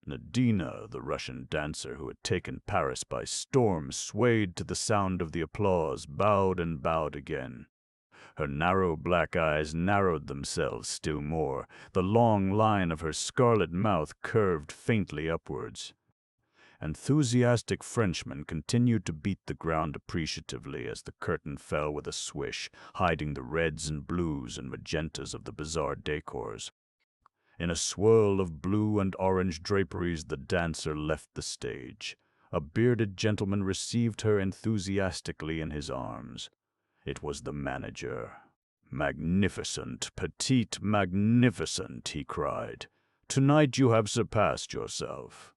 Nadina, the Russian dancer who had taken Paris by storm, swayed to the sound of the applause, bowed and bowed again. Her narrow black eyes narrowed themselves still more. The long line of her scarlet mouth curved faintly upwards. Enthusiastic Frenchmen continued to beat the ground appreciatively as the curtain fell with a swish, hiding the reds and blues and magentas of the bizarre decors. In a swirl of blue and orange draperies, the dancer left the stage. A bearded gentleman received her enthusiastically in his arms. It was the manager. "Magnificent, petite, magnificent," he cried. "Tonight you have surpassed yourself."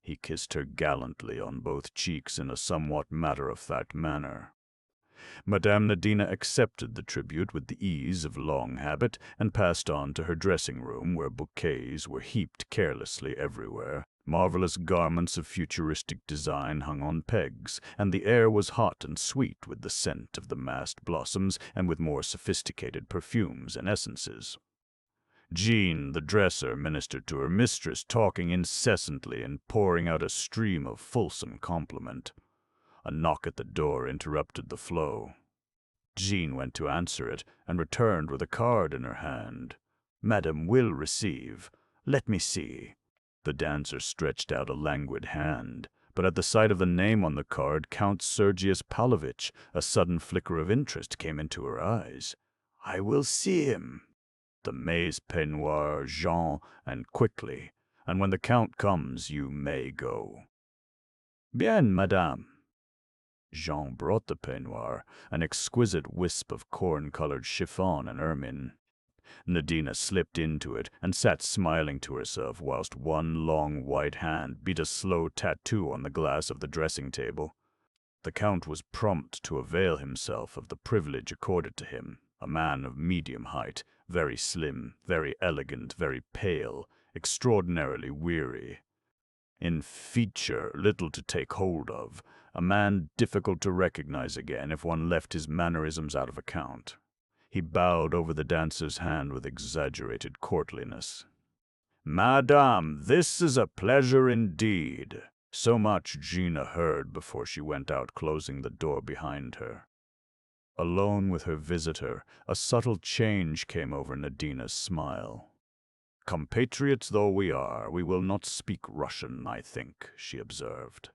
He kissed her gallantly on both cheeks in a somewhat matter-of-fact manner. Madame Nadina accepted the tribute with the ease of long habit and passed on to her dressing-room, where bouquets were heaped carelessly everywhere. Marvelous garments of futuristic design hung on pegs, and the air was hot and sweet with the scent of the massed blossoms and with more sophisticated perfumes and essences. Jean, the dresser, ministered to her mistress, talking incessantly and pouring out a stream of fulsome compliment. A knock at the door interrupted the flow. Jean went to answer it and returned with a card in her hand. "Madame will receive. Let me see." The dancer stretched out a languid hand, but at the sight of the name on the card, Count Sergius Pavlovich, a sudden flicker of interest came into her eyes. "I will see him." The maize peignoir, Jean, and quickly. "And when the Count comes, you may go." "Bien, madame." Jean brought the peignoir, an exquisite wisp of corn-colored chiffon and ermine. Nadina slipped into it and sat smiling to herself whilst one long white hand beat a slow tattoo on the glass of the dressing table. The Count was prompt to avail himself of the privilege accorded to him, a man of medium height, very slim, very elegant, very pale, extraordinarily weary. In feature, little to take hold of, a man difficult to recognize again if one left his mannerisms out of account. He bowed over the dancer's hand with exaggerated courtliness. "Madame, this is a pleasure indeed." So much Gina heard before she went out, closing the door behind her. Alone with her visitor, a subtle change came over Nadina's smile. "Compatriots though we are, we will not speak Russian, I think," she observed.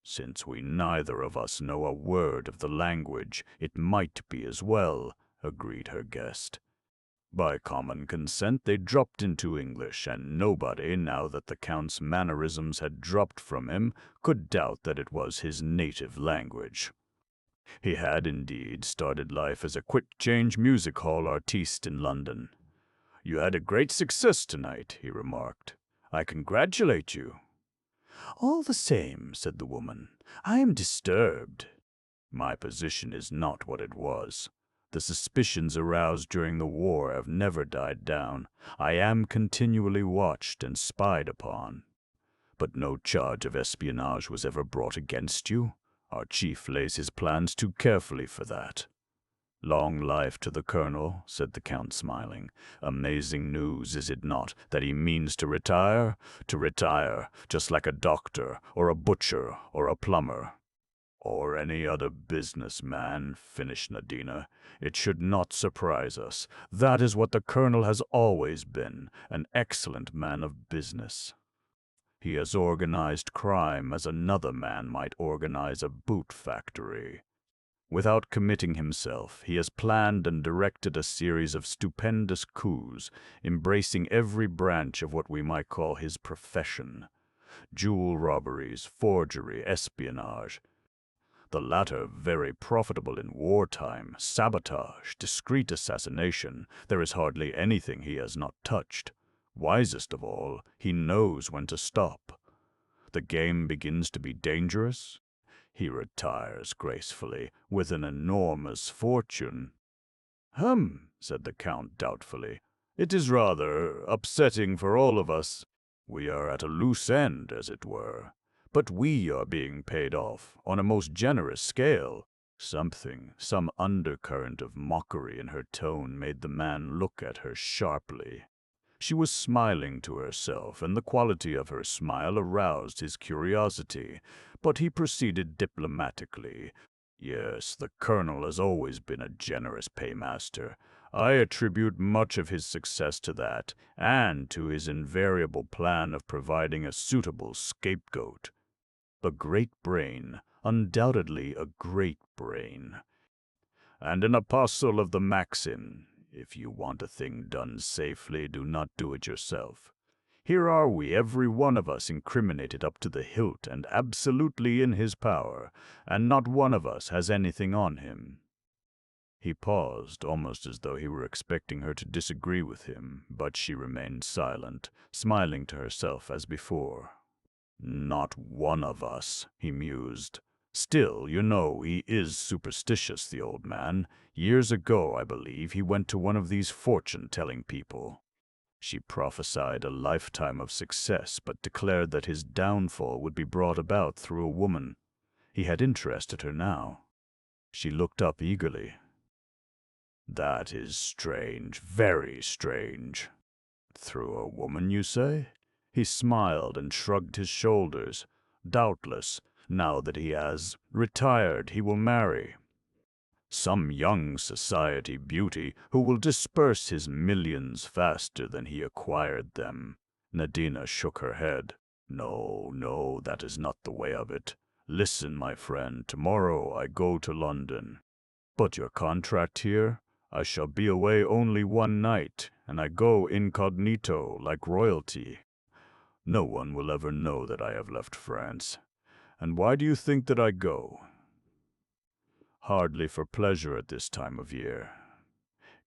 "Since we neither of us know a word of the language, it might be as well," agreed her guest. By common consent they dropped into English, and nobody, now that the Count's mannerisms had dropped from him, could doubt that it was his native language. He had, indeed, started life as a quick-change music-hall artiste in London. "You had a great success tonight," he remarked. "I congratulate you." "All the same," said the woman, "I am disturbed." "My position is not what it was. The suspicions aroused during the war have never died down. I am continually watched and spied upon." "But no charge of espionage was ever brought against you? Our chief lays his plans too carefully for that." "Long life to the Colonel," said the Count, smiling. "Amazing news, is it not, that he means to retire? To retire, just like a doctor, or a butcher, or a plumber." "Or any other businessman," finished Nadina. "It should not surprise us. That is what the Colonel has always been, an excellent man of business. He has organized crime as another man might organize a boot factory. Without committing himself, he has planned and directed a series of stupendous coups, embracing every branch of what we might call his profession. Jewel robberies, forgery, espionage. The latter very profitable in wartime, sabotage, discreet assassination. There is hardly anything he has not touched. Wisest of all, he knows when to stop. The game begins to be dangerous. He retires gracefully, with an enormous fortune." Said the Count doubtfully. "It is rather upsetting for all of us. We are at a loose end, as it were. But we are being paid off, on a most generous scale." Some undercurrent of mockery in her tone made the man look at her sharply. She was smiling to herself, and the quality of her smile aroused his curiosity, but he proceeded diplomatically. Yes, the Colonel has always been a generous paymaster. I attribute much of his success to that, and to his invariable plan of providing a suitable scapegoat. A great brain, undoubtedly a great brain. And an apostle of the maxim, if you want a thing done safely, do not do it yourself. Here are we, every one of us incriminated up to the hilt and absolutely in his power, and not one of us has anything on him. He paused, almost as though he were expecting her to disagree with him, but she remained silent, smiling to herself as before. Not one of us, he mused. Still, you know, he is superstitious, the old man. Years ago, I believe, he went to one of these fortune-telling people. She prophesied a lifetime of success, but declared that his downfall would be brought about through a woman. He had interested her now. She looked up eagerly. That is strange, very strange. Through a woman, you say? He smiled and shrugged his shoulders. Doubtless, now that he has retired, he will marry some young society beauty who will disperse his millions faster than he acquired them. Nadina shook her head. No, no, that is not the way of it. Listen, my friend, tomorrow I go to London. But your contract here? I shall be away only one night, and I go incognito like royalty. No one will ever know that I have left France. And why do you think that I go? Hardly for pleasure at this time of year.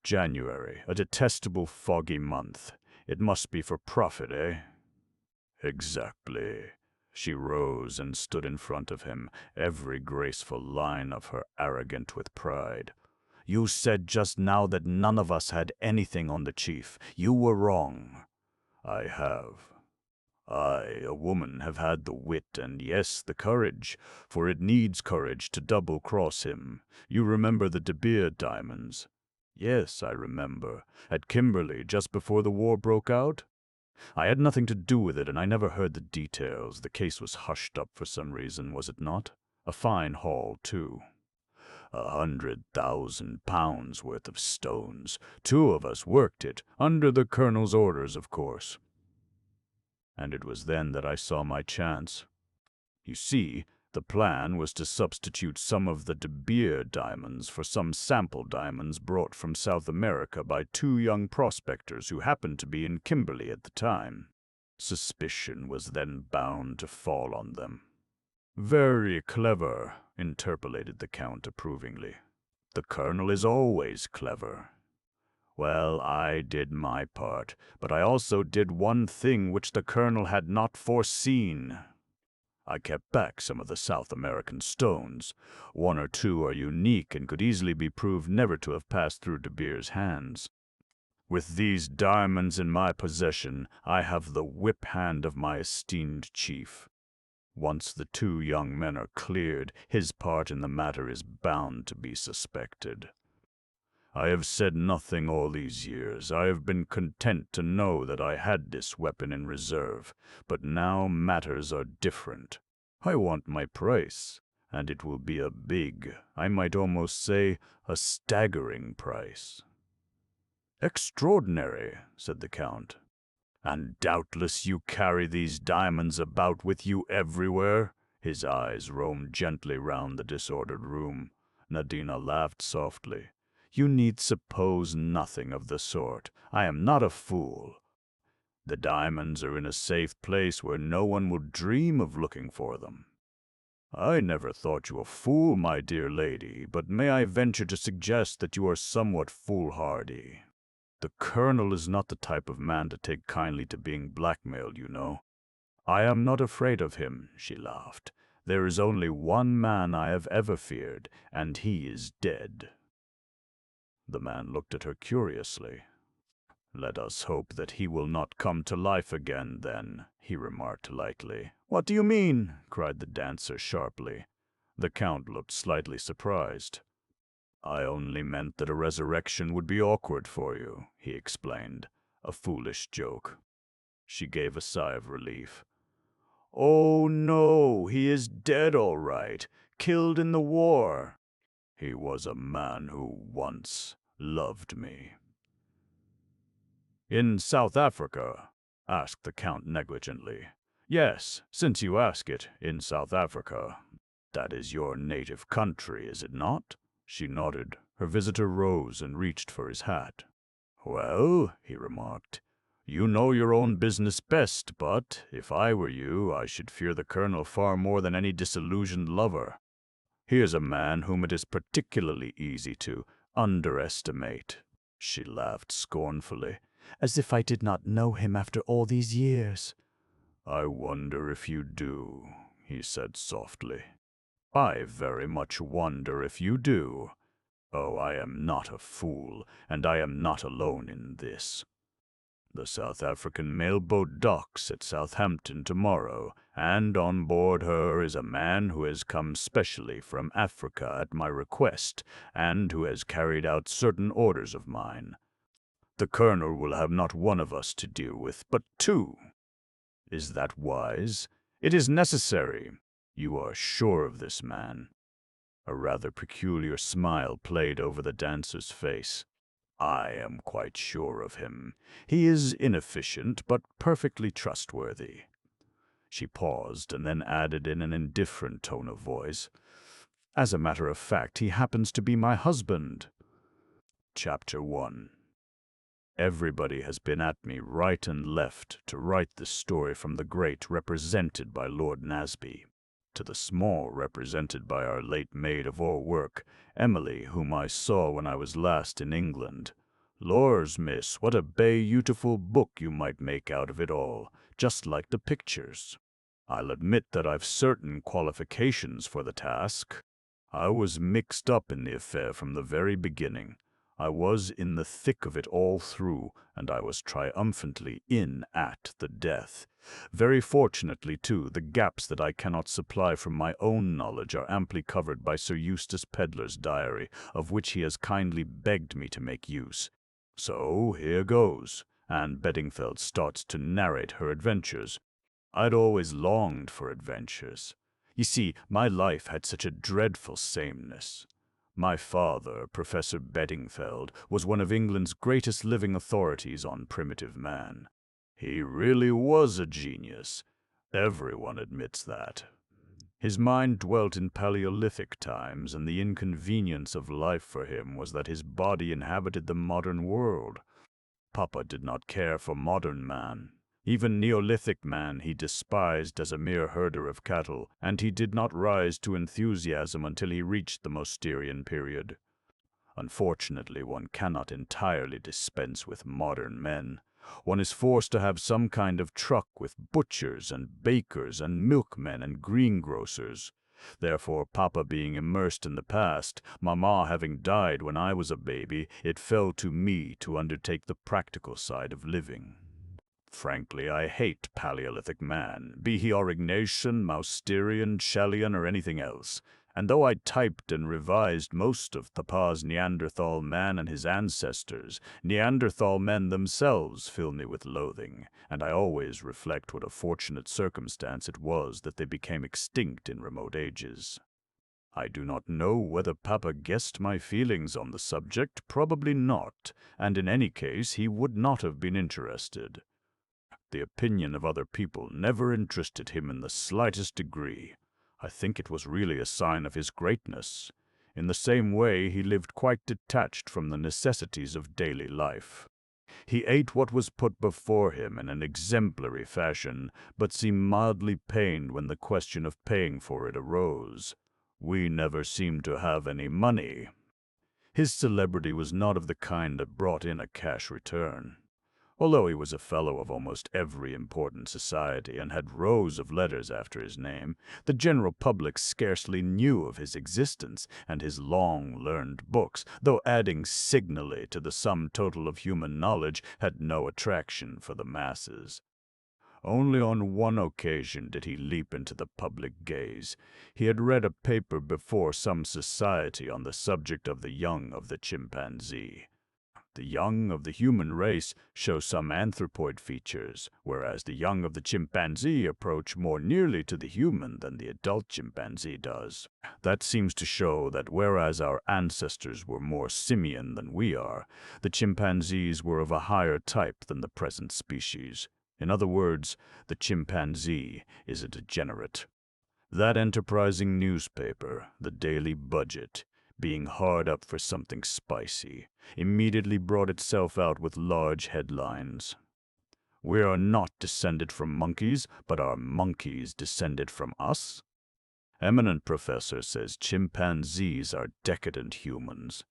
January, a detestable foggy month. It must be for profit, eh? Exactly. She rose and stood in front of him, every graceful line of her arrogant with pride. You said just now that none of us had anything on the chief. You were wrong. I have. I, a woman, have had the wit and, yes, the courage, for it needs courage to double-cross him. You remember the De Beers diamonds? Yes, I remember. At Kimberley, just before the war broke out? I had nothing to do with it, and I never heard the details. The case was hushed up for some reason, was it not? A fine haul, too. £100,000 worth of stones. 2 of us worked it, under the Colonel's orders, of course. And it was then that I saw my chance. You see, the plan was to substitute some of the De Beers diamonds for some sample diamonds brought from South America by 2 young prospectors who happened to be in Kimberley at the time. Suspicion was then bound to fall on them. Very clever, interpolated the Count approvingly. The Colonel is always clever. Well, I did my part, but I also did one thing which the Colonel had not foreseen. I kept back some of the South American stones. 1 or 2 are unique and could easily be proved never to have passed through De Beers' hands. With these diamonds in my possession, I have the whip hand of my esteemed chief. Once the 2 young men are cleared, his part in the matter is bound to be suspected. I have said nothing all these years. I have been content to know that I had this weapon in reserve, but now matters are different. I want my price, and it will be a big, I might almost say, a staggering price. Extraordinary, said the Count. And doubtless you carry these diamonds about with you everywhere? His eyes roamed gently round the disordered room. Nadina laughed softly. You need suppose nothing of the sort. I am not a fool. The diamonds are in a safe place where no one will dream of looking for them. I never thought you a fool, my dear lady, but may I venture to suggest that you are somewhat foolhardy? The Colonel is not the type of man to take kindly to being blackmailed, you know. I am not afraid of him, she laughed. There is only one man I have ever feared, and he is dead. The man looked at her curiously. Let us hope that he will not come to life again, then, he remarked lightly. What do you mean? Cried the dancer sharply. The Count looked slightly surprised. I only meant that a resurrection would be awkward for you, he explained. A foolish joke. She gave a sigh of relief. Oh no, he is dead all right, killed in the war. He was a man who once loved me. In South Africa? Asked the Count negligently. Yes, since you ask it, in South Africa. That is your native country, is it not? She nodded. Her visitor rose and reached for his hat. Well, he remarked, you know your own business best, but if I were you, I should fear the Colonel far more than any disillusioned lover. Here's a man whom it is particularly easy to underestimate. She laughed scornfully. As if I did not know him after all these years. I wonder if you do, he said softly. I very much wonder if you do. Oh, I am not a fool, and I am not alone in this. The South African mailboat docks at Southampton tomorrow, and on board her is a man who has come specially from Africa at my request, and who has carried out certain orders of mine. The Colonel will have not one of us to deal with, but two. Is that wise? It is necessary. You are sure of this man. A rather peculiar smile played over the dancer's face. I am quite sure of him. He is inefficient, but perfectly trustworthy. She paused and then added in an indifferent tone of voice, As a matter of fact, he happens to be my husband. Chapter 1. Everybody has been at me right and left to write the story from the great represented by Lord Nasby, to the small represented by our late maid-of-all-work, Emily, whom I saw when I was last in England. Lors, miss, what a beautiful book you might make out of it all, just like the pictures. I'll admit that I've certain qualifications for the task. I was mixed up in the affair from the very beginning. I was in the thick of it all through, and I was triumphantly in at the death. Very fortunately, too, the gaps that I cannot supply from my own knowledge are amply covered by Sir Eustace Pedler's diary, of which he has kindly begged me to make use. So here goes, and Beddingfeld starts to narrate her adventures. I'd always longed for adventures. You see, my life had such a dreadful sameness. My father, Professor Beddingfeld, was one of England's greatest living authorities on primitive man. He really was a genius. Everyone admits that. His mind dwelt in Paleolithic times, and the inconvenience of life for him was that his body inhabited the modern world. Papa did not care for modern man. Even Neolithic man he despised as a mere herder of cattle, and he did not rise to enthusiasm until he reached the Mousterian period. Unfortunately, one cannot entirely dispense with modern men. One is forced to have some kind of truck with butchers and bakers and milkmen and greengrocers. Therefore, Papa being immersed in the past, Mamma having died when I was a baby, it fell to me to undertake the practical side of living. Frankly, I hate Paleolithic man, be he Aurignacian, Mousterian, Shellian, or anything else. And though I typed and revised most of Papa's Neanderthal man and his ancestors, Neanderthal men themselves fill me with loathing, and I always reflect what a fortunate circumstance it was that they became extinct in remote ages. I do not know whether Papa guessed my feelings on the subject, probably not, and in any case he would not have been interested. The opinion of other people never interested him in the slightest degree. I think it was really a sign of his greatness. In the same way, he lived quite detached from the necessities of daily life. He ate what was put before him in an exemplary fashion, but seemed mildly pained when the question of paying for it arose. We never seemed to have any money. His celebrity was not of the kind that brought in a cash return. Although he was a fellow of almost every important society and had rows of letters after his name, the general public scarcely knew of his existence and his long-learned books, though adding signally to the sum total of human knowledge, had no attraction for the masses. Only on one occasion did he leap into the public gaze. He had read a paper before some society on the subject of the young of the chimpanzee. The young of the human race show some anthropoid features, whereas the young of the chimpanzee approach more nearly to the human than the adult chimpanzee does. That seems to show that whereas our ancestors were more simian than we are, the chimpanzees were of a higher type than the present species. In other words, the chimpanzee is a degenerate. That enterprising newspaper, the Daily Budget, being hard up for something spicy, immediately brought itself out with large headlines. "We are not descended from monkeys, but are monkeys descended from us?" Eminent professor says chimpanzees are decadent humans.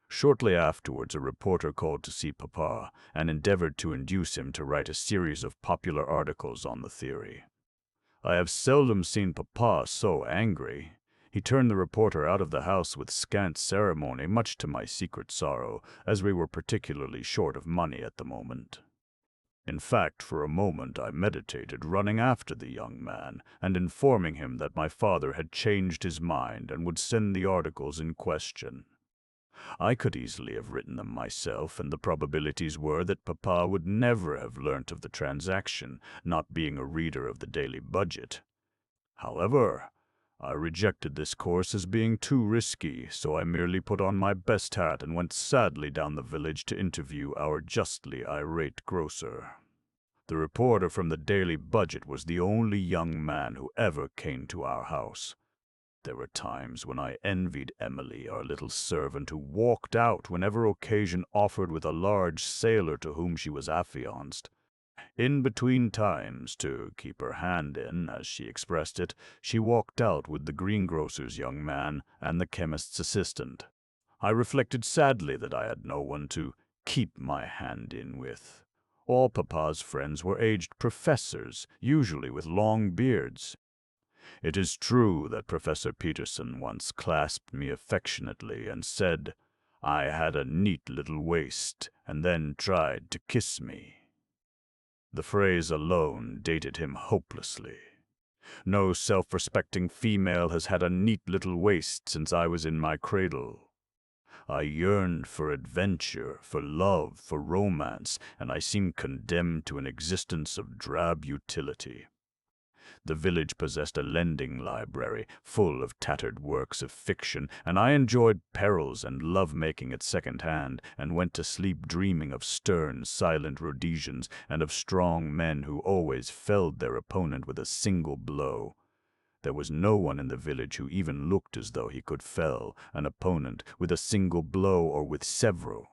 Shortly afterwards, a reporter called to see Papa and endeavored to induce him to write a series of popular articles on the theory. I have seldom seen Papa so angry. He turned the reporter out of the house with scant ceremony, much to my secret sorrow, as we were particularly short of money at the moment. In fact, for a moment I meditated running after the young man and informing him that my father had changed his mind and would send the articles in question. I could easily have written them myself, and the probabilities were that Papa would never have learnt of the transaction, not being a reader of the Daily Budget. However, I rejected this course as being too risky, so I merely put on my best hat and went sadly down the village to interview our justly irate grocer. The reporter from the Daily Budget was the only young man who ever came to our house. There were times when I envied Emily, our little servant, who walked out whenever occasion offered with a large sailor to whom she was affianced. In between times, to keep her hand in, as she expressed it, she walked out with the greengrocer's young man and the chemist's assistant. I reflected sadly that I had no one to keep my hand in with. All Papa's friends were aged professors, usually with long beards. It is true that Professor Peterson once clasped me affectionately and said I had a neat little waist, and then tried to kiss me. The phrase alone dated him hopelessly. No self-respecting female has had a neat little waist since I was in my cradle. I yearned for adventure, for love, for romance, and I seemed condemned to an existence of drab utility. The village possessed a lending library full of tattered works of fiction, and I enjoyed perils and love-making at second hand, and went to sleep dreaming of stern, silent Rhodesians and of strong men who always felled their opponent with a single blow. There was no one in the village who even looked as though he could fell an opponent with a single blow or with several.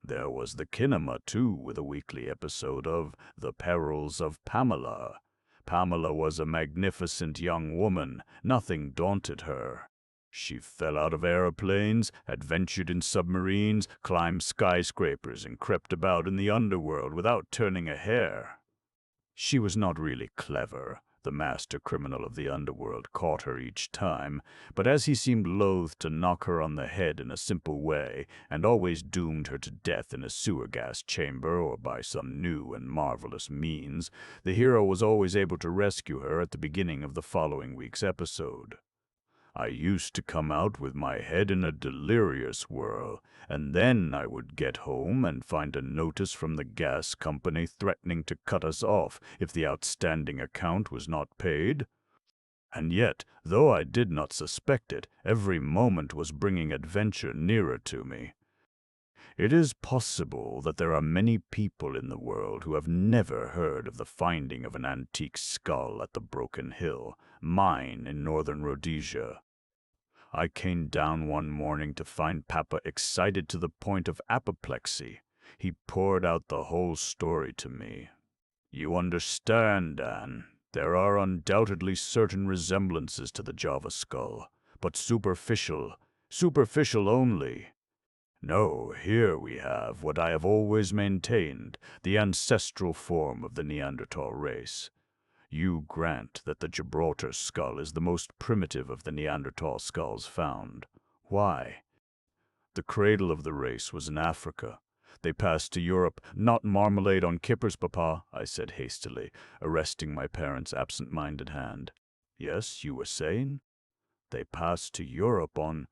There was the kinema, too, with a weekly episode of The Perils of Pamela. Pamela was a magnificent young woman. Nothing daunted her. She fell out of aeroplanes, adventured in submarines, climbed skyscrapers, and crept about in the underworld without turning a hair. She was not really clever. The master criminal of the underworld caught her each time, but as he seemed loath to knock her on the head in a simple way, and always doomed her to death in a sewer gas chamber or by some new and marvelous means, the hero was always able to rescue her at the beginning of the following week's episode. I used to come out with my head in a delirious whirl, and then I would get home and find a notice from the gas company threatening to cut us off if the outstanding account was not paid. And yet, though I did not suspect it, every moment was bringing adventure nearer to me. It is possible that there are many people in the world who have never heard of the finding of an antique skull at the Broken Hill, mine in northern Rhodesia. I came down one morning to find Papa excited to the point of apoplexy. He poured out the whole story to me. "You understand, Anne, there are undoubtedly certain resemblances to the Java skull, but superficial only. No, here we have what I have always maintained, the ancestral form of the Neanderthal race. You grant that the Gibraltar skull is the most primitive of the Neanderthal skulls found. Why? The cradle of the race was in Africa. They passed to Europe, not marmalade on kippers, Papa," I said hastily, arresting my parents' absent-minded hand. "Yes, you were saying? They passed to Europe on—"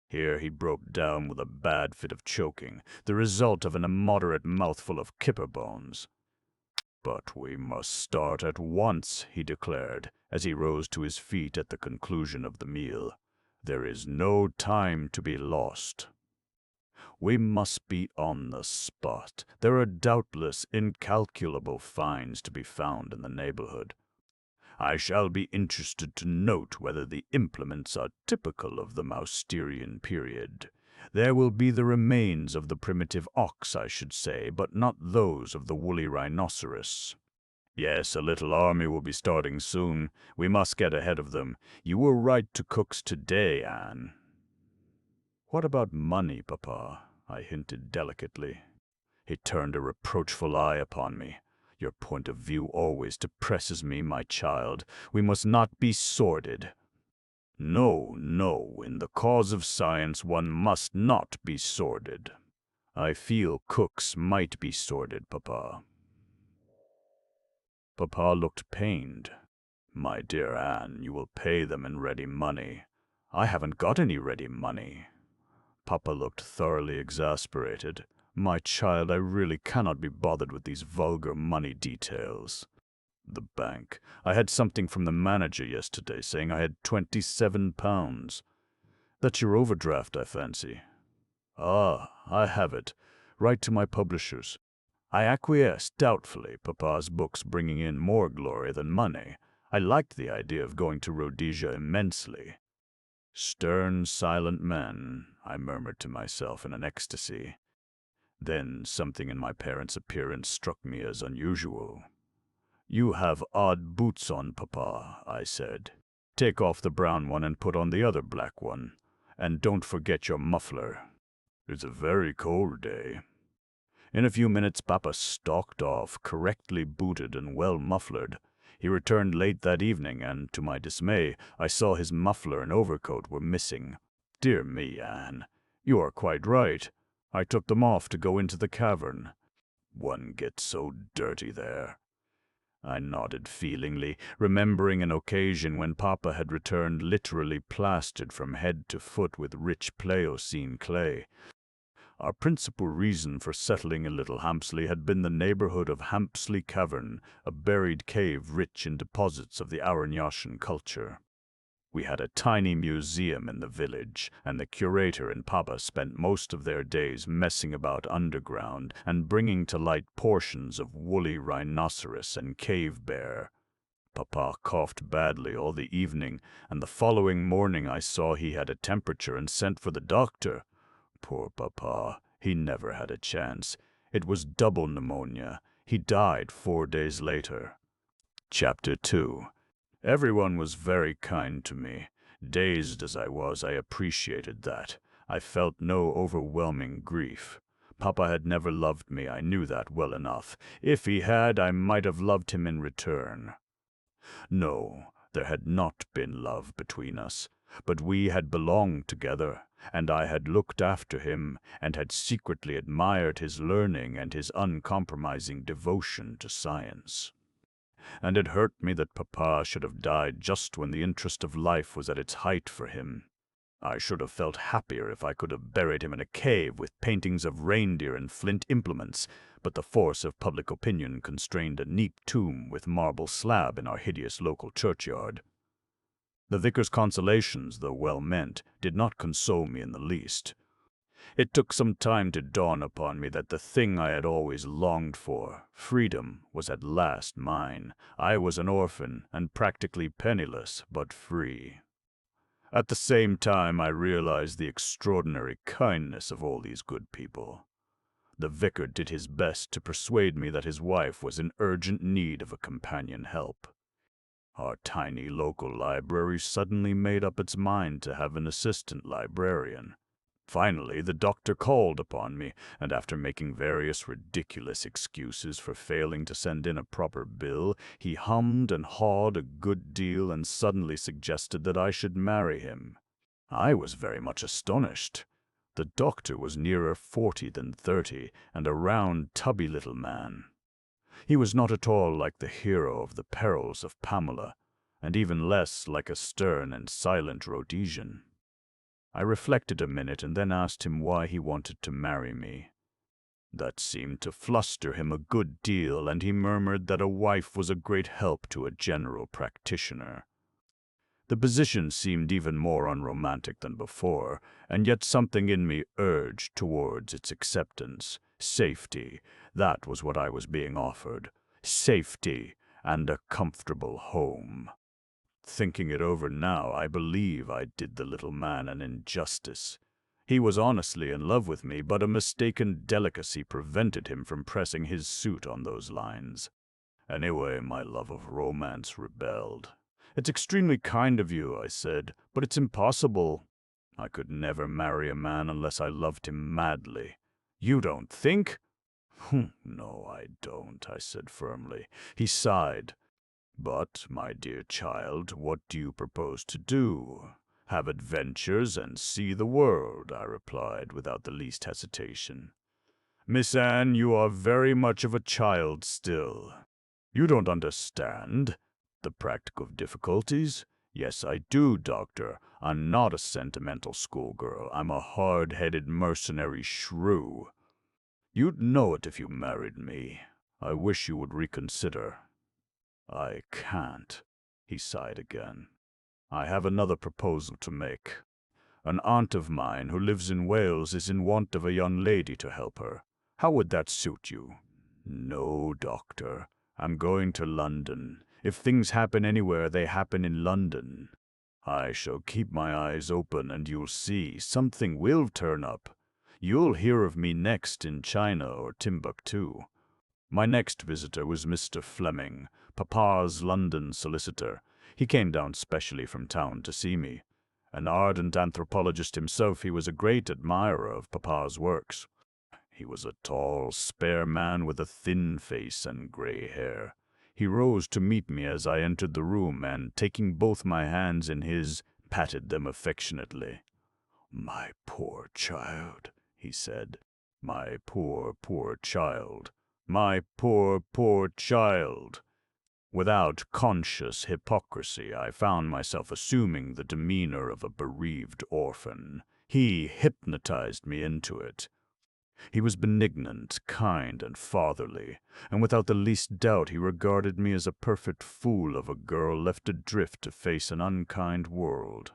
Here he broke down with a bad fit of choking, the result of an immoderate mouthful of kipper bones. "But we must start at once," he declared, as he rose to his feet at the conclusion of the meal. "There is no time to be lost. We must be on the spot. There are doubtless incalculable finds to be found in the neighborhood. I shall be interested to note whether the implements are typical of the Mousterian period. There will be the remains of the primitive ox, I should say, but not those of the woolly rhinoceros. Yes, a little army will be starting soon. We must get ahead of them. You were right to Cook's today, Anne." "What about money, Papa?" I hinted delicately. He turned a reproachful eye upon me. "Your point of view always depresses me, my child. We must not be sordid." "No, no, in the cause of science one must not be sordid." "I feel Cook's might be sordid, Papa." Papa looked pained. "My dear Anne, you will pay them in ready money." "I haven't got any ready money." Papa looked thoroughly exasperated. "My child, I really cannot be bothered with these vulgar money details." "The bank. I had something from the manager yesterday saying I had £27. That's your overdraft, I fancy." "Ah, I have it. Write to my publishers." I acquiesced doubtfully, Papa's books bringing in more glory than money. I liked the idea of going to Rhodesia immensely. "Stern, silent men," I murmured to myself in an ecstasy. Then something in my parents' appearance struck me as unusual. "You have odd boots on, Papa," I said. "Take off the brown one and put on the other black one. And don't forget your muffler. It's a very cold day." In a few minutes Papa stalked off, correctly booted and well mufflered. He returned late that evening, and, to my dismay, I saw his muffler and overcoat were missing. "Dear me, Anne, you are quite right. I took them off to go into the cavern. One gets so dirty there." I nodded feelingly, remembering an occasion when Papa had returned literally plastered from head to foot with rich Pliocene clay. Our principal reason for settling in Little Hampsley had been the neighborhood of Hampsley Cavern, a buried cave rich in deposits of the Aranyashan culture. We had a tiny museum in the village, and the curator and Papa spent most of their days messing about underground and bringing to light portions of woolly rhinoceros and cave bear. Papa coughed badly all the evening, and the following morning I saw he had a temperature and sent for the doctor. Poor Papa, he never had a chance. It was double pneumonia. He died 4 days later. Chapter 2. Everyone was very kind to me. Dazed as I was, I appreciated that. I felt no overwhelming grief. Papa had never loved me, I knew that well enough. If he had, I might have loved him in return. No, there had not been love between us, but we had belonged together, and I had looked after him, and had secretly admired his learning and his uncompromising devotion to science. And it hurt me that Papa should have died just when the interest of life was at its height for him. I should have felt happier if I could have buried him in a cave with paintings of reindeer and flint implements, but the force of public opinion constrained a neat tomb with marble slab in our hideous local churchyard. The vicar's consolations, though well meant, did not console me in the least. It took some time to dawn upon me that the thing I had always longed for, freedom, was at last mine. I was an orphan, and practically penniless, but free. At the same time, I realized the extraordinary kindness of all these good people. The vicar did his best to persuade me that his wife was in urgent need of a companion help. Our tiny local library suddenly made up its mind to have an assistant librarian. Finally, the doctor called upon me, and after making various ridiculous excuses for failing to send in a proper bill, he hummed and hawed a good deal and suddenly suggested that I should marry him. I was very much astonished. The doctor was nearer 40 than 30, and a round, tubby little man. He was not at all like the hero of the Perils of Pamela, and even less like a stern and silent Rhodesian. I reflected a minute and then asked him why he wanted to marry me. That seemed to fluster him a good deal, and he murmured that a wife was a great help to a general practitioner. The position seemed even more unromantic than before, and yet something in me urged towards its acceptance. Safety, that was what I was being offered. Safety and a comfortable home. Thinking it over now, I believe I did the little man an injustice. He was honestly in love with me, but a mistaken delicacy prevented him from pressing his suit on those lines. Anyway, my love of romance rebelled. "It's extremely kind of you," I said, "but it's impossible. I could never marry a man unless I loved him madly." "You don't think?" "No, I don't," I said firmly. He sighed. "But, my dear child, what do you propose to do? Have adventures and see the world," I replied without the least hesitation. "Miss Anne, you are very much of a child still. You don't understand the practical difficulties." "Yes, I do, Doctor. I'm not a sentimental schoolgirl. I'm a hard-headed mercenary shrew. You'd know it if you married me. I wish you would reconsider." "I can't," he sighed again. "I have another proposal to make. An aunt of mine who lives in Wales is in want of a young lady to help her. How would that suit you?" "No, Doctor. I'm going to London. If things happen anywhere, they happen in London. I shall keep my eyes open, and you'll see, something will turn up. You'll hear of me next in China or Timbuktu." My next visitor was Mr. Fleming, Papa's London solicitor. He came down specially from town to see me. An ardent anthropologist himself, he was a great admirer of Papa's works. He was a tall, spare man with a thin face and gray hair. He rose to meet me as I entered the room and, taking both my hands in his, patted them affectionately. "My poor child," he said. "My poor, poor child. My poor, poor child." Without conscious hypocrisy, I found myself assuming the demeanor of a bereaved orphan. He hypnotized me into it. He was benignant, kind, and fatherly, and without the least doubt he regarded me as a perfect fool of a girl left adrift to face an unkind world.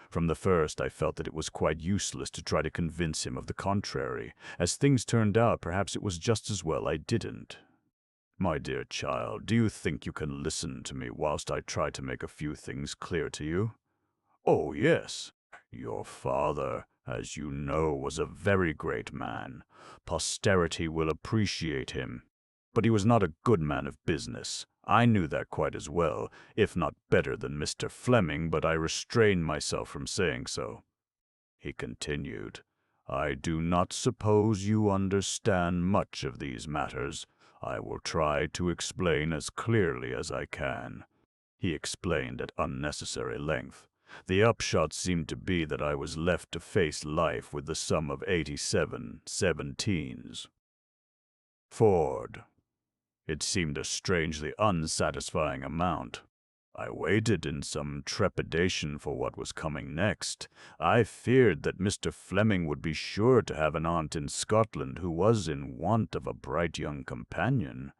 From the first, I felt that it was quite useless to try to convince him of the contrary. As things turned out, perhaps it was just as well I didn't. "My dear child, do you think you can listen to me whilst I try to make a few things clear to you?" "Oh, yes. Your father, as you know, was a very great man. Posterity will appreciate him. But he was not a good man of business. I knew that quite as well, if not better than Mr. Fleming, but I restrained myself from saying so." He continued, "I do not suppose you understand much of these matters. I will try to explain as clearly as I can." He explained at unnecessary length. The upshot seemed to be that I was left to face life with the sum of 87 17s. Ford. It seemed a strangely unsatisfying amount. I waited in some trepidation for what was coming next. I feared that Mr. Fleming would be sure to have an aunt in Scotland who was in want of a bright young companion.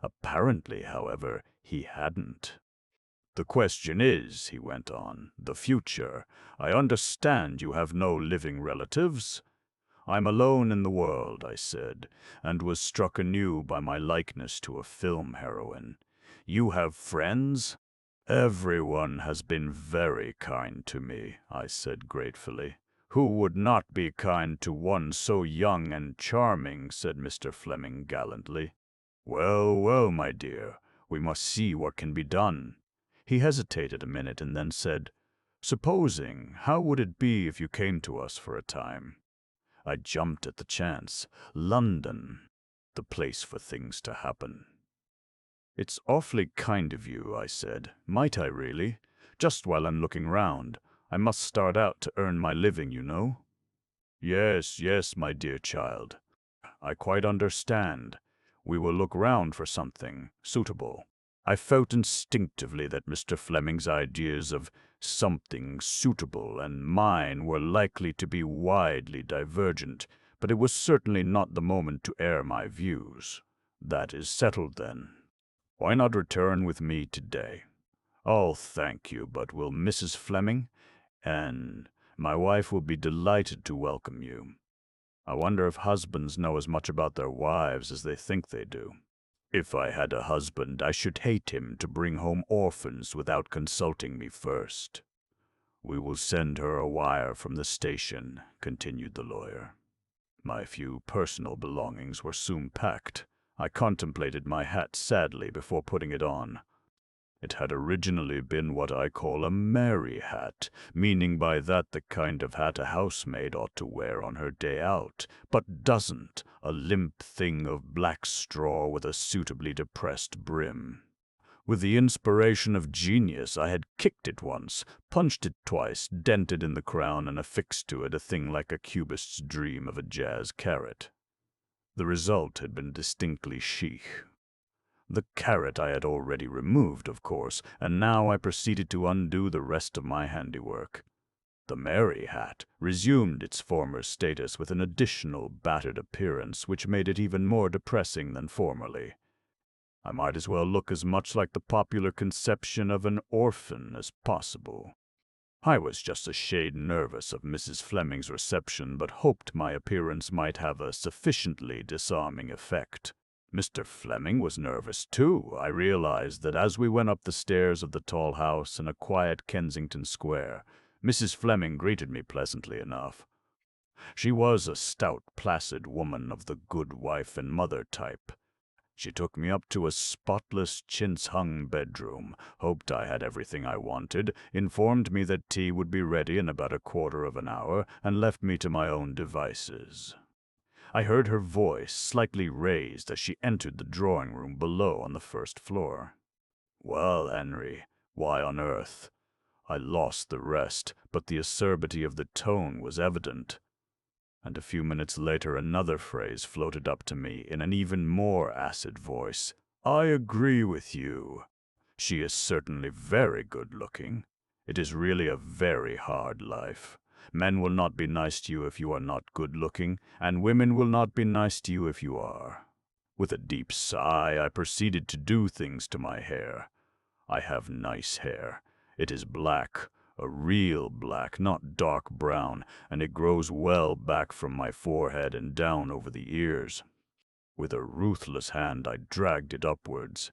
Apparently, however, he hadn't. "The question is," he went on, "the future. I understand you have no living relatives?" "I'm alone in the world," I said, and was struck anew by my likeness to a film heroine. "You have friends?" "Everyone has been very kind to me," I said gratefully. "Who would not be kind to one so young and charming?" said Mr. Fleming gallantly. "Well, well, my dear, we must see what can be done." He hesitated a minute and then said, "Supposing, how would it be if you came to us for a time?" I jumped at the chance. London, the place for things to happen. "It's awfully kind of you," I said. "Might I really? Just while I'm looking round. I must start out to earn my living, you know." "Yes, yes, my dear child. I quite understand. We will look round for something suitable." I felt instinctively that Mr. Fleming's ideas of something suitable and mine were likely to be widely divergent, but it was certainly not the moment to air my views. That is settled, then. Why not return with me today? Oh, thank you, but will Mrs. Fleming and my wife will be delighted to welcome you. I wonder if husbands know as much about their wives as they think they do. If I had a husband, I should hate him to bring home orphans without consulting me first. We will send her a wire from the station, continued the lawyer. My few personal belongings were soon packed. I contemplated my hat sadly before putting it on. It had originally been what I call a Mary hat, meaning by that the kind of hat a housemaid ought to wear on her day out, but doesn't, a limp thing of black straw with a suitably depressed brim. With the inspiration of genius, I had kicked it once, punched it twice, dented in the crown, and affixed to it a thing like a cubist's dream of a jazz carrot. The result had been distinctly chic. The carrot I had already removed, of course, and now I proceeded to undo the rest of my handiwork. The Mary hat resumed its former status with an additional battered appearance which made it even more depressing than formerly. I might as well look as much like the popular conception of an orphan as possible. I was just a shade nervous of Mrs. Fleming's reception, but hoped my appearance might have a sufficiently disarming effect. Mr. Fleming was nervous, too. I realized that as we went up the stairs of the tall house in a quiet Kensington Square, Mrs. Fleming greeted me pleasantly enough. She was a stout, placid woman of the good wife and mother type. She took me up to a spotless, chintz-hung bedroom, hoped I had everything I wanted, informed me that tea would be ready in about a quarter of an hour, and left me to my own devices. I heard her voice slightly raised as she entered the drawing-room below on the first floor. "Well, Henry, why on earth?" I lost the rest, but the acerbity of the tone was evident. And a few minutes later another phrase floated up to me in an even more acid voice. "I agree with you. She is certainly very good-looking. It is really a very hard life. Men will not be nice to you if you are not good-looking, and women will not be nice to you if you are." With a deep sigh, I proceeded to do things to my hair. I have nice hair. It is black, a real black, not dark brown, and it grows well back from my forehead and down over the ears. With a ruthless hand, I dragged it upwards.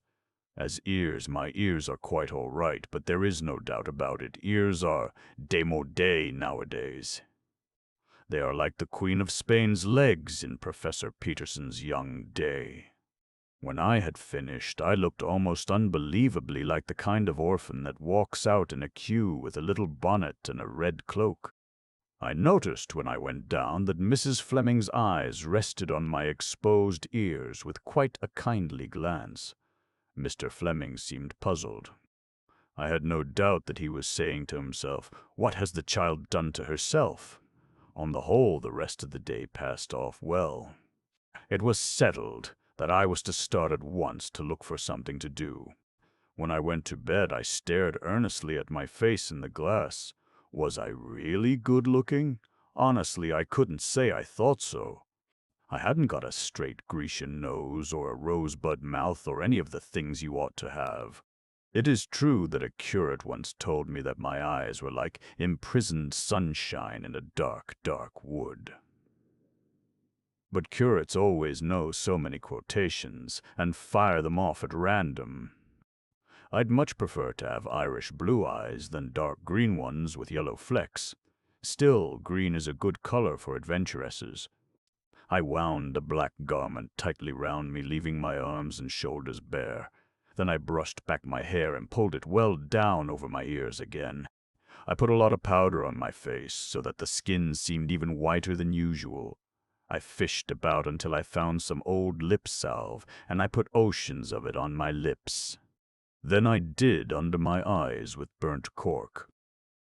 As ears, my ears are quite all right, but there is no doubt about it. Ears are démodé nowadays. They are like the Queen of Spain's legs in Professor Peterson's young day. When I had finished, I looked almost unbelievably like the kind of orphan that walks out in a queue with a little bonnet and a red cloak. I noticed when I went down that Mrs. Fleming's eyes rested on my exposed ears with quite a kindly glance. Mr. Fleming seemed puzzled. I had no doubt that he was saying to himself, "What has the child done to herself?" On the whole, the rest of the day passed off well. It was settled that I was to start at once to look for something to do. When I went to bed, I stared earnestly at my face in the glass. Was I really good-looking? Honestly, I couldn't say I thought so. I hadn't got a straight Grecian nose or a rosebud mouth or any of the things you ought to have. It is true that a curate once told me that my eyes were like imprisoned sunshine in a dark, dark wood. But curates always know so many quotations and fire them off at random. I'd much prefer to have Irish blue eyes than dark green ones with yellow flecks. Still, green is a good color for adventuresses. I wound a black garment tightly round me, leaving my arms and shoulders bare. Then I brushed back my hair and pulled it well down over my ears again. I put a lot of powder on my face, so that the skin seemed even whiter than usual. I fished about until I found some old lip salve, and I put oceans of it on my lips. Then I did under my eyes with burnt cork.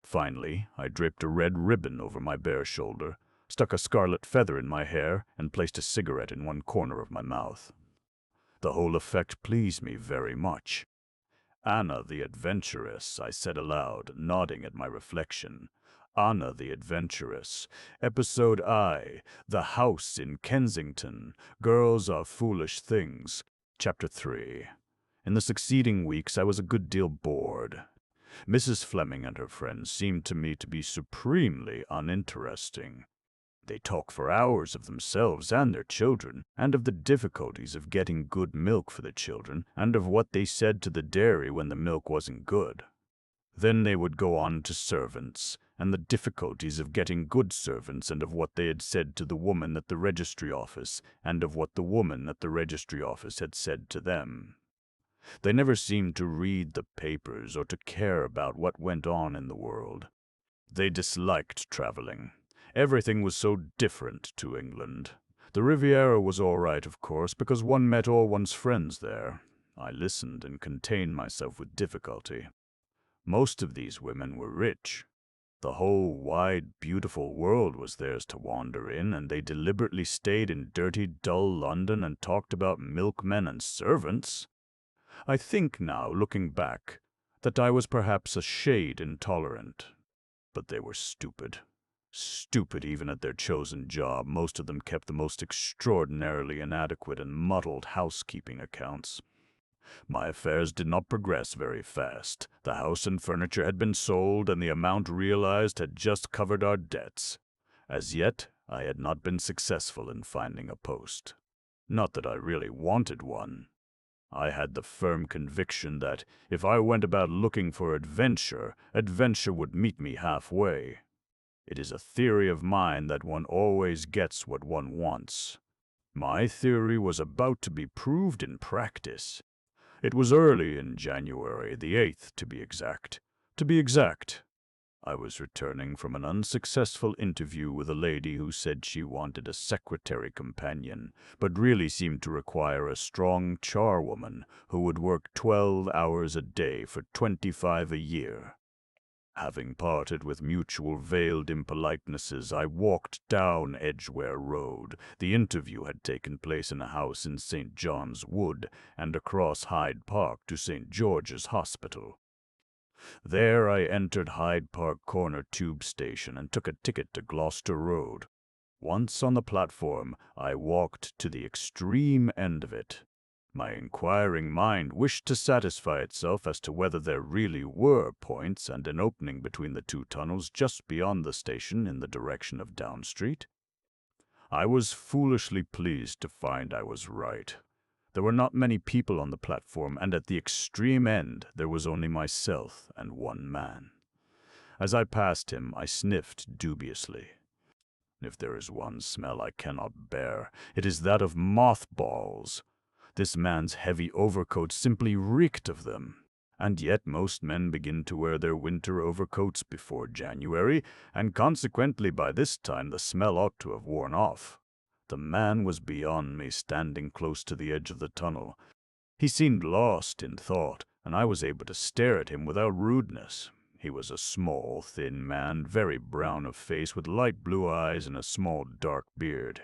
Finally, I draped a red ribbon over my bare shoulder, stuck a scarlet feather in my hair, and placed a cigarette in one corner of my mouth. The whole effect pleased me very much. Anna the Adventuress, I said aloud, nodding at my reflection. Anna the Adventuress. Episode I. The House in Kensington. Girls Are Foolish Things. Chapter 3. In the succeeding weeks I was a good deal bored. Mrs. Fleming and her friends seemed to me to be supremely uninteresting. They talk for hours of themselves and their children, and of the difficulties of getting good milk for the children, and of what they said to the dairy when the milk wasn't good. Then they would go on to servants, and the difficulties of getting good servants, and of what they had said to the woman at the registry office, and of what the woman at the registry office had said to them. They never seemed to read the papers or to care about what went on in the world. They disliked traveling. Everything was so different to England. The Riviera was all right, of course, because one met all one's friends there. I listened and contained myself with difficulty. Most of these women were rich. The whole wide, beautiful world was theirs to wander in, and they deliberately stayed in dirty, dull London and talked about milkmen and servants. I think now, looking back, that I was perhaps a shade intolerant. But they were stupid. Stupid even at their chosen job. Most of them kept the most extraordinarily inadequate and muddled housekeeping accounts. My affairs did not progress very fast. The house and furniture had been sold, and the amount realized had just covered our debts. As yet, I had not been successful in finding a post. Not that I really wanted one. I had the firm conviction that if I went about looking for adventure, adventure would meet me halfway. It is a theory of mine that one always gets what one wants. My theory was about to be proved in practice. It was early in January, the 8th to be exact. I was returning from an unsuccessful interview with a lady who said she wanted a secretary companion, but really seemed to require a strong charwoman who would work 12 hours a day for 25 a year. Having parted with mutual veiled impolitenesses, I walked down Edgware Road. The interview had taken place in a house in St. John's Wood, and across Hyde Park to St. George's Hospital. There I entered Hyde Park Corner Tube Station and took a ticket to Gloucester Road. Once on the platform, I walked to the extreme end of it. My inquiring mind wished to satisfy itself as to whether there really were points and an opening between the two tunnels just beyond the station in the direction of Down Street. I was foolishly pleased to find I was right. There were not many people on the platform, and at the extreme end there was only myself and one man. As I passed him, I sniffed dubiously. If there is one smell I cannot bear, it is that of mothballs. This man's heavy overcoat simply reeked of them. And yet most men begin to wear their winter overcoats before January, and consequently by this time the smell ought to have worn off. The man was beyond me, standing close to the edge of the tunnel. He seemed lost in thought, and I was able to stare at him without rudeness. He was a small, thin man, very brown of face, with light blue eyes and a small, dark beard.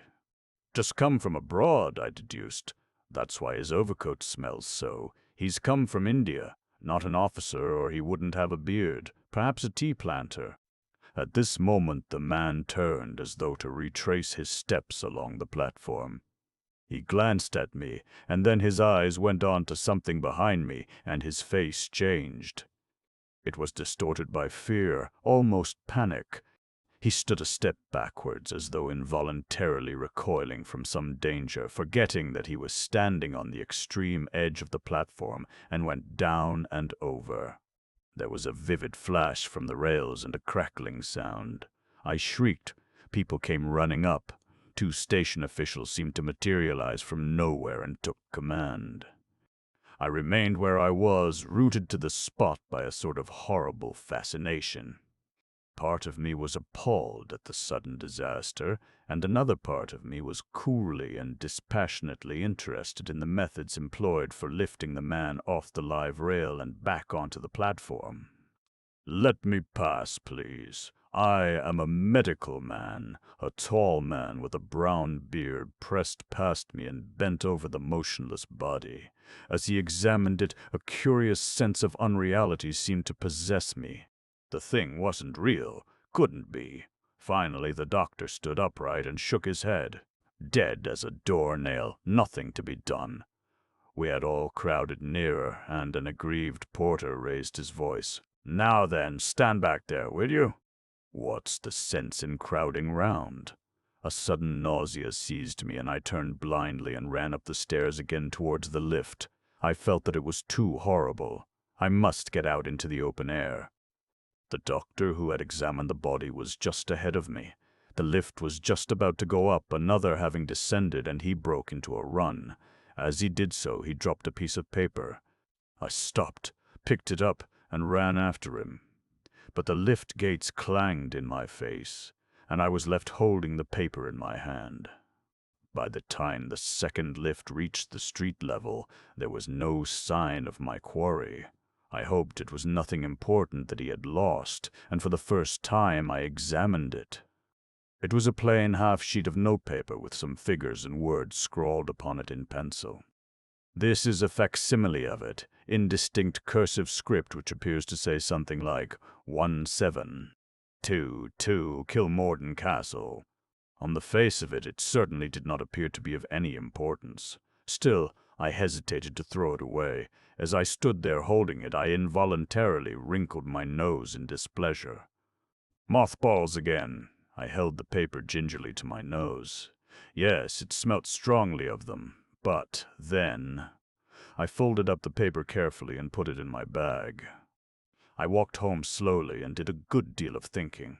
Just come from abroad, I deduced. That's why his overcoat smells so. He's come from India. Not an officer, or he wouldn't have a beard. Perhaps a tea planter. At this moment the man turned as though to retrace his steps along the platform. He glanced at me, and then his eyes went on to something behind me, and his face changed. It was distorted by fear, almost panic. He stood a step backwards, as though involuntarily recoiling from some danger, forgetting that he was standing on the extreme edge of the platform, and went down and over. There was a vivid flash from the rails and a crackling sound. I shrieked. People came running up. 2 station officials seemed to materialize from nowhere and took command. I remained where I was, rooted to the spot by a sort of horrible fascination. Part of me was appalled at the sudden disaster, and another part of me was coolly and dispassionately interested in the methods employed for lifting the man off the live rail and back onto the platform. "Let me pass, please. I am a medical man." A tall man with a brown beard pressed past me and bent over the motionless body. As he examined it, a curious sense of unreality seemed to possess me. The thing wasn't real, couldn't be. Finally, the doctor stood upright and shook his head. Dead as a doornail, nothing to be done. We had all crowded nearer, and an aggrieved porter raised his voice. "Now then, stand back there, will you?" What's the sense in crowding round? A sudden nausea seized me, and I turned blindly and ran up the stairs again towards the lift. I felt that it was too horrible. I must get out into the open air. The doctor who had examined the body was just ahead of me. The lift was just about to go up, another having descended, and he broke into a run. As he did so, he dropped a piece of paper. I stopped, picked it up, and ran after him. But the lift gates clanged in my face, and I was left holding the paper in my hand. By the time the second lift reached the street level, there was no sign of my quarry. I hoped it was nothing important that he had lost, and for the first time I examined it. It was a plain half-sheet of notepaper with some figures and words scrawled upon it in pencil. This is a facsimile of it, indistinct cursive script which appears to say something like 1722 Kilmorden Castle. On the face of it, it certainly did not appear to be of any importance. Still, I hesitated to throw it away. As I stood there holding it, I involuntarily wrinkled my nose in displeasure. Mothballs again. I held the paper gingerly to my nose. Yes, it smelt strongly of them. But then, I folded up the paper carefully and put it in my bag. I walked home slowly and did a good deal of thinking.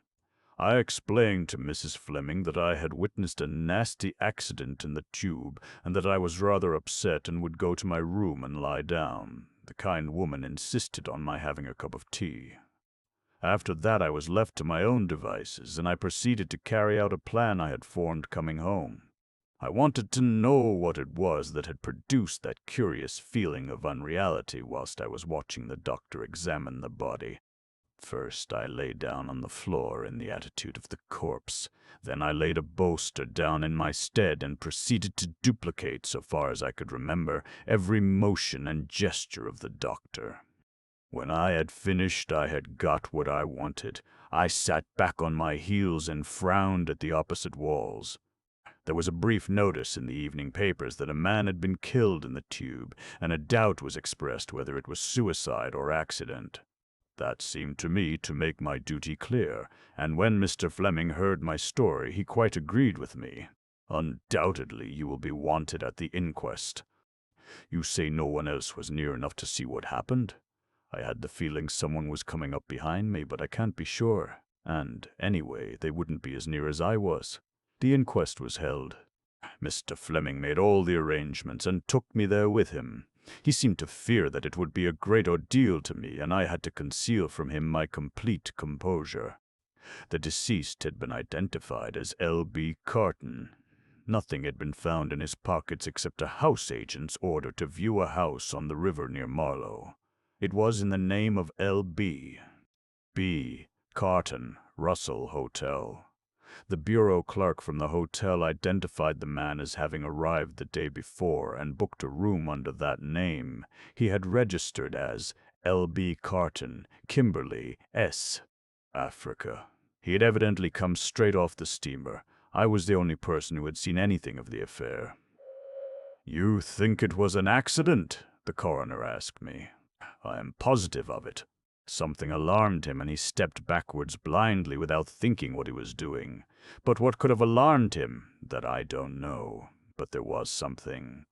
I explained to Mrs. Fleming that I had witnessed a nasty accident in the tube and that I was rather upset and would go to my room and lie down. The kind woman insisted on my having a cup of tea. After that I was left to my own devices, and I proceeded to carry out a plan I had formed coming home. I wanted to know what it was that had produced that curious feeling of unreality whilst I was watching the doctor examine the body. First, I lay down on the floor in the attitude of the corpse. Then I laid a bolster down in my stead and proceeded to duplicate, so far as I could remember, every motion and gesture of the doctor. When I had finished, I had got what I wanted. I sat back on my heels and frowned at the opposite walls. There was a brief notice in the evening papers that a man had been killed in the tube, and a doubt was expressed whether it was suicide or accident. That seemed to me to make my duty clear, and when Mr. Fleming heard my story, he quite agreed with me. "Undoubtedly you will be wanted at the inquest. You say no one else was near enough to see what happened?" I had the feeling someone was coming up behind me, but I can't be sure. And, anyway, they wouldn't be as near as I was. The inquest was held. Mr. Fleming made all the arrangements and took me there with him. He seemed to fear that it would be a great ordeal to me, and I had to conceal from him my complete composure. The deceased had been identified as L.B. Carton. Nothing had been found in his pockets except a house agent's order to view a house on the river near Marlow. It was in the name of L.B. B. Carton, Russell Hotel. The bureau clerk from the hotel identified the man as having arrived the day before and booked a room under that name. He had registered as L.B. Carton, Kimberley, S. Africa. He had evidently come straight off the steamer. I was the only person who had seen anything of the affair. "You think it was an accident?" the coroner asked me. "I am positive of it." Something alarmed him, and he stepped backwards blindly without thinking what he was doing. But what could have alarmed him? That I don't know. But there was something.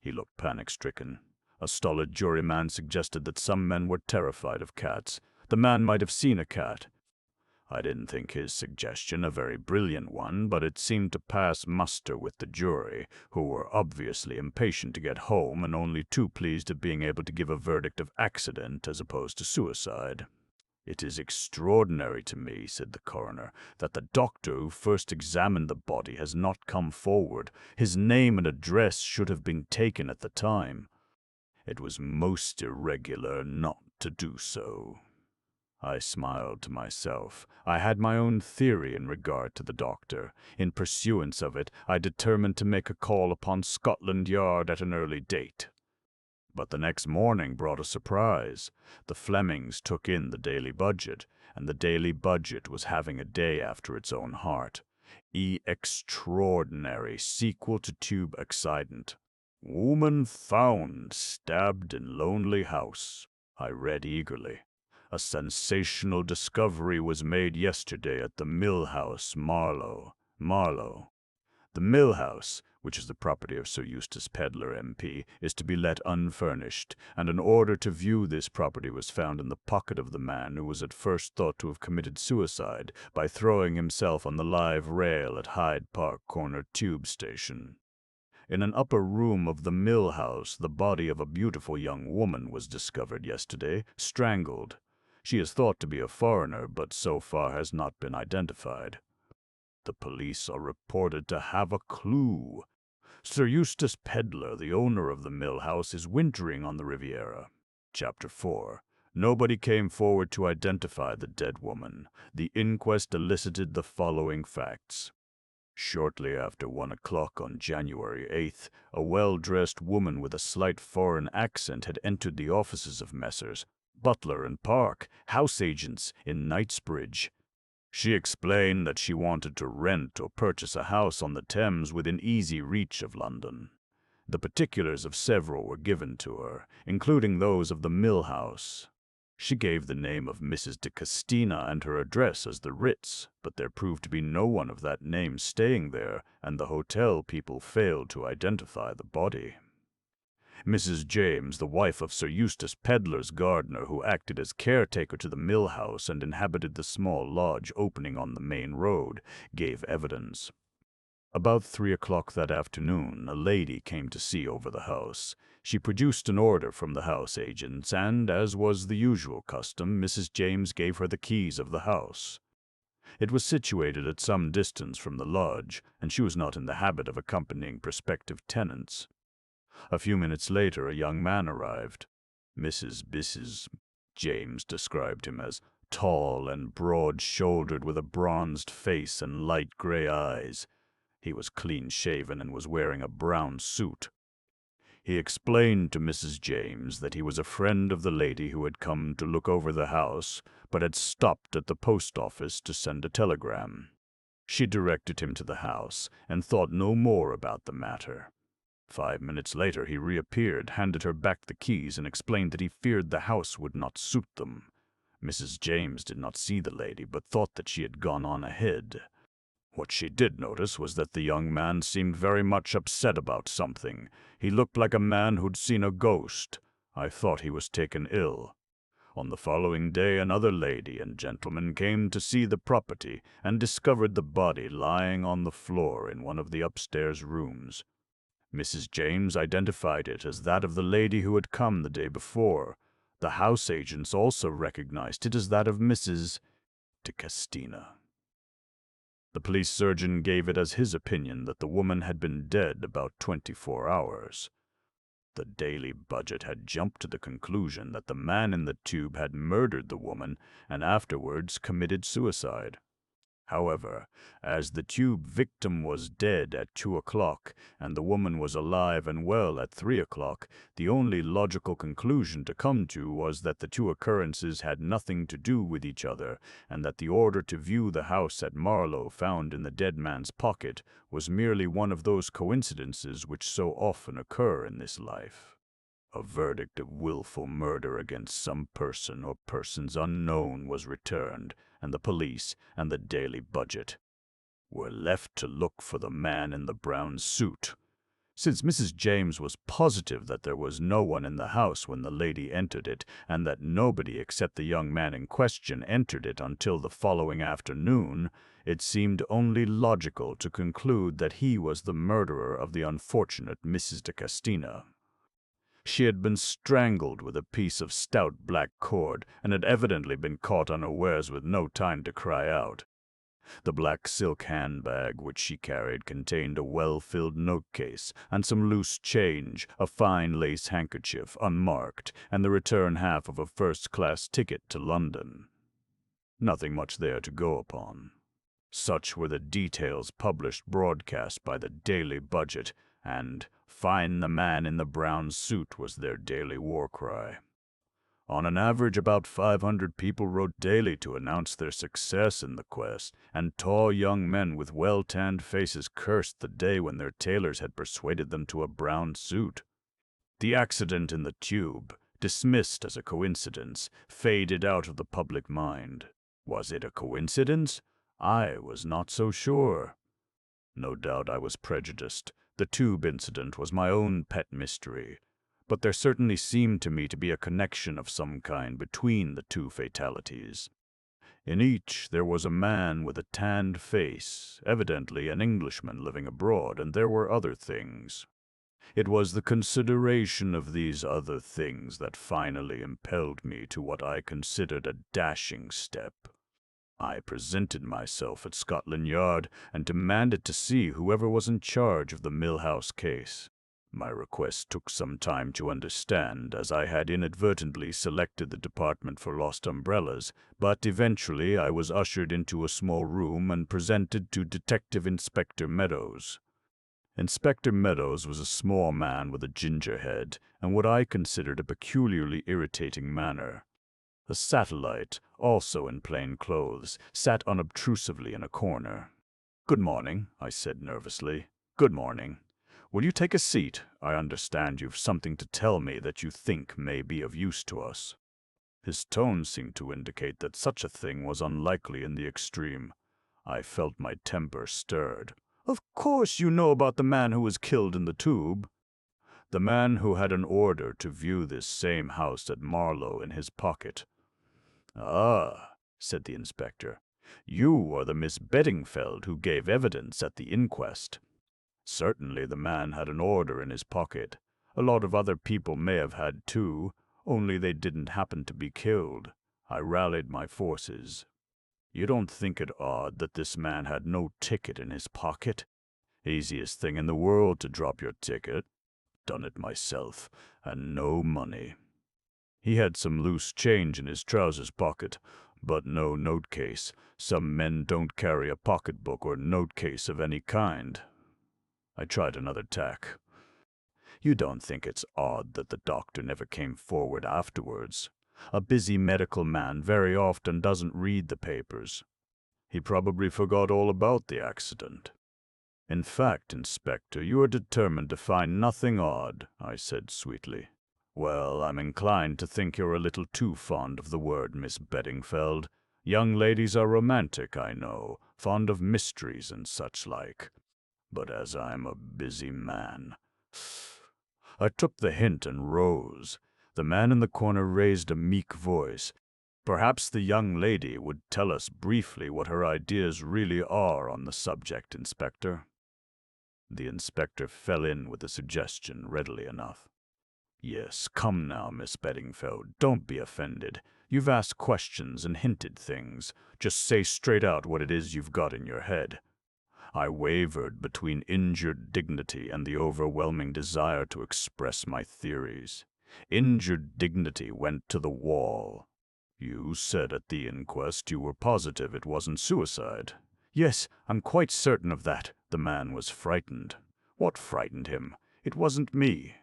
He looked panic-stricken. A stolid juryman suggested that some men were terrified of cats. The man might have seen a cat. I didn't think his suggestion a very brilliant one, but it seemed to pass muster with the jury, who were obviously impatient to get home and only too pleased at being able to give a verdict of accident as opposed to suicide. "It is extraordinary to me," said the coroner, "that the doctor who first examined the body has not come forward. His name and address should have been taken at the time. It was most irregular not to do so." I smiled to myself. I had my own theory in regard to the doctor. In pursuance of it, I determined to make a call upon Scotland Yard at an early date. But the next morning brought a surprise. The Flemings took in the Daily Budget, and the Daily Budget was having a day after its own heart. Extraordinary sequel to Tube Accident. Woman found stabbed in lonely house. I read eagerly. A sensational discovery was made yesterday at the Mill House, Marlow. The Mill House, which is the property of Sir Eustace Pedlar, MP, is to be let unfurnished, and an order to view this property was found in the pocket of the man who was at first thought to have committed suicide by throwing himself on the live rail at Hyde Park Corner Tube Station. In an upper room of the Mill House, the body of a beautiful young woman was discovered yesterday, strangled. She is thought to be a foreigner, but so far has not been identified. The police are reported to have a clue. Sir Eustace Pedlar, the owner of the Mill House, is wintering on the Riviera. Chapter 4. Nobody came forward to identify the dead woman. The inquest elicited the following facts. Shortly after 1 o'clock on January 8th, a well-dressed woman with a slight foreign accent had entered the offices of Messrs. Butler and Park, house agents in Knightsbridge. She explained that she wanted to rent or purchase a house on the Thames within easy reach of London. The particulars of several were given to her, including those of the Mill House. She gave the name of Mrs. de Castina and her address as the Ritz, but there proved to be no one of that name staying there, and the hotel people failed to identify the body. Mrs. James, the wife of Sir Eustace Pedlar's gardener, who acted as caretaker to the Mill House and inhabited the small lodge opening on the main road, gave evidence. About 3 o'clock that afternoon, a lady came to see over the house. She produced an order from the house agents, and, as was the usual custom, Mrs. James gave her the keys of the house. It was situated at some distance from the lodge, and she was not in the habit of accompanying prospective tenants. A few minutes later, a young man arrived. Mrs. James described him as tall and broad-shouldered with a bronzed face and light gray eyes. He was clean-shaven and was wearing a brown suit. He explained to Mrs. James that he was a friend of the lady who had come to look over the house, but had stopped at the post office to send a telegram. She directed him to the house, and thought no more about the matter. 5 minutes later he reappeared, handed her back the keys, and explained that he feared the house would not suit them. Mrs. James did not see the lady, but thought that she had gone on ahead. What she did notice was that the young man seemed very much upset about something. He looked like a man who'd seen a ghost. I thought he was taken ill. On the following day, another lady and gentleman came to see the property and discovered the body lying on the floor in one of the upstairs rooms. Mrs. James identified it as that of the lady who had come the day before. The house agents also recognized it as that of Mrs. de Castina. The police surgeon gave it as his opinion that the woman had been dead about 24 hours. The Daily Budget had jumped to the conclusion that the man in the tube had murdered the woman and afterwards committed suicide. However, as the tube victim was dead at 2 o'clock and the woman was alive and well at 3 o'clock, the only logical conclusion to come to was that the two occurrences had nothing to do with each other, and that the order to view the house at Marlow found in the dead man's pocket was merely one of those coincidences which so often occur in this life. A verdict of willful murder against some person or persons unknown was returned, and the police and the Daily Budget were left to look for the man in the brown suit. Since Mrs. James was positive that there was no one in the house when the lady entered it, and that nobody except the young man in question entered it until the following afternoon, it seemed only logical to conclude that he was the murderer of the unfortunate Mrs. de Castina. She had been strangled with a piece of stout black cord, and had evidently been caught unawares with no time to cry out. The black silk handbag which she carried contained a well-filled note-case, and some loose change, a fine lace handkerchief, unmarked, and the return half of a first-class ticket to London. Nothing much there to go upon. Such were the details published broadcast by the daily budget, and "Find the man in the brown suit" was their daily war cry. On an average, about 500 people wrote daily to announce their success in the quest, and tall young men with well-tanned faces cursed the day when their tailors had persuaded them to a brown suit. The accident in the tube, dismissed as a coincidence, faded out of the public mind. Was it a coincidence? I was not so sure. No doubt I was prejudiced. The tube incident was my own pet mystery. But there certainly seemed to me to be a connection of some kind between the two fatalities. In each there was a man with a tanned face, evidently an Englishman living abroad, and there were other things. It was the consideration of these other things that finally impelled me to what I considered a dashing step. I presented myself at Scotland Yard and demanded to see whoever was in charge of the Mill House case. My request took some time to understand, as I had inadvertently selected the department for lost umbrellas, but eventually I was ushered into a small room and presented to Detective Inspector Meadows. Inspector Meadows was a small man with a ginger head and what I considered a peculiarly irritating manner. The satellite, also in plain clothes, sat unobtrusively in a corner. "Good morning," I said nervously. "Good morning. Will you take a seat? I understand you've something to tell me that you think may be of use to us." His tone seemed to indicate that such a thing was unlikely in the extreme. I felt my temper stirred. "Of course you know about the man who was killed in the tube." "The man who had an order to view this same house at Marlow in his pocket." "Ah," said the inspector. "You are the Miss Beddingfeld who gave evidence at the inquest." Certainly the man had an order in his pocket. A lot of other people may have had too, only they didn't happen to be killed. I rallied my forces. "You don't think it odd that this man had no ticket in his pocket? Easiest thing in the world to drop your ticket. Done it myself, and no money. He had some loose change in his trousers pocket, but no note case. Some men don't carry a pocketbook or note case of any kind." I tried another tack. "You don't think it's odd that the doctor never came forward afterwards? A busy medical man very often doesn't read the papers. He probably forgot all about the accident." "In fact, Inspector, you are determined to find nothing odd," I said sweetly. "Well, I'm inclined to think you're a little too fond of the word, Miss Beddingfeld. Young ladies are romantic, I know, fond of mysteries and such like. But as I'm a busy man—" I took the hint and rose. The man in the corner raised a meek voice. "Perhaps the young lady would tell us briefly what her ideas really are on the subject, Inspector." The inspector fell in with the suggestion readily enough. "Yes, come now, Miss Beddingfeld, don't be offended. You've asked questions and hinted things. Just say straight out what it is you've got in your head." I wavered between injured dignity and the overwhelming desire to express my theories. Injured dignity went to the wall. "You said at the inquest you were positive it wasn't suicide." "Yes, I'm quite certain of that." The man was frightened. "What frightened him? It wasn't me."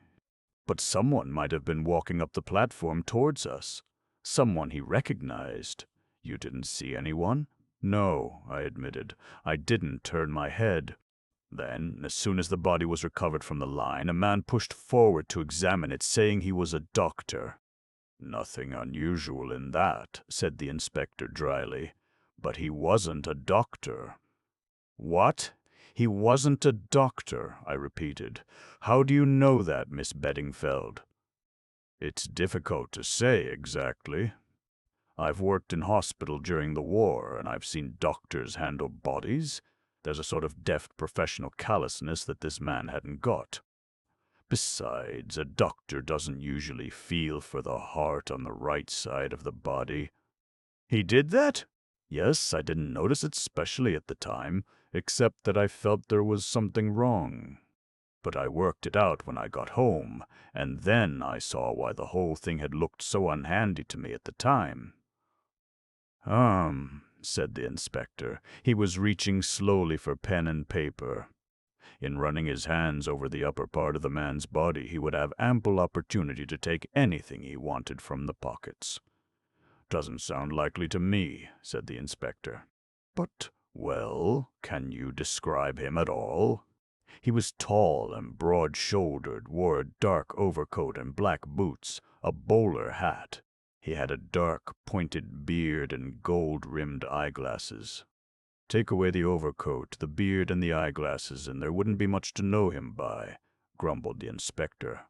"But someone might have been walking up the platform towards us. Someone he recognized. You didn't see anyone?" "No," I admitted. "I didn't turn my head." Then, as soon as the body was recovered from the line, a man pushed forward to examine it, saying he was a doctor. "Nothing unusual in that," said the inspector dryly. "But he wasn't a doctor." "What? He wasn't a doctor?" I repeated. "How do you know that, Miss Beddingfeld?" "It's difficult to say exactly. I've worked in hospital during the war, and I've seen doctors handle bodies. There's a sort of deft professional callousness that this man hadn't got. Besides, a doctor doesn't usually feel for the heart on the right side of the body." "He did that?" "Yes, I didn't notice it specially at the time, except that I felt there was something wrong. But I worked it out when I got home, and then I saw why the whole thing had looked so unhandy to me at the time." Said the inspector. He was reaching slowly for pen and paper. In running his hands over the upper part of the man's body, he would have ample opportunity to take anything he wanted from the pockets. "Doesn't sound likely to me," said the inspector. "But, well, can you describe him at all?" He was tall and broad-shouldered, wore a dark overcoat and black boots, a bowler hat. He had a dark, pointed beard and gold-rimmed eyeglasses. "Take away the overcoat, the beard, and the eyeglasses, and there wouldn't be much to know him by," grumbled the inspector.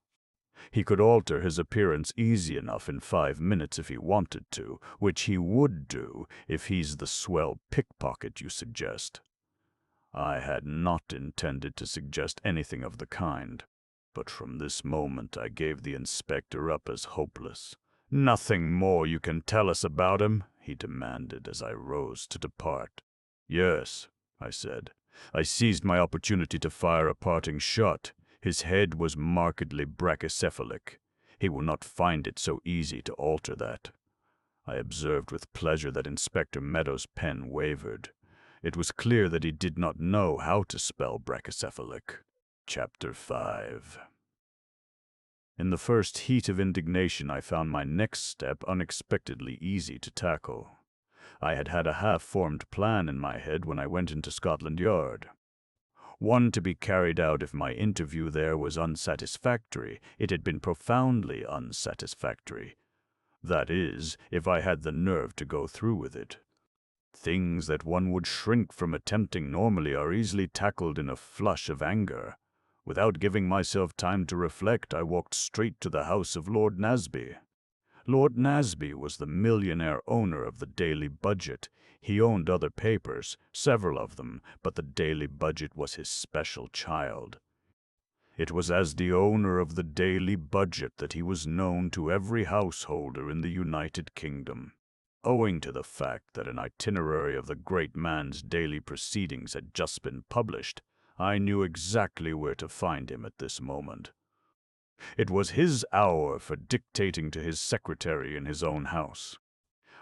"He could alter his appearance easy enough in 5 minutes if he wanted to, which he would do if he's the swell pickpocket you suggest." I had not intended to suggest anything of the kind, but from this moment I gave the inspector up as hopeless. "Nothing more you can tell us about him?" he demanded as I rose to depart. "Yes," I said. "I seized my opportunity to fire a parting shot. His head was markedly brachycephalic. He will not find it so easy to alter that." I observed with pleasure that Inspector Meadows' pen wavered. It was clear that he did not know how to spell brachycephalic. Chapter 5. In the first heat of indignation, I found my next step unexpectedly easy to tackle. I had had a half-formed plan in my head when I went into Scotland Yard. One to be carried out if my interview there was unsatisfactory. It had been profoundly unsatisfactory. That is, if I had the nerve to go through with it. Things that one would shrink from attempting normally are easily tackled in a flush of anger. Without giving myself time to reflect, I walked straight to the house of Lord Nasby. Lord Nasby was the millionaire owner of the Daily Budget. He owned other papers, several of them, but the Daily Budget was his special child. It was as the owner of the Daily Budget that he was known to every householder in the United Kingdom. Owing to the fact that an itinerary of the great man's daily proceedings had just been published, I knew exactly where to find him at this moment. It was his hour for dictating to his secretary in his own house.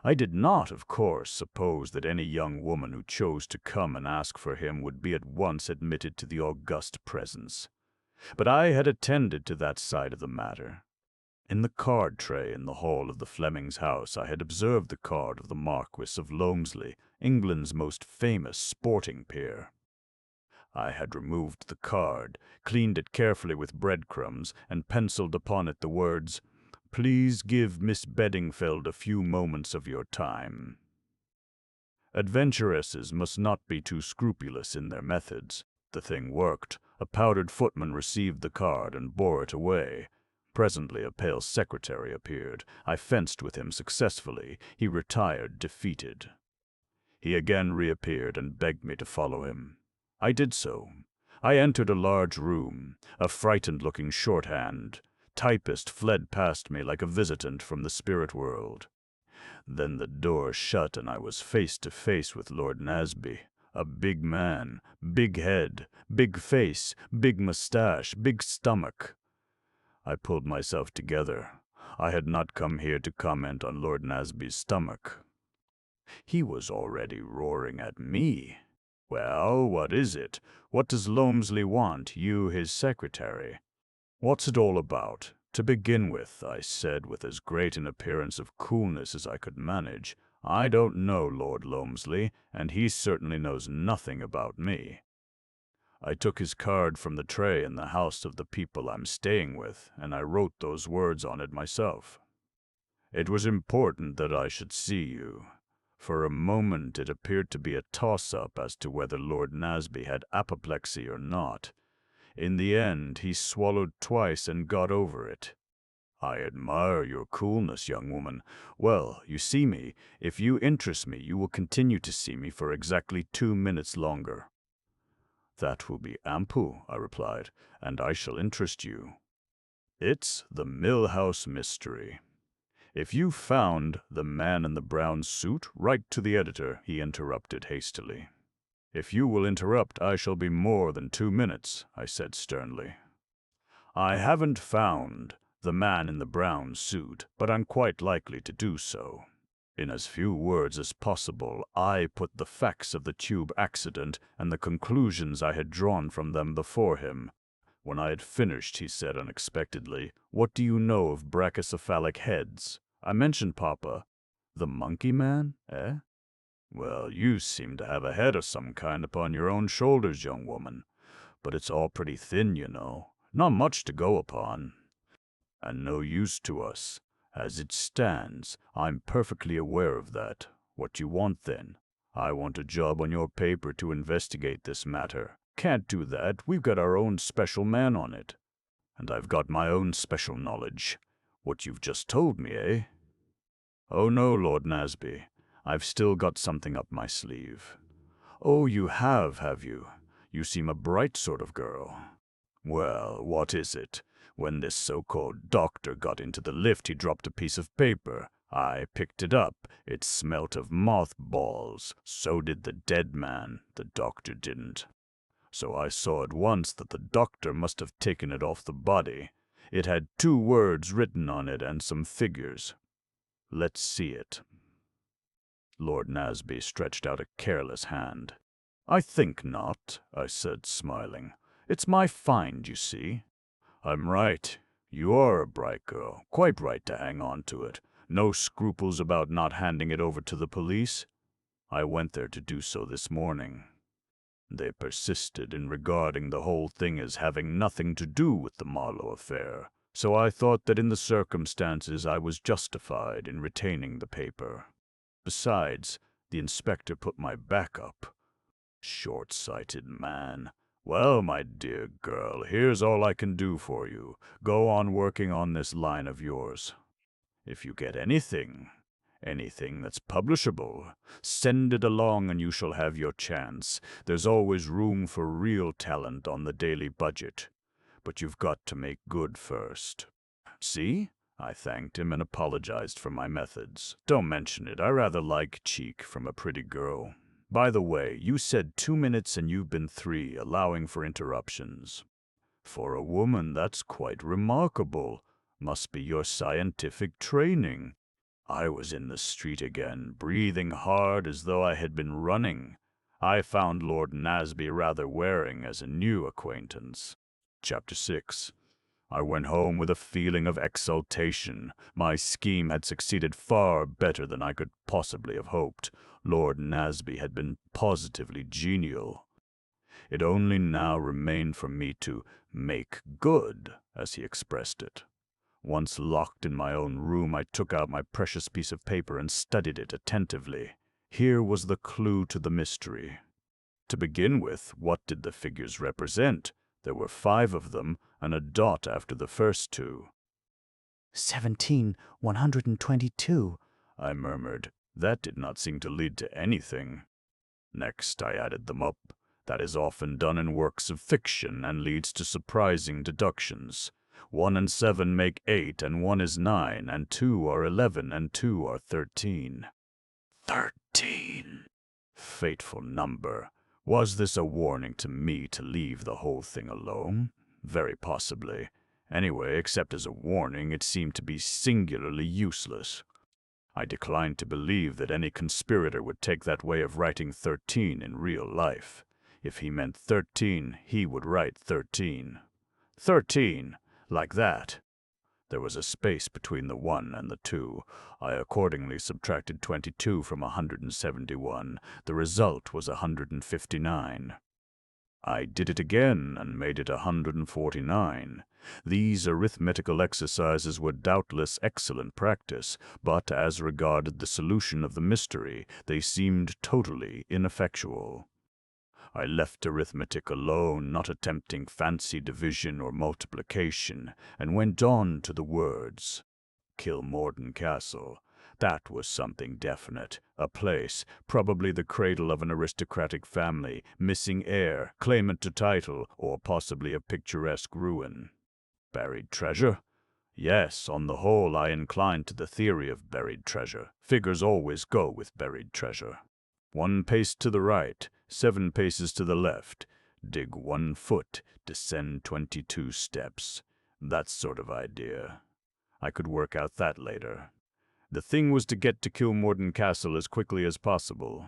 I did not, of course, suppose that any young woman who chose to come and ask for him would be at once admitted to the august presence. But I had attended to that side of the matter. In the card tray in the hall of the Flemings' house I had observed the card of the Marquis of Loamsley, England's most famous sporting peer. I had removed the card, cleaned it carefully with breadcrumbs, and penciled upon it the words, "Please give Miss Beddingfeld a few moments of your time." Adventuresses must not be too scrupulous in their methods. The thing worked. A powdered footman received the card and bore it away. Presently a pale secretary appeared. I fenced with him successfully. He retired defeated. He again reappeared and begged me to follow him. I did so. I entered a large room. A frightened-looking shorthand typist fled past me like a visitant from the spirit world. Then the door shut and I was face to face with Lord Nasby. A big man, big head, big face, big mustache, big stomach. I pulled myself together. I had not come here to comment on Lord Nasby's stomach. He was already roaring at me. "Well, what is it? What does Loamsley want, you his secretary?" "What's it all about? To begin with," I said with as great an appearance of coolness as I could manage, "I don't know Lord Loamsley, and he certainly knows nothing about me. I took his card from the tray in the house of the people I'm staying with, and I wrote those words on it myself. It was important that I should see you. For a moment it appeared to be a toss-up as to whether Lord Nasby had apoplexy or not. In the end, he swallowed twice and got over it. I admire your coolness, young woman. Well, you see me. If you interest me, you will continue to see me for exactly 2 minutes longer." "That will be ample," I replied, "and I shall interest you." "It's the Mill House Mystery." "If you found the man in the brown suit, write to the editor," he interrupted hastily. "If you will interrupt, I shall be more than 2 minutes," I said sternly. "I haven't found the man in the brown suit, but I'm quite likely to do so. In as few words as possible, I put the facts of the tube accident and the conclusions I had drawn from them before him. When I had finished, he said unexpectedly, "What do you know of brachycephalic heads?" I mentioned Papa. "The monkey man, eh? Well, you seem to have a head of some kind upon your own shoulders, young woman. But it's all pretty thin, you know. Not much to go upon. And no use to us. As it stands, I'm perfectly aware of that. What you want, then? I want a job on your paper to investigate this matter. Can't do that. We've got our own special man on it. And I've got my own special knowledge. What you've just told me, eh? Oh no, Lord Nasby. I've still got something up my sleeve. Oh, you have you? You seem a bright sort of girl. Well, what is it? When this so-called doctor got into the lift, he dropped a piece of paper. I picked it up. It smelt of mothballs. So did the dead man. The doctor didn't. So I saw at once that the doctor must have taken it off the body. It had 2 words written on it and some figures. Let's see it. Lord Nasby stretched out a careless hand. "I think not," I said, smiling. "It's my find, you see." "I'm right. You are a bright girl. Quite right to hang on to it. No scruples about not handing it over to the police. I went there to do so this morning. They persisted in regarding the whole thing as having nothing to do with the Marlowe affair, so I thought that in the circumstances I was justified in retaining the paper. Besides, the inspector put my back up. Short-sighted man. Well, my dear girl, here's all I can do for you. Go on working on this line of yours. If you get anything that's publishable, send it along and you shall have your chance. There's always room for real talent on the daily budget. But you've got to make good first." "See?" I thanked him and apologized for my methods. "Don't mention it. I rather like cheek from a pretty girl. By the way, you said 2 minutes and you've been 3, allowing for interruptions. For a woman, that's quite remarkable. Must be your scientific training." I was in the street again, breathing hard as though I had been running. I found Lord Nasby rather wearing as a new acquaintance. Chapter 6. I went home with a feeling of exultation. My scheme had succeeded far better than I could possibly have hoped. Lord Nasby had been positively genial. It only now remained for me to "make good," as he expressed it. Once locked in my own room, I took out my precious piece of paper and studied it attentively. Here was the clue to the mystery. To begin with, what did the figures represent? There were 5 of them, and a dot after the first 2. 17,122, I murmured. That did not seem to lead to anything. Next, I added them up. That is often done in works of fiction and leads to surprising deductions. 1 and 7 make 8, and 1 is 9, and 2 are 11, and 2 are 13. 13! Fateful number. Was this a warning to me to leave the whole thing alone? Very possibly. Anyway, except as a warning, it seemed to be singularly useless. I declined to believe that any conspirator would take that way of writing 13 in real life. If he meant 13, he would write 13. 13! Like that. There was a space between the 1 and the 2. I accordingly subtracted 22 from 171. The result was 159. I did it again and made it 149. These arithmetical exercises were doubtless excellent practice, but as regarded the solution of the mystery, they seemed totally ineffectual. I left arithmetic alone, not attempting fancy division or multiplication, and went on to the words. Kilmorden Castle. That was something definite. A place, probably the cradle of an aristocratic family, missing heir, claimant to title, or possibly a picturesque ruin. Buried treasure? Yes, on the whole I incline to the theory of buried treasure. Figures always go with buried treasure. 1 pace to the right, 7 paces to the left. Dig 1 foot, descend 22 steps. That sort of idea. I could work out that later. The thing was to get to Kilmorden Castle as quickly as possible.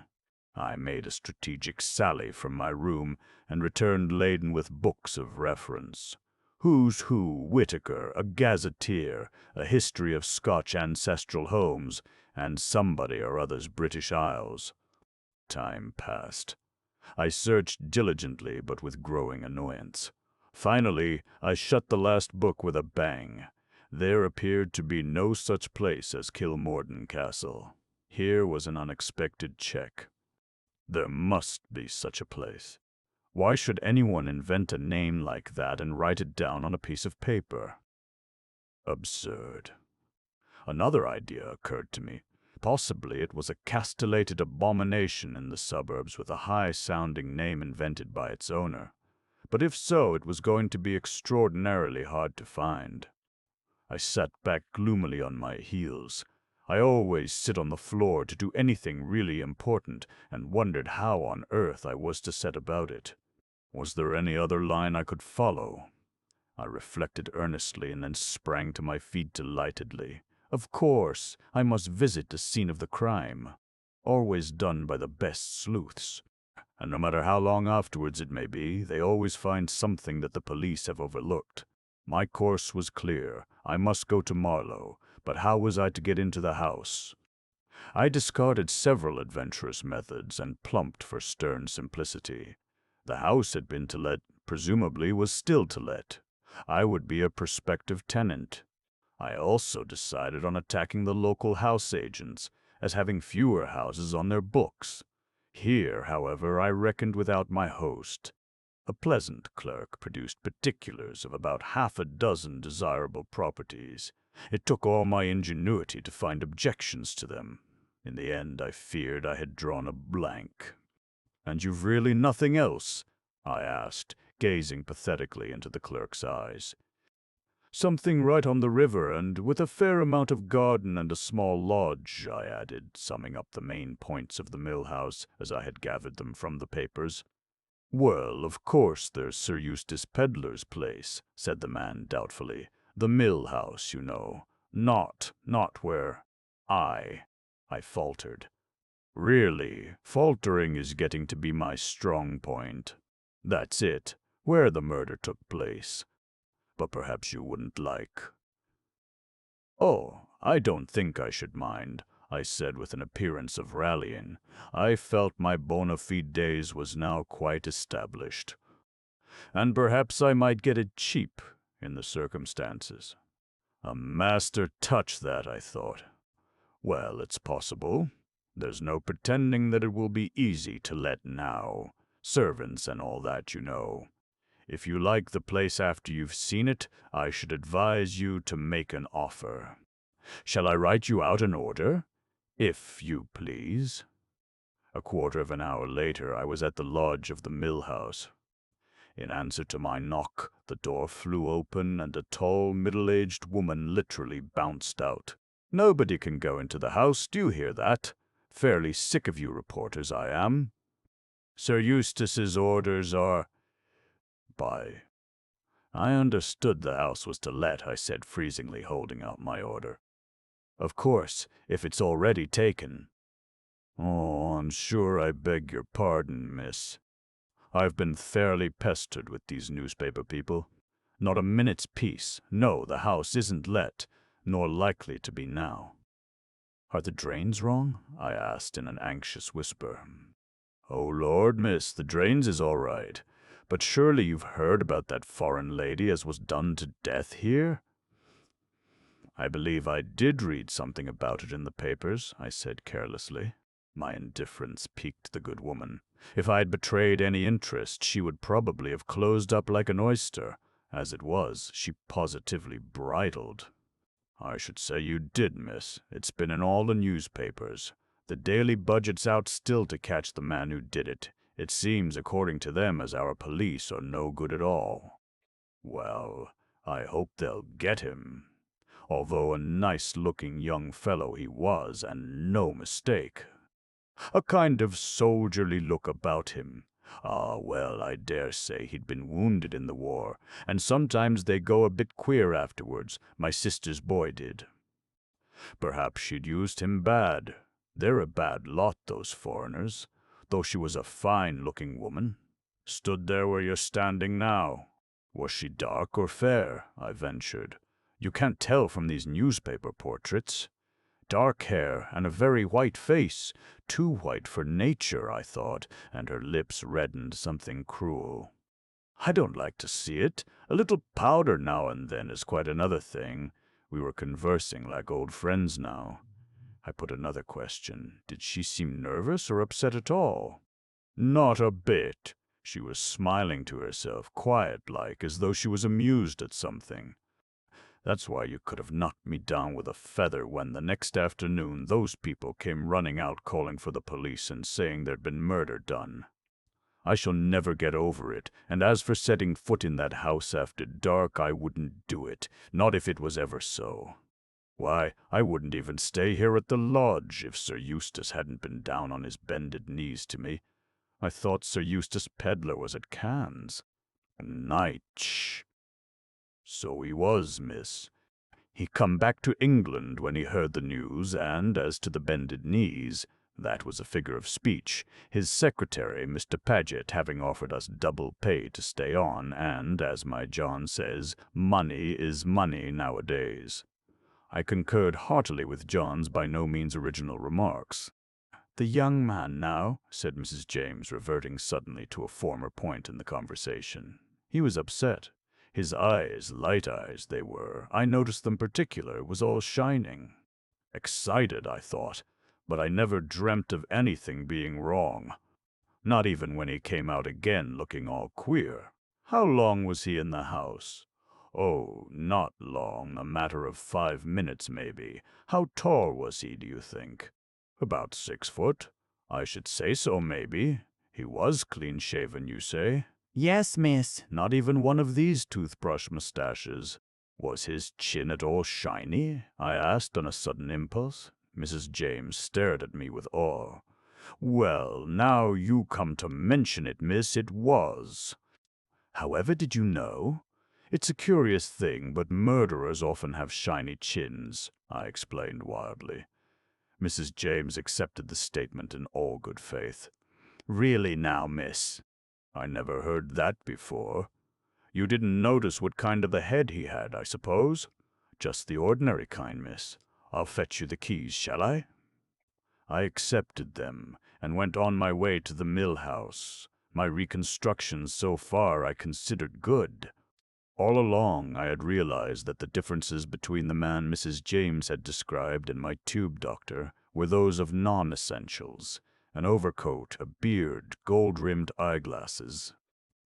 I made a strategic sally from my room and returned laden with books of reference. Who's Who, Whitaker, a gazetteer, a history of Scotch ancestral homes, and somebody or other's British Isles. Time passed. I searched diligently but with growing annoyance. Finally, I shut the last book with a bang. There appeared to be no such place as Kilmorden Castle. Here was an unexpected check. There must be such a place. Why should anyone invent a name like that and write it down on a piece of paper? Absurd. Another idea occurred to me. Possibly it was a castellated abomination in the suburbs with a high-sounding name invented by its owner. But if so, it was going to be extraordinarily hard to find. I sat back gloomily on my heels. I always sit on the floor to do anything really important, and wondered how on earth I was to set about it. Was there any other line I could follow? I reflected earnestly and then sprang to my feet delightedly. Of course, I must visit the scene of the crime. Always done by the best sleuths. And no matter how long afterwards it may be, they always find something that the police have overlooked. My course was clear. I must go to Marlow, but how was I to get into the house? I discarded several adventurous methods and plumped for stern simplicity. The house had been to let, presumably was still to let. I would be a prospective tenant. I also decided on attacking the local house agents, as having fewer houses on their books. Here, however, I reckoned without my host. A pleasant clerk produced particulars of about half a dozen desirable properties. It took all my ingenuity to find objections to them. In the end, I feared I had drawn a blank. "And you've really nothing else?" I asked, gazing pathetically into the clerk's eyes. "Something right on the river, and with a fair amount of garden and a small lodge," I added, summing up the main points of the mill house as I had gathered them from the papers. "Well, of course there's Sir Eustace Pedlar's place," said the man doubtfully. "The mill house, you know. Not where I faltered. "Really, faltering is getting to be my strong point. That's it, where the murder took place. But perhaps you wouldn't like." "Oh, I don't think I should mind," I said with an appearance of rallying. I felt my bona fides was now quite established. And perhaps I might get it cheap in the circumstances. A master touch, that, I thought. Well, it's possible. There's no pretending that it will be easy to let now. Servants and all that, you know. If you like the place after you've seen it, I should advise you to make an offer. Shall I write you out an order? If you please." A quarter of an hour later, I was at the lodge of the mill house. In answer to my knock, the door flew open and a tall, middle-aged woman literally bounced out. "Nobody can go into the house, do you hear that? Fairly sick of you reporters, I am. Sir Eustace's orders are—" "By—" "I understood the house was to let," I said freezingly, holding out my order. "Of course, if it's already taken—" "Oh, I'm sure I beg your pardon, miss. I've been fairly pestered with these newspaper people. Not a minute's peace. No, the house isn't let, nor likely to be now." "Are the drains wrong?" I asked in an anxious whisper. "Oh, Lord, miss, the drains is all right. But surely you've heard about that foreign lady as was done to death here?" "I believe I did read something about it in the papers," I said carelessly. My indifference piqued the good woman. If I had betrayed any interest, she would probably have closed up like an oyster. As it was, she positively bridled. "I should say you did, miss. It's been in all the newspapers. The daily budget's out still to catch the man who did it. It seems, according to them, as our police are no good at all." "Well, I hope they'll get him. Although a nice-looking young fellow he was, and no mistake. A kind of soldierly look about him. Ah, well, I dare say he'd been wounded in the war, and sometimes they go a bit queer afterwards. My sister's boy did." Perhaps she'd used him bad. They're a bad lot, those foreigners, though she was a fine-looking woman. Stood there where you're standing now. Was she dark or fair? I ventured. You can't tell from these newspaper portraits. Dark hair and a very white face, too white for nature, I thought, and her lips reddened something cruel. I don't like to see it. A little powder now and then is quite another thing. We were conversing like old friends now. I put another question. Did she seem nervous or upset at all? Not a bit. She was smiling to herself, quiet-like, as though she was amused at something. That's why you could have knocked me down with a feather when the next afternoon those people came running out calling for the police and saying there'd been murder done. I shall never get over it, and as for setting foot in that house after dark, I wouldn't do it, not if it was ever so. Why, I wouldn't even stay here at the lodge if Sir Eustace hadn't been down on his bended knees to me. I thought Sir Eustace Pedlar was at Cannes. Night, shh. So he was, miss. He come back to England when he heard the news, and as to the bended knees, that was a figure of speech, his secretary, Mr. Paget, having offered us double pay to stay on, and, as my John says, money is money nowadays. I concurred heartily with John's by no means original remarks. The young man now, said Mrs. James, reverting suddenly to a former point in the conversation. He was upset. His eyes, light eyes they were, I noticed them particular, was all shining. Excited, I thought, but I never dreamt of anything being wrong. Not even when he came out again looking all queer. How long was he in the house? Oh, not long, a matter of 5 minutes maybe. How tall was he, do you think? About 6 foot. I should say so, maybe. He was clean-shaven, you say? Yes, miss. Not even one of these toothbrush mustaches. Was his chin at all shiny? I asked on a sudden impulse. Mrs. James stared at me with awe. Well, now you come to mention it, miss, it was. However did you know? It's a curious thing, but murderers often have shiny chins, I explained wildly. Mrs. James accepted the statement in all good faith. Really now, miss, I never heard that before. You didn't notice what kind of a head he had, I suppose? Just the ordinary kind, miss. I'll fetch you the keys, shall I? I accepted them, and went on my way to the mill house. My reconstructions so far I considered good. All along I had realized that the differences between the man Mrs. James had described and my tube doctor were those of non-essentials: an overcoat, a beard, gold-rimmed eyeglasses.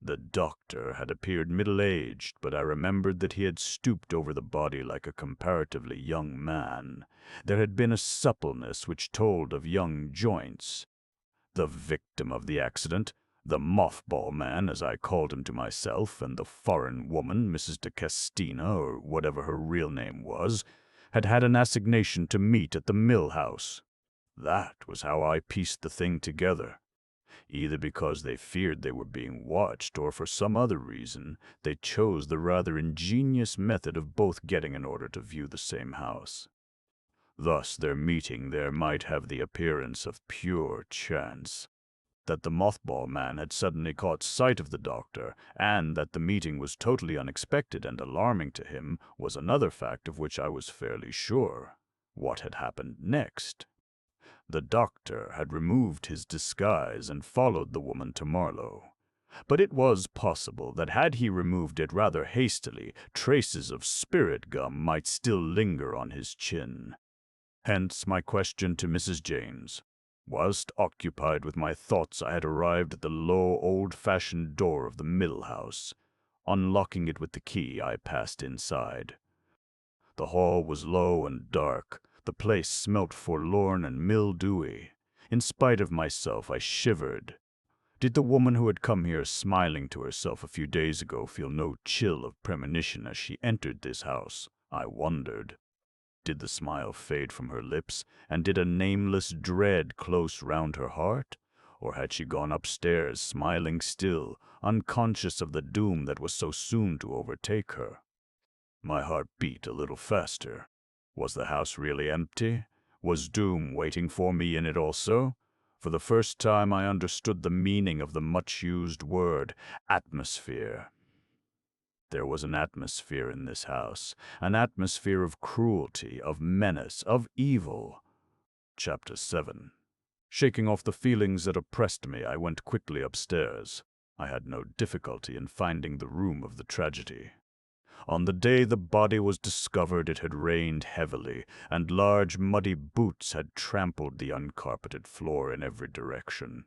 The doctor had appeared middle-aged, but I remembered that he had stooped over the body like a comparatively young man. There had been a suppleness which told of young joints. The victim of the accident, the mothball man, as I called him to myself, and the foreign woman, Mrs. de Castina, or whatever her real name was, had had an assignation to meet at the mill house. That was how I pieced the thing together. Either because they feared they were being watched, or for some other reason, they chose the rather ingenious method of both getting an order to view the same house. Thus their meeting there might have the appearance of pure chance. That the mothball man had suddenly caught sight of the doctor, and that the meeting was totally unexpected and alarming to him, was another fact of which I was fairly sure. What had happened next? The doctor had removed his disguise and followed the woman to Marlow. But it was possible that had he removed it rather hastily, traces of spirit gum might still linger on his chin. Hence my question to Mrs. James. Whilst occupied with my thoughts, I had arrived at the low, old-fashioned door of the mill house. Unlocking it with the key, I passed inside. The hall was low and dark. The place smelt forlorn and mildewy. In spite of myself, I shivered. Did the woman who had come here smiling to herself a few days ago feel no chill of premonition as she entered this house? I wondered. Did the smile fade from her lips, and did a nameless dread close round her heart? Or had she gone upstairs, smiling still, unconscious of the doom that was so soon to overtake her? My heart beat a little faster. Was the house really empty? Was doom waiting for me in it also? For the first time I understood the meaning of the much-used word, atmosphere. There was an atmosphere in this house, an atmosphere of cruelty, of menace, of evil. Chapter 7. Shaking off the feelings that oppressed me, I went quickly upstairs. I had no difficulty in finding the room of the tragedy. On the day the body was discovered, it had rained heavily, and large muddy boots had trampled the uncarpeted floor in every direction.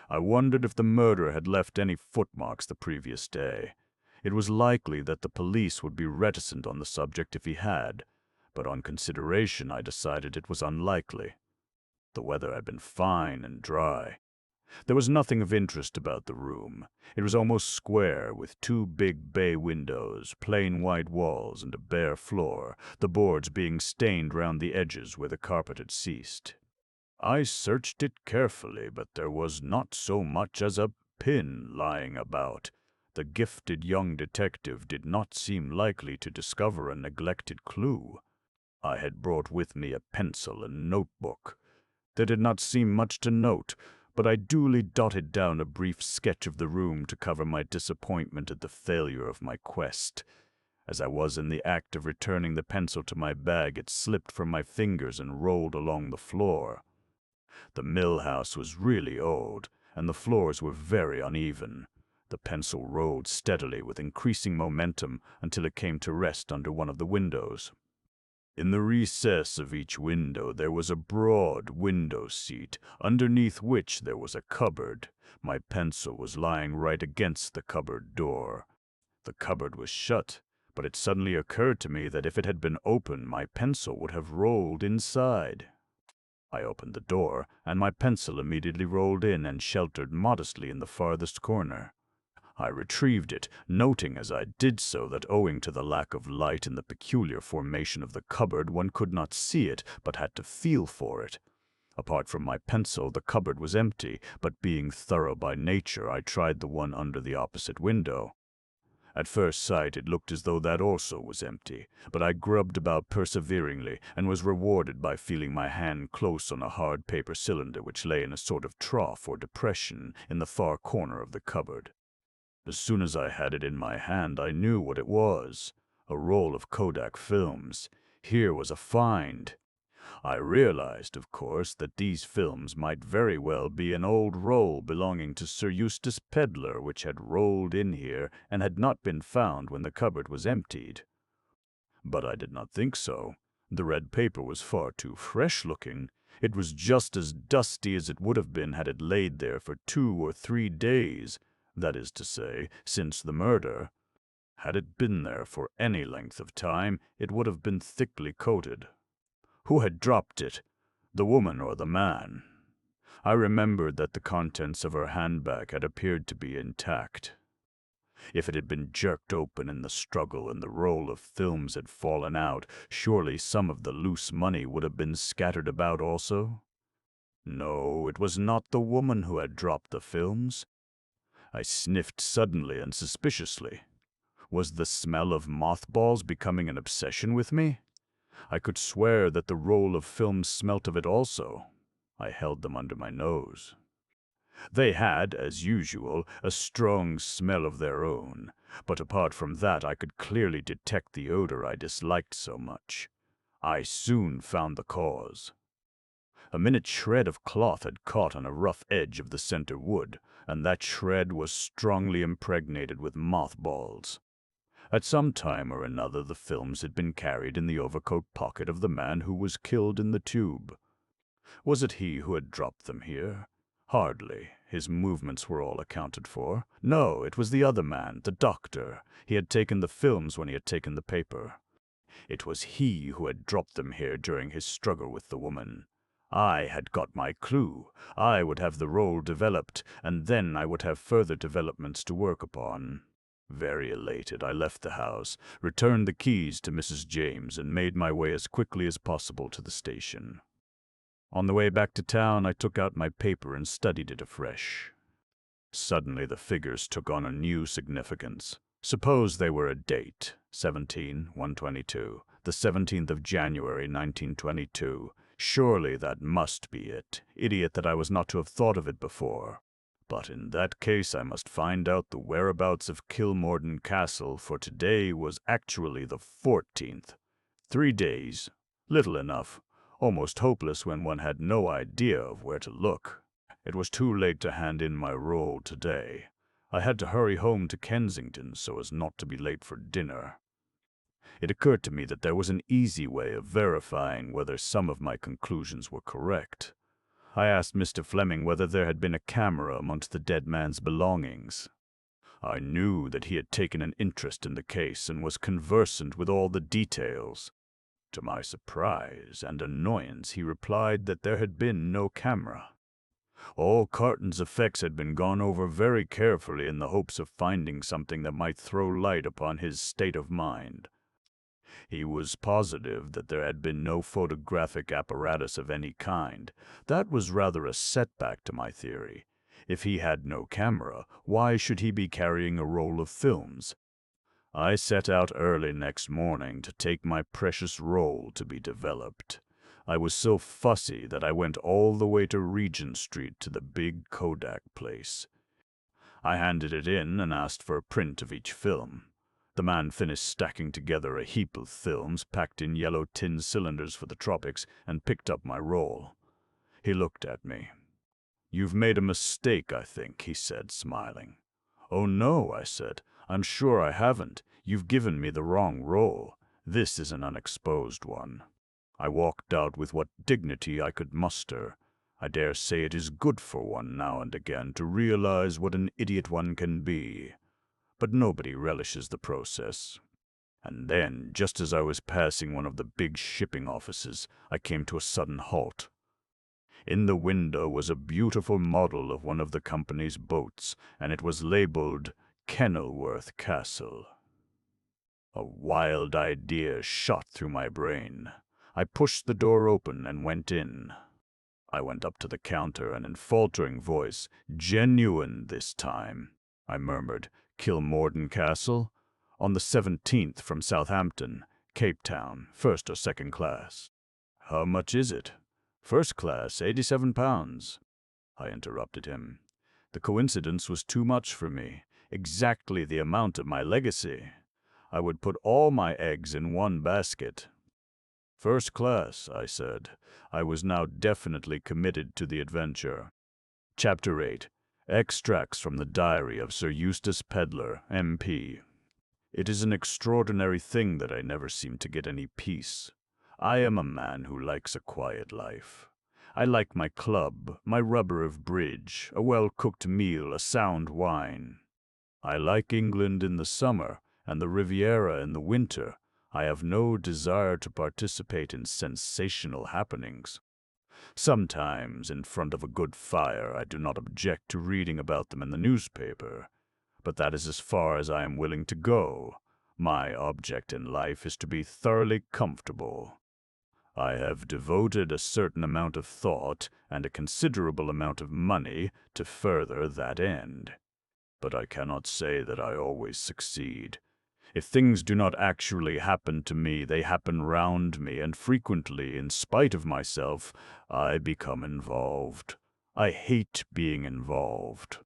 I wondered if the murderer had left any footmarks the previous day. It was likely that the police would be reticent on the subject if he had, but on consideration I decided it was unlikely. The weather had been fine and dry. There was nothing of interest about the room. It was almost square, with two big bay windows, plain white walls, and a bare floor, the boards being stained round the edges where the carpet had ceased. I searched it carefully, but there was not so much as a pin lying about. The gifted young detective did not seem likely to discover a neglected clue. I had brought with me a pencil and notebook. There did not seem much to note, but I duly dotted down a brief sketch of the room to cover my disappointment at the failure of my quest. As I was in the act of returning the pencil to my bag, it slipped from my fingers and rolled along the floor. The mill house was really old, and the floors were very uneven. The pencil rolled steadily with increasing momentum until it came to rest under one of the windows. In the recess of each window there was a broad window seat, underneath which there was a cupboard. My pencil was lying right against the cupboard door. The cupboard was shut, but it suddenly occurred to me that if it had been open, my pencil would have rolled inside. I opened the door, and my pencil immediately rolled in and sheltered modestly in the farthest corner. I retrieved it, noting as I did so that owing to the lack of light in the peculiar formation of the cupboard, one could not see it, but had to feel for it. Apart from my pencil, the cupboard was empty, but being thorough by nature, I tried the one under the opposite window. At first sight it looked as though that also was empty, but I grubbed about perseveringly and was rewarded by feeling my hand close on a hard paper cylinder which lay in a sort of trough or depression in the far corner of the cupboard. As soon as I had it in my hand, I knew what it was. A roll of Kodak films. Here was a find. I realized, of course, that these films might very well be an old roll belonging to Sir Eustace Pedlar, which had rolled in here and had not been found when the cupboard was emptied. But I did not think so. The red paper was far too fresh-looking. It was just as dusty as it would have been had it laid there for 2 or 3 days. That is to say, since the murder. Had it been there for any length of time, it would have been thickly coated. Who had dropped it? The woman or the man? I remembered that the contents of her handbag had appeared to be intact. If it had been jerked open in the struggle and the roll of films had fallen out, surely some of the loose money would have been scattered about also? No, it was not the woman who had dropped the films. I sniffed suddenly and suspiciously. Was the smell of mothballs becoming an obsession with me? I could swear that the roll of film smelt of it also. I held them under my nose. They had, as usual, a strong smell of their own, but apart from that I could clearly detect the odor I disliked so much. I soon found the cause. A minute shred of cloth had caught on a rough edge of the center wood, and that shred was strongly impregnated with mothballs. At some time or another the films had been carried in the overcoat pocket of the man who was killed in the tube. Was it he who had dropped them here? Hardly. His movements were all accounted for. No, it was the other man, the doctor. He had taken the films when he had taken the paper. It was he who had dropped them here during his struggle with the woman. I had got my clue. I would have the roll developed, and then I would have further developments to work upon. Very elated, I left the house, returned the keys to Mrs. James, and made my way as quickly as possible to the station. On the way back to town, I took out my paper and studied it afresh. Suddenly the figures took on a new significance. Suppose they were a date, 17/122. The 17th of January, 1922. Surely that must be it. Idiot that I was not to have thought of it before. But in that case I must find out the whereabouts of Kilmorden Castle, for today was actually the 14th. 3 days. Little enough. Almost hopeless when one had no idea of where to look. It was too late to hand in my roll today. I had to hurry home to Kensington so as not to be late for dinner. It occurred to me that there was an easy way of verifying whether some of my conclusions were correct. I asked Mr. Fleming whether there had been a camera amongst the dead man's belongings. I knew that he had taken an interest in the case and was conversant with all the details. To my surprise and annoyance, he replied that there had been no camera. All Carton's effects had been gone over very carefully in the hopes of finding something that might throw light upon his state of mind. He was positive that there had been no photographic apparatus of any kind. That was rather a setback to my theory. If he had no camera, why should he be carrying a roll of films? I set out early next morning to take my precious roll to be developed. I was so fussy that I went all the way to Regent Street to the big Kodak place. I handed it in and asked for a print of each film. The man finished stacking together a heap of films packed in yellow tin cylinders for the tropics and picked up my roll. He looked at me. "You've made a mistake, I think," he said, smiling. "Oh, no," I said. "I'm sure I haven't. You've given me the wrong roll. This is an unexposed one." I walked out with what dignity I could muster. I dare say it is good for one now and again to realize what an idiot one can be. But nobody relishes the process. And then, just as I was passing one of the big shipping offices, I came to a sudden halt. In the window was a beautiful model of one of the company's boats, and it was labeled Kenilworth Castle. A wild idea shot through my brain. I pushed the door open and went in. I went up to the counter and in faltering voice, "Genuine this time," I murmured. "Kilmorden Castle? On the 17th from Southampton, Cape Town, first or second class." "How much is it?" "First class, £87. I interrupted him. The coincidence was too much for me, exactly the amount of my legacy. I would put all my eggs in one basket. "First class," I said. I was now definitely committed to the adventure. Chapter 8. Extracts from the Diary of Sir Eustace Pedlar, M.P. It is an extraordinary thing that I never seem to get any peace. I am a man who likes a quiet life. I like my club, my rubber of bridge, a well-cooked meal, a sound wine. I like England in the summer and the Riviera in the winter. I have no desire to participate in sensational happenings. Sometimes, in front of a good fire, I do not object to reading about them in the newspaper. But that is as far as I am willing to go. My object in life is to be thoroughly comfortable. I have devoted a certain amount of thought and a considerable amount of money to further that end. But I cannot say that I always succeed. If things do not actually happen to me, they happen round me, and frequently, in spite of myself, I become involved. I hate being involved.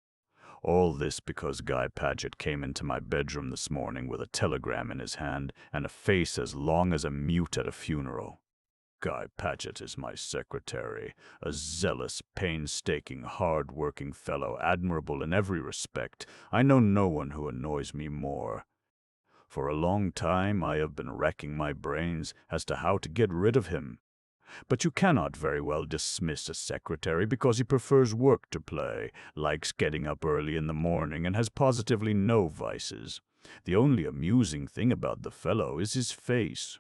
All this because Guy Paget came into my bedroom this morning with a telegram in his hand and a face as long as a mute at a funeral. Guy Paget is my secretary, a zealous, painstaking, hard-working fellow, admirable in every respect. I know no one who annoys me more. For a long time I have been racking my brains as to how to get rid of him. But you cannot very well dismiss a secretary because he prefers work to play, likes getting up early in the morning, and has positively no vices. The only amusing thing about the fellow is his face.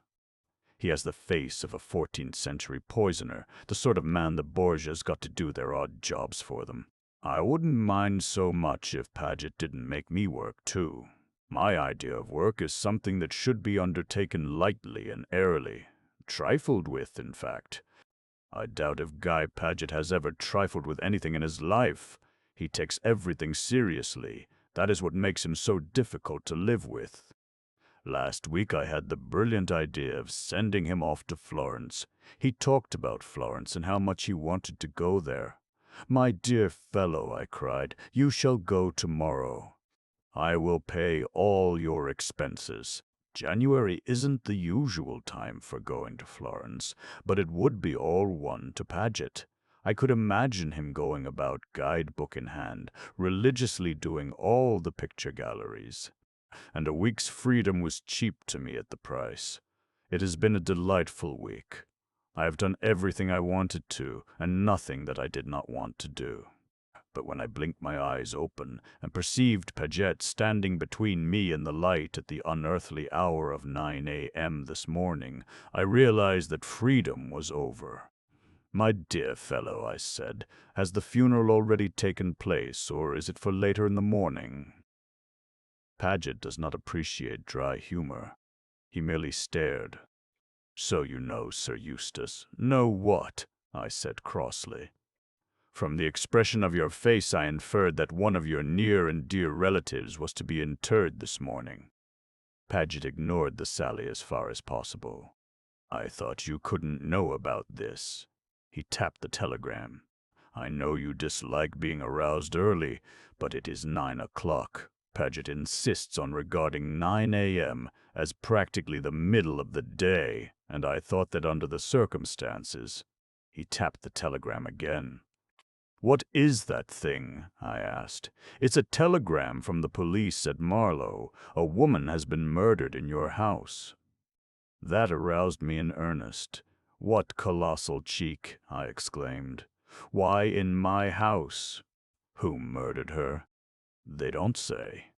He has the face of a 14th century poisoner, the sort of man the Borgias got to do their odd jobs for them. I wouldn't mind so much if Paget didn't make me work, too. My idea of work is something that should be undertaken lightly and airily. Trifled with, in fact. I doubt if Guy Paget has ever trifled with anything in his life. He takes everything seriously. That is what makes him so difficult to live with. Last week I had the brilliant idea of sending him off to Florence. He talked about Florence and how much he wanted to go there. My dear fellow, I cried, you shall go tomorrow. I will pay all your expenses. January isn't the usual time for going to Florence, but it would be all one to Paget. I could imagine him going about guidebook in hand, religiously doing all the picture galleries. And a week's freedom was cheap to me at the price. It has been a delightful week. I have done everything I wanted to, and nothing that I did not want to do. But when I blinked my eyes open and perceived Paget standing between me and the light at the unearthly hour of 9 a.m. this morning, I realized that freedom was over. "My dear fellow," I said, "has the funeral already taken place, or is it for later in the morning?" Paget does not appreciate dry humor. He merely stared. "So you know, Sir Eustace." "Know what?" I said crossly. "From the expression of your face I inferred that one of your near and dear relatives was to be interred this morning." Paget ignored the sally as far as possible. "I thought you couldn't know about this." He tapped the telegram. "I know you dislike being aroused early, but it is 9 o'clock. Paget insists on regarding 9 a.m. as practically the middle of the day, and I thought that under the circumstances—" He tapped the telegram again. "What is that thing?" I asked. "It's a telegram from the police at Marlow. A woman has been murdered in your house." That aroused me in earnest. "What colossal cheek!" I exclaimed. "Why in my house? Who murdered her?" "They don't say."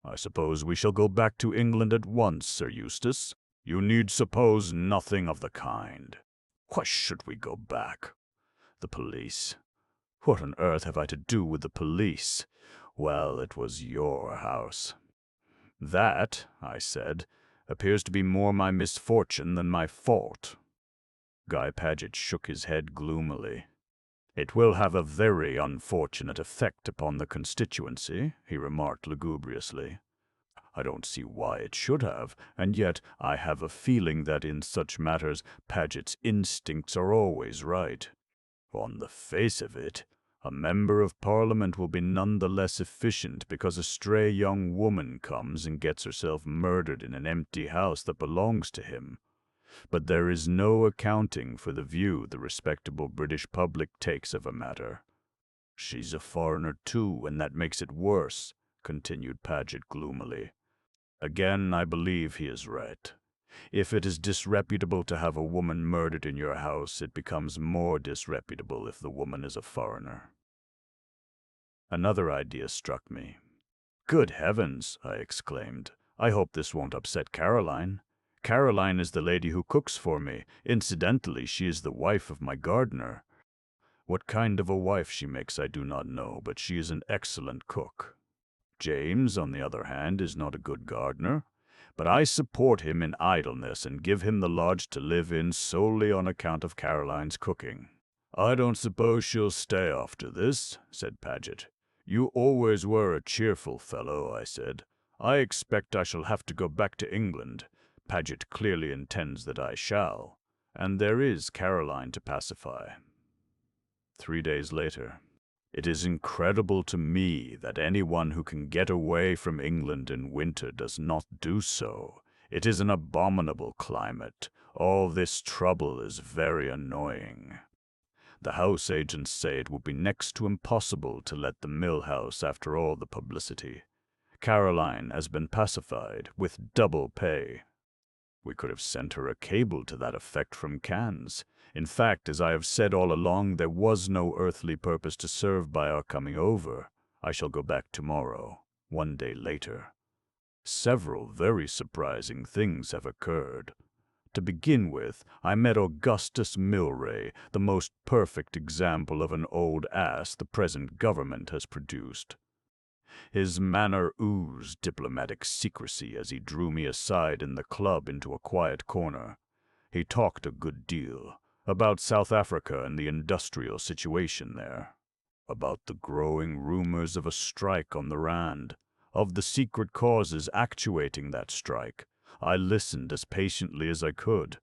"I suppose we shall go back to England at once, Sir Eustace." "You need suppose nothing of the kind." "Why should we go back?" "The police." "What on earth have I to do with the police?" "Well, it was your house." "That," I said, "appears to be more my misfortune than my fault." Guy Paget shook his head gloomily. "It will have a very unfortunate effect upon the constituency," he remarked lugubriously. "I don't see why it should have, and yet I have a feeling that in such matters Paget's instincts are always right. On the face of it, a member of Parliament will be none the less efficient because a stray young woman comes and gets herself murdered in an empty house that belongs to him. But there is no accounting for the view the respectable British public takes of a matter." "She's a foreigner, too, and that makes it worse," continued Paget gloomily. "Again, I believe he is right. If it is disreputable to have a woman murdered in your house, it becomes more disreputable if the woman is a foreigner." Another idea struck me. "Good heavens!" I exclaimed. "I hope this won't upset Caroline. Caroline is the lady who cooks for me. Incidentally, she is the wife of my gardener. What kind of a wife she makes I do not know, but she is an excellent cook. James, on the other hand, is not a good gardener, but I support him in idleness and give him the lodge to live in solely on account of Caroline's cooking." "I don't suppose she'll stay after this," said Paget. "You always were a cheerful fellow," I said. "I expect I shall have to go back to England. Paget clearly intends that I shall, and there is Caroline to pacify." 3 days later. "It is incredible to me that anyone who can get away from England in winter does not do so. It is an abominable climate. All this trouble is very annoying. The house agents say it will be next to impossible to let the mill house after all the publicity. Caroline has been pacified with double pay. We could have sent her a cable to that effect from Cannes. In fact, as I have said all along, there was no earthly purpose to serve by our coming over. I shall go back tomorrow, 1 day later. Several very surprising things have occurred. To begin with, I met Augustus Milray, the most perfect example of an old ass the present government has produced. His manner oozed diplomatic secrecy as he drew me aside in the club into a quiet corner. He talked a good deal about South Africa and the industrial situation there, about the growing rumors of a strike on the Rand, of the secret causes actuating that strike, I listened as patiently as I could.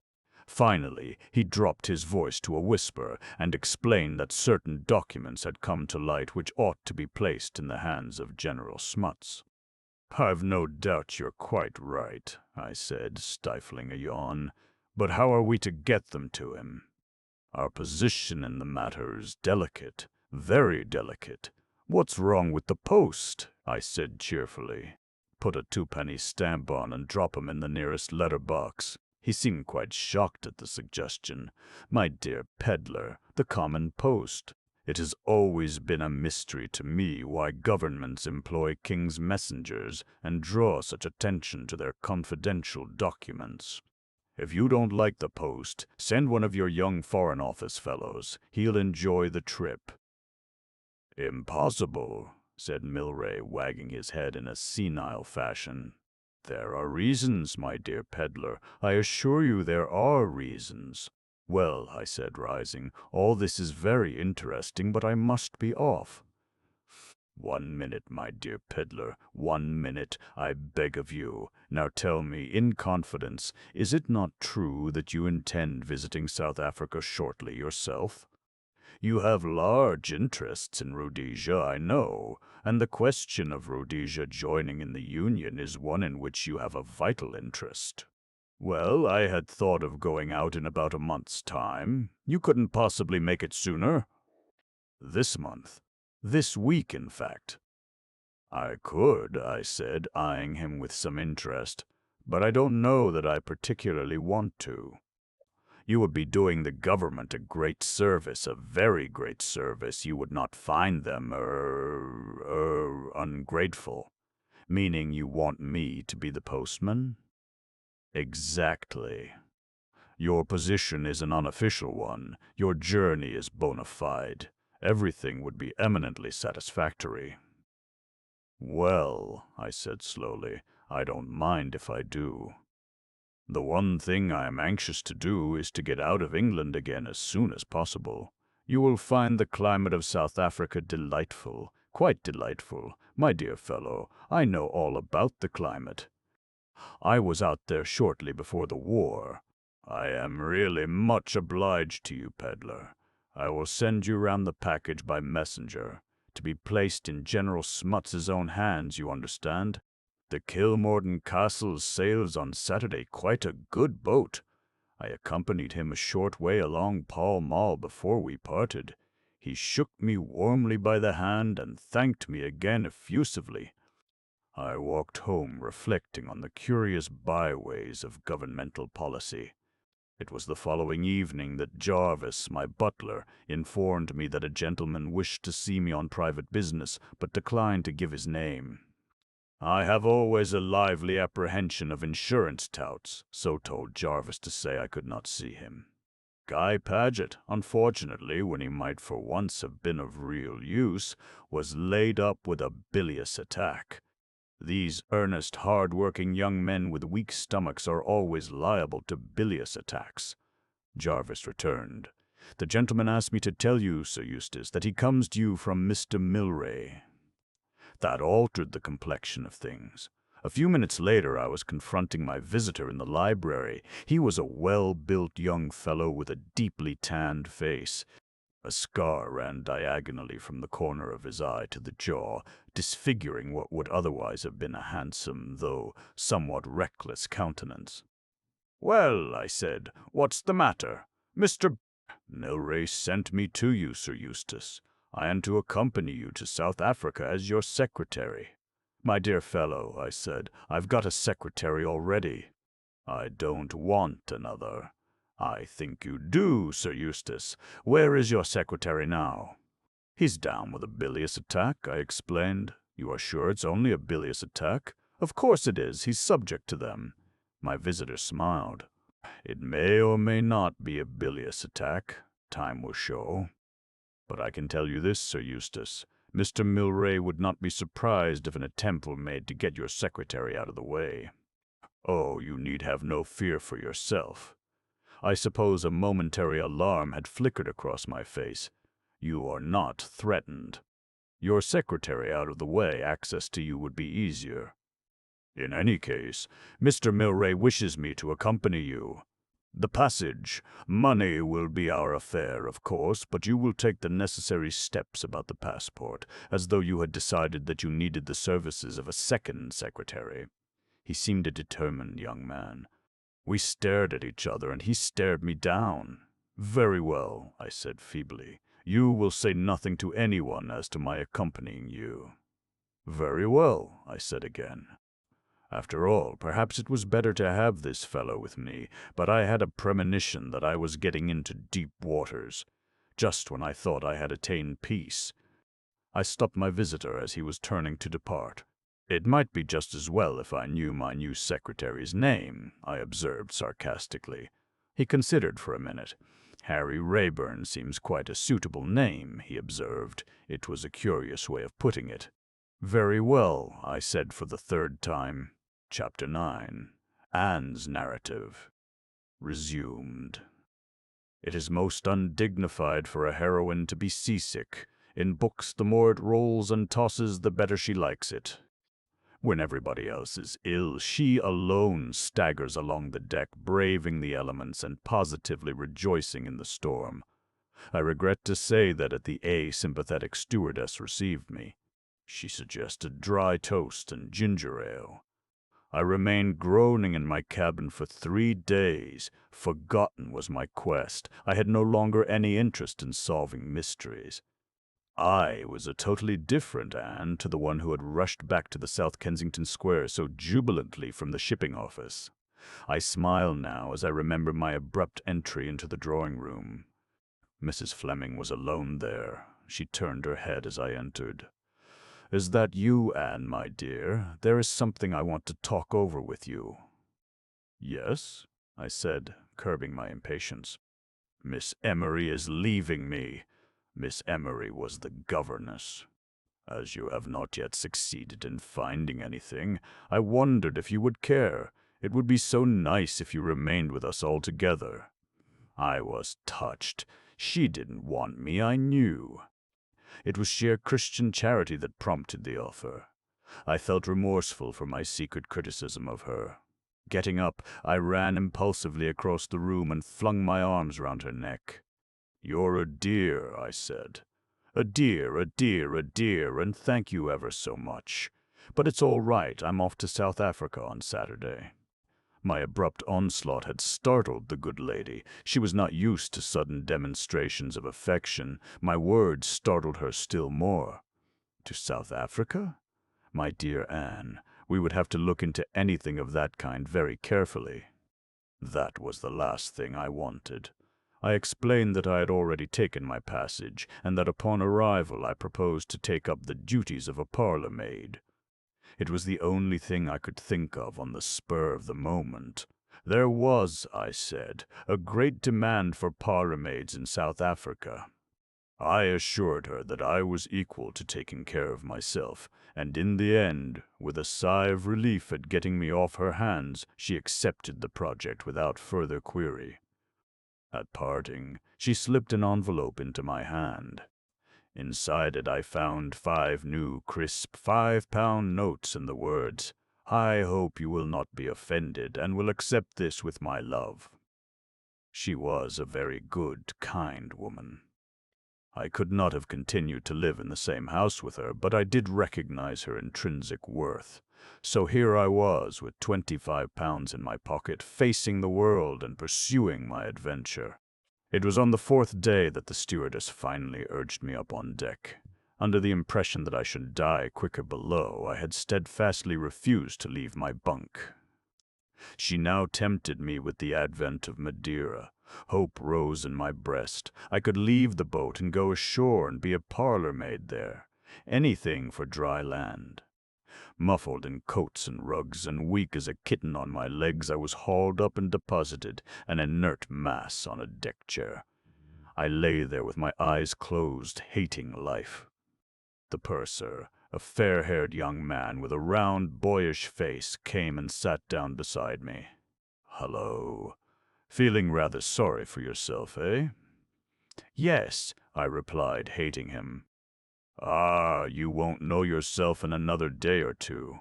Finally, he dropped his voice to a whisper and explained that certain documents had come to light which ought to be placed in the hands of General Smuts. "I've no doubt you're quite right," I said, stifling a yawn. "But how are we to get them to him? Our position in the matter is delicate, very delicate. What's wrong with the post?" I said cheerfully. "Put a twopenny stamp on and drop 'em in the nearest letter box." He seemed quite shocked at the suggestion. "My dear peddler, the common post. It has always been a mystery to me why governments employ king's messengers and draw such attention to their confidential documents. If you don't like the post, send one of your young Foreign Office fellows. He'll enjoy the trip." "Impossible," said Milray, wagging his head in a senile fashion. "There are reasons, my dear peddler. I assure you there are reasons." "Well," I said, rising, "all this is very interesting, but I must be off." "1 minute, my dear peddler, 1 minute, I beg of you. Now tell me, in confidence, is it not true that you intend visiting South Africa shortly yourself? You have large interests in Rhodesia, I know, and the question of Rhodesia joining in the Union is one in which you have a vital interest." "Well, I had thought of going out in about a month's time. You couldn't possibly make it sooner?" "This month. This week, in fact." "I could," I said, eyeing him with some interest, "but I don't know that I particularly want to." "You would be doing the government a great service, a very great service. You would not find them, ungrateful." "Meaning you want me to be the postman?" "Exactly. Your position is an unofficial one. Your journey is bona fide. Everything would be eminently satisfactory." "Well," I said slowly, "I don't mind if I do. The one thing I am anxious to do is to get out of England again as soon as possible. You will find the climate of South Africa delightful, quite delightful. My dear fellow, I know all about the climate. I was out there shortly before the war. I am really much obliged to you, peddler. I will send you round the package by messenger, to be placed in General Smuts's own hands, you understand. The Kilmorden Castle sails on Saturday, quite a good boat. I accompanied him a short way along Pall Mall before we parted. He shook me warmly by the hand and thanked me again effusively. I walked home reflecting on the curious byways of governmental policy. It was the following evening that Jarvis, my butler, informed me that a gentleman wished to see me on private business, but declined to give his name. I have always a lively apprehension of insurance touts, so told Jarvis to say I could not see him. Guy Paget, unfortunately, when he might for once have been of real use, was laid up with a bilious attack. These earnest, hard-working young men with weak stomachs are always liable to bilious attacks. Jarvis returned. "The gentleman asked me to tell you, Sir Eustace, that he comes to you from Mr. Milray." That altered the complexion of things. A few minutes later I was confronting my visitor in the library. He was a well-built young fellow with a deeply tanned face. A scar ran diagonally from the corner of his eye to the jaw, disfiguring what would otherwise have been a handsome, though somewhat reckless countenance. "Well," I said, "what's the matter? Mr. Milray sent me to you, Sir Eustace. I am to accompany you to South Africa as your secretary." "My dear fellow," I said, "I've got a secretary already." "I don't want another." "I think you do, Sir Eustace. Where is your secretary now?" "He's down with a bilious attack," I explained. "You are sure it's only a bilious attack?" "Of course it is. He's subject to them." My visitor smiled. "It may or may not be a bilious attack. Time will show. But I can tell you this, Sir Eustace. Mr. Milray would not be surprised if an attempt were made to get your secretary out of the way." "Oh, you need have no fear for yourself." I suppose a momentary alarm had flickered across my face. "You are not threatened. Your secretary out of the way, access to you would be easier." In any case, Mr. Milray wishes me to accompany you. The passage, money will be our affair, of course, but you will take the necessary steps about the passport, as though you had decided that you needed the services of a second secretary." He seemed a determined young man. We stared at each other, and he stared me down. "Very well," I said feebly. "You will say nothing to anyone as to my accompanying you." "Very well," I said again. After all, perhaps it was better to have this fellow with me, but I had a premonition that I was getting into deep waters. Just when I thought I had attained peace, I stopped my visitor as he was turning to depart. "It might be just as well if I knew my new secretary's name," I observed sarcastically. He considered for a minute. "Harry Rayburn seems quite a suitable name," he observed. It was a curious way of putting it. "Very well," I said for the third time. Chapter 9. Anne's Narrative. Resumed. It is most undignified for a heroine to be seasick. In books, the more it rolls and tosses, the better she likes it. When everybody else is ill, she alone staggers along the deck, braving the elements and positively rejoicing in the storm. I regret to say that at the sympathetic stewardess received me, she suggested dry toast and ginger ale. I remained groaning in my cabin for 3 days. Forgotten was my quest. I had no longer any interest in solving mysteries. I was a totally different Anne to the one who had rushed back to the South Kensington Square so jubilantly from the shipping office. I smile now as I remember my abrupt entry into the drawing-room. Mrs. Fleming was alone there. She turned her head as I entered. "Is that you, Anne, my dear? There is something I want to talk over with you." "Yes," I said, curbing my impatience. "Miss Emery is leaving me." Miss Emery was the governess. "As you have not yet succeeded in finding anything, I wondered if you would care. It would be so nice if you remained with us altogether." I was touched. She didn't want me, I knew. It was sheer Christian charity that prompted the offer. I felt remorseful for my secret criticism of her. Getting up, I ran impulsively across the room and flung my arms round her neck. "You're a dear," I said. "A dear, a dear, a dear, and thank you ever so much. But it's all right, I'm off to South Africa on Saturday." My abrupt onslaught had startled the good lady. She was not used to sudden demonstrations of affection. My words startled her still more. "To South Africa? My dear Anne, we would have to look into anything of that kind very carefully." That was the last thing I wanted. I explained that I had already taken my passage, and that upon arrival I proposed to take up the duties of a parlour-maid. It was the only thing I could think of on the spur of the moment. There was, I said, a great demand for parlour-maids in South Africa. I assured her that I was equal to taking care of myself, and in the end, with a sigh of relief at getting me off her hands, she accepted the project without further query. At parting, she slipped an envelope into my hand. Inside it I found 5 new, crisp £5 notes and the words, "I hope you will not be offended and will accept this with my love." She was a very good, kind woman. I could not have continued to live in the same house with her, but I did recognize her intrinsic worth. So here I was, with £25 in my pocket, facing the world and pursuing my adventure. It was on the 4th day that the stewardess finally urged me up on deck. Under the impression that I should die quicker below, I had steadfastly refused to leave my bunk. She now tempted me with the advent of Madeira. Hope rose in my breast. I could leave the boat and go ashore and be a parlour-maid there. Anything for dry land. Muffled in coats and rugs and weak as a kitten on my legs, I was hauled up and deposited, an inert mass, on a deck chair. I lay there with my eyes closed, hating life. The purser, a fair-haired young man with a round, boyish face, came and sat down beside me. "Hello. Feeling rather sorry for yourself, eh?" "Yes," I replied, hating him. "Ah, you won't know yourself in another day or two.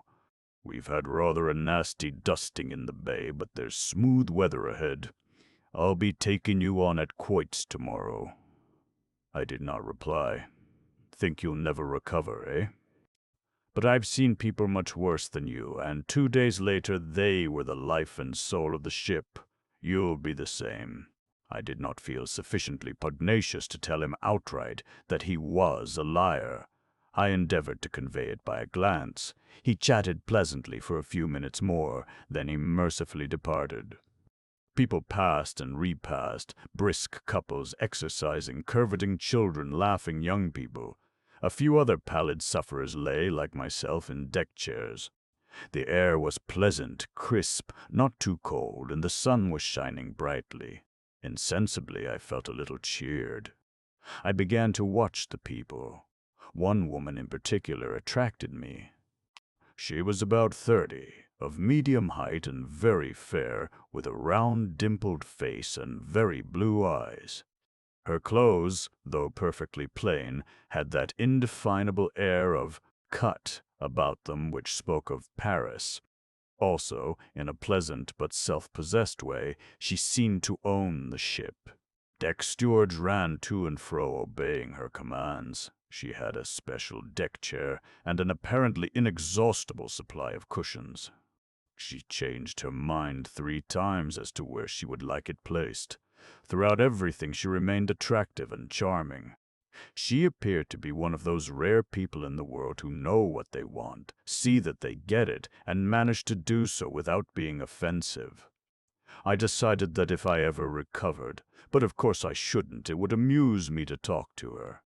We've had rather a nasty dusting in the bay, but there's smooth weather ahead. I'll be taking you on at quoits tomorrow." I did not reply. "Think you'll never recover, eh? But I've seen people much worse than you, and 2 days later they were the life and soul of the ship. You'll be the same." I did not feel sufficiently pugnacious to tell him outright that he was a liar. I endeavored to convey it by a glance. He chatted pleasantly for a few minutes more, then he mercifully departed. People passed and repassed, brisk couples exercising, curveting children, laughing young people. A few other pallid sufferers lay, like myself, in deck chairs. The air was pleasant, crisp, not too cold, and the sun was shining brightly. Insensibly, I felt a little cheered. I began to watch the people. One woman in particular attracted me. She was about 30, of medium height and very fair, with a round, dimpled face and very blue eyes. Her clothes, though perfectly plain, had that indefinable air of cut about them which spoke of Paris. Also, in a pleasant but self-possessed way, she seemed to own the ship. Deck stewards ran to and fro obeying her commands. She had a special deck chair and an apparently inexhaustible supply of cushions. She changed her mind 3 times as to where she would like it placed. Throughout everything she remained attractive and charming. She appeared to be one of those rare people in the world who know what they want, see that they get it, and manage to do so without being offensive. I decided that if I ever recovered, but of course I shouldn't, it would amuse me to talk to her.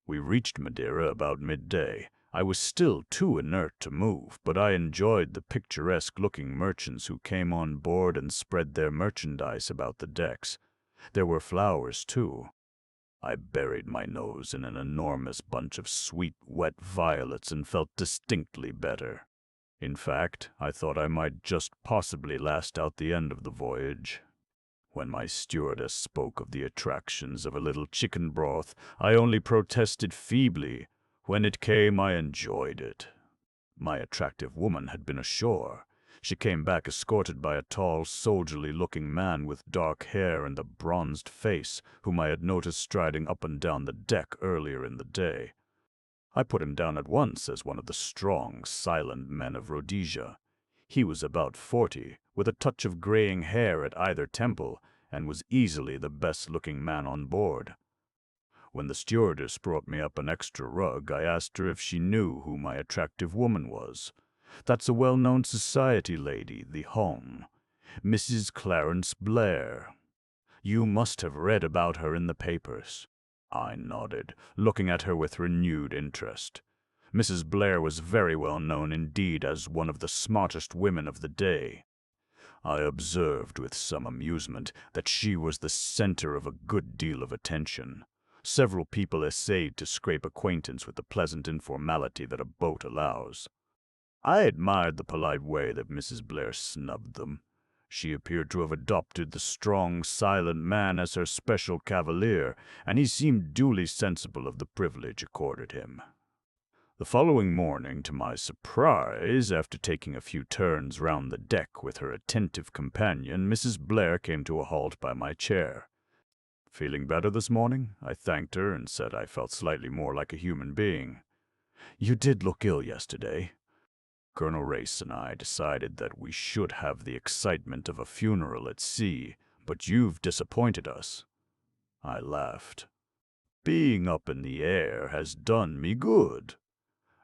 We reached Madeira about midday. I was still too inert to move, but I enjoyed the picturesque-looking merchants who came on board and spread their merchandise about the decks. There were flowers, too. I buried my nose in an enormous bunch of sweet, wet violets and felt distinctly better. In fact, I thought I might just possibly last out the end of the voyage. When my stewardess spoke of the attractions of a little chicken broth, I only protested feebly. When it came, I enjoyed it. My attractive woman had been ashore. She came back escorted by a tall, soldierly-looking man with dark hair and a bronzed face, whom I had noticed striding up and down the deck earlier in the day. I put him down at once as one of the strong, silent men of Rhodesia. He was about 40, with a touch of graying hair at either temple, and was easily the best-looking man on board. When the stewardess brought me up an extra rug, I asked her if she knew who my attractive woman was. "That's a well-known society lady, the home, Mrs. Clarence Blair. You must have read about her in the papers." I nodded, looking at her with renewed interest. Mrs. Blair was very well known indeed as one of the smartest women of the day. I observed with some amusement that she was the center of a good deal of attention. Several people essayed to scrape acquaintance with the pleasant informality that a boat allows. I admired the polite way that Mrs. Blair snubbed them. She appeared to have adopted the strong, silent man as her special cavalier, and he seemed duly sensible of the privilege accorded him. The following morning, to my surprise, after taking a few turns round the deck with her attentive companion, Mrs. Blair came to a halt by my chair. "Feeling better this morning?" I thanked her and said I felt slightly more like a human being. "You did look ill yesterday." Colonel Race and I decided that we should have the excitement of a funeral at sea, but you've disappointed us. I laughed. "Being up in the air has done me good."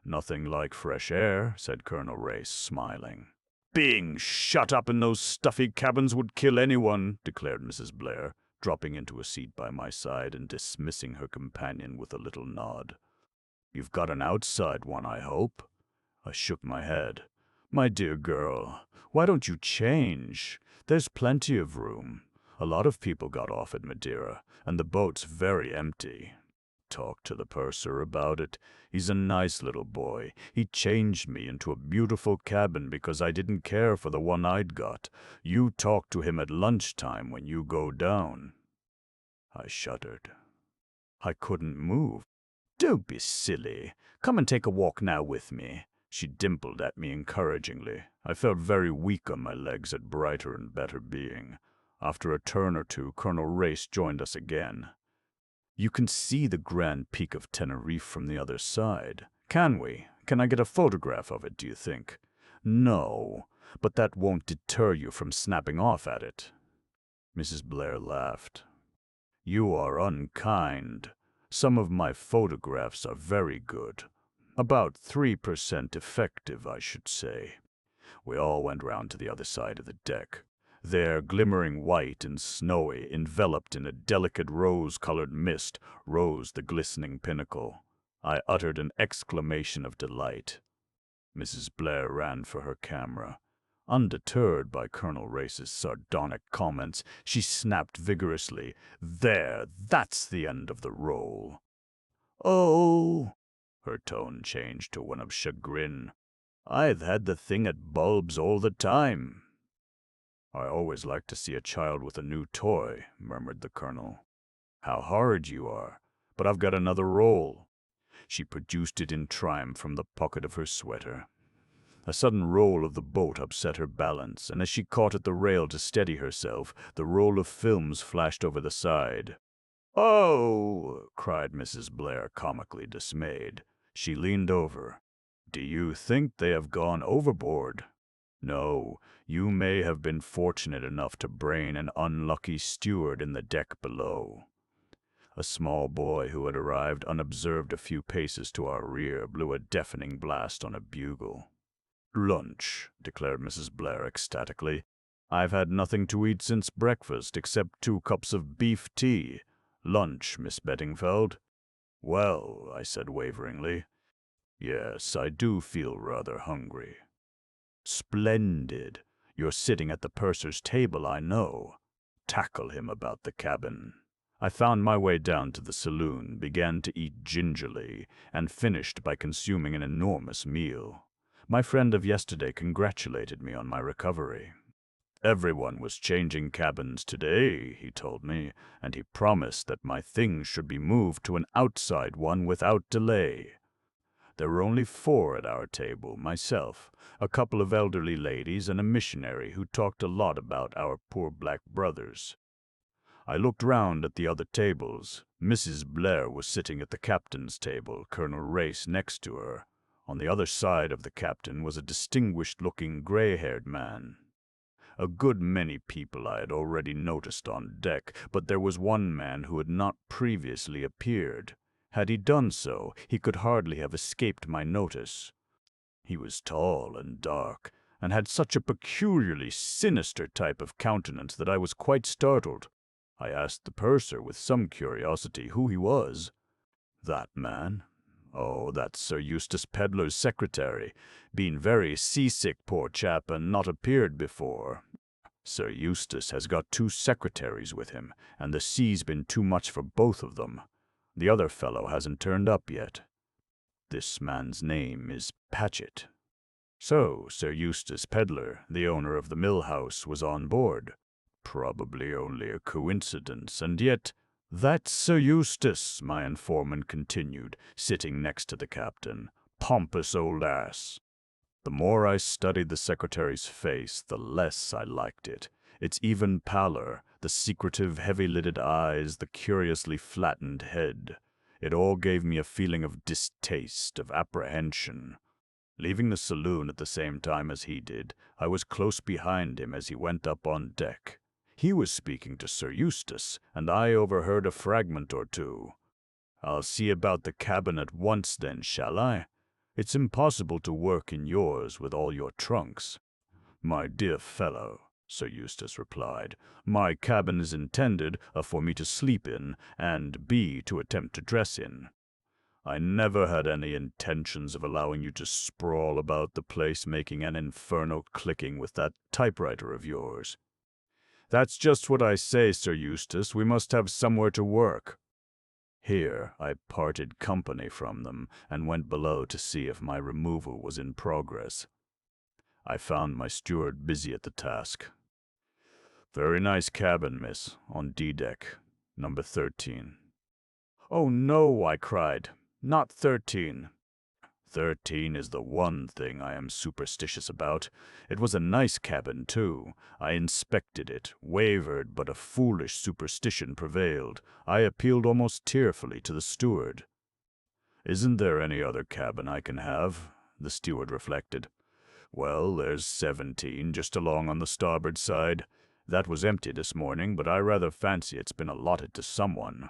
"Nothing like fresh air," said Colonel Race, smiling. "Being shut up in those stuffy cabins would kill anyone," declared Mrs. Blair, dropping into a seat by my side and dismissing her companion with a little nod. "You've got an outside one, I hope?" I shook my head. "My dear girl, why don't you change? There's plenty of room. A lot of people got off at Madeira, and the boat's very empty. Talk to the purser about it. He's a nice little boy. He changed me into a beautiful cabin because I didn't care for the one I'd got. You talk to him at lunchtime when you go down." I shuddered. I couldn't move. "Don't be silly. Come and take a walk now with me." She dimpled at me encouragingly. I felt very weak on my legs at brighter and better being. After a turn or two, Colonel Race joined us again. You can see the grand peak of Tenerife from the other side. Can we? Can I get a photograph of it, do you think? No, but that won't deter you from snapping off at it. Mrs. Blair laughed. You are unkind. Some of my photographs are very good. About 3% effective, I should say. We all went round to the other side of the deck. There, glimmering white and snowy, enveloped in a delicate rose-colored mist, rose the glistening pinnacle. I uttered an exclamation of delight. Mrs. Blair ran for her camera. Undeterred by Colonel Race's sardonic comments, she snapped vigorously, "There, that's the end of the roll." "Oh!" Her tone changed to one of chagrin. "I've had the thing at bulbs all the time." "I always like to see a child with a new toy," murmured the Colonel. "How horrid you are! But I've got another roll." She produced it in triumph from the pocket of her sweater. A sudden roll of the boat upset her balance, and as she caught at the rail to steady herself, the roll of films flashed over the side. "Oh!" cried Mrs. Blair, comically dismayed. She leaned over. "Do you think they have gone overboard? No, you may have been fortunate enough to brain an unlucky steward in the deck below." A small boy who had arrived unobserved a few paces to our rear blew a deafening blast on a bugle. "Lunch," declared Mrs. Blair ecstatically. "I've had nothing to eat since breakfast except 2 cups of beef tea. Lunch, Miss Beddingfeld." "Well," I said waveringly, "yes, I do feel rather hungry." "Splendid. You're sitting at the purser's table, I know. Tackle him about the cabin." I found my way down to the saloon, began to eat gingerly, and finished by consuming an enormous meal. My friend of yesterday congratulated me on my recovery. "Everyone was changing cabins today," he told me, and he promised that my things should be moved to an outside one without delay. There were only 4 at our table, myself, a couple of elderly ladies, and a missionary who talked a lot about our poor black brothers. I looked round at the other tables. Mrs. Blair was sitting at the captain's table, Colonel Race next to her. On the other side of the captain was a distinguished-looking gray-haired man. A good many people I had already noticed on deck, but there was one man who had not previously appeared. Had he done so, he could hardly have escaped my notice. He was tall and dark, and had such a peculiarly sinister type of countenance that I was quite startled. I asked the purser with some curiosity who he was. "That man? Oh, that's Sir Eustace Pedler's secretary. Been very seasick, poor chap, and not appeared before. Sir Eustace has got 2 secretaries with him, and the sea's been too much for both of them. The other fellow hasn't turned up yet. This man's name is Patchett." So, Sir Eustace Pedler, the owner of the mill house, was on board. Probably only a coincidence, and yet— "That's Sir Eustace," my informant continued, sitting next to the captain. "Pompous old ass." The more I studied the secretary's face, the less I liked it. Its even pallor, the secretive, heavy-lidded eyes, the curiously flattened head. It all gave me a feeling of distaste, of apprehension. Leaving the saloon at the same time as he did, I was close behind him as he went up on deck. He was speaking to Sir Eustace, and I overheard a fragment or two. "I'll see about the cabin at once then, shall I? It's impossible to work in yours with all your trunks." "My dear fellow," Sir Eustace replied, "my cabin is intended, for me to sleep in, and B, to attempt to dress in. I never had any intentions of allowing you to sprawl about the place making an infernal clicking with that typewriter of yours." "That's just what I say, Sir Eustace. We must have somewhere to work." Here I parted company from them and went below to see if my removal was in progress. I found my steward busy at the task. "Very nice cabin, miss, on D-deck, number 13. "Oh, no," I cried. "Not 13. 13 is the one thing I am superstitious about. It was a nice cabin, too. I inspected it, wavered, but a foolish superstition prevailed. I appealed almost tearfully to the steward. "Isn't there any other cabin I can have?" The steward reflected. "Well, there's 17 just along on the starboard side. That was empty this morning, but I rather fancy it's been allotted to someone.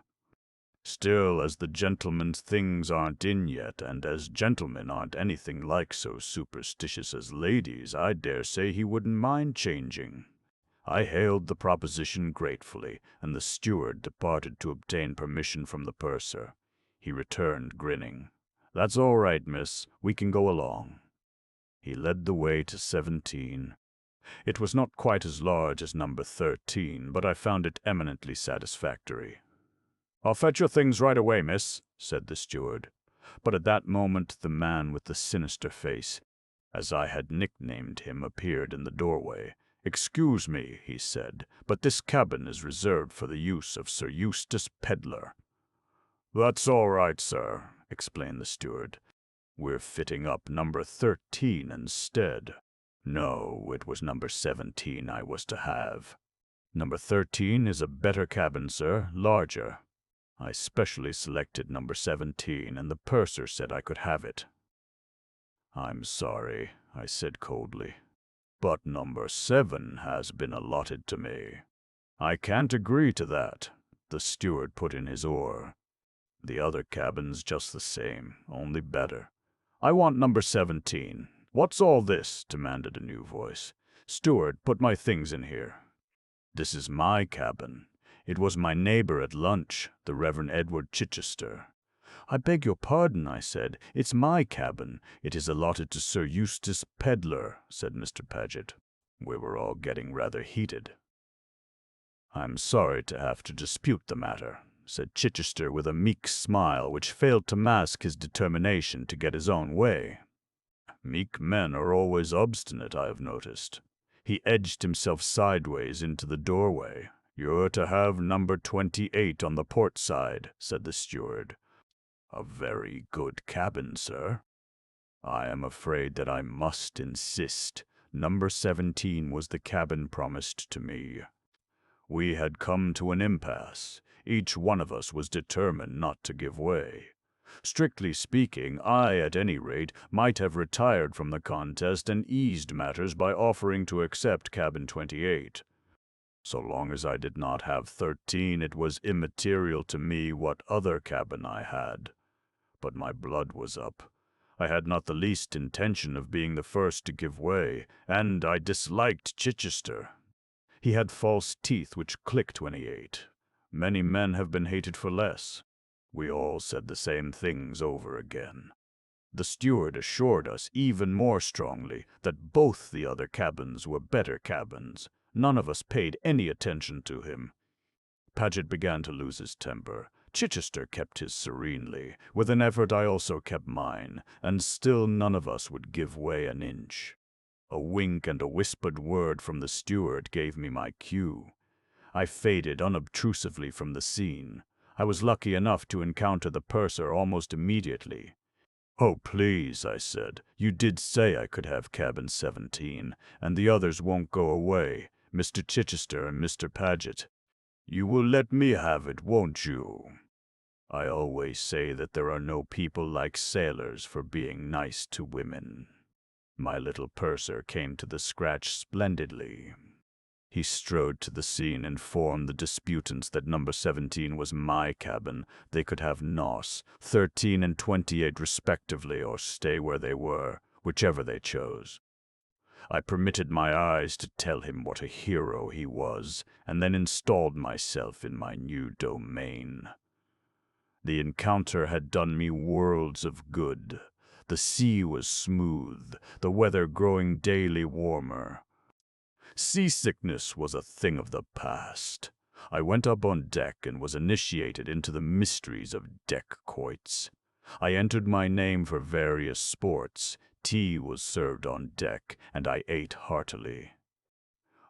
Still, as the gentlemen's things aren't in yet, and as gentlemen aren't anything like so superstitious as ladies, I dare say he wouldn't mind changing." I hailed the proposition gratefully, and the steward departed to obtain permission from the purser. He returned, grinning. "That's all right, miss. We can go along." He led the way to 17. It was not quite as large as number 13, but I found it eminently satisfactory. "I'll fetch your things right away, miss," said the steward. But at that moment the man with the sinister face, as I had nicknamed him, appeared in the doorway. "Excuse me," he said, "but this cabin is reserved for the use of Sir Eustace Pedlar." "That's all right, sir," explained the steward. "We're fitting up number 13 instead." No, it was number 17 I was to have. "Number 13 is a better cabin, sir, larger." I specially selected number 17, and the purser said I could have it. "I'm sorry," I said coldly, "but number 7 has been allotted to me." "I can't agree to that," the steward put in his oar. "The other cabin's just the same, only better." "I want number 17. "What's all this?" demanded a new voice. "Steward, put my things in here." "This is my cabin. It was my neighbor at lunch, the Reverend Edward Chichester." "I beg your pardon," I said. "It's my cabin. It is allotted to Sir Eustace Pedlar," said Mr. Paget. We were all getting rather heated. "I'm sorry to have to dispute the matter," said Chichester with a meek smile which failed to mask his determination to get his own way. Meek men are always obstinate, I have noticed. He edged himself sideways into the doorway. "You're to have number 28 on the port side," said the steward. "A very good cabin, sir." "I am afraid that I must insist. Number 17 was the cabin promised to me." We had come to an impasse. Each one of us was determined not to give way. Strictly speaking, I, at any rate, might have retired from the contest and eased matters by offering to accept cabin 28. So long as I did not have 13, it was immaterial to me what other cabin I had. But my blood was up. I had not the least intention of being the first to give way, and I disliked Chichester. He had false teeth which clicked when he ate. Many men have been hated for less. We all said the same things over again. The steward assured us even more strongly that both the other cabins were better cabins. None of us paid any attention to him. Paget began to lose his temper. Chichester kept his serenely. With an effort I also kept mine, and still none of us would give way an inch. A wink and a whispered word from the steward gave me my cue. I faded unobtrusively from the scene. I was lucky enough to encounter the purser almost immediately. "Oh, please," I said, "you did say I could have cabin 17, and the others won't go away, Mr. Chichester and Mr. Paget. You will let me have it, won't you? I always say that there are no people like sailors for being nice to women." My little purser came to the scratch splendidly. He strode to the scene, informed the disputants that number 17 was my cabin. They could have NOS, 13 and 28 respectively, or stay where they were, whichever they chose. I permitted my eyes to tell him what a hero he was, and then installed myself in my new domain. The encounter had done me worlds of good. The sea was smooth, the weather growing daily warmer. Seasickness was a thing of the past. I went up on deck and was initiated into the mysteries of deck quoits. I entered my name for various sports. Tea was served on deck, and I ate heartily.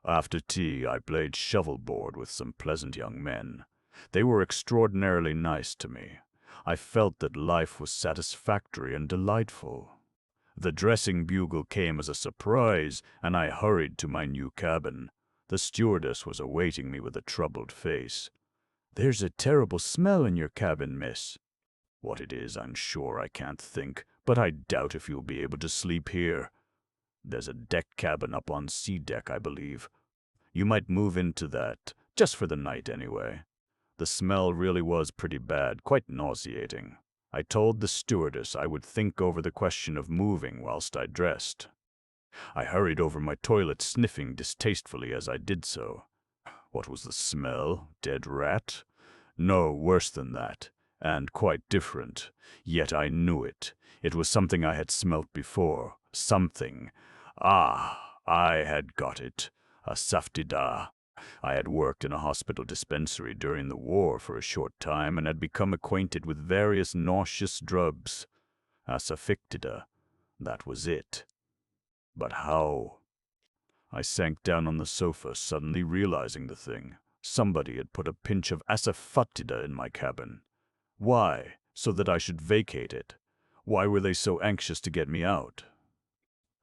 After tea, I played shovelboard with some pleasant young men. They were extraordinarily nice to me. I felt that life was satisfactory and delightful. The dressing bugle came as a surprise, and I hurried to my new cabin. The stewardess was awaiting me with a troubled face. "There's a terrible smell in your cabin, miss." "What it is, I'm sure I can't think, but I doubt if you'll be able to sleep here. There's a deck cabin up on C deck, I believe. You might move into that, just for the night anyway." The smell really was pretty bad, quite nauseating. I told the stewardess I would think over the question of moving whilst I dressed. I hurried over my toilet, sniffing distastefully as I did so. What was the smell? Dead rat? No, worse than that, and quite different. Yet I knew it. It was something I had smelt before. Something. Ah, I had got it. A saftida. I had worked in a hospital dispensary during the war for a short time and had become acquainted with various nauseous drugs. Asafictida. That was it. But how? I sank down on the sofa, suddenly realizing the thing. Somebody had put a pinch of asafoetida in my cabin. Why? So that I should vacate it. Why were they so anxious to get me out?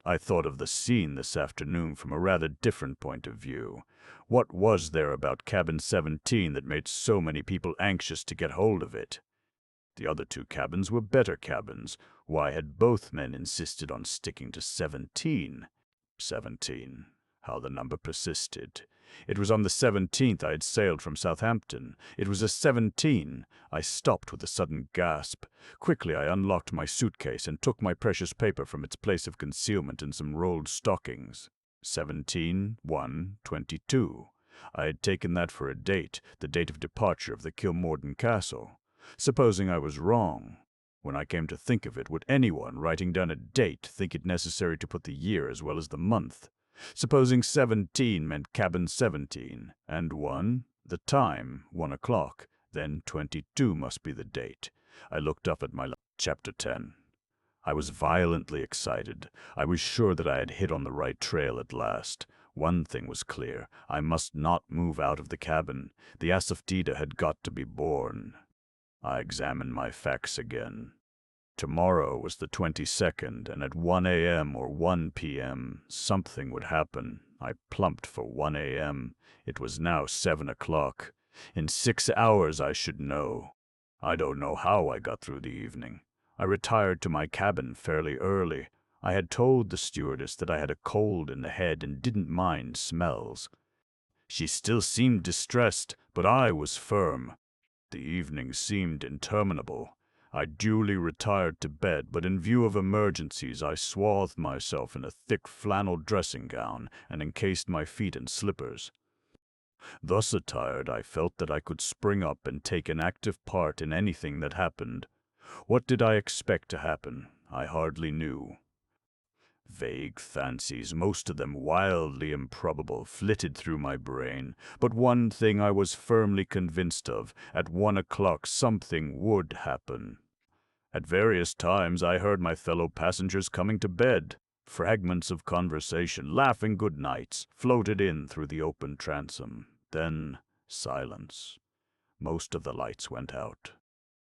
I thought of the scene this afternoon from a rather different point of view. What was there about cabin 17 that made so many people anxious to get hold of it? The other two cabins were better cabins. Why had both men insisted on sticking to 17? 17. How the number persisted. It was on the 17th I had sailed from Southampton. It was a 17. I stopped with a sudden gasp. Quickly I unlocked my suitcase and took my precious paper from its place of concealment in some rolled stockings. 17/1/22. I had taken that for a date, the date of departure of the Kilmorden Castle. Supposing I was wrong. When I came to think of it, would anyone, writing down a date, think it necessary to put the year as well as the month? Supposing 17 meant cabin 17, and 1, the time, 1 o'clock, then 22 must be the date. I looked up at my Chapter 10. I was violently excited. I was sure that I had hit on the right trail at last. One thing was clear. I must not move out of the cabin. The asafoetida had got to be born. I examined my facts again. Tomorrow was the 22nd, and at 1 a.m. or 1 p.m. something would happen. I plumped for 1 a.m. It was now 7 o'clock. In 6 hours I should know. I don't know how I got through the evening. I retired to my cabin fairly early. I had told the stewardess that I had a cold in the head and didn't mind smells. She still seemed distressed, but I was firm. The evening seemed interminable. I duly retired to bed, but in view of emergencies I swathed myself in a thick flannel dressing gown and encased my feet in slippers. Thus attired, I felt that I could spring up and take an active part in anything that happened. What did I expect to happen? I hardly knew. Vague fancies, most of them wildly improbable, flitted through my brain, but one thing I was firmly convinced of: at 1 o'clock something would happen. At various times I heard my fellow passengers coming to bed. Fragments of conversation, laughing good nights, floated in through the open transom. Then silence. Most of the lights went out.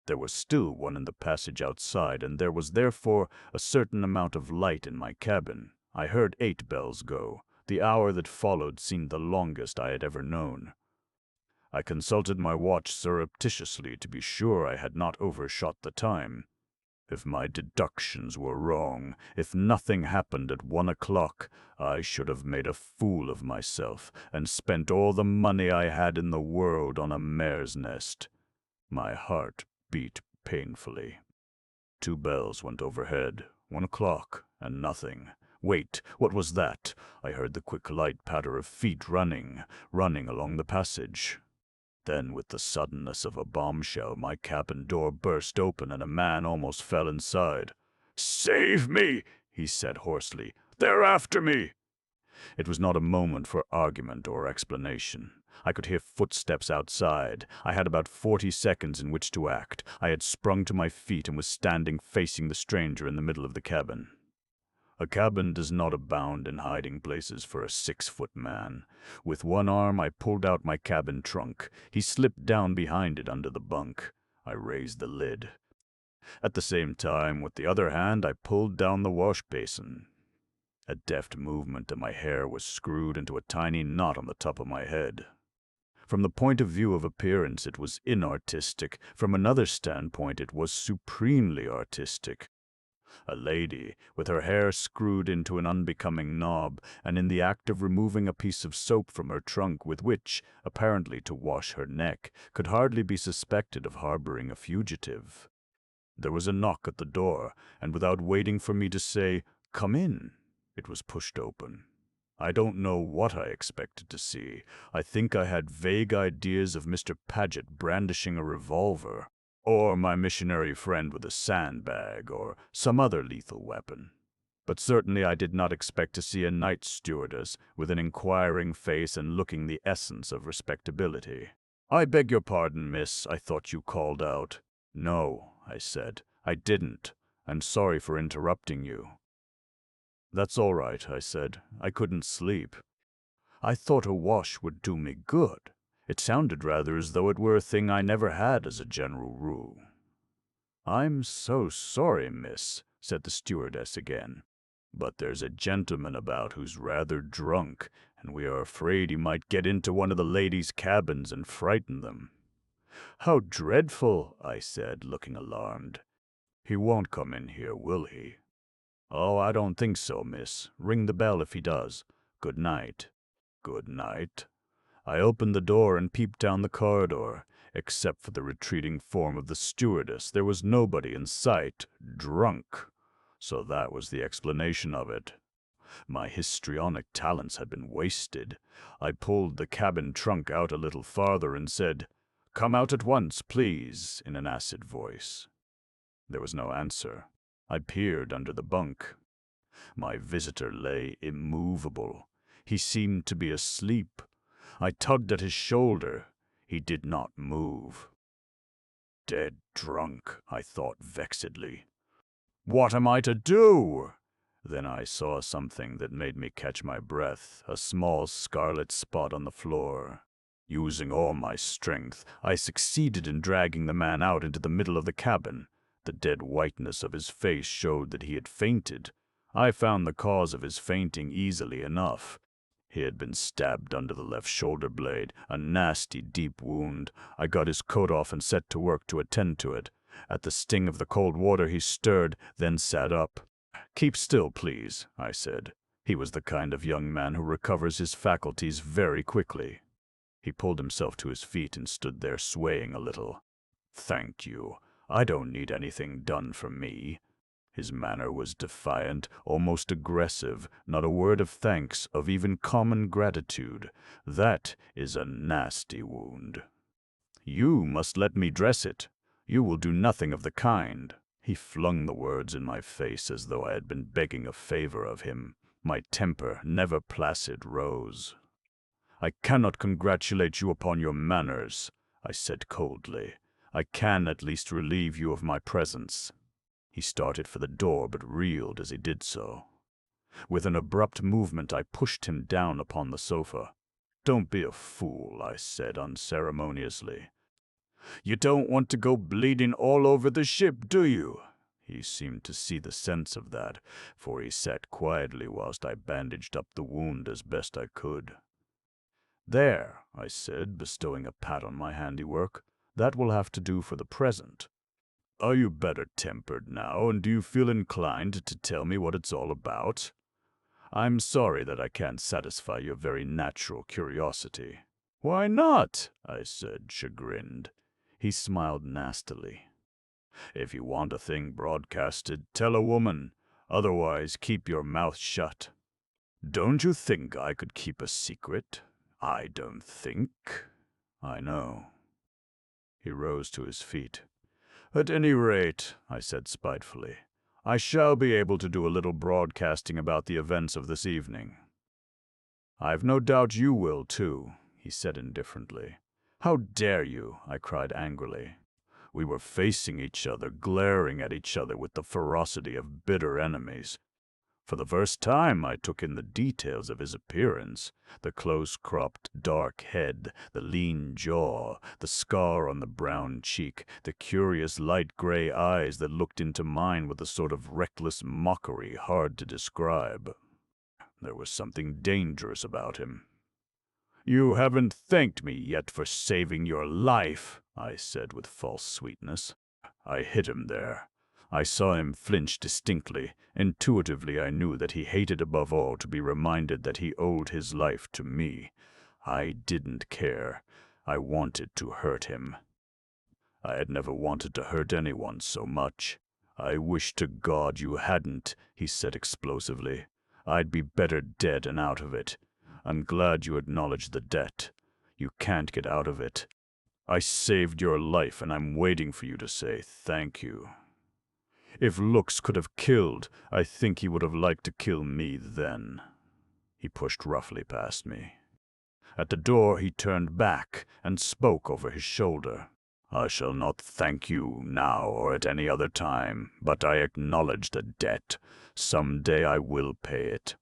There was still one in the passage outside, and there was therefore a certain amount of light in my cabin. I heard 8 bells go. The hour that followed seemed the longest I had ever known. I consulted my watch surreptitiously to be sure I had not overshot the time. If my deductions were wrong, if nothing happened at 1 o'clock, I should have made a fool of myself and spent all the money I had in the world on a mare's nest. My heart beat painfully. 2 bells went overhead. 1 o'clock, and nothing. Wait, what was that? I heard the quick light patter of feet running along the passage. Then, with the suddenness of a bombshell, my cabin door burst open and a man almost fell inside. "Save me!" he said hoarsely. "They're after me!" It was not a moment for argument or explanation. I could hear footsteps outside. I had about 40 seconds in which to act. I had sprung to my feet and was standing facing the stranger in the middle of the cabin. A cabin does not abound in hiding places for a 6-foot man. With one arm I pulled out my cabin trunk. He slipped down behind it under the bunk. I raised the lid. At the same time, with the other hand, I pulled down the wash basin. A deft movement and my hair was screwed into a tiny knot on the top of my head. From the point of view of appearance, it was inartistic. From another standpoint, it was supremely artistic. A lady, with her hair screwed into an unbecoming knob, and in the act of removing a piece of soap from her trunk with which, apparently to wash her neck, could hardly be suspected of harboring a fugitive. There was a knock at the door, and without waiting for me to say, "Come in," it was pushed open. I don't know what I expected to see. I think I had vague ideas of Mr. Paget brandishing a revolver, or my missionary friend with a sandbag, or some other lethal weapon. But certainly I did not expect to see a night stewardess with an inquiring face and looking the essence of respectability. "I beg your pardon, miss, I thought you called out." "No," I said, "I didn't. I'm sorry for interrupting you." "That's all right," I said. "I couldn't sleep. I thought a wash would do me good." It sounded rather as though it were a thing I never had as a general rule. "I'm so sorry, miss," said the stewardess again. "But there's a gentleman about who's rather drunk, and we are afraid he might get into one of the ladies' cabins and frighten them." "How dreadful," I said, looking alarmed. "He won't come in here, will he?" "Oh, I don't think so, miss. Ring the bell if he does. Good night." "Good night." I opened the door and peeped down the corridor. Except for the retreating form of the stewardess, there was nobody in sight. Drunk. So that was the explanation of it. My histrionic talents had been wasted. I pulled the cabin trunk out a little farther and said, "Come out at once, please," in an acid voice. There was no answer. I peered under the bunk. My visitor lay immovable. He seemed to be asleep. I tugged at his shoulder. He did not move. Dead drunk, I thought vexedly. What am I to do? Then I saw something that made me catch my breath, a small scarlet spot on the floor. Using all my strength, I succeeded in dragging the man out into the middle of the cabin. The dead whiteness of his face showed that he had fainted. I found the cause of his fainting easily enough. He had been stabbed under the left shoulder blade, a nasty, deep wound. I got his coat off and set to work to attend to it. At the sting of the cold water he stirred, then sat up. "Keep still, please," I said. He was the kind of young man who recovers his faculties very quickly. He pulled himself to his feet and stood there swaying a little. "Thank you. I don't need anything done for me." His manner was defiant, almost aggressive, not a word of thanks, of even common gratitude. That is a nasty wound. "You must let me dress it. You will do nothing of the kind." He flung the words in my face as though I had been begging a favor of him. My temper, never placid, rose. "I cannot congratulate you upon your manners," I said coldly. "I can at least relieve you of my presence." He started for the door, but reeled as he did so. With an abrupt movement, I pushed him down upon the sofa. "Don't be a fool," I said unceremoniously. "You don't want to go bleeding all over the ship, do you?" He seemed to see the sense of that, for he sat quietly whilst I bandaged up the wound as best I could. "There," I said, bestowing a pat on my handiwork. "That will have to do for the present. Are you better tempered now, and do you feel inclined to tell me what it's all about? I'm sorry that I can't satisfy your very natural curiosity." "Why not?" I said, chagrined. He smiled nastily. "If you want a thing broadcasted, tell a woman. Otherwise, keep your mouth shut." "Don't you think I could keep a secret?" "I don't think." "I know." He rose to his feet. "At any rate," I said spitefully, "I shall be able to do a little broadcasting about the events of this evening." "I've no doubt you will, too," he said indifferently. "How dare you?" I cried angrily. We were facing each other, glaring at each other with the ferocity of bitter enemies. For the first time I took in the details of his appearance, the close-cropped dark head, the lean jaw, the scar on the brown cheek, the curious light gray eyes that looked into mine with a sort of reckless mockery hard to describe. There was something dangerous about him. "You haven't thanked me yet for saving your life," I said with false sweetness. I hit him there. I saw him flinch distinctly. Intuitively I knew that he hated above all to be reminded that he owed his life to me. I didn't care. I wanted to hurt him. I had never wanted to hurt anyone so much. "I wish to God you hadn't," he said explosively. "I'd be better dead and out of it. I'm glad you acknowledge the debt. You can't get out of it. I saved your life, and I'm waiting for you to say thank you." If looks could have killed, I think he would have liked to kill me then. He pushed roughly past me. At the door he turned back and spoke over his shoulder. "I shall not thank you now or at any other time, but I acknowledge the debt. Some day I will pay it."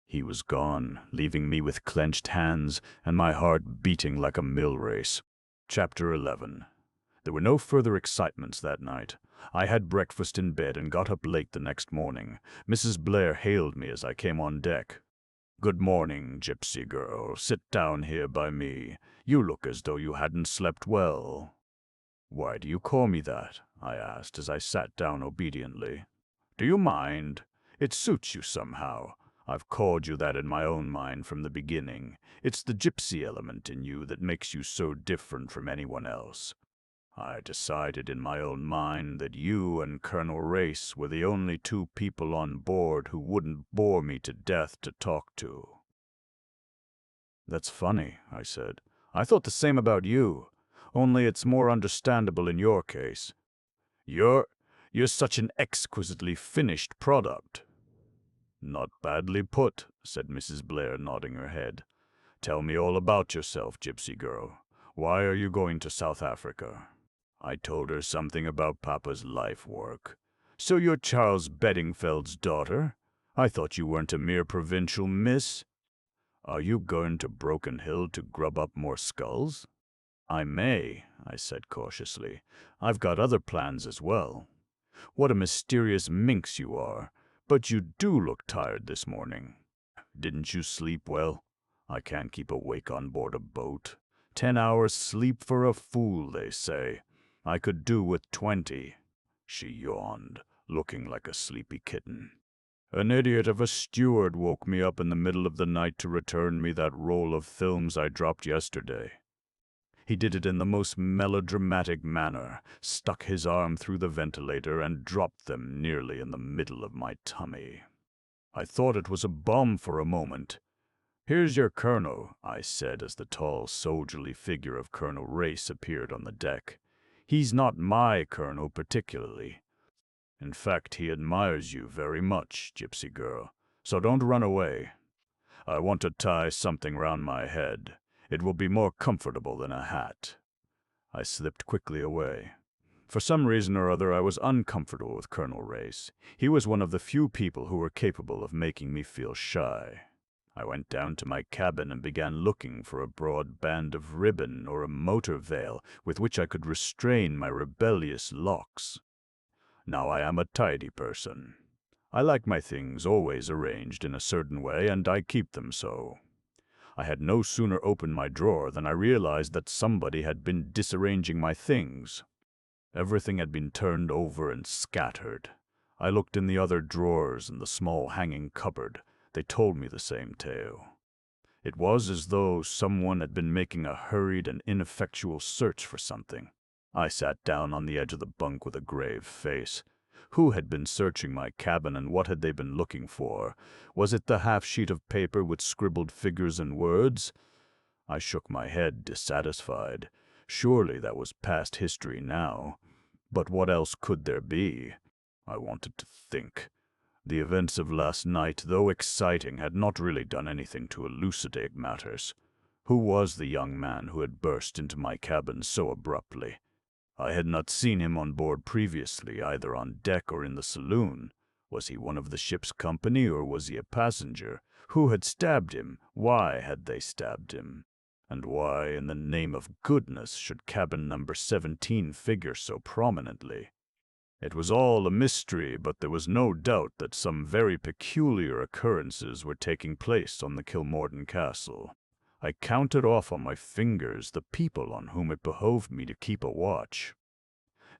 He was gone, leaving me with clenched hands and my heart beating like a mill race. Chapter 11. There were no further excitements that night. I had breakfast in bed and got up late the next morning. Mrs. Blair hailed me as I came on deck. "Good morning, gypsy girl. Sit down here by me. You look as though you hadn't slept well." "Why do you call me that?" I asked as I sat down obediently. "Do you mind? It suits you somehow. I've called you that in my own mind from the beginning. It's the gypsy element in you that makes you so different from anyone else. I decided in my own mind that you and Colonel Race were the only two people on board who wouldn't bore me to death to talk to." "That's funny," I said. "I thought the same about you, only it's more understandable in your case. You're such an exquisitely finished product." "Not badly put," said Mrs. Blair, nodding her head. "Tell me all about yourself, gypsy girl. Why are you going to South Africa?" I told her something about Papa's life work. "So you're Charles Beddingfeld's daughter? I thought you weren't a mere provincial miss. Are you going to Broken Hill to grub up more skulls?" "I may," I said cautiously. "I've got other plans as well." "What a mysterious minx you are. But you do look tired this morning. Didn't you sleep well? I can't keep awake on board a boat. 10 hours sleep for a fool, they say. I could do with 20. She yawned, looking like a sleepy kitten. "An idiot of a steward woke me up in the middle of the night to return me that roll of films I dropped yesterday. He did it in the most melodramatic manner, stuck his arm through the ventilator and dropped them nearly in the middle of my tummy. I thought it was a bomb for a moment. 'Here's your colonel,' I said as the tall, soldierly figure of Colonel Race appeared on the deck. 'He's not my colonel particularly. In fact, he admires you very much, gypsy girl, so don't run away. I want to tie something round my head. It will be more comfortable than a hat.' I slipped quickly away. For some reason or other I was uncomfortable with Colonel Race. He was one of the few people who were capable of making me feel shy. I went down to my cabin and began looking for a broad band of ribbon or a motor veil with which I could restrain my rebellious locks. Now I am a tidy person. I like my things always arranged in a certain way, and I keep them so. I had no sooner opened my drawer than I realized that somebody had been disarranging my things. Everything had been turned over and scattered. I looked in the other drawers and the small hanging cupboard. They told me the same tale. It was as though someone had been making a hurried and ineffectual search for something. I sat down on the edge of the bunk with a grave face. Who had been searching my cabin, and what had they been looking for? Was it the half-sheet of paper with scribbled figures and words? I shook my head, dissatisfied. Surely that was past history now. But what else could there be? I wanted to think. The events of last night, though exciting, had not really done anything to elucidate matters. Who was the young man who had burst into my cabin so abruptly? I had not seen him on board previously, either on deck or in the saloon. Was he one of the ship's company, or was he a passenger? Who had stabbed him? Why had they stabbed him? And why, in the name of goodness, should cabin number 17 figure so prominently? It was all a mystery, but there was no doubt that some very peculiar occurrences were taking place on the Kilmorden Castle. I counted off on my fingers the people on whom it behoved me to keep a watch.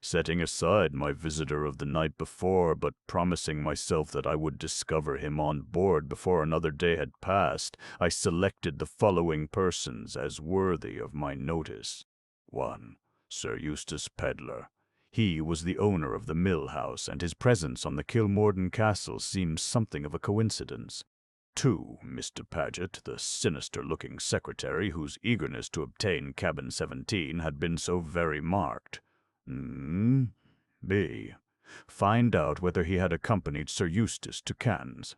Setting aside my visitor of the night before, but promising myself that I would discover him on board before another day had passed, I selected the following persons as worthy of my notice. 1. Sir Eustace Pedlar. He was the owner of the mill house, and his presence on the Kilmorden Castle seemed something of a coincidence. 2. Mr. Paget, the sinister-looking secretary whose eagerness to obtain cabin 17 had been so very marked. B. Find out whether he had accompanied Sir Eustace to Cannes.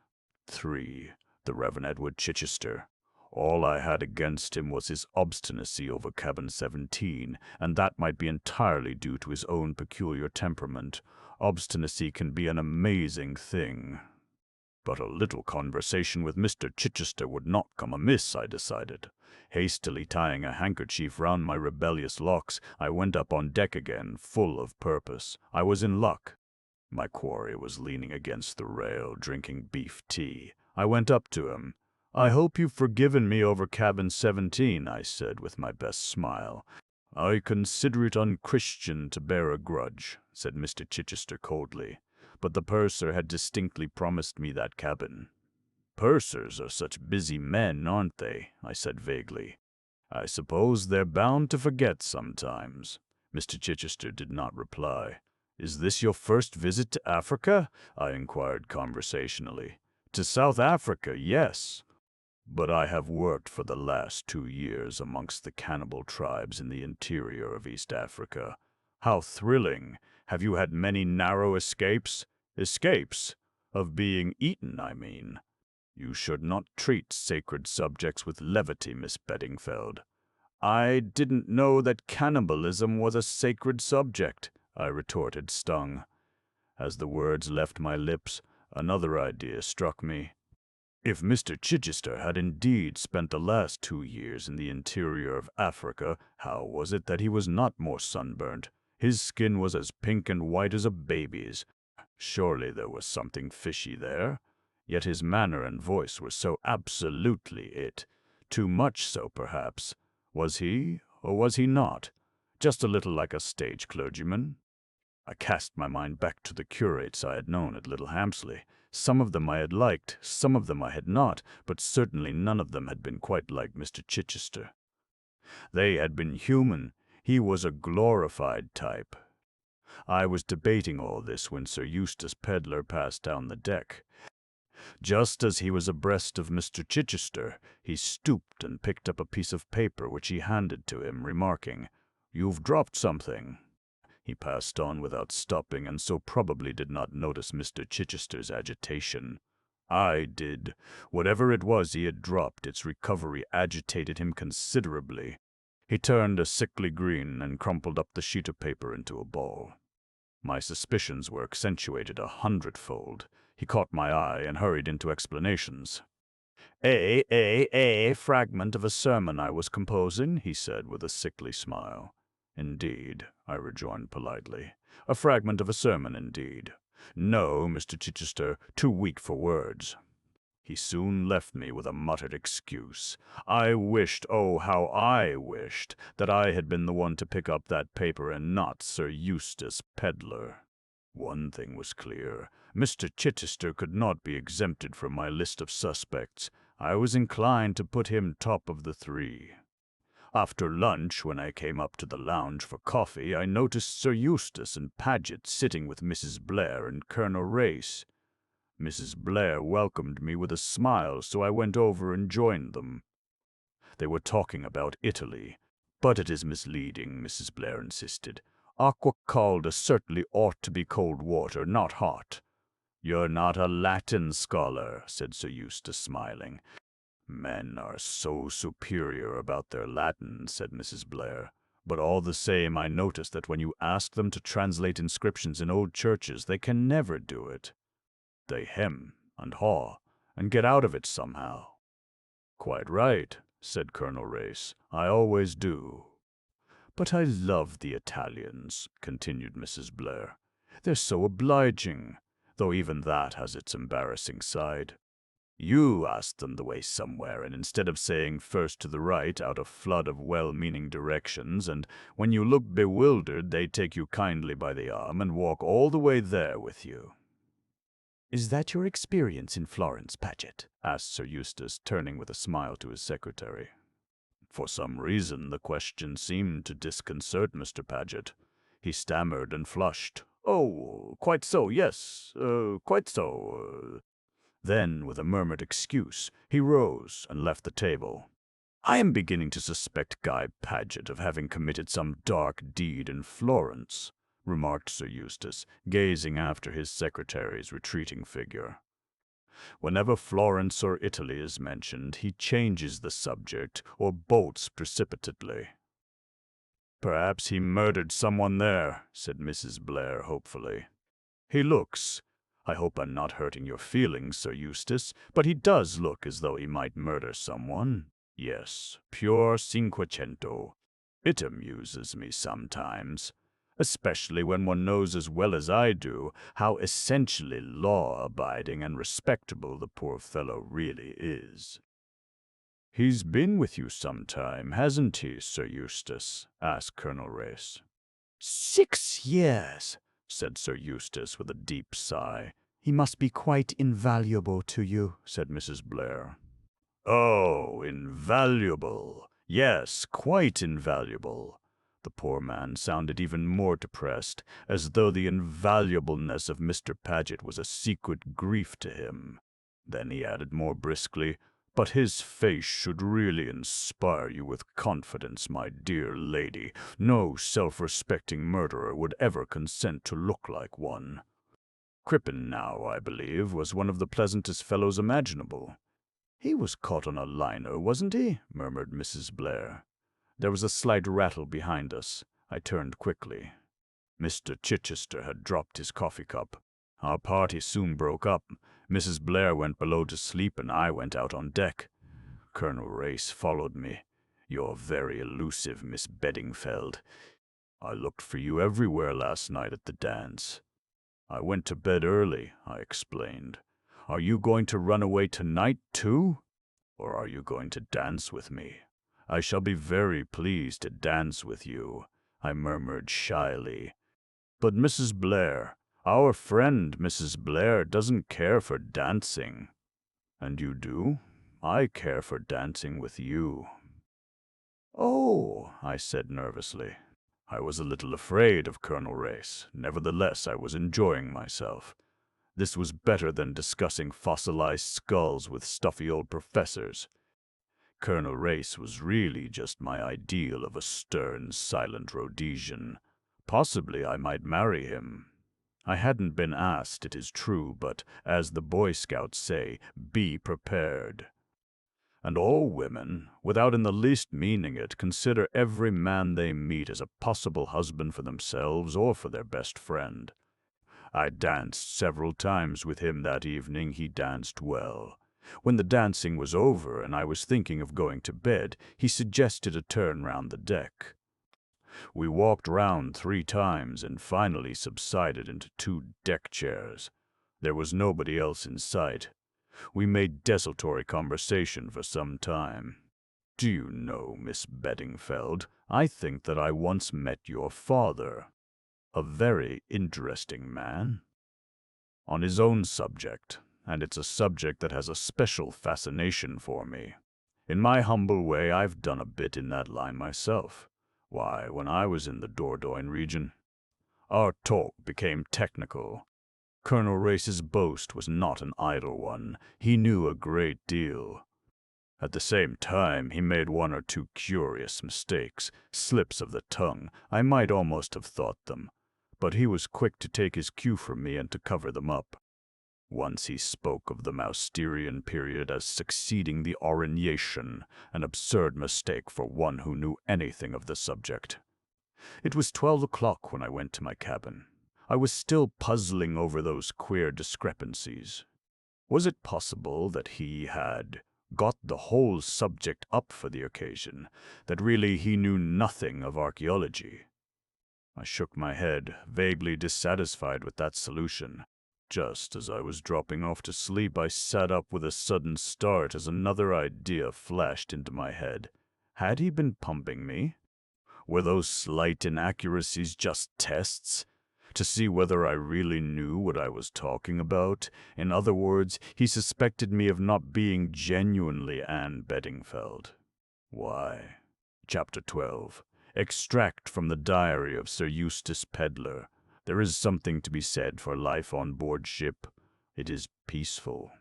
3. The Reverend Edward Chichester. All I had against him was his obstinacy over cabin 17, and that might be entirely due to his own peculiar temperament. Obstinacy can be an amazing thing. But a little conversation with Mr. Chichester would not come amiss, I decided. Hastily tying a handkerchief round my rebellious locks, I went up on deck again, full of purpose. I was in luck. My quarry was leaning against the rail, drinking beef tea. I went up to him. "I hope you've forgiven me over cabin 17, I said with my best smile. "I consider it unchristian to bear a grudge," said Mr. Chichester coldly. "But the purser had distinctly promised me that cabin." "Pursers are such busy men, aren't they?" I said vaguely. "I suppose they're bound to forget sometimes." Mr. Chichester did not reply. "Is this your first visit to Africa?" I inquired conversationally. "To South Africa, yes. But I have worked for the last 2 years amongst the cannibal tribes in the interior of East Africa. How thrilling! Have you had many narrow escapes? Escapes? Of being eaten, I mean. You should not treat sacred subjects with levity, Miss Beddingfeld." "I didn't know that cannibalism was a sacred subject," I retorted, stung. As the words left my lips, another idea struck me. If Mr. Chichester had indeed spent the last 2 years in the interior of Africa, how was it that he was not more sunburnt? His skin was as pink and white as a baby's. Surely there was something fishy there. Yet his manner and voice were so absolutely it. Too much so, perhaps. Was he, or was he not? Just a little like a stage clergyman? I cast my mind back to the curates I had known at Little Hampsley. Some of them I had liked, some of them I had not, but certainly none of them had been quite like Mr. Chichester. They had been human. He was a glorified type. I was debating all this when Sir Eustace Pedlar passed down the deck. Just as he was abreast of Mr. Chichester, he stooped and picked up a piece of paper which he handed to him, remarking, "You've dropped something." He passed on without stopping, and so probably did not notice Mr. Chichester's agitation. I did. Whatever it was he had dropped, its recovery agitated him considerably. He turned a sickly green and crumpled up the sheet of paper into a ball. My suspicions were accentuated 100-fold. He caught my eye and hurried into explanations. A fragment of a sermon I was composing," he said with a sickly smile. "Indeed," I rejoined politely. "A fragment of a sermon, indeed. No, Mr. Chichester, too weak for words." He soon left me with a muttered excuse. I wished, oh, how I wished, that I had been the one to pick up that paper and not Sir Eustace Pedlar. One thing was clear. Mr. Chichester could not be exempted from my list of suspects. I was inclined to put him top of the 3. After lunch, when I came up to the lounge for coffee, I noticed Sir Eustace and Paget sitting with Mrs. Blair and Colonel Race. Mrs. Blair welcomed me with a smile, so I went over and joined them. They were talking about Italy. "But it is misleading," Mrs. Blair insisted. "Aqua calda certainly ought to be cold water, not hot." "You're not a Latin scholar," said Sir Eustace, smiling. "Men are so superior about their Latin," said Mrs. Blair. "But all the same, I notice that when you ask them to translate inscriptions in old churches, they can never do it." They hem and haw and get out of it somehow. Quite right, said Colonel Race. I always do. But I love the Italians, continued Mrs. Blair. They're so obliging, though even that has its embarrassing side. You asked them the way somewhere, and instead of saying first to the right out a flood of well-meaning directions, and when you look bewildered, they take you kindly by the arm and walk all the way there with you. Is that your experience in Florence, Paget? Asked Sir Eustace, turning with a smile to his secretary. For some reason, the question seemed to disconcert Mr. Paget. He stammered and flushed. "Oh, quite so, yes, quite so." Then, with a murmured excuse, he rose and left the table. "I am beginning to suspect Guy Paget of having committed some dark deed in Florence," remarked Sir Eustace, gazing after his secretary's retreating figure. "Whenever Florence or Italy is mentioned, he changes the subject or bolts precipitately." "Perhaps he murdered someone there," said Mrs. Blair hopefully. "He looks— I hope I'm not hurting your feelings, Sir Eustace, but he does look as though he might murder someone. Yes, pure Cinquecento. It amuses me sometimes, especially when one knows as well as I do how essentially law-abiding and respectable the poor fellow really is." "He's been with you some time, hasn't he, Sir Eustace?" asked Colonel Race. 6 years, said Sir Eustace with a deep sigh. He must be quite invaluable to you, said Mrs. Blair. "Oh, invaluable. Yes, quite invaluable." The poor man sounded even more depressed, as though the invaluableness of Mr. Paget was a secret grief to him. Then he added more briskly, "But his face should really inspire you with confidence, my dear lady. No self-respecting murderer would ever consent to look like one. Crippen, now, I believe, was one of the pleasantest fellows imaginable." "He was caught on a liner, wasn't he?" murmured Mrs. Blair. There was a slight rattle behind us. I turned quickly. Mr. Chichester had dropped his coffee cup. Our party soon broke up. Mrs. Blair went below to sleep, and I went out on deck. Colonel Race followed me. "You're very elusive, Miss Beddingfeld. I looked for you everywhere last night at the dance." "I went to bed early," I explained. "Are you going to run away tonight, too? Or are you going to dance with me?" "I shall be very pleased to dance with you," I murmured shyly. "But Mrs. Blair, our friend Mrs. Blair, doesn't care for dancing." "And you do? I care for dancing with you." "Oh," I said nervously. I was a little afraid of Colonel Race. Nevertheless, I was enjoying myself. This was better than discussing fossilized skulls with stuffy old professors. Colonel Race was really just my ideal of a stern, silent Rhodesian. Possibly I might marry him. I hadn't been asked, it is true, but, as the Boy Scouts say, be prepared. And all women, without in the least meaning it, consider every man they meet as a possible husband for themselves or for their best friend. I danced several times with him that evening. He danced well. When the dancing was over and I was thinking of going to bed, he suggested a turn round the deck. We walked round 3 times and finally subsided into 2 deck chairs. There was nobody else in sight. We made desultory conversation for some time. "Do you know, Miss Beddingfeld, I think that I once met your father. A very interesting man. On his own subject, and it's a subject that has a special fascination for me. In my humble way, I've done a bit in that line myself. Why, when I was in the Dordogne region..." Our talk became technical. Colonel Race's boast was not an idle one. He knew a great deal. At the same time, he made 1 or 2 curious mistakes, slips of the tongue. I might almost have thought them. But he was quick to take his cue from me and to cover them up. Once he spoke of the Mousterian period as succeeding the Aurignacian, an absurd mistake for one who knew anything of the subject. It was 12 o'clock when I went to my cabin. I was still puzzling over those queer discrepancies. Was it possible that he had got the whole subject up for the occasion, that really he knew nothing of archaeology? I shook my head, vaguely dissatisfied with that solution. Just as I was dropping off to sleep, I sat up with a sudden start as another idea flashed into my head. Had he been pumping me? Were those slight inaccuracies just tests? To see whether I really knew what I was talking about? In other words, he suspected me of not being genuinely Anne Beddingfeld. Why? Chapter 12. Extract from the diary of Sir Eustace Pedlar. There is something to be said for life on board ship. It is peaceful.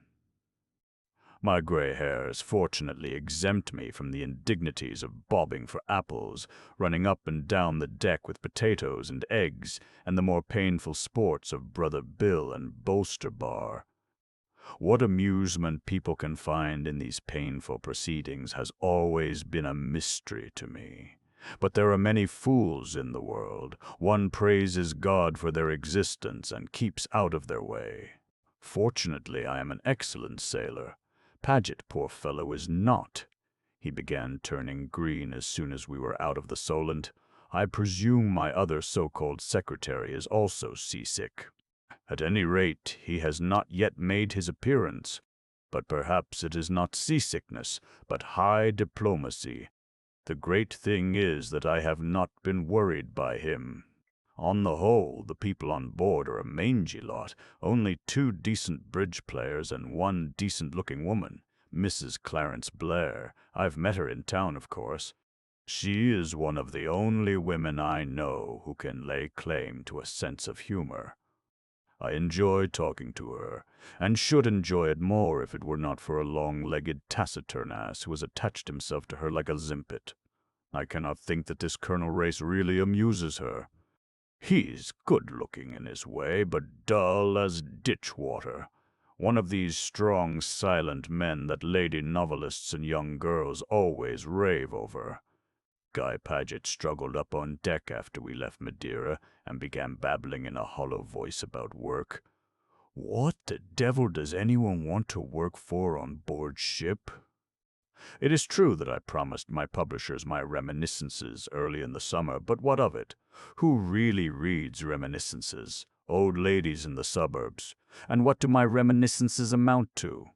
My gray hairs fortunately exempt me from the indignities of bobbing for apples, running up and down the deck with potatoes and eggs, and the more painful sports of Brother Bill and Bolster Bar. What amusement people can find in these painful proceedings has always been a mystery to me. But there are many fools in the world. One praises God for their existence and keeps out of their way. Fortunately, I am an excellent sailor. Paget, poor fellow, is not. He began turning green as soon as we were out of the Solent. I presume my other so-called secretary is also seasick. At any rate, he has not yet made his appearance. But perhaps it is not seasickness, but high diplomacy. The great thing is that I have not been worried by him. On the whole, the people on board are a mangy lot, only 2 decent bridge players and 1 decent-looking woman, Mrs. Clarence Blair. I've met her in town, of course. She is one of the only women I know who can lay claim to a sense of humor. I enjoy talking to her, and should enjoy it more if it were not for a long-legged taciturn ass who has attached himself to her like a zimpet. I cannot think that this Colonel Race really amuses her. He's good-looking in his way, but dull as ditch-water. One of these strong, silent men that lady novelists and young girls always rave over. Guy Paget struggled up on deck after we left Madeira and began babbling in a hollow voice about work. What the devil does anyone want to work for on board ship? It is true that I promised my publishers my reminiscences early in the summer, but what of it? Who really reads reminiscences? Old ladies in the suburbs. And what do my reminiscences amount to?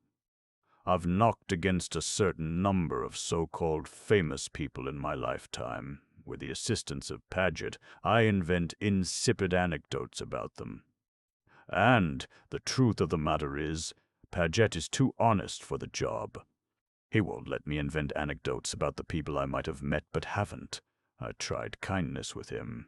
I've knocked against a certain number of so-called famous people in my lifetime. With the assistance of Paget, I invent insipid anecdotes about them. And the truth of the matter is, Paget is too honest for the job. He won't let me invent anecdotes about the people I might have met but haven't. I tried kindness with him.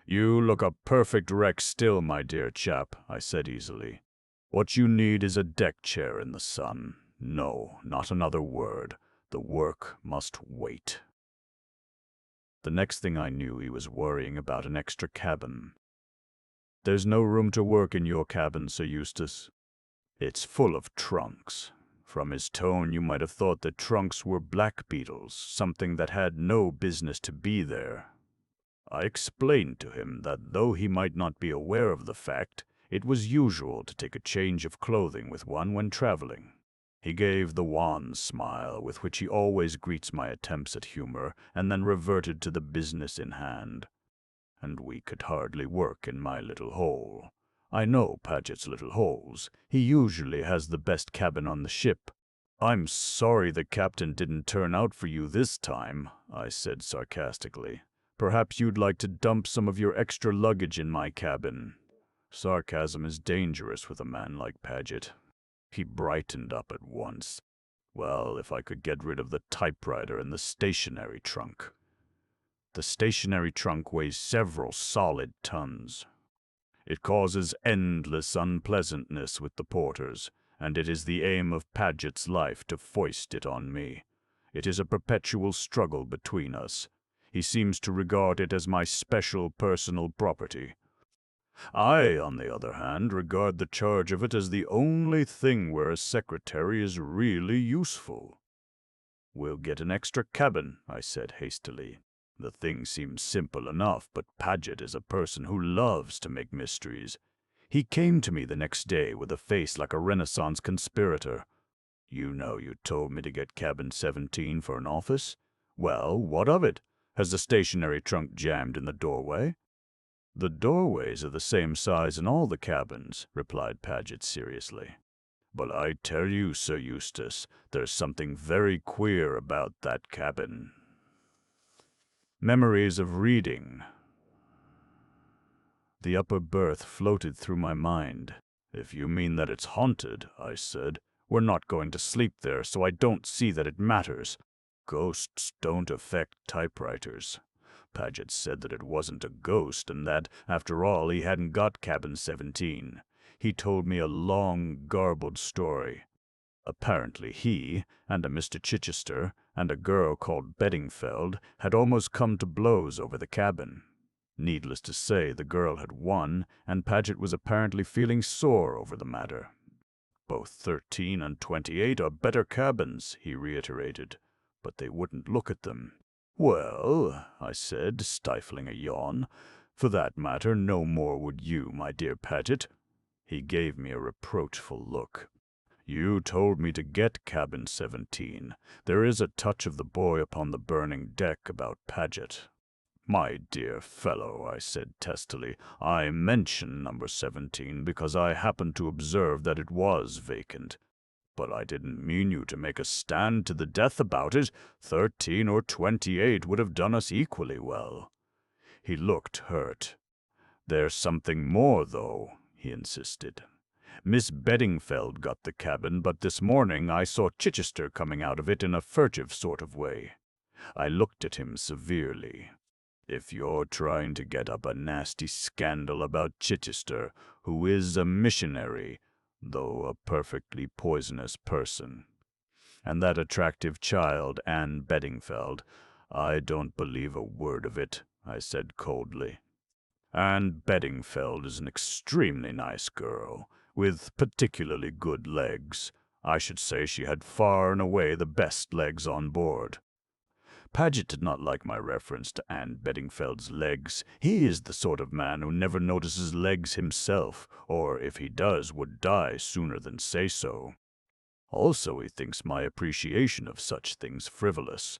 You look a perfect wreck still, my dear chap, I said easily. What you need is a deck chair in the sun. No, not another word. The work must wait. The next thing I knew, he was worrying about an extra cabin. There's no room to work in your cabin, Sir Eustace. It's full of trunks. From his tone, you might have thought that trunks were black beetles, something that had no business to be there. I explained to him that though he might not be aware of the fact, it was usual to take a change of clothing with one when traveling. He gave the wan smile with which he always greets my attempts at humor, and then reverted to the business in hand. And we could hardly work in my little hole. I know Paget's little holes. He usually has the best cabin on the ship. I'm sorry the captain didn't turn out for you this time, I said sarcastically. Perhaps you'd like to dump some of your extra luggage in my cabin. Sarcasm is dangerous with a man like Paget. He brightened up at once. Well, if I could get rid of the typewriter and the stationery trunk. The stationery trunk weighs several solid tons. It causes endless unpleasantness with the porters, and it is the aim of Paget's life to foist it on me. It is a perpetual struggle between us. He seems to regard it as my special personal property. I, on the other hand, regard the charge of it as the only thing where a secretary is really useful. We'll get an extra cabin, I said hastily. The thing seems simple enough, but Paget is a person who loves to make mysteries. He came to me the next day with a face like a Renaissance conspirator. You know you told me to get cabin 17 for an office? Well, what of it? Has the stationery trunk jammed in the doorway? The doorways are the same size in all the cabins, replied Paget seriously. But I tell you, Sir Eustace, there's something very queer about that cabin. Memories of reading. The upper berth floated through my mind. If you mean that it's haunted, I said, we're not going to sleep there, so I don't see that it matters. Ghosts don't affect typewriters. Paget said that it wasn't a ghost and that, after all, he hadn't got cabin 17. He told me a long, garbled story. Apparently he, and a Mr. Chichester, and a girl called Beddingfeld had almost come to blows over the cabin. Needless to say, the girl had won, and Paget was apparently feeling sore over the matter. Both 13 and 28 are better cabins, he reiterated, but they wouldn't look at them. Well, I said, stifling a yawn, for that matter, no more would you, my dear Paget. He gave me a reproachful look. You told me to get cabin 17. There is a touch of the boy upon the burning deck about Paget. My dear fellow, I said testily, I mention number 17 because I happened to observe that it was vacant. But I didn't mean you to make a stand to the death about it. 13 or 28 would have done us equally well. He looked hurt. There's something more, though, he insisted. Miss Beddingfeld got the cabin, but this morning I saw Chichester coming out of it in a furtive sort of way. I looked at him severely. If you're trying to get up a nasty scandal about Chichester, who is a missionary, though a perfectly poisonous person, and that attractive child, Anne Beddingfeld, I don't believe a word of it, I said coldly. Anne Beddingfeld is an extremely nice girl, with particularly good legs. I should say she had far and away the best legs on board. Paget did not like my reference to Anne Beddingfeld's legs. He is the sort of man who never notices legs himself, or if he does, would die sooner than say so. Also, he thinks my appreciation of such things frivolous.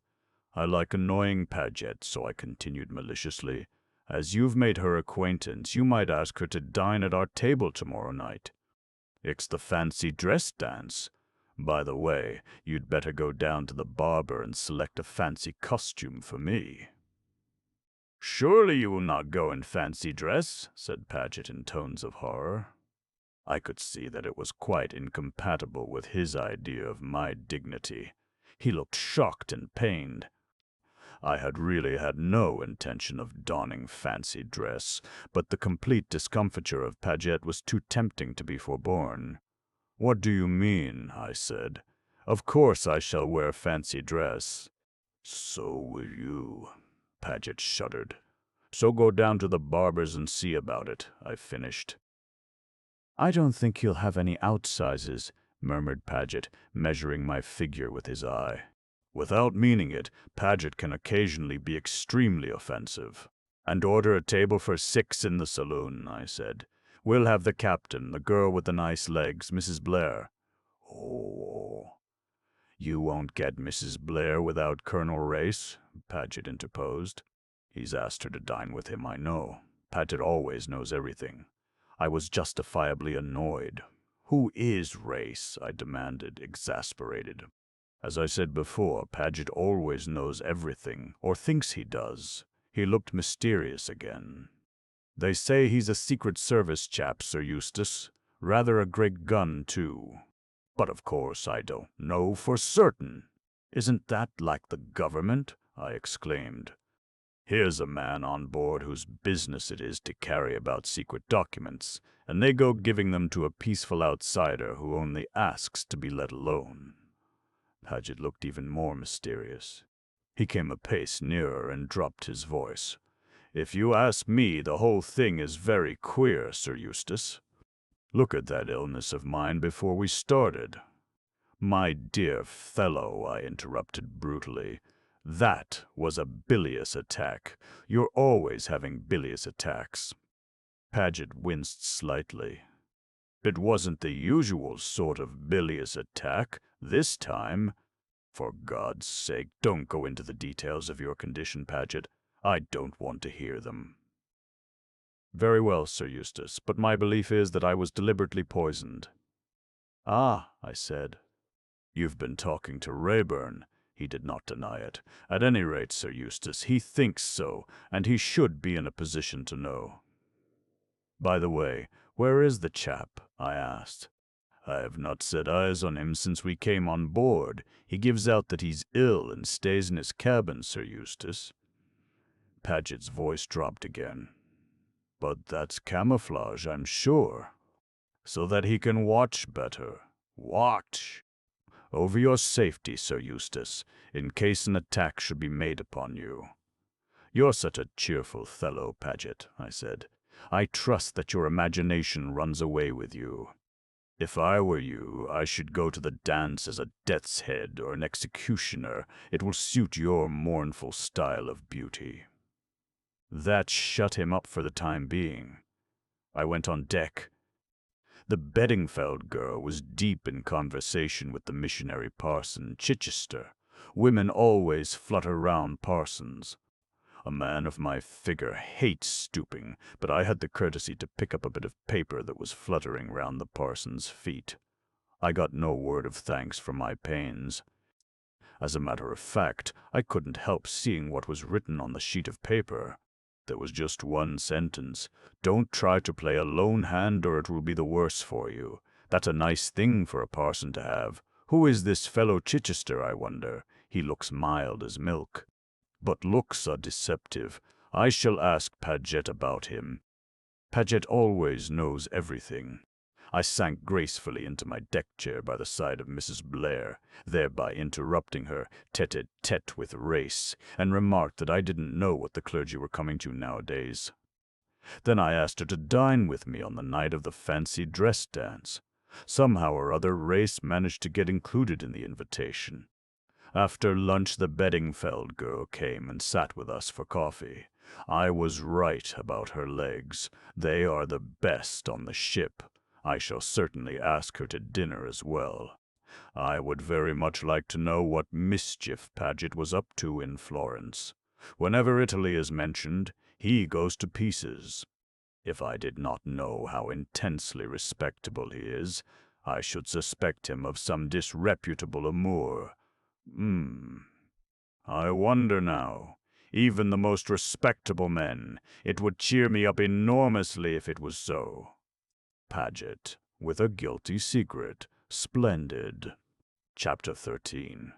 I like annoying Paget, so I continued maliciously. As you've made her acquaintance, you might ask her to dine at our table tomorrow night. It's the fancy dress dance. By the way, you'd better go down to the barber and select a fancy costume for me. Surely you will not go in fancy dress, said Paget in tones of horror. I could see that it was quite incompatible with his idea of my dignity. He looked shocked and pained. I had really had no intention of donning fancy dress, but the complete discomfiture of Paget was too tempting to be forborne. What do you mean? I said. Of course I shall wear fancy dress. So will you. Paget shuddered. So go down to the barber's and see about it, I finished. I don't think he'll have any outsizes, murmured Paget, measuring my figure with his eye. Without meaning it, Paget can occasionally be extremely offensive. And order a table for 6 in the saloon, I said. We'll have the captain, the girl with the nice legs, Mrs. Blair. Oh, you won't get Mrs. Blair without Colonel Race, Paget interposed. He's asked her to dine with him, I know. Paget always knows everything. I was justifiably annoyed. Who is Race? I demanded, exasperated. As I said before, Paget always knows everything, or thinks he does. He looked mysterious again. They say he's a Secret Service chap, Sir Eustace. Rather a great gun, too. But of course I don't know for certain. Isn't that like the government? I exclaimed. Here's a man on board whose business it is to carry about secret documents, and they go giving them to a peaceful outsider who only asks to be let alone. Paget looked even more mysterious. He came a pace nearer and dropped his voice. If you ask me, the whole thing is very queer, Sir Eustace. Look at that illness of mine before we started. My dear fellow, I interrupted brutally, That was a bilious attack. You're always having bilious attacks. Paget winced slightly. It wasn't the usual sort of bilious attack this time. For God's sake, don't go into the details of your condition, Paget. I don't want to hear them. Very well, Sir Eustace, but my belief is that I was deliberately poisoned. Ah, I said. You've been talking to Rayburn. He did not deny it. At any rate, Sir Eustace, he thinks so, and he should be in a position to know. By the way, where is the chap? I asked. I have not set eyes on him since we came on board. He gives out that he's ill and stays in his cabin, Sir Eustace. Paget's voice dropped again. But that's camouflage, I'm sure. So that he can watch better. Watch! Over your safety, Sir Eustace, in case an attack should be made upon you. You're such a cheerful fellow, Paget, I said. I trust that your imagination runs away with you. If I were you, I should go to the dance as a death's head or an executioner. It will suit your mournful style of beauty. That shut him up for the time being. I went on deck. The Beddingfeld girl was deep in conversation with the missionary parson, Chichester. Women always flutter round parsons. A man of my figure hates stooping, but I had the courtesy to pick up a bit of paper that was fluttering round the parson's feet. I got no word of thanks for my pains. As a matter of fact, I couldn't help seeing what was written on the sheet of paper. There was just one sentence. Don't try to play a lone hand or it will be the worse for you. That's a nice thing for a parson to have. Who is this fellow Chichester, I wonder? He looks mild as milk. But looks are deceptive. I shall ask Paget about him. Paget always knows everything. I sank gracefully into my deck chair by the side of Mrs. Blair, thereby interrupting her tete-a-tete with race, and remarked that I didn't know what the clergy were coming to nowadays. Then I asked her to dine with me on the night of the fancy dress dance. Somehow or other, race managed to get included in the invitation. After lunch, the Beddingfeld girl came and sat with us for coffee. I was right about her legs. They are the best on the ship. I shall certainly ask her to dinner as well. I would very much like to know what mischief Paget was up to in Florence. Whenever Italy is mentioned, he goes to pieces. If I did not know how intensely respectable he is, I should suspect him of some disreputable amour. I wonder now. Even the most respectable men, it would cheer me up enormously if it was so. Paget, with a guilty secret. Splendid. Chapter 13.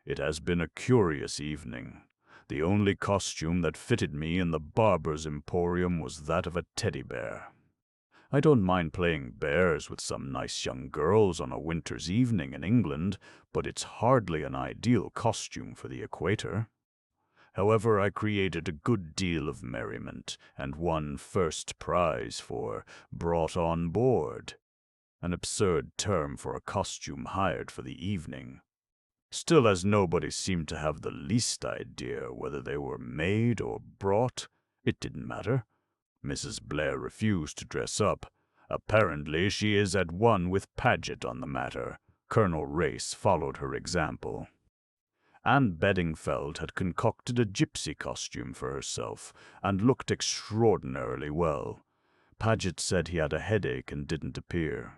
It has been a curious evening. The only costume that fitted me in the barber's emporium was that of a teddy bear. I don't mind playing bears with some nice young girls on a winter's evening in England, but it's hardly an ideal costume for the equator. However, I created a good deal of merriment, and won first prize for brought on board, an absurd term for a costume hired for the evening. Still, as nobody seemed to have the least idea whether they were made or brought, it didn't matter. Mrs. Blair refused to dress up. Apparently she is at one with Paget on the matter. Colonel Race followed her example. Anne Beddingfeld had concocted a gypsy costume for herself, and looked extraordinarily well. Paget said he had a headache and didn't appear.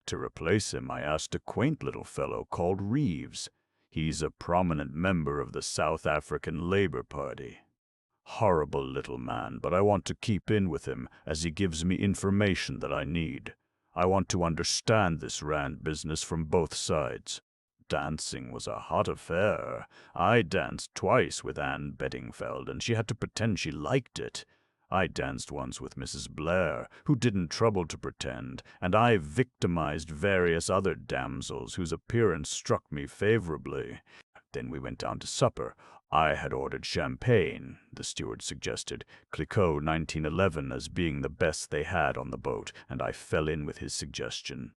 To replace him, I asked a quaint little fellow called Reeves. He's a prominent member of the South African Labour Party. Horrible little man, but I want to keep in with him, as he gives me information that I need. I want to understand this Rand business from both sides. Dancing was a hot affair. I danced twice with Anne Beddingfeld, and she had to pretend she liked it. I danced once with Mrs. Blair, who didn't trouble to pretend, and I victimized various other damsels whose appearance struck me favorably. Then we went down to supper. I had ordered champagne, the steward suggested, Clicquot 1911 as being the best they had on the boat, and I fell in with his suggestion.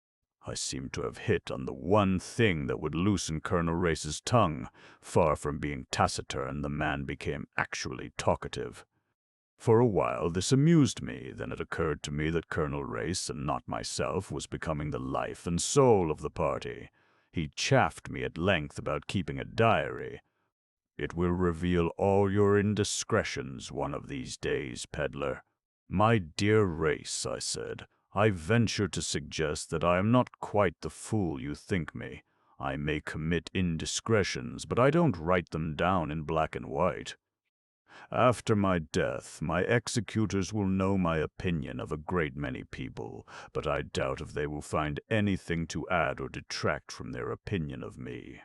I seemed to have hit on the one thing that would loosen Colonel Race's tongue. Far from being taciturn, the man became actually talkative. For a while this amused me, then it occurred to me that Colonel Race, and not myself, was becoming the life and soul of the party. He chaffed me at length about keeping a diary. "It will reveal all your indiscretions one of these days, peddler." "My dear Race," I said, "I venture to suggest that I am not quite the fool you think me. I may commit indiscretions, but I don't write them down in black and white. After my death, my executors will know my opinion of a great many people, but I doubt if they will find anything to add or detract from their opinion of me.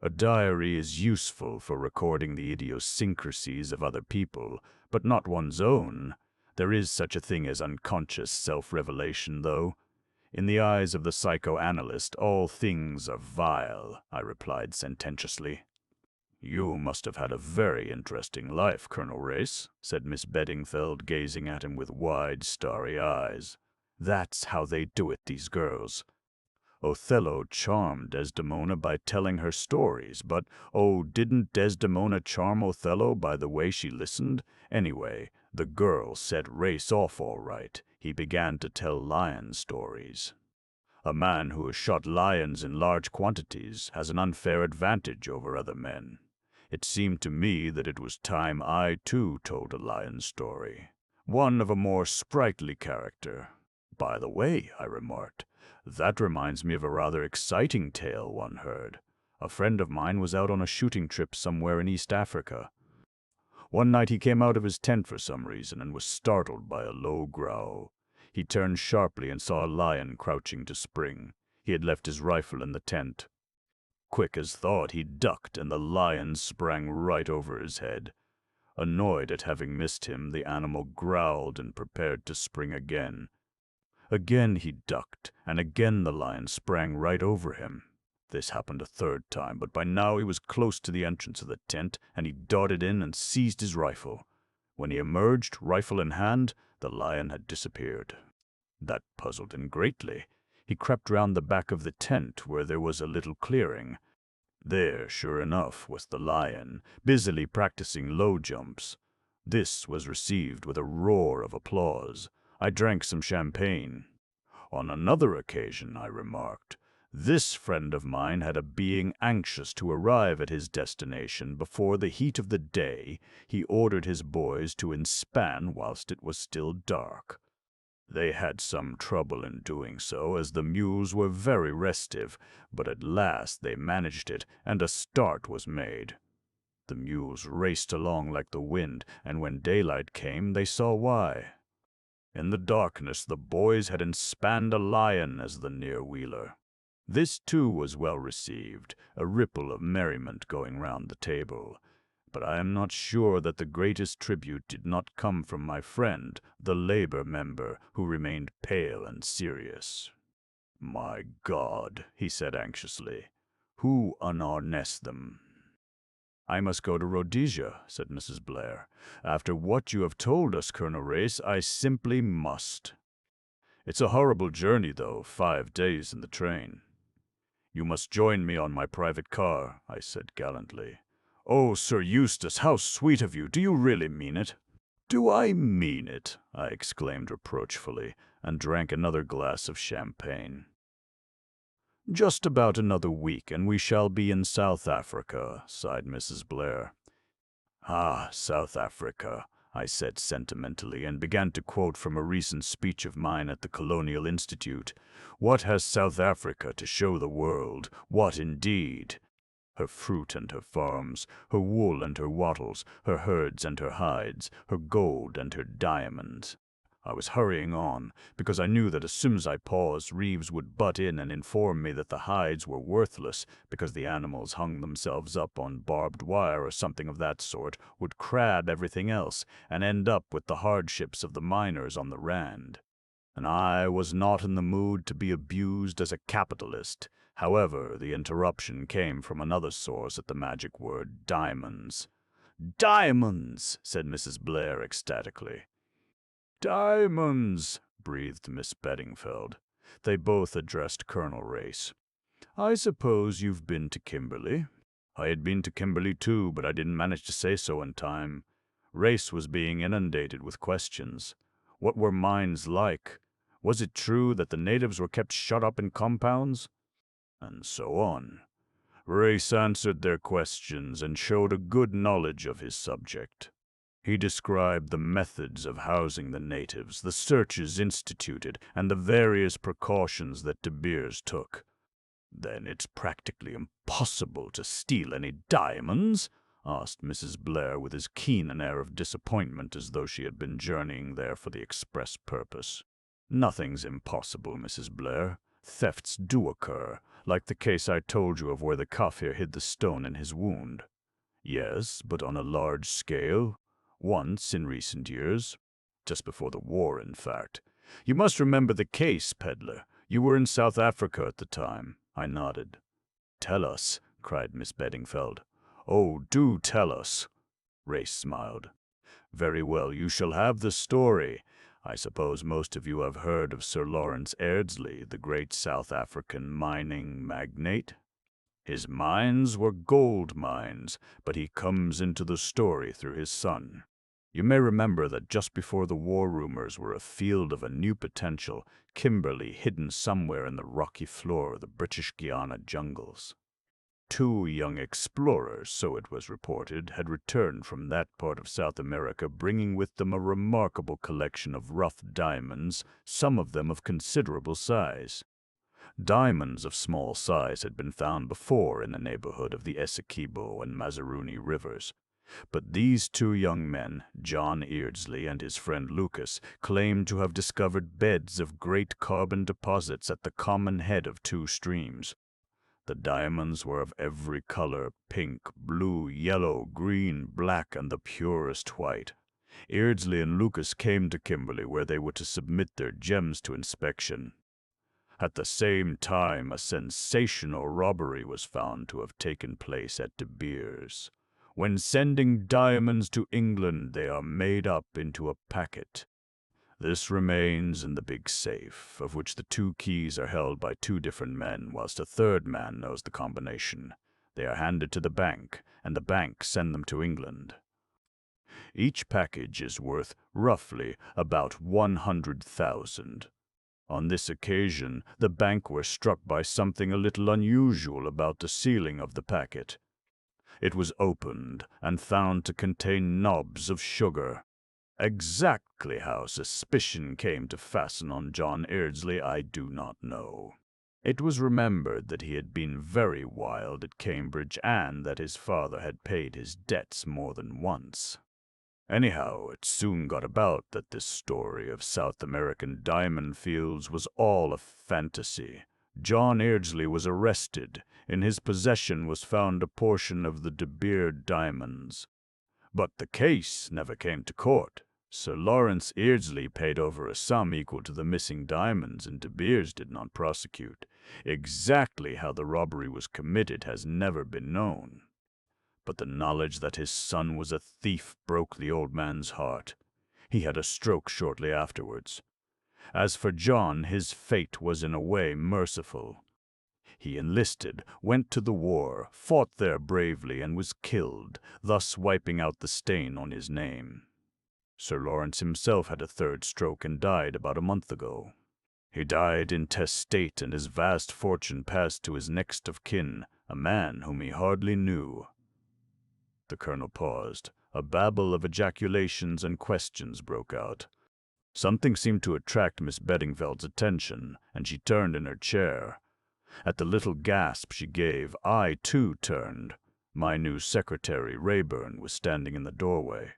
A diary is useful for recording the idiosyncrasies of other people, but not one's own. There is such a thing as unconscious self-revelation, though. In the eyes of the psychoanalyst, all things are vile," I replied sententiously. "You must have had a very interesting life, Colonel Race," said Miss Beddingfeld, gazing at him with wide, starry eyes. "That's how they do it, these girls. Othello charmed Desdemona by telling her stories, but, oh, didn't Desdemona charm Othello by the way she listened? Anyway, the girl set Race off all right. He began to tell lion stories. A man who has shot lions in large quantities has an unfair advantage over other men. It seemed to me that it was time I, too, told a lion story, one of a more sprightly character. "By the way," I remarked, "that reminds me of a rather exciting tale one heard. A friend of mine was out on a shooting trip somewhere in East Africa. One night he came out of his tent for some reason and was startled by a low growl. He turned sharply and saw a lion crouching to spring. He had left his rifle in the tent. Quick as thought, he ducked, and the lion sprang right over his head. Annoyed at having missed him, the animal growled and prepared to spring again. Again he ducked, and again the lion sprang right over him. This happened a third time, but by now he was close to the entrance of the tent, and he darted in and seized his rifle. When he emerged, rifle in hand, the lion had disappeared. That puzzled him greatly. He crept round the back of the tent, where there was a little clearing. There, sure enough, was the lion, busily practicing low jumps. This was received with a roar of applause. I drank some champagne. On another occasion, I remarked, "This friend of mine had a being anxious to arrive at his destination before the heat of the day. He ordered his boys to inspan whilst it was still dark. They had some trouble in doing so, as the mules were very restive, but at last they managed it, and a start was made. The mules raced along like the wind, and when daylight came, they saw why. In the darkness, the boys had inspanned a lion as the near-wheeler. This, too, was well received, a ripple of merriment going round the table. But I am not sure that the greatest tribute did not come from my friend, the Labour member, who remained pale and serious. "My God," he said anxiously, "who unharnessed them?" "I must go to Rhodesia," said Mrs. Blair. "After what you have told us, Colonel Race, I simply must. It's a horrible journey, though, 5 days in the train." "You must join me on my private car," I said gallantly. "Oh, Sir Eustace, how sweet of you! Do you really mean it?" "Do I mean it?" I exclaimed reproachfully, and drank another glass of champagne. "Just about another week, and we shall be in South Africa," sighed Mrs. Blair. "Ah, South Africa," I said sentimentally, and began to quote from a recent speech of mine at the Colonial Institute. "What has South Africa to show the world? What indeed? Her fruit and her farms, her wool and her wattles, her herds and her hides, her gold and her diamonds." I was hurrying on, because I knew that as soon as I paused, Reeves would butt in and inform me that the hides were worthless, because the animals hung themselves up on barbed wire or something of that sort, would crab everything else, and end up with the hardships of the miners on the Rand. And I was not in the mood to be abused as a capitalist. However, the interruption came from another source at the magic word diamonds. "Diamonds!" said Mrs. Blair ecstatically. "Diamonds!" breathed Miss Beddingfeld. They both addressed Colonel Race. "I suppose you've been to Kimberley?" I had been to Kimberley too, but I didn't manage to say so in time. Race was being inundated with questions. What were mines like? Was it true that the natives were kept shut up in compounds? And so on. Race answered their questions and showed a good knowledge of his subject. He described the methods of housing the natives, the searches instituted, and the various precautions that De Beers took. "Then it's practically impossible to steal any diamonds?" asked Mrs. Blair with as keen an air of disappointment as though she had been journeying there for the express purpose. "Nothing's impossible, Mrs. Blair. Thefts do occur, like the case I told you of where the Kaffir hid the stone in his wound." "Yes, but on a large scale. Once, in recent years. Just before the war, in fact. You must remember the case, peddler. You were in South Africa at the time." I nodded. "Tell us," cried Miss Beddingfeld. "Oh, do tell us." Race smiled. "Very well, you shall have the story. I suppose most of you have heard of Sir Lawrence Airdsley, the great South African mining magnate? His mines were gold mines, but he comes into the story through his son. You may remember that just before the war rumors were a field of a new potential, Kimberley hidden somewhere in the rocky floor of the British Guiana jungles. Two young explorers, so it was reported, had returned from that part of South America bringing with them a remarkable collection of rough diamonds, some of them of considerable size. Diamonds of small size had been found before in the neighborhood of the Essequibo and Mazaruni rivers. But these two young men, John Eardsley and his friend Lucas, claimed to have discovered beds of great carbon deposits at the common head of two streams. The diamonds were of every color, pink, blue, yellow, green, black, and the purest white. Eardsley and Lucas came to Kimberley where they were to submit their gems to inspection. At the same time, a sensational robbery was found to have taken place at De Beers. When sending diamonds to England, they are made up into a packet. This remains in the big safe, of which the two keys are held by two different men, whilst a third man knows the combination. They are handed to the bank, and the bank send them to England. Each package is worth, roughly, about 100,000. On this occasion, the bank were struck by something a little unusual about the sealing of the packet. It was opened and found to contain knobs of sugar. Exactly how suspicion came to fasten on John Eardsley, I do not know. It was remembered that he had been very wild at Cambridge and that his father had paid his debts more than once. Anyhow, it soon got about that this story of South American diamond fields was all a fantasy. John Eardsley was arrested. In his possession was found a portion of the De Beers diamonds. But the case never came to court. Sir Lawrence Eardsley paid over a sum equal to the missing diamonds, and De Beers did not prosecute. Exactly how the robbery was committed has never been known. But the knowledge that his son was a thief broke the old man's heart. He had a stroke shortly afterwards. As for John, his fate was in a way merciful. He enlisted, went to the war, fought there bravely, and was killed, thus wiping out the stain on his name. Sir Lawrence himself had a third stroke and died about a month ago. He died intestate, and his vast fortune passed to his next of kin, a man whom he hardly knew. The colonel paused. A babble of ejaculations and questions broke out. Something seemed to attract Miss Beddingfeld's attention, and she turned in her chair. At the little gasp she gave, I, too, turned. My new secretary, Rayburn, was standing in the doorway.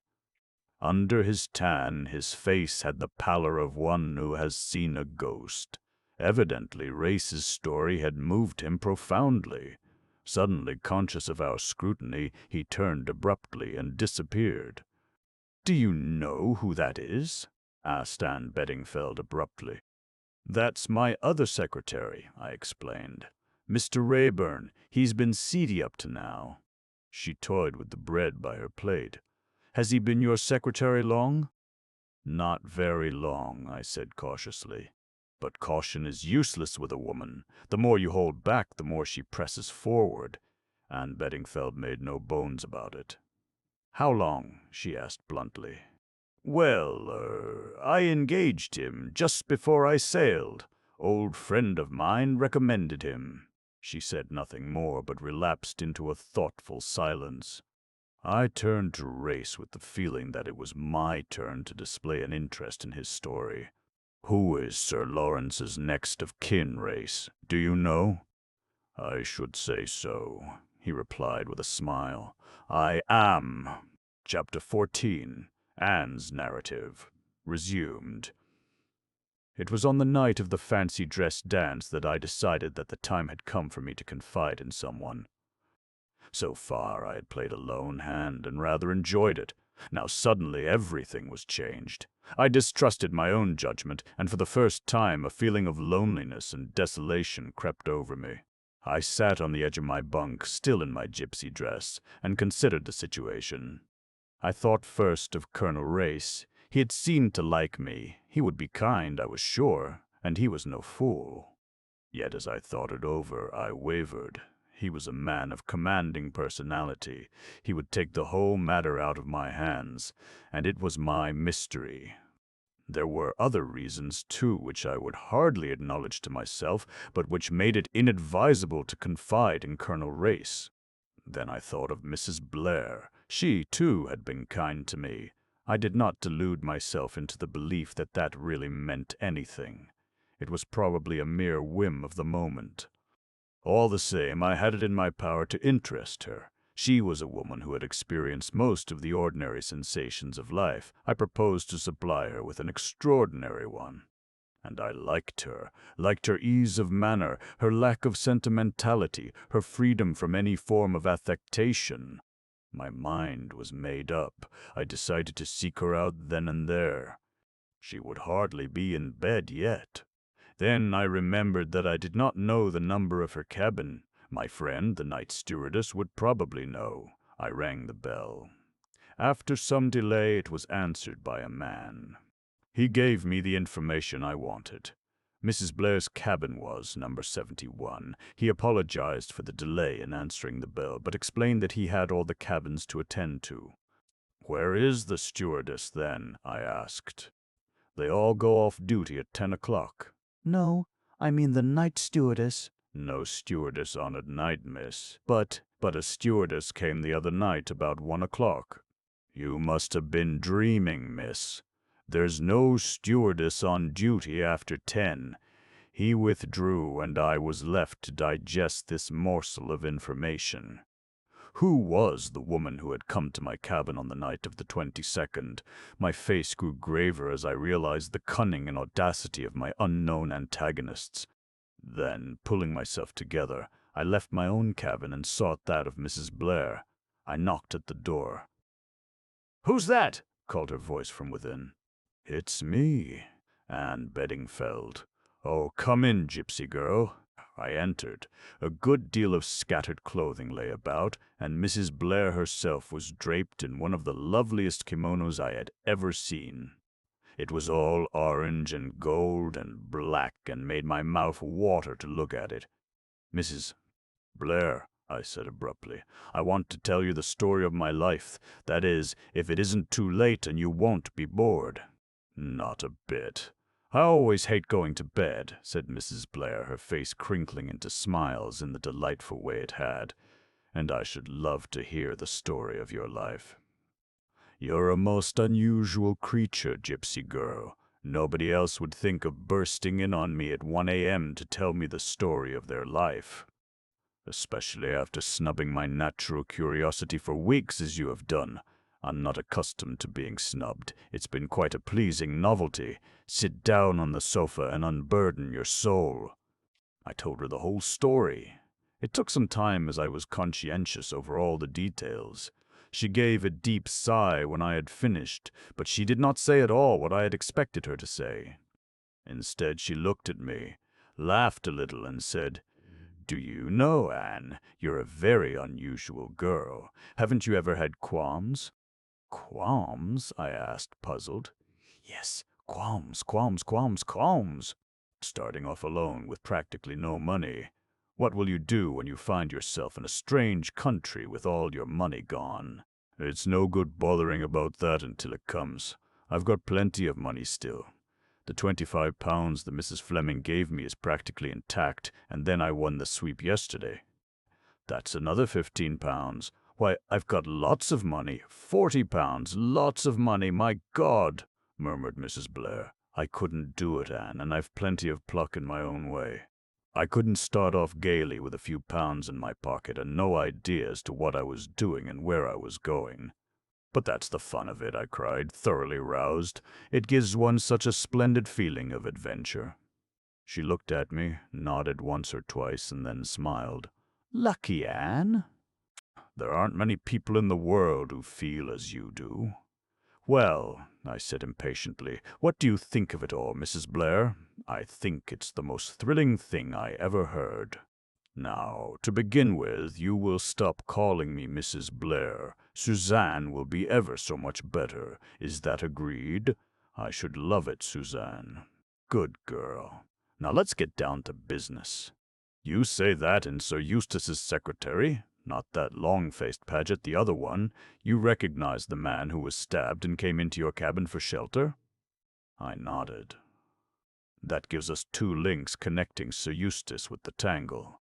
Under his tan, his face had the pallor of one who has seen a ghost. Evidently, Race's story had moved him profoundly. Suddenly conscious of our scrutiny, he turned abruptly and disappeared. "Do you know who that is?" asked Anne Beddingfeld abruptly. "That's my other secretary," I explained. "Mr. Rayburn. He's been seedy up to now." She toyed with the bread by her plate. "Has he been your secretary long?" "Not very long," I said cautiously. But caution is useless with a woman. The more you hold back, the more she presses forward, and Beddingfeld made no bones about it. "How long?" she asked bluntly. "Well, I engaged him just before I sailed. Old friend of mine recommended him." She said nothing more, but relapsed into a thoughtful silence. I turned to Race with the feeling that it was my turn to display an interest in his story. "Who is Sir Lawrence's next of kin, Race? Do you know?" "I should say so," he replied with a smile. "I am." Chapter 14. Anne's Narrative. Resumed. It was on the night of the fancy dress dance that I decided that the time had come for me to confide in someone. So far I had played a lone hand and rather enjoyed it. Now suddenly everything was changed. I distrusted my own judgment, and for the first time a feeling of loneliness and desolation crept over me. I sat on the edge of my bunk, still in my gypsy dress, and considered the situation. I thought first of Colonel Race. He had seemed to like me. He would be kind, I was sure, and he was no fool. Yet as I thought it over, I wavered. He was a man of commanding personality. He would take the whole matter out of my hands, and it was my mystery. There were other reasons, too, which I would hardly acknowledge to myself, but which made it inadvisable to confide in Colonel Race. Then I thought of Mrs. Blair. She, too, had been kind to me. I did not delude myself into the belief that that really meant anything. It was probably a mere whim of the moment. All the same, I had it in my power to interest her. She was a woman who had experienced most of the ordinary sensations of life. I proposed to supply her with an extraordinary one. And I liked her ease of manner, her lack of sentimentality, her freedom from any form of affectation. My mind was made up. I decided to seek her out then and there. She would hardly be in bed yet. Then I remembered that I did not know the number of her cabin. My friend, the night stewardess, would probably know. I rang the bell. After some delay, it was answered by a man. He gave me the information I wanted. Mrs. Blair's cabin was number 71. He apologized for the delay in answering the bell, but explained that he had all the cabins to attend to. "Where is the stewardess, then?" I asked. "They all go off duty at 10 o'clock. No, I mean the night stewardess. "No stewardess on at night, miss. But a stewardess came the other night about 1 o'clock. You must have been dreaming, miss. There's no stewardess on duty after 10. He withdrew, and I was left to digest this morsel of information. Who was the woman who had come to my cabin on the night of the 22nd? My face grew graver as I realized the cunning and audacity of my unknown antagonists. Then, pulling myself together, I left my own cabin and sought that of Mrs. Blair. I knocked at the door. "Who's that?" called her voice from within. "It's me, Anne Beddingfeld. Oh, come in, gypsy girl." I entered. A good deal of scattered clothing lay about, and Mrs. Blair herself was draped in one of the loveliest kimonos I had ever seen. It was all orange and gold and black, and made my mouth water to look at it. "Mrs. Blair," I said abruptly, "I want to tell you the story of my life. That is, if it isn't too late and you won't be bored." "Not a bit. I always hate going to bed," said Mrs. Blair, her face crinkling into smiles in the delightful way it had. "And I should love to hear the story of your life. You're a most unusual creature, gypsy girl. Nobody else would think of bursting in on me at 1 a.m. to tell me the story of their life. Especially after snubbing my natural curiosity for weeks as you have done. I'm not accustomed to being snubbed. It's been quite a pleasing novelty. Sit down on the sofa and unburden your soul." I told her the whole story. It took some time as I was conscientious over all the details. She gave a deep sigh when I had finished, but she did not say at all what I had expected her to say. Instead, she looked at me, laughed a little, and said, "Do you know, Anne, you're a very unusual girl. Haven't you ever had qualms?" "Qualms?" I asked, puzzled. "Yes, qualms, qualms, qualms, qualms." Starting off alone with practically no money. What will you do when you find yourself in a strange country with all your money gone? It's no good bothering about that until it comes. I've got plenty of money still. The £25 that Mrs. Fleming gave me is practically intact, and then I won the sweep yesterday. That's another £15. Why, I've got lots of money. £40, lots of money, my God, murmured Mrs. Blair. I couldn't do it, Anne, and I've plenty of pluck in my own way. I couldn't start off gaily with a few pounds in my pocket and no idea as to what I was doing and where I was going. But that's the fun of it, I cried, thoroughly roused. It gives one such a splendid feeling of adventure. She looked at me, nodded once or twice, and then smiled. Lucky, Anne. There aren't many people in the world who feel as you do. Well, I said impatiently, what do you think of it all, Mrs. Blair? I think it's the most thrilling thing I ever heard. Now, to begin with, you will stop calling me Mrs. Blair. Suzanne will be ever so much better. Is that agreed? I should love it, Suzanne. Good girl. Now let's get down to business. You say that in Sir Eustace's secretary? Not that long-faced Paget, the other one. You recognize the man who was stabbed and came into your cabin for shelter? I nodded. That gives us two links connecting Sir Eustace with the tangle.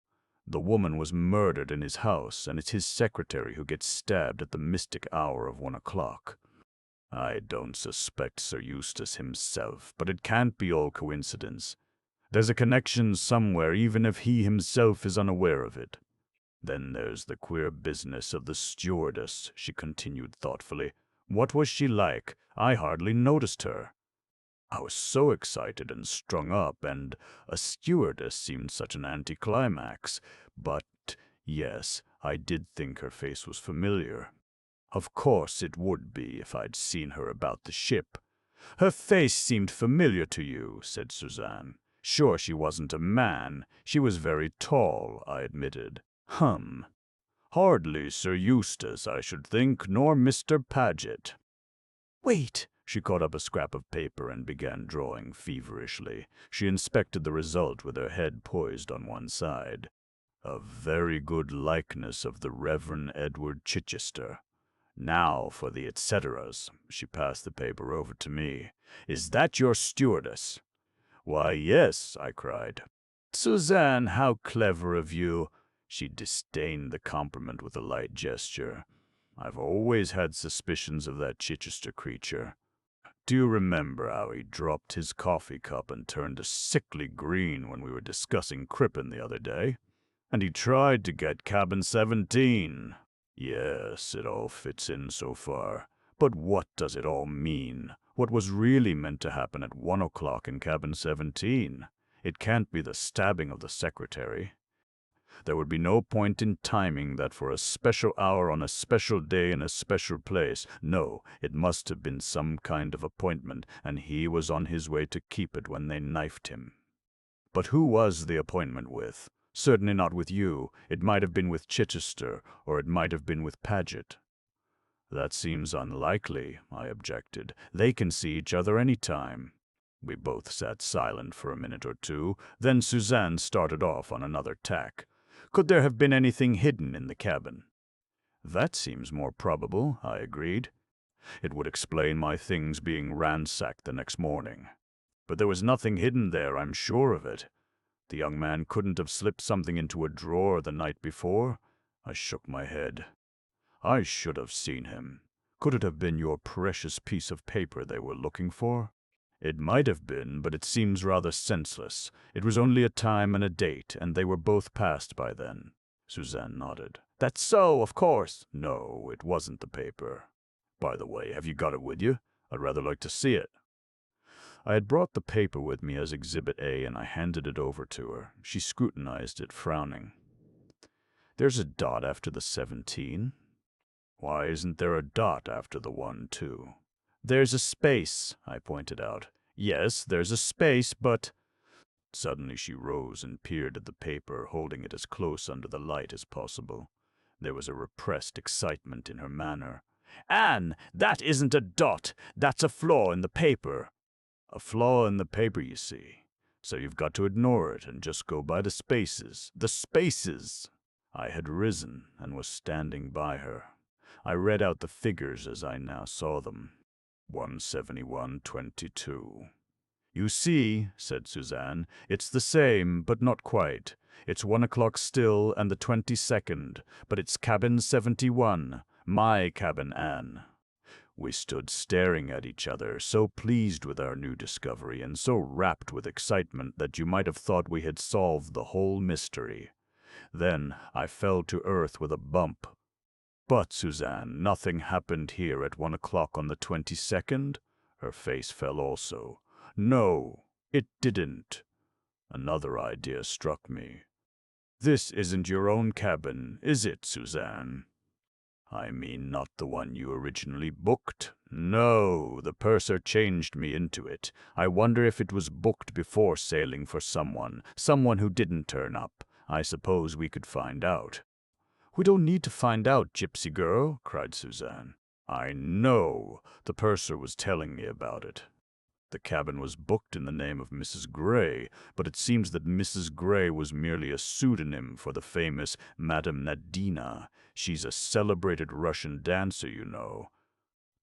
The woman was murdered in his house, and it's his secretary who gets stabbed at the mystic hour of 1 o'clock. I don't suspect Sir Eustace himself, but it can't be all coincidence. There's a connection somewhere, even if he himself is unaware of it. Then there's the queer business of the stewardess, she continued thoughtfully. What was she like? I hardly noticed her. I was so excited and strung up, and a stewardess seemed such an anticlimax. But, yes, I did think her face was familiar. Of course it would be if I'd seen her about the ship. Her face seemed familiar to you, said Suzanne. Sure she wasn't a man. She was very tall, I admitted. Hardly Sir Eustace, I should think, nor Mr. Paget. Wait! She caught up a scrap of paper and began drawing feverishly. She inspected the result with her head poised on one side. A very good likeness of the Reverend Edward Chichester. Now for the et ceteras. She passed the paper over to me. Is that your stewardess? Why, yes, I cried. Suzanne, how clever of you. She disdained the compliment with a light gesture. I've always had suspicions of that Chichester creature. Do you remember how he dropped his coffee cup and turned a sickly green when we were discussing Crippen the other day? And he tried to get cabin 17. Yes, it all fits in so far. But what does it all mean? What was really meant to happen at 1 o'clock in cabin 17? It can't be the stabbing of the secretary. There would be no point in timing that for a special hour on a special day in a special place. No, it must have been some kind of appointment, and he was on his way to keep it when they knifed him. But who was the appointment with? Certainly not with you. It might have been with Chichester, or it might have been with Paget. That seems unlikely, I objected. They can see each other any time. We both sat silent for a minute or two. Then Suzanne started off on another tack. Could there have been anything hidden in the cabin? That seems more probable, I agreed. It would explain my things being ransacked the next morning. But there was nothing hidden there, I'm sure of it. The young man couldn't have slipped something into a drawer the night before. I shook my head. I should have seen him. Could it have been your precious piece of paper they were looking for? It might have been, but it seems rather senseless. It was only a time and a date, and they were both past by then. Suzanne nodded. That's so, of course. No, it wasn't the paper. By the way, have you got it with you? I'd rather like to see it. I had brought the paper with me as Exhibit A, and I handed it over to her. She scrutinized it, frowning. There's a dot after the 17. Why isn't there a dot after the 1, too? There's a space, I pointed out. Yes, there's a space, but... Suddenly she rose and peered at the paper, holding it as close under the light as possible. There was a repressed excitement in her manner. Anne, that isn't a dot. That's a flaw in the paper. A flaw in the paper, you see. So you've got to ignore it and just go by the spaces. The spaces! I had risen and was standing by her. I read out the figures as I now saw them. 171.22. You see, said Suzanne, it's the same, but not quite. It's 1 o'clock still and the 22nd, but it's cabin 71. My cabin, Anne. We stood staring at each other, so pleased with our new discovery and so rapt with excitement that you might have thought we had solved the whole mystery. Then I fell to earth with a bump. But, Suzanne, nothing happened here at 1 o'clock on the 22nd? Her face fell also. No, it didn't. Another idea struck me. This isn't your own cabin, is it, Suzanne? I mean not the one you originally booked. No, the purser changed me into it. I wonder if it was booked before sailing for someone who didn't turn up. I suppose we could find out. We don't need to find out, gypsy girl, cried Suzanne. I know. The purser was telling me about it. The cabin was booked in the name of Mrs. Gray, but it seems that Mrs. Gray was merely a pseudonym for the famous Madame Nadina. She's a celebrated Russian dancer, you know.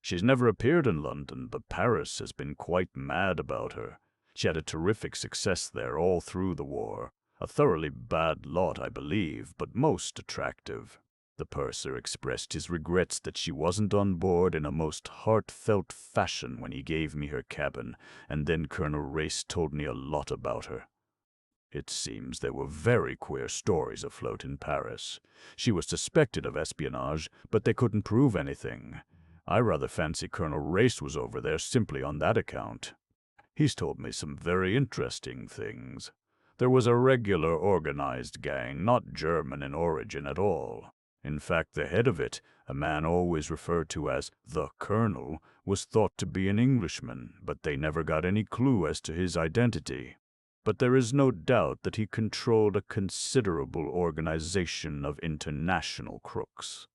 She's never appeared in London, but Paris has been quite mad about her. She had a terrific success there all through the war. A thoroughly bad lot, I believe, but most attractive. The purser expressed his regrets that she wasn't on board in a most heartfelt fashion when he gave me her cabin, and then Colonel Race told me a lot about her. It seems there were very queer stories afloat in Paris. She was suspected of espionage, but they couldn't prove anything. I rather fancy Colonel Race was over there simply on that account. He's told me some very interesting things. There was a regular organized gang, not German in origin at all. In fact, the head of it, a man always referred to as the Colonel, was thought to be an Englishman, but they never got any clue as to his identity. But there is no doubt that he controlled a considerable organization of international crooks.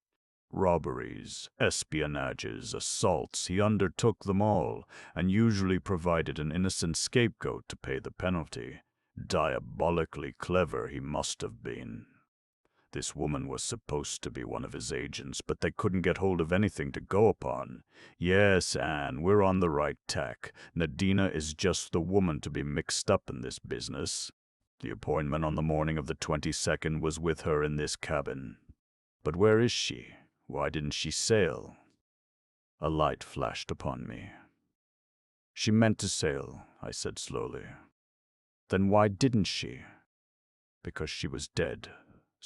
Robberies, espionages, assaults, he undertook them all, and usually provided an innocent scapegoat to pay the penalty. Diabolically clever he must have been. This woman was supposed to be one of his agents, but they couldn't get hold of anything to go upon. Yes, Anne, we're on the right tack. Nadina is just the woman to be mixed up in this business. The appointment on the morning of the 22nd was with her in this cabin. But where is she? Why didn't she sail? A light flashed upon me. She meant to sail, I said slowly. Then why didn't she? Because she was dead.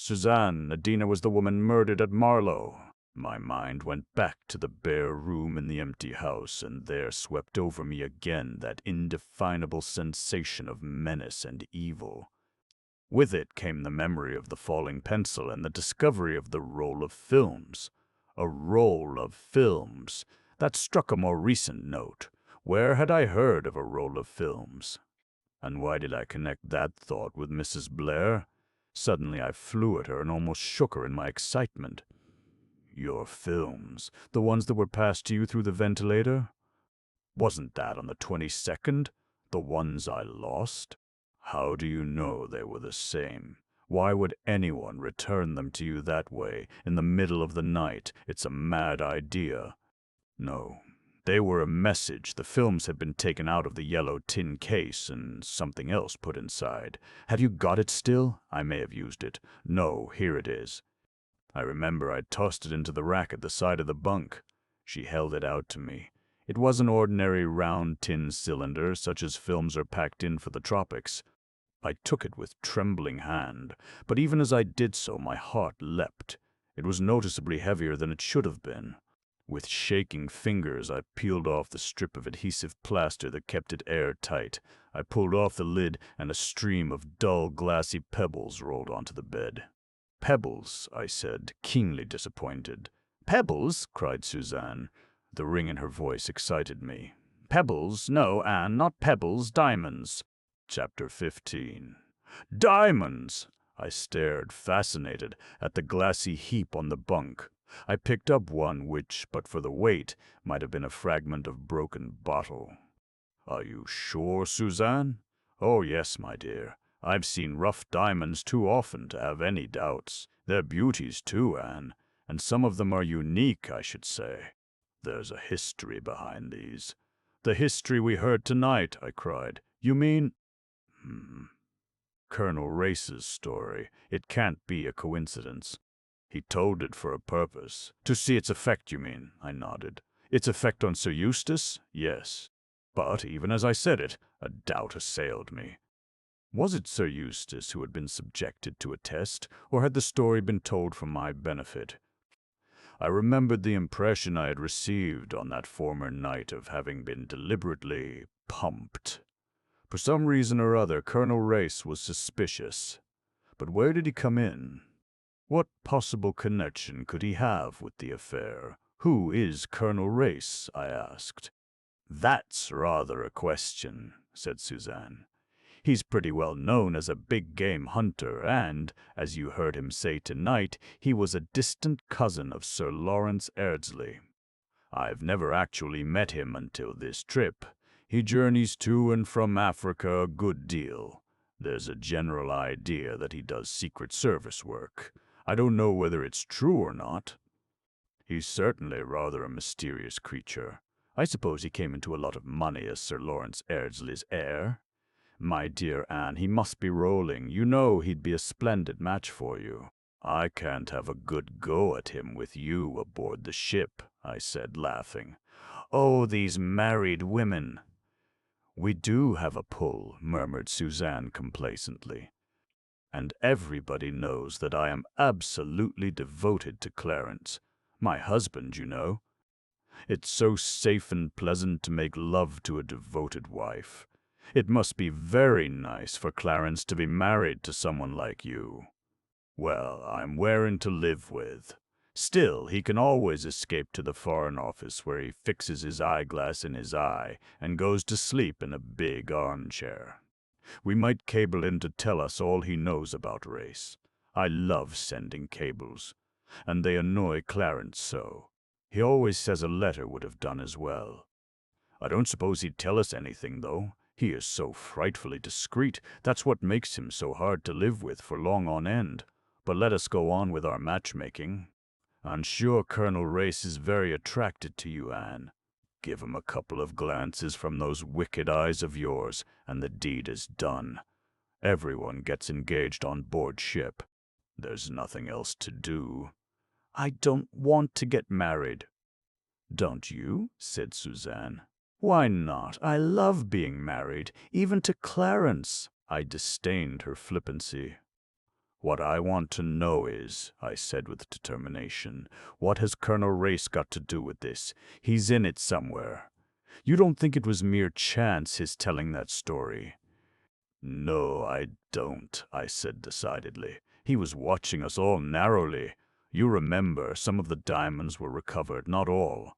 Suzanne, Nadina was the woman murdered at Marlow. My mind went back to the bare room in the empty house, and there swept over me again that indefinable sensation of menace and evil. With it came the memory of the falling pencil and the discovery of the roll of films. A roll of films. That struck a more recent note. Where had I heard of a roll of films? And why did I connect that thought with Mrs. Blair? Suddenly I flew at her and almost shook her in my excitement. Your films, the ones that were passed to you through the ventilator? Wasn't that on the 22nd? The ones I lost? How do you know they were the same? Why would anyone return them to you that way, in the middle of the night? It's a mad idea. No, they were a message. The films had been taken out of the yellow tin case and something else put inside. Have you got it still? I may have used it. No, here it is. I remember I tossed it into the rack at the side of the bunk. She held it out to me. It was an ordinary round tin cylinder, such as films are packed in for the tropics. I took it with trembling hand, but even as I did so, my heart leapt. It was noticeably heavier than it should have been. With shaking fingers, I peeled off the strip of adhesive plaster that kept it airtight. I pulled off the lid, and a stream of dull, glassy pebbles rolled onto the bed. Pebbles, I said, keenly disappointed. Pebbles? Cried Suzanne. The ring in her voice excited me. Pebbles? No, Anne, not pebbles, diamonds. Chapter 15. Diamonds! I stared, fascinated, at the glassy heap on the bunk. I picked up one which, but for the weight, might have been a fragment of broken bottle. Are you sure, Suzanne? Oh, yes, my dear. I've seen rough diamonds too often to have any doubts. They're beauties too, Anne, and some of them are unique, I should say. There's a history behind these. The history we heard tonight, I cried. You mean? Hmm. Colonel Race's story. It can't be a coincidence. He told it for a purpose. To see its effect, you mean? I nodded. Its effect on Sir Eustace? Yes. But even as I said it, a doubt assailed me. Was it Sir Eustace who had been subjected to a test, or had the story been told for my benefit? I remembered the impression I had received on that former night of having been deliberately pumped. For some reason or other, Colonel Race was suspicious. But where did he come in? What possible connection could he have with the affair? Who is Colonel Race? I asked. That's rather a question, said Suzanne. He's pretty well known as a big-game hunter, and, as you heard him say tonight, he was a distant cousin of Sir Lawrence Ardsley. I've never actually met him until this trip. He journeys to and from Africa a good deal. There's a general idea that he does Secret Service work. I don't know whether it's true or not. He's certainly rather a mysterious creature. I suppose he came into a lot of money as Sir Lawrence Ardsley's heir. My dear Anne, he must be rolling. You know he'd be a splendid match for you. I can't have a good go at him with you aboard the ship, I said, laughing. Oh, these married women! We do have a pull, murmured Suzanne complacently. And everybody knows that I am absolutely devoted to Clarence. My husband, you know. It's so safe and pleasant to make love to a devoted wife. It must be very nice for Clarence to be married to someone like you. Well, I'm wearing to live with. Still, he can always escape to the Foreign Office where he fixes his eyeglass in his eye and goes to sleep in a big armchair. We might cable in to tell us all he knows about Race. I love sending cables, and they annoy Clarence so. He always says a letter would have done as well. I don't suppose he'd tell us anything, though. He is so frightfully discreet. That's what makes him so hard to live with for long on end. But let us go on with our matchmaking. I'm sure Colonel Race is very attracted to you, Anne. Give him a couple of glances from those wicked eyes of yours, and the deed is done. Everyone gets engaged on board ship. There's nothing else to do. I don't want to get married. Don't you? Said Suzanne. Why not? I love being married, even to Clarence. I disdained her flippancy. What I want to know is, I said with determination, what has Colonel Race got to do with this? He's in it somewhere. You don't think it was mere chance, his telling that story? No, I don't, I said decidedly. He was watching us all narrowly. You remember, some of the diamonds were recovered, not all.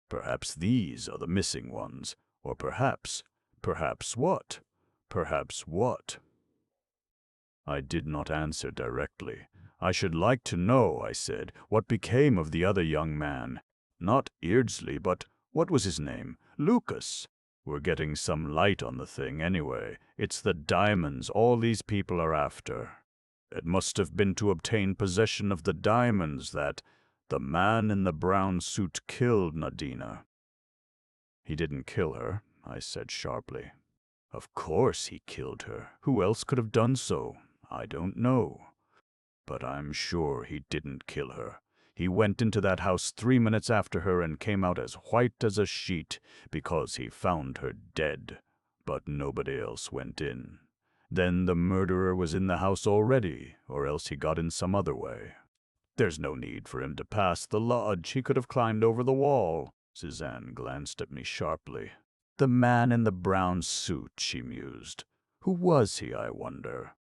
Perhaps these are the missing ones. Or perhaps what? Perhaps what? I did not answer directly. I should like to know, I said, what became of the other young man. Not Eardsley, but what was his name? Lucas. We're getting some light on the thing anyway. It's the diamonds all these people are after. It must have been to obtain possession of the diamonds that the man in the brown suit killed Nadina. He didn't kill her, I said sharply. Of course he killed her. Who else could have done so? I don't know. But I'm sure he didn't kill her. He went into that house 3 minutes after her and came out as white as a sheet because he found her dead. But nobody else went in. Then the murderer was in the house already, or else he got in some other way. There's no need for him to pass the lodge. He could have climbed over the wall. Suzanne glanced at me sharply. The man in the brown suit, she mused. Who was he, I wonder?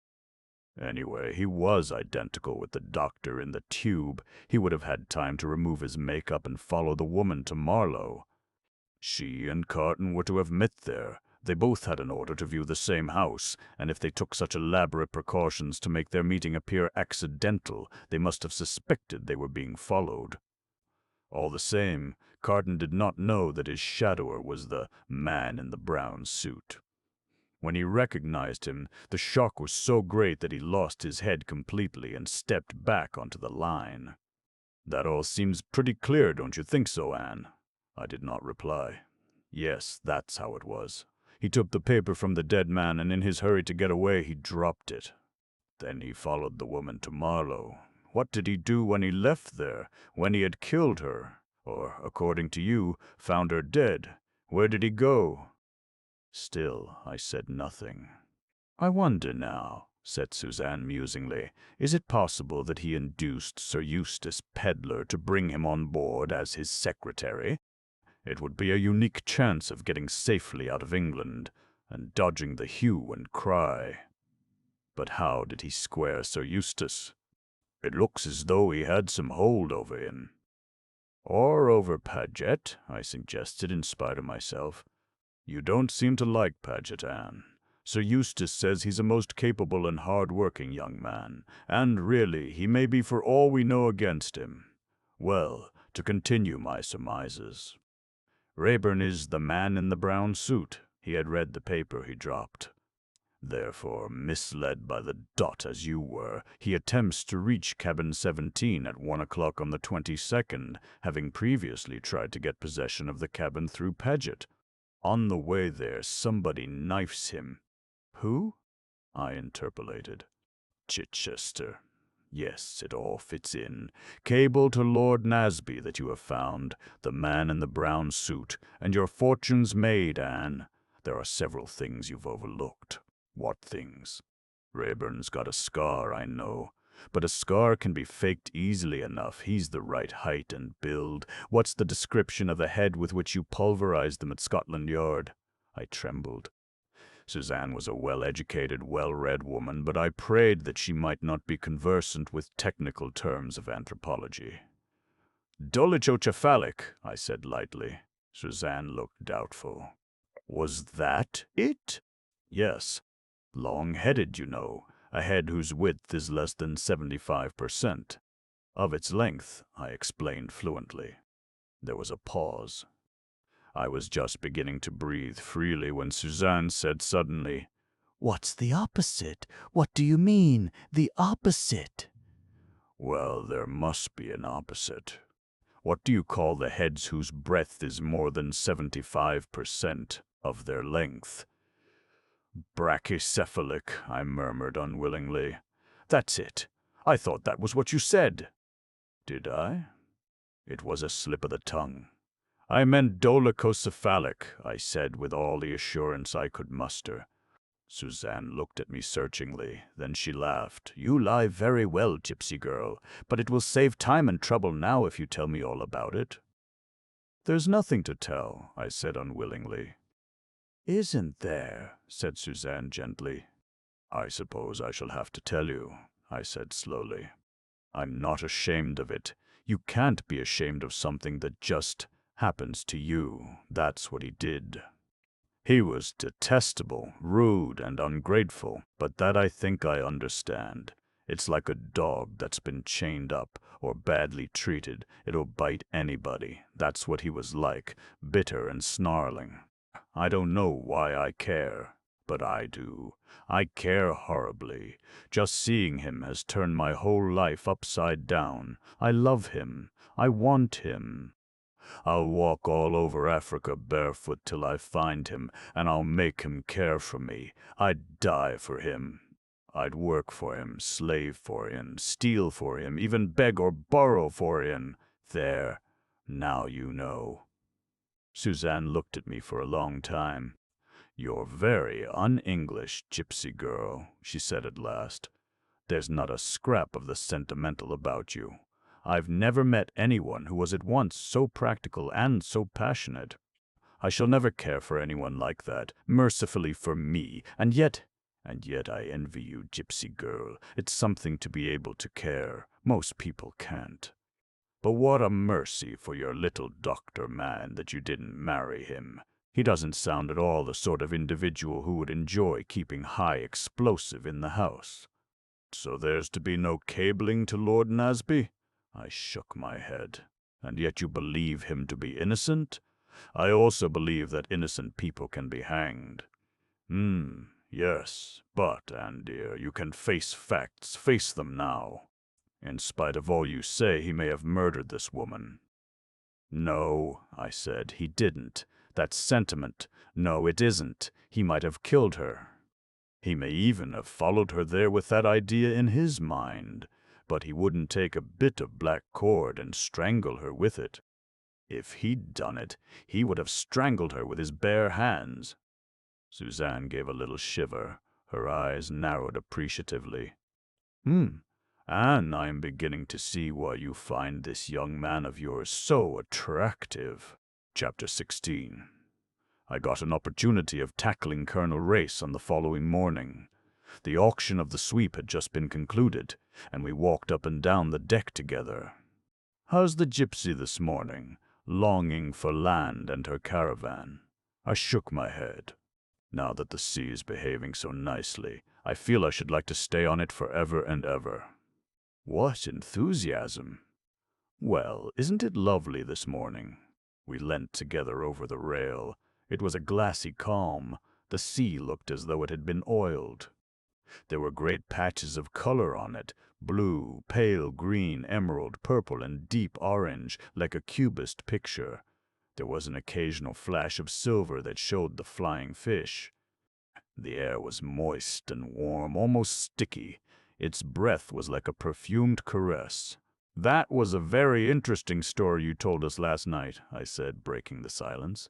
Anyway, he was identical with the doctor in the tube. He would have had time to remove his makeup and follow the woman to Marlow. She and Carton were to have met there. They both had an order to view the same house, and if they took such elaborate precautions to make their meeting appear accidental, they must have suspected they were being followed. All the same, Carton did not know that his shadower was the man in the brown suit. When he recognized him, the shock was so great that he lost his head completely and stepped back onto the line. "That all seems pretty clear, don't you think so, Anne?" I did not reply. Yes, that's how it was. He took the paper from the dead man, and in his hurry to get away, he dropped it. Then he followed the woman to Marlow. What did he do when he left there, when he had killed her? Or, according to you, found her dead? Where did he go? Still, I said nothing. "I wonder now," said Suzanne musingly, "is it possible that he induced Sir Eustace Pedlar to bring him on board as his secretary? It would be a unique chance of getting safely out of England and dodging the hue and cry. But how did he square Sir Eustace? It looks as though he had some hold over him." "Or over Paget," I suggested in spite of myself. "You don't seem to like Paget, Anne. Sir Eustace says he's a most capable and hard-working young man, and really he may be for all we know against him. Well, to continue my surmises. Raeburn is the man in the brown suit." He had read the paper he dropped. "Therefore, misled by the dot as you were, he attempts to reach cabin 17 at 1 o'clock on the 22nd, having previously tried to get possession of the cabin through Paget. On the way there, somebody knifes him." "Who?" I interpolated. "Chichester. Yes, it all fits in. Cable to Lord Nasby that you have found, the man in the brown suit, and your fortune's made, Anne. There are several things you've overlooked." "What things?" "Raeburn's got a scar, I know. But a scar can be faked easily enough. He's the right height and build. What's the description of the head with which you pulverized them at Scotland Yard?" I trembled. Suzanne was a well-educated, well-read woman, but I prayed that she might not be conversant with technical terms of anthropology. "Dolichocephalic," I said lightly. Suzanne looked doubtful. "Was that it?" "Yes. Long-headed, you know, a head whose width is less than 75% of its length," I explained fluently. There was a pause. I was just beginning to breathe freely when Suzanne said suddenly, "What's the opposite? What do you mean, the opposite?" "Well, there must be an opposite. What do you call the heads whose breadth is more than 75% of their length?" "Brachycephalic," I murmured unwillingly. "That's it. I thought that was what you said." "Did I?" It was a slip of the tongue. "I meant dolichocephalic," I said with all the assurance I could muster. Suzanne looked at me searchingly. Then she laughed. "You lie very well, gypsy girl, but it will save time and trouble now if you tell me all about it." "There's nothing to tell," I said unwillingly. "Isn't there?" said Suzanne gently. "I suppose I shall have to tell you," I said slowly. "I'm not ashamed of it. You can't be ashamed of something that just happens to you. That's what he did. He was detestable, rude, and ungrateful, but that I think I understand. It's like a dog that's been chained up or badly treated. It'll bite anybody. That's what he was like, bitter and snarling. I don't know why I care, but I do. I care horribly. Just seeing him has turned my whole life upside down. I love him. I want him. I'll walk all over Africa barefoot till I find him, and I'll make him care for me. I'd die for him. I'd work for him, slave for him, steal for him, even beg or borrow for him. There, now you know." Suzanne looked at me for a long time. "You're very un-English, gypsy girl," she said at last. "There's not a scrap of the sentimental about you. I've never met anyone who was at once so practical and so passionate. I shall never care for anyone like that, mercifully for me, and yet I envy you, gypsy girl. It's something to be able to care. Most people can't. But what a mercy for your little doctor man that you didn't marry him. He doesn't sound at all the sort of individual who would enjoy keeping high explosive in the house. So there's to be no cabling to Lord Nasby?" I shook my head. "And yet you believe him to be innocent?" "I also believe that innocent people can be hanged." Yes, but, Anne dear, you can face facts. Face them now. In spite of all you say, he may have murdered this woman. No, I said, he didn't. That's sentiment. No, it isn't. He might have killed her. He may even have followed her there with that idea in his mind, but he wouldn't take a bit of black cord and strangle her with it. If he'd done it, he would have strangled her with his bare hands. Suzanne gave a little shiver. Her eyes narrowed appreciatively. Anne, I am beginning to see why you find this young man of yours so attractive. Chapter 16. I got an opportunity of tackling Colonel Race on the following morning. The auction of the sweep had just been concluded, and we walked up and down the deck together. How's the gypsy this morning? Longing for land and her caravan. I shook my head. Now that the sea is behaving so nicely, I feel I should like to stay on it forever and ever. What enthusiasm! Well, isn't it lovely this morning? We leant together over the rail. It was a glassy calm. The sea looked as though it had been oiled. There were great patches of color on it, blue, pale green, emerald, purple, and deep orange, like a cubist picture. There was an occasional flash of silver that showed the flying fish. The air was moist and warm, almost sticky. Its breath was like a perfumed caress. That was a very interesting story you told us last night, I said, breaking the silence.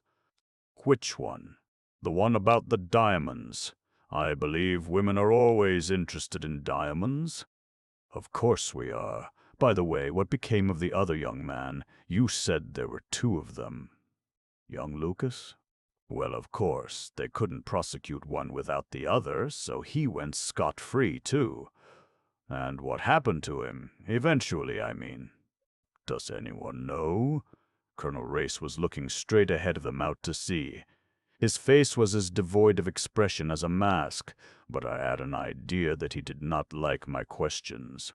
Which one? The one about the diamonds. I believe women are always interested in diamonds. Of course we are. By the way, what became of the other young man? You said there were two of them. Young Lucas? Well, of course, they couldn't prosecute one without the other, so he went scot-free, too. And what happened to him? Eventually, I mean. Does anyone know? Colonel Race was looking straight ahead of them out to sea. His face was as devoid of expression as a mask, but I had an idea that he did not like my questions.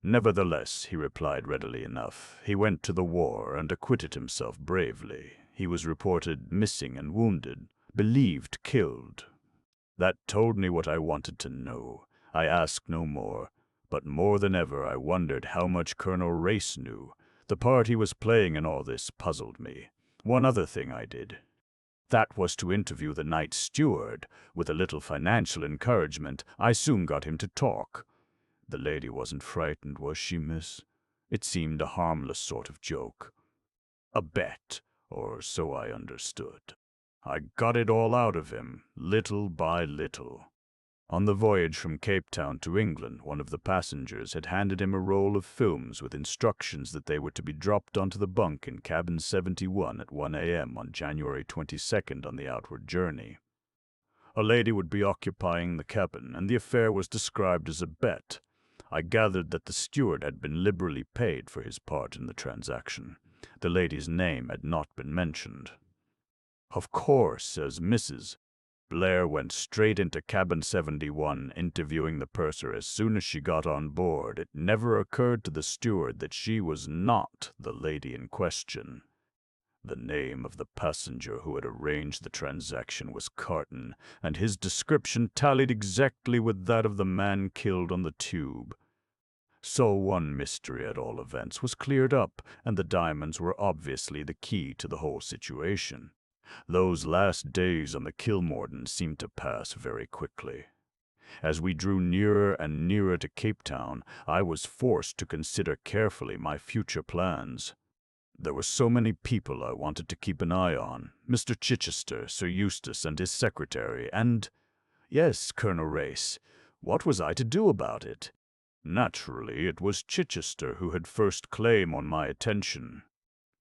Nevertheless, he replied readily enough. He went to the war and acquitted himself bravely. He was reported missing and wounded, believed killed. That told me what I wanted to know. I asked no more, but more than ever I wondered how much Colonel Race knew. The part he was playing in all this puzzled me. One other thing I did. That was to interview the night steward. With a little financial encouragement, I soon got him to talk. The lady wasn't frightened, was she, miss? It seemed a harmless sort of joke. A bet, or so I understood. I got it all out of him, little by little. On the voyage from Cape Town to England, one of the passengers had handed him a roll of films with instructions that they were to be dropped onto the bunk in cabin 71 at 1 a.m. on January 22nd on the outward journey. A lady would be occupying the cabin, and the affair was described as a bet. I gathered that the steward had been liberally paid for his part in the transaction. The lady's name had not been mentioned. Of course, as Mrs. Blair went straight into cabin 71, interviewing the purser as soon as she got on board. It never occurred to the steward that she was not the lady in question. The name of the passenger who had arranged the transaction was Carton, and his description tallied exactly with that of the man killed on the tube. So one mystery, at all events, was cleared up, and the diamonds were obviously the key to the whole situation. Those last days on the Kilmorden seemed to pass very quickly. As we drew nearer and nearer to Cape Town, I was forced to consider carefully my future plans. There were so many people I wanted to keep an eye on. Mr. Chichester, Sir Eustace, and his secretary, and— Yes, Colonel Race, what was I to do about it? Naturally, it was Chichester who had first claim on my attention.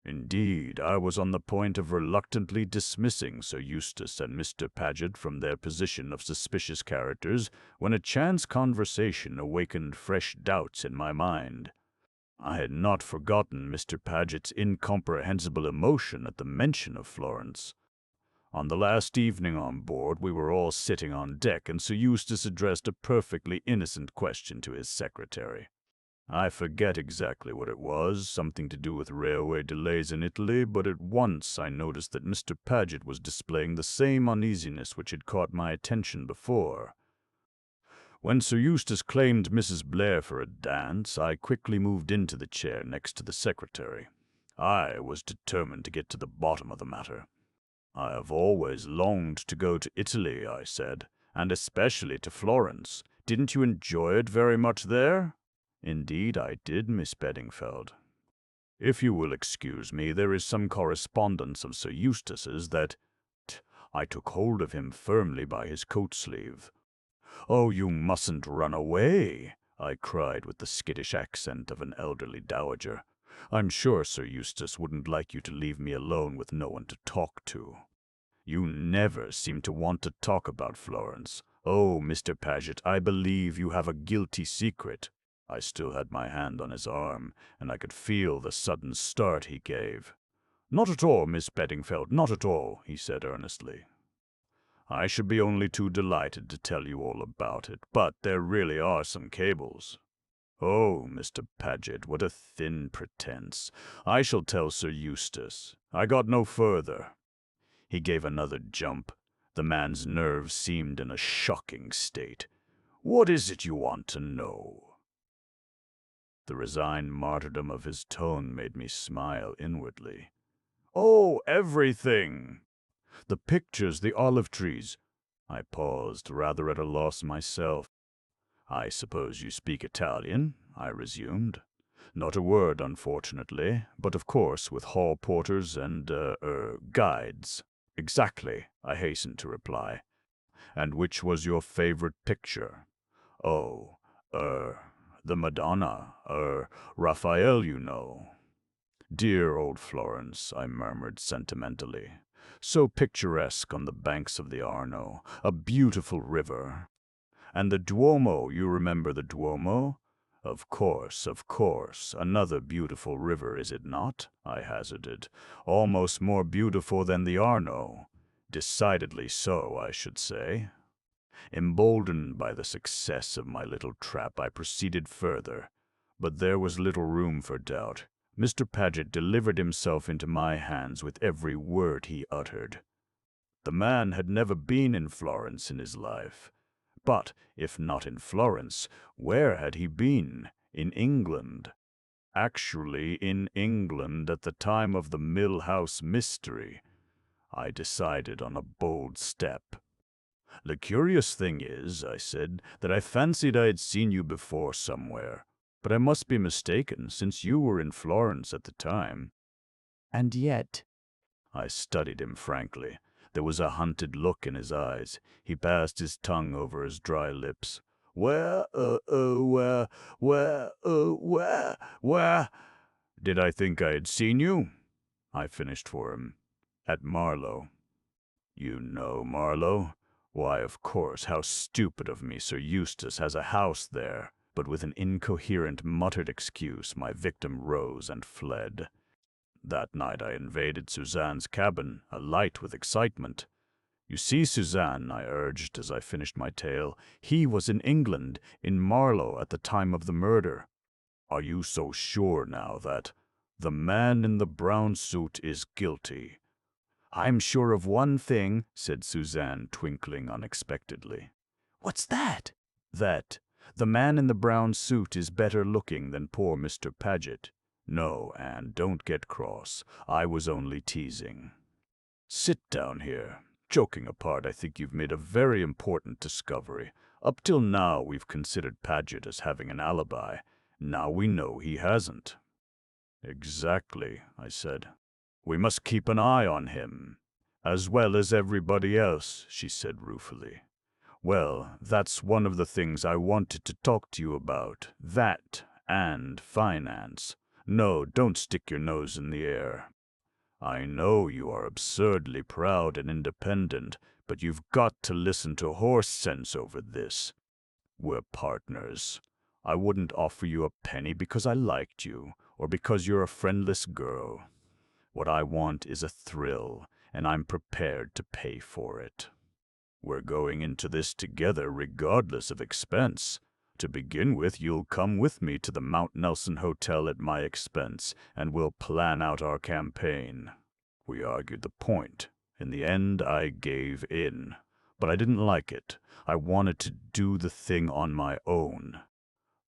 Indeed, I was on the point of reluctantly dismissing Sir Eustace and Mr. Paget from their position of suspicious characters when a chance conversation awakened fresh doubts in my mind. I had not forgotten Mr. Paget's incomprehensible emotion at the mention of Florence. On the last evening on board, we were all sitting on deck, and Sir Eustace addressed a perfectly innocent question to his secretary. I forget exactly what it was, something to do with railway delays in Italy, but at once I noticed that Mr. Paget was displaying the same uneasiness which had caught my attention before. When Sir Eustace claimed Mrs. Blair for a dance, I quickly moved into the chair next to the secretary. I was determined to get to the bottom of the matter. "I have always longed to go to Italy," I said, "and especially to Florence. Didn't you enjoy it very much there?" "Indeed I did, Miss Beddingfeld." "If you will excuse me, there is some correspondence of Sir Eustace's that—" I took hold of him firmly by his coat sleeve. "Oh, you mustn't run away," I cried with the skittish accent of an elderly dowager. "I'm sure Sir Eustace wouldn't like you to leave me alone with no one to talk to." "You never seem to want to talk about Florence. Oh, Mr. Paget, I believe you have a guilty secret." I still had my hand on his arm, and I could feel the sudden start he gave. "Not at all, Miss Beddingfeld, not at all," he said earnestly. "I should be only too delighted to tell you all about it, but there really are some cables." "Oh, Mr. Paget, what a thin pretense. I shall tell Sir Eustace." I got no further. He gave another jump. The man's nerves seemed in a shocking state. "What is it you want to know?" The resigned martyrdom of his tone made me smile inwardly. "Oh, everything! The pictures, the olive trees." I paused, rather at a loss myself. "I suppose you speak Italian?" I resumed. "Not a word, unfortunately, but of course with hall porters and, guides." "Exactly," I hastened to reply. "And which was your favorite picture?" "Oh, the Madonna, Raphael, you know." "Dear old Florence," I murmured sentimentally. "So picturesque on the banks of the Arno, a beautiful river. And the Duomo, you remember the Duomo?" Of course, another beautiful river, is it not?" I hazarded. "Almost more beautiful than the Arno." "Decidedly so, I should say." Emboldened by the success of my little trap, I proceeded further. But there was little room for doubt. Mr. Paget delivered himself into my hands with every word he uttered. The man had never been in Florence in his life. But, if not in Florence, where had he been? In England. Actually in England at the time of the Mill House mystery. I decided on a bold step. "The curious thing is," I said, "that I fancied I had seen you before somewhere. But I must be mistaken, since you were in Florence at the time." And yet, I studied him frankly. There was a hunted look in his eyes. He passed his tongue over his dry lips. Where, did I think I had seen you?" I finished for him. "At Marlow." "You know Marlow?" "Why, of course, how stupid of me. Sir Eustace has a house there." But with an incoherent, muttered excuse, my victim rose and fled. That night I invaded Suzanne's cabin, alight with excitement. "You see, Suzanne," I urged as I finished my tale, "he was in England, in Marlow, at the time of the murder." "Are you so sure now that the man in the brown suit is guilty?" "I'm sure of one thing," said Suzanne, twinkling unexpectedly. what's that? "That the man in the brown suit is better looking than poor Mr. Paget. No, Anne, don't get cross. I was only teasing. Sit down here. Joking apart, I think you've made a very important discovery. Up till now, we've considered Paget as having an alibi. Now we know he hasn't." "Exactly," I said. "We must keep an eye on him, as well as everybody else," she said ruefully. "Well, that's one of the things I wanted to talk to you about. That and finance. No, don't stick your nose in the air. I know you are absurdly proud and independent, but you've got to listen to horse sense over this. We're partners. I wouldn't offer you a penny because I liked you, or because you're a friendless girl. What I want is a thrill, and I'm prepared to pay for it. We're going into this together regardless of expense. To begin with, you'll come with me to the Mount Nelson Hotel at my expense, and we'll plan out our campaign." We argued the point. In the end, I gave in. But I didn't like it. I wanted to do the thing on my own.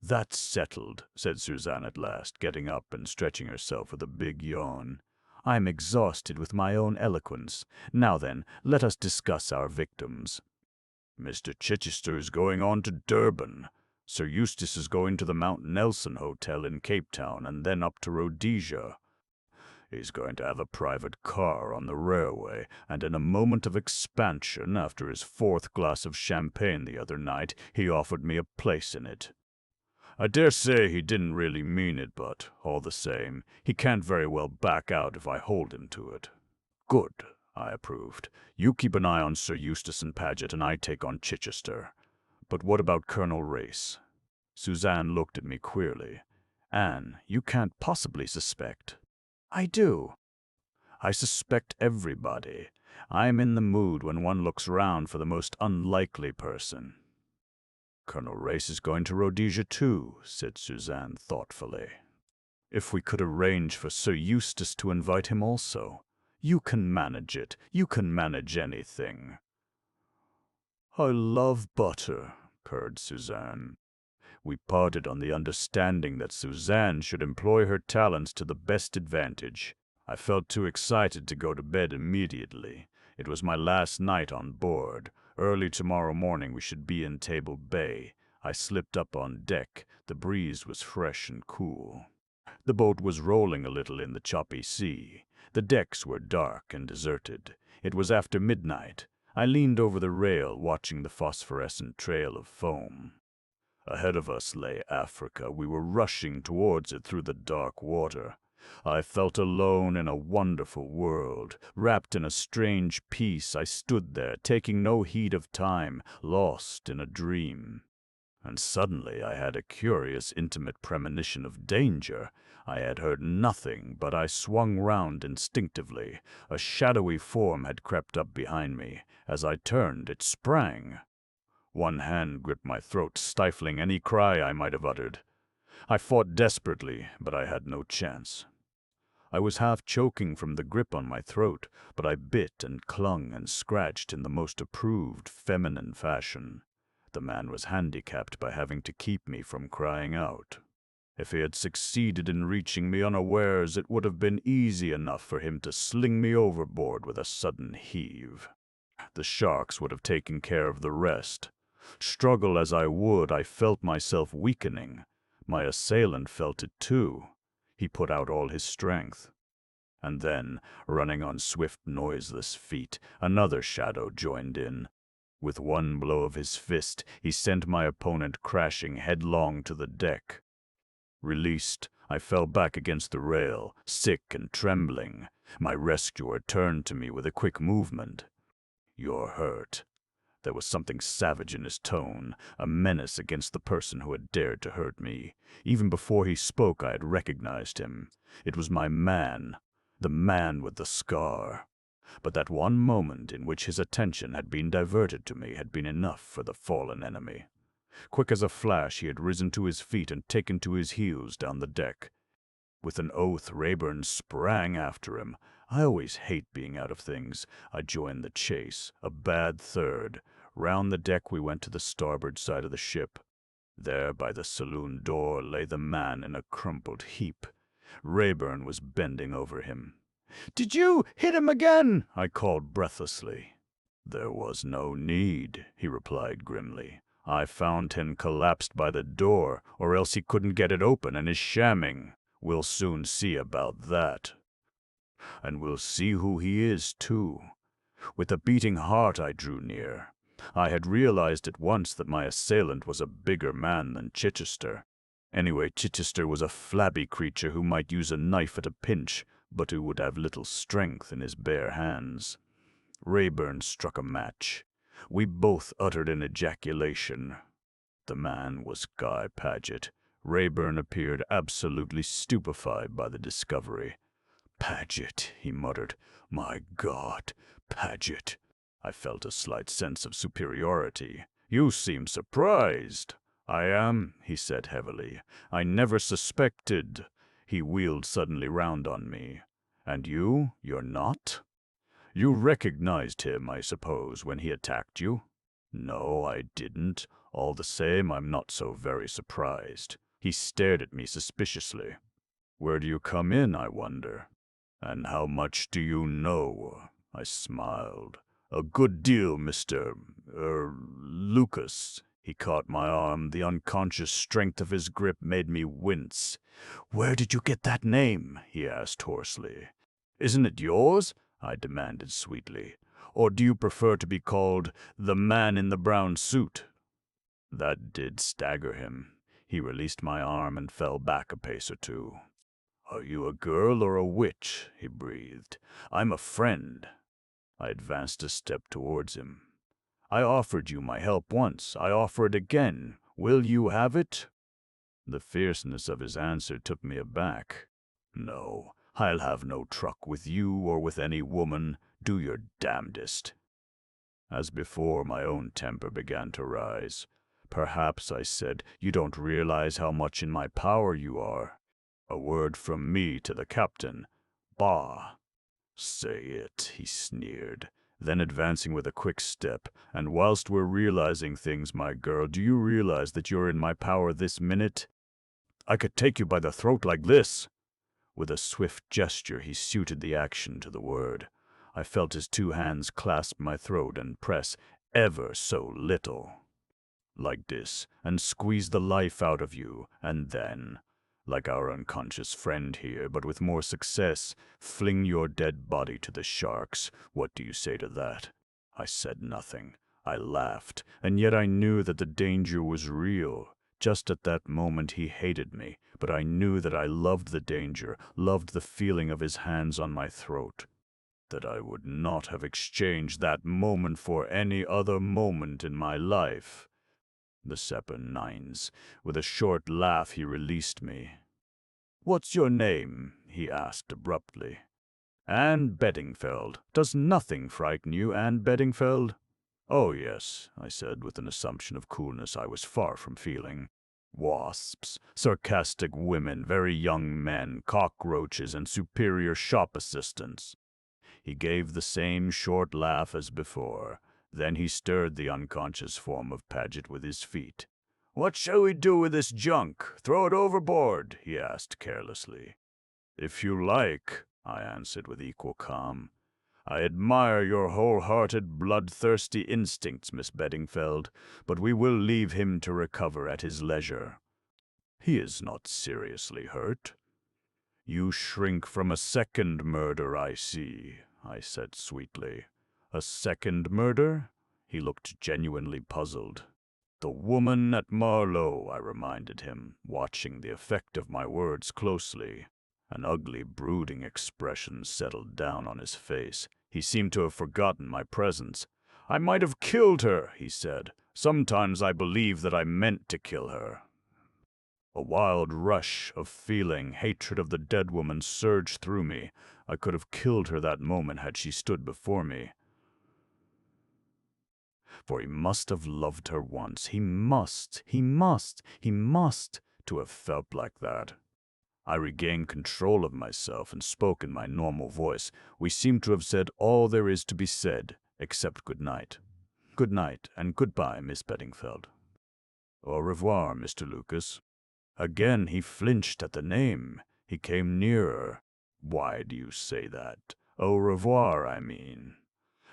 "That's settled," said Suzanne at last, getting up and stretching herself with a big yawn. "I'm exhausted with my own eloquence. Now then, let us discuss our victims." "Mr. Chichester is going on to Durban. Sir Eustace is going to the Mount Nelson Hotel in Cape Town and then up to Rhodesia. He's going to have a private car on the railway, and in a moment of expansion, after his fourth glass of champagne the other night, he offered me a place in it. I dare say he didn't really mean it, but, all the same, he can't very well back out if I hold him to it." "Good," I approved. "You keep an eye on Sir Eustace and Paget, and I take on Chichester. But what about Colonel Race?" Suzanne looked at me queerly. "Anne, you can't possibly suspect." "I do. I suspect everybody. I'm in the mood when one looks round for the most unlikely person." "Colonel Race is going to Rhodesia too," said Suzanne thoughtfully. "If we could arrange for Sir Eustace to invite him also. You can manage it. You can manage anything." "I love butter," purred Suzanne. We parted on the understanding that Suzanne should employ her talents to the best advantage. I felt too excited to go to bed immediately. It was my last night on board. Early tomorrow morning we should be in Table Bay. I slipped up on deck. The breeze was fresh and cool. The boat was rolling a little in the choppy sea. The decks were dark and deserted. It was after midnight. I leaned over the rail, watching the phosphorescent trail of foam. Ahead of us lay Africa. We were rushing towards it through the dark water. I felt alone in a wonderful world. Wrapped in a strange peace, I stood there, taking no heed of time, lost in a dream. And suddenly I had a curious, intimate premonition of danger. I had heard nothing, but I swung round instinctively. A shadowy form had crept up behind me. As I turned, it sprang. One hand gripped my throat, stifling any cry I might have uttered. I fought desperately, but I had no chance. I was half choking from the grip on my throat, but I bit and clung and scratched in the most approved feminine fashion. The man was handicapped by having to keep me from crying out. If he had succeeded in reaching me unawares, it would have been easy enough for him to sling me overboard with a sudden heave. The sharks would have taken care of the rest. Struggle as I would, I felt myself weakening. My assailant felt it too. He put out all his strength. And then, running on swift, noiseless feet, another shadow joined in. With one blow of his fist, he sent my opponent crashing headlong to the deck. Released, I fell back against the rail, sick and trembling. My rescuer turned to me with a quick movement. "You're hurt." There was something savage in his tone, a menace against the person who had dared to hurt me. Even before he spoke, I had recognized him. It was my man, the man with the scar. But that one moment in which his attention had been diverted to me had been enough for the fallen enemy. Quick as a flash, he had risen to his feet and taken to his heels down the deck. With an oath, Rayburn sprang after him. I always hate being out of things. I joined the chase, a bad third. Round the deck we went to the starboard side of the ship. There, by the saloon door, lay the man in a crumpled heap. Rayburn was bending over him. "Did you hit him again?" I called breathlessly. "There was no need," he replied grimly. "I found him collapsed by the door, or else he couldn't get it open and is shamming. We'll soon see about that. And we'll see who he is, too." With a beating heart I drew near. I had realized at once that my assailant was a bigger man than Chichester. Anyway, Chichester was a flabby creature who might use a knife at a pinch, but who would have little strength in his bare hands. Rayburn struck a match. We both uttered an ejaculation. The man was Guy Paget. Rayburn appeared absolutely stupefied by the discovery. "Paget," he muttered. "My God, Paget." I felt a slight sense of superiority. "You seem surprised." "I am," he said heavily. "I never suspected." He wheeled suddenly round on me. "And you're not? You recognized him, I suppose, when he attacked you?" "No, I didn't. All the same, I'm not so very surprised." He stared at me suspiciously. "Where do you come in, I wonder? And how much do you know?" I smiled. "A good deal, Lucas." He caught my arm. The unconscious strength of his grip made me wince. "Where did you get that name?" he asked hoarsely. "Isn't it yours?" I demanded sweetly. "Or do you prefer to be called the man in the brown suit?" That did stagger him. He released my arm and fell back a pace or two. "Are you a girl or a witch?" he breathed. "I'm a friend." I advanced a step towards him. "I offered you my help once. I offer it again. Will you have it?" The fierceness of his answer took me aback. "No, I'll have no truck with you or with any woman. Do your damnedest." As before, my own temper began to rise. "Perhaps," I said, "you don't realize how much in my power you are. A word from me to the captain. Bah!" "Say it," he sneered. Then advancing with a quick step, "And whilst we're realizing things, my girl, do you realize that you're in my power this minute? I could take you by the throat like this." With a swift gesture, he suited the action to the word. I felt his two hands clasp my throat and press ever so little. "Like this, and squeeze the life out of you, and then, like our unconscious friend here, but with more success, fling your dead body to the sharks. What do you say to that?" I said nothing. I laughed, and yet I knew that the danger was real. Just at that moment he hated me, but I knew that I loved the danger, loved the feeling of his hands on my throat, that I would not have exchanged that moment for any other moment in my life. The Sepper Nines. With a short laugh he released me. "What's your name?" he asked abruptly. "Anne Beddingfeld. Does nothing frighten you, Anne Beddingfeld?" "Oh, yes," I said with an assumption of coolness I was far from feeling. "Wasps, sarcastic women, very young men, cockroaches, and superior shop assistants." He gave the same short laugh as before. Then he stirred the unconscious form of Paget with his feet. "What shall we do with this junk? Throw it overboard?" he asked carelessly. "If you like," I answered with equal calm. "I admire your wholehearted, bloodthirsty instincts, Miss Beddingfeld, but we will leave him to recover at his leisure. He is not seriously hurt." "You shrink from a second murder, I see," I said sweetly. "A second murder?" He looked genuinely puzzled. "The woman at Marlow," I reminded him, watching the effect of my words closely. An ugly, brooding expression settled down on his face. He seemed to have forgotten my presence. "I might have killed her," he said. "Sometimes I believe that I meant to kill her." A wild rush of feeling, hatred of the dead woman, surged through me. I could have killed her that moment had she stood before me. For he must have loved her once. He must to have felt like that. I regained control of myself and spoke in my normal voice. "We seem to have said all there is to be said, except good night. Good night, and goodbye, Miss Beddingfeld." "Au revoir, Mr. Lucas." Again he flinched at the name. He came nearer. "Why do you say that? Au revoir, I mean."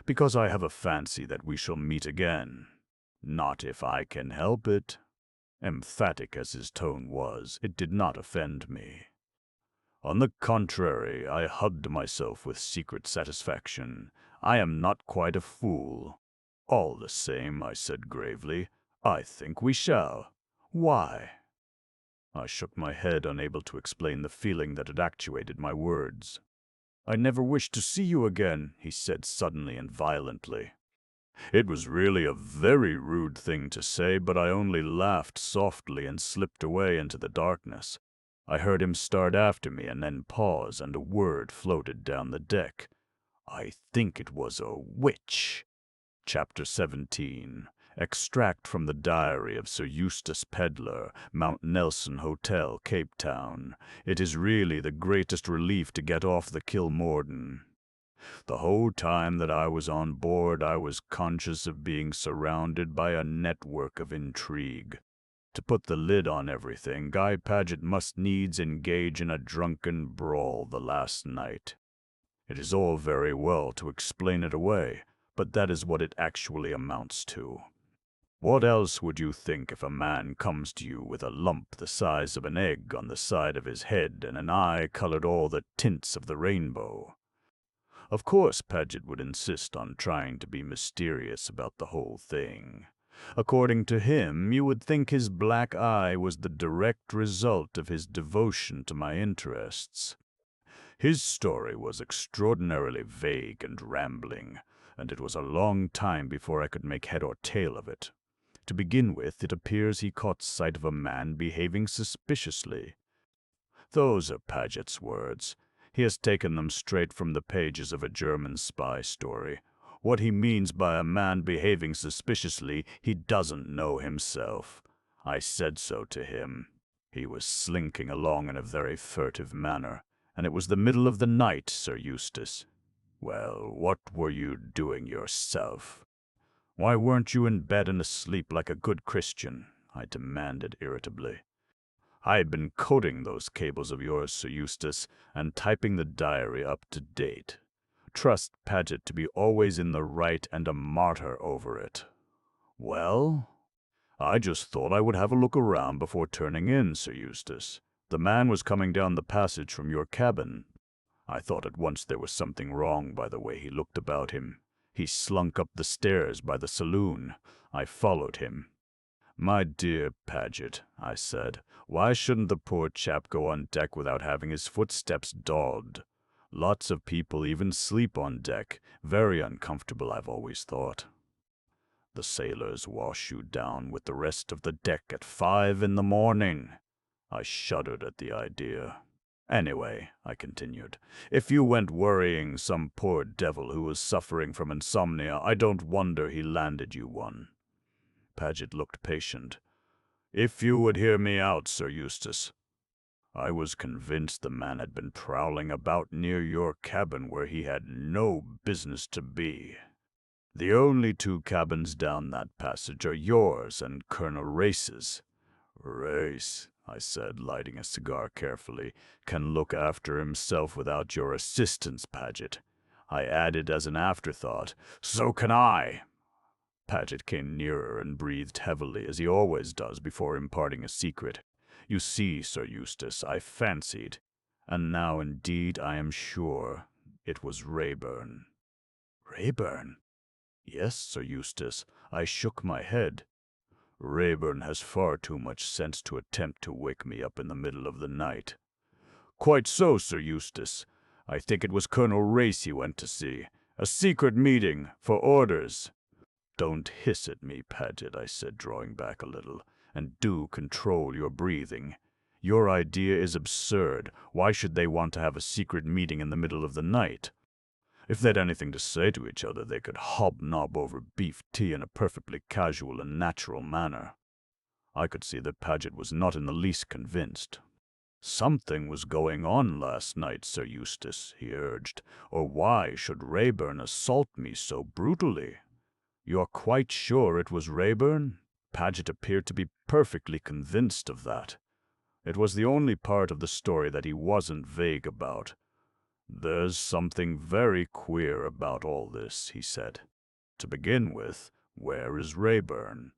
"Because I have a fancy that we shall meet again." "Not if I can help it." Emphatic as his tone was, it did not offend me. On the contrary, I hugged myself with secret satisfaction. I am not quite a fool. "All the same," I said gravely, "I think we shall." "Why?" I shook my head, unable to explain the feeling that had actuated my words. "I never wish to see you again," he said suddenly and violently. It was really a very rude thing to say, but I only laughed softly and slipped away into the darkness. I heard him start after me and then pause, and a word floated down the deck. "I think it was a witch." Chapter 17. Extract from the diary of Sir Eustace Pedlar, Mount Nelson Hotel, Cape Town. It is really the greatest relief to get off the Kilmorden. The whole time that I was on board, I was conscious of being surrounded by a network of intrigue. To put the lid on everything, Guy Paget must needs engage in a drunken brawl the last night. It is all very well to explain it away, but that is what it actually amounts to. What else would you think if a man comes to you with a lump the size of an egg on the side of his head and an eye colored all the tints of the rainbow? Of course, Paget would insist on trying to be mysterious about the whole thing. According to him, you would think his black eye was the direct result of his devotion to my interests. His story was extraordinarily vague and rambling, and it was a long time before I could make head or tail of it. To begin with, it appears he caught sight of a man behaving suspiciously. Those are Paget's words. He has taken them straight from the pages of a German spy story. What he means by a man behaving suspiciously, he doesn't know himself. I said so to him. He was slinking along in a very furtive manner, and it was the middle of the night, Sir Eustace. Well, what were you doing yourself? Why weren't you in bed and asleep like a good Christian? I demanded irritably. I had been coding those cables of yours, Sir Eustace, and typing the diary up to date. Trust Paget to be always in the right and a martyr over it. Well, I just thought I would have a look around before turning in, Sir Eustace. The man was coming down the passage from your cabin. I thought at once there was something wrong by the way he looked about him. He slunk up the stairs by the saloon. I followed him. My dear Paget, I said, why shouldn't the poor chap go on deck without having his footsteps dogged? Lots of people even sleep on deck. Very uncomfortable, I've always thought. The sailors wash you down with the rest of the deck at 5 in the morning. I shuddered at the idea. Anyway, I continued, if you went worrying some poor devil who was suffering from insomnia, I don't wonder he landed you one. Paget looked patient. If you would hear me out, Sir Eustace. I was convinced the man had been prowling about near your cabin where he had no business to be. The only 2 cabins down that passage are yours and Colonel Race's. Race, I said, lighting a cigar carefully, can look after himself without your assistance, Paget. I added as an afterthought, so can I. Paget came nearer and breathed heavily, as he always does before imparting a secret. You see, Sir Eustace, I fancied, and now indeed I am sure, it was Raeburn. Raeburn? Yes, Sir Eustace. I shook my head. Raeburn has far too much sense to attempt to wake me up in the middle of the night. Quite so, Sir Eustace. I think it was Colonel Race he went to see. A secret meeting, for orders. Don't hiss at me, Paget, I said, drawing back a little, and do control your breathing. Your idea is absurd. Why should they want to have a secret meeting in the middle of the night? If they'd anything to say to each other, they could hobnob over beef tea in a perfectly casual and natural manner. I could see that Paget was not in the least convinced. Something was going on last night, Sir Eustace, he urged, or why should Raeburn assault me so brutally? You're quite sure it was Raeburn? Paget appeared to be perfectly convinced of that. It was the only part of the story that he wasn't vague about. There's something very queer about all this, he said. To begin with, where is Raeburn?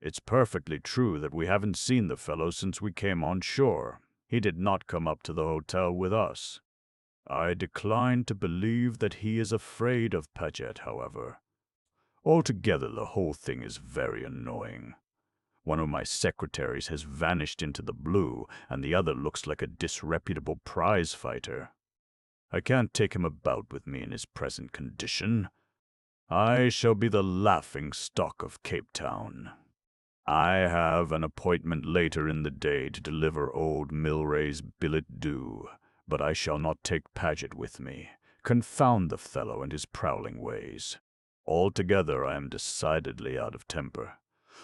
It's perfectly true that we haven't seen the fellow since we came on shore. He did not come up to the hotel with us. I decline to believe that he is afraid of Paget, however. Altogether, the whole thing is very annoying. One of my secretaries has vanished into the blue, and the other looks like a disreputable prize fighter. I can't take him about with me in his present condition. I shall be the laughing-stock of Cape Town. I have an appointment later in the day to deliver old Milray's billet doux, but I shall not take Paget with me. Confound the fellow and his prowling ways. Altogether, I am decidedly out of temper.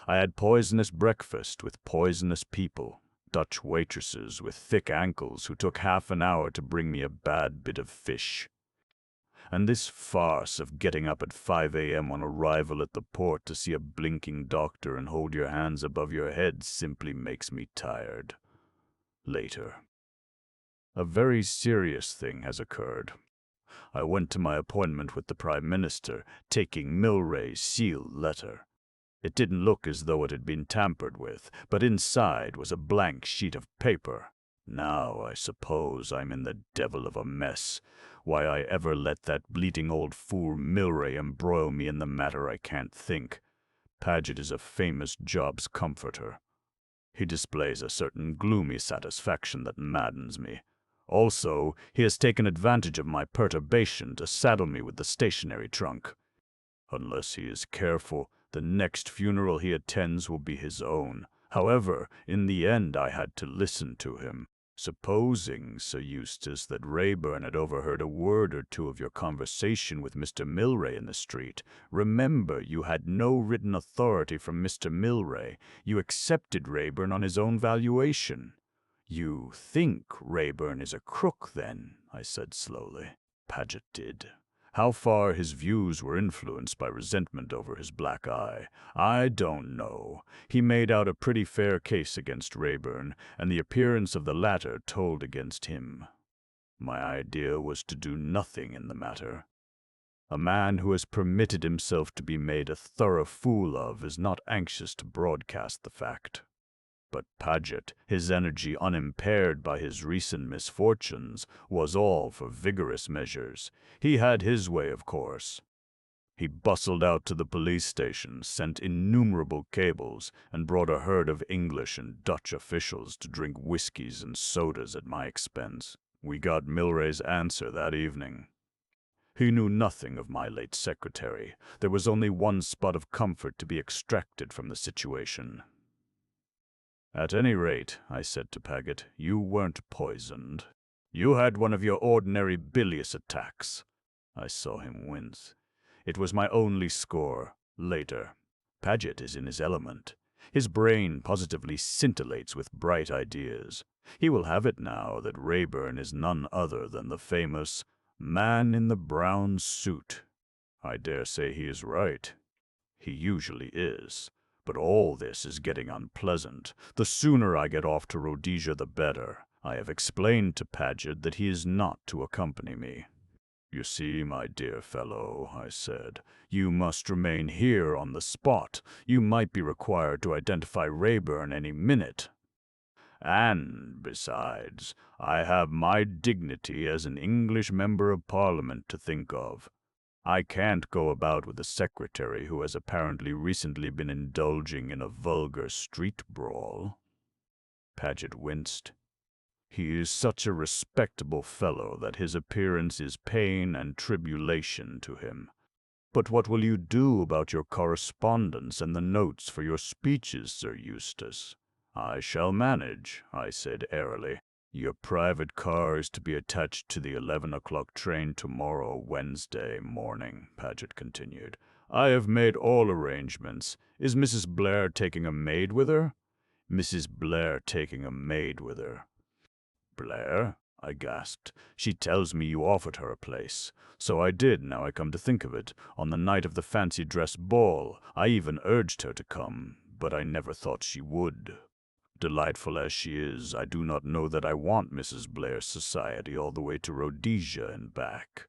I had poisonous breakfast with poisonous people, Dutch waitresses with thick ankles who took half an hour to bring me a bad bit of fish. And this farce of getting up at 5 a.m. on arrival at the port to see a blinking doctor and hold your hands above your head simply makes me tired. Later. A very serious thing has occurred. I went to my appointment with the Prime Minister, taking Milray's sealed letter. It didn't look as though it had been tampered with, but inside was a blank sheet of paper. Now I suppose I'm in the devil of a mess. Why I ever let that bleating old fool Milray embroil me in the matter I can't think. Paget is a famous job's comforter. He displays a certain gloomy satisfaction that maddens me. Also, he has taken advantage of my perturbation to saddle me with the stationery trunk. Unless he is careful, the next funeral he attends will be his own. However, in the end I had to listen to him. Supposing, Sir Eustace, that Raeburn had overheard a word or two of your conversation with Mr. Milray in the street. Remember, you had no written authority from Mr. Milray. You accepted Raeburn on his own valuation. You think Raeburn is a crook, then? I said slowly. Paget did. How far his views were influenced by resentment over his black eye, I don't know. He made out a pretty fair case against Raeburn, and the appearance of the latter told against him. My idea was to do nothing in the matter. A man who has permitted himself to be made a thorough fool of is not anxious to broadcast the fact. But Paget, his energy unimpaired by his recent misfortunes, was all for vigorous measures. He had his way, of course. He bustled out to the police station, sent innumerable cables, and brought a herd of English and Dutch officials to drink whiskies and sodas at my expense. We got Milray's answer that evening. He knew nothing of my late secretary. There was only one spot of comfort to be extracted from the situation. At any rate, I said to Paget, you weren't poisoned. You had one of your ordinary bilious attacks. I saw him wince. It was my only score. Later. Paget is in his element. His brain positively scintillates with bright ideas. He will have it now that Raeburn is none other than the famous man in the brown suit. I dare say he is right. He usually is. But all this is getting unpleasant. The sooner I get off to Rhodesia, the better. I have explained to Paget that he is not to accompany me. You see, my dear fellow, I said, you must remain here on the spot. You might be required to identify Raeburn any minute. And, besides, I have my dignity as an English member of Parliament to think of. I can't go about with a secretary who has apparently recently been indulging in a vulgar street brawl. Paget winced. He is such a respectable fellow that his appearance is pain and tribulation to him. But what will you do about your correspondence and the notes for your speeches, Sir Eustace? I shall manage, I said airily. Your private car is to be attached to the 11 o'clock train tomorrow, Wednesday morning, Paget continued. I have made all arrangements. Is Mrs. Blair taking a maid with her? Mrs. Blair taking a maid with her. Blair? I gasped. She tells me you offered her a place. So I did, now I come to think of it. On the night of the fancy dress ball, I even urged her to come, but I never thought she would. Delightful as she is, I do not know that I want Mrs. Blair's society all the way to Rhodesia and back.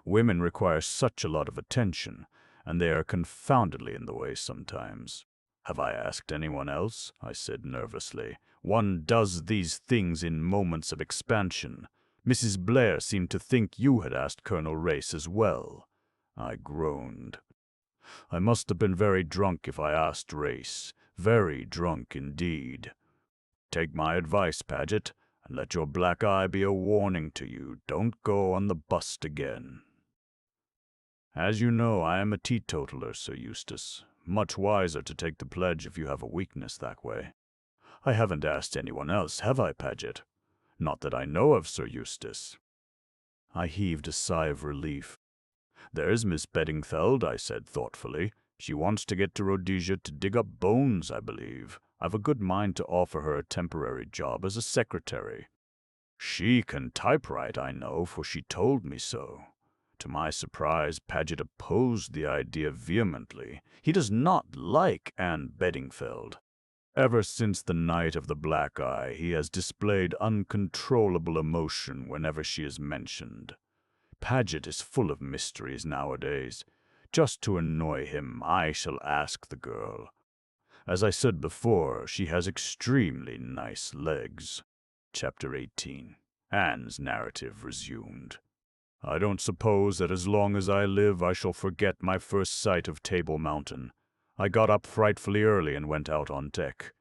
Women require such a lot of attention, and they are confoundedly in the way sometimes. Have I asked anyone else? I said nervously. One does these things in moments of expansion. Mrs. Blair seemed to think you had asked Colonel Race as well. I groaned. I must have been very drunk if I asked Race. Very drunk indeed. Take my advice, Paget, and let your black eye be a warning to you. Don't go on the bust again. As you know, I am a teetotaler, Sir Eustace. Much wiser to take the pledge if you have a weakness that way. I haven't asked anyone else, have I, Paget? Not that I know of, Sir Eustace. I heaved a sigh of relief. "There's Miss Beddingfeld," I said thoughtfully. "She wants to get to Rhodesia to dig up bones, I believe. I've a good mind to offer her a temporary job as a secretary. She can typewrite, I know, for she told me so." To my surprise, Paget opposed the idea vehemently. He does not like Anne Beddingfeld. Ever since the night of the black eye, he has displayed uncontrollable emotion whenever she is mentioned. Paget is full of mysteries nowadays. Just to annoy him, I shall ask the girl. As I said before, she has extremely nice legs. Chapter 18. Anne's narrative resumed. "I don't suppose that as long as I live I shall forget my first sight of Table Mountain. I got up frightfully early and went out on deck.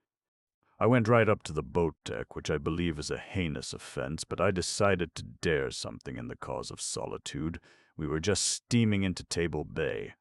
I went right up to the boat deck, which I believe is a heinous offense, but I decided to dare something in the cause of solitude. We were just steaming into Table Bay.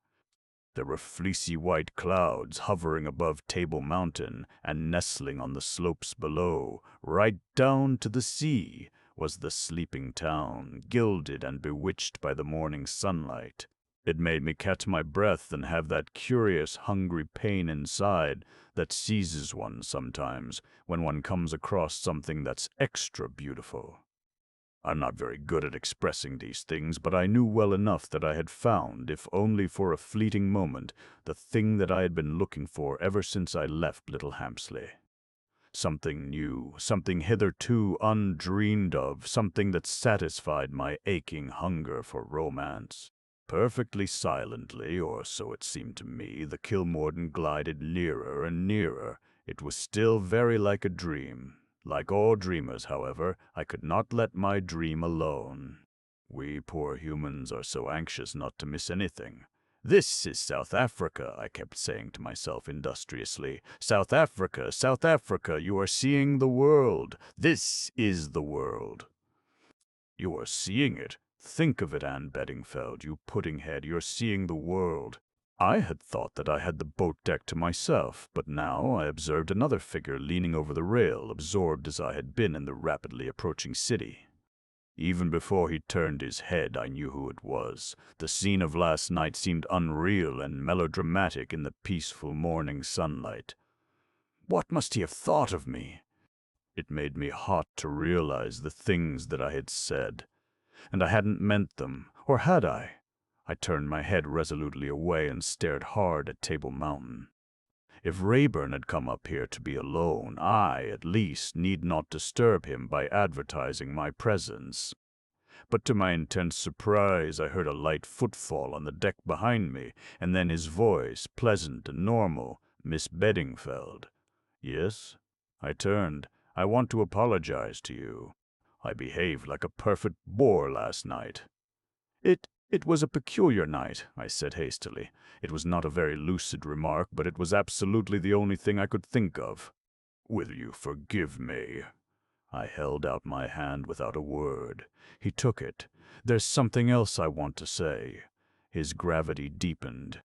There were fleecy white clouds hovering above Table Mountain, and nestling on the slopes below, right down to the sea, was the sleeping town, gilded and bewitched by the morning sunlight. It made me catch my breath and have that curious hungry pain inside that seizes one sometimes when one comes across something that's extra beautiful. I'm not very good at expressing these things, but I knew well enough that I had found, if only for a fleeting moment, the thing that I had been looking for ever since I left Little Hampsley. Something new, something hitherto undreamed of, something that satisfied my aching hunger for romance. Perfectly silently, or so it seemed to me, the Kilmorden glided nearer and nearer. It was still very like a dream. Like all dreamers, however, I could not let my dream alone. We poor humans are so anxious not to miss anything. "This is South Africa," I kept saying to myself industriously. "South Africa, South Africa, you are seeing the world. This is the world." You are seeing it. Think of it, Anne Beddingfeld, you pudding-head, you're seeing the world. I had thought that I had the boat deck to myself, but now I observed another figure leaning over the rail, absorbed as I had been in the rapidly approaching city. Even before he turned his head, I knew who it was. The scene of last night seemed unreal and melodramatic in the peaceful morning sunlight. What must he have thought of me? It made me hot to realize the things that I had said. And I hadn't meant them, or had I? I turned my head resolutely away and stared hard at Table Mountain. If Rayburn had come up here to be alone, I, at least, need not disturb him by advertising my presence. But to my intense surprise, I heard a light footfall on the deck behind me, and then his voice, pleasant and normal. "Miss Beddingfeld." "Yes?" I turned. "I want to apologize to you. I behaved like a perfect bore last night." It was a peculiar night," I said hastily. It was not a very lucid remark, but it was absolutely the only thing I could think of. "Will you forgive me?" I held out my hand without a word. He took it. "There's something else I want to say." His gravity deepened.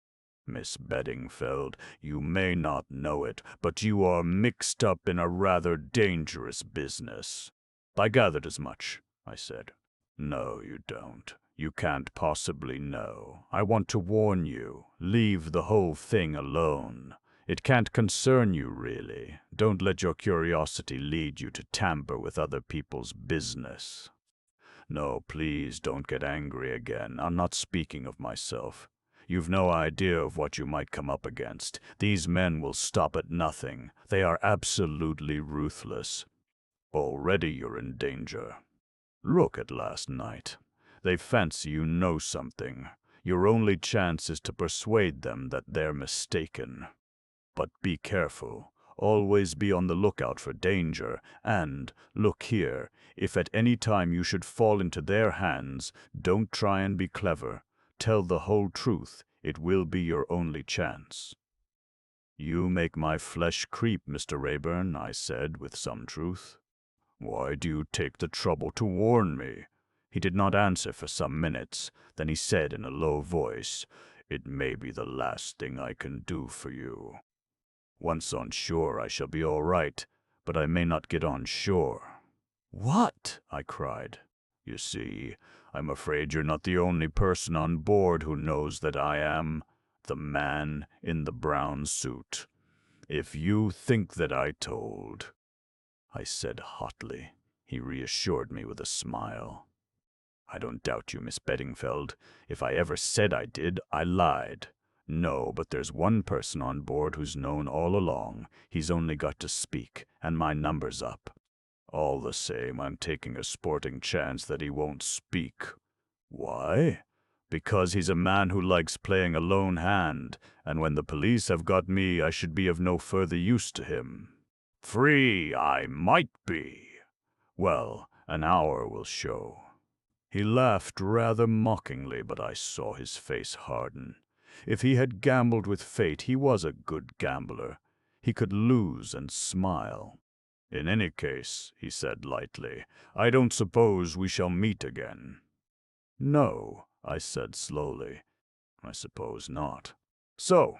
"Miss Beddingfeld, you may not know it, but you are mixed up in a rather dangerous business." "I gathered as much," I said. "No, you don't. You can't possibly know. I want to warn you. Leave the whole thing alone. It can't concern you, really. Don't let your curiosity lead you to tamper with other people's business." "No, please don't get angry again. I'm not speaking of myself. You've no idea of what you might come up against. These men will stop at nothing. They are absolutely ruthless. Already you're in danger. Look at last night. They fancy you know something. Your only chance is to persuade them that they're mistaken. But be careful. Always be on the lookout for danger, and, look here, if at any time you should fall into their hands, don't try and be clever. Tell the whole truth. It will be your only chance." "You make my flesh creep, Mr. Rayburn," I said with some truth. "Why do you take the trouble to warn me?" He did not answer for some minutes. Then he said in a low voice, "It may be the last thing I can do for you. Once on shore I shall be all right, but I may not get on shore." "What?" I cried. You see, I'm afraid you're not the only person on board who knows that I am the man in the brown suit. If you think that I told, I said hotly. He reassured me with a smile. I don't doubt you, Miss Beddingfeld. If I ever said I did, I lied. No, but there's one person on board who's known all along. He's only got to speak, and my number's up. All the same, I'm taking a sporting chance that he won't speak. Why? Because he's a man who likes playing a lone hand, and when the police have got me, I should be of no further use to him. Free I might be. Well, an hour will show. He laughed rather mockingly, but I saw his face harden. If he had gambled with fate, he was a good gambler. He could lose and smile. In any case, he said lightly, I don't suppose we shall meet again. No, I said slowly. I suppose not. So,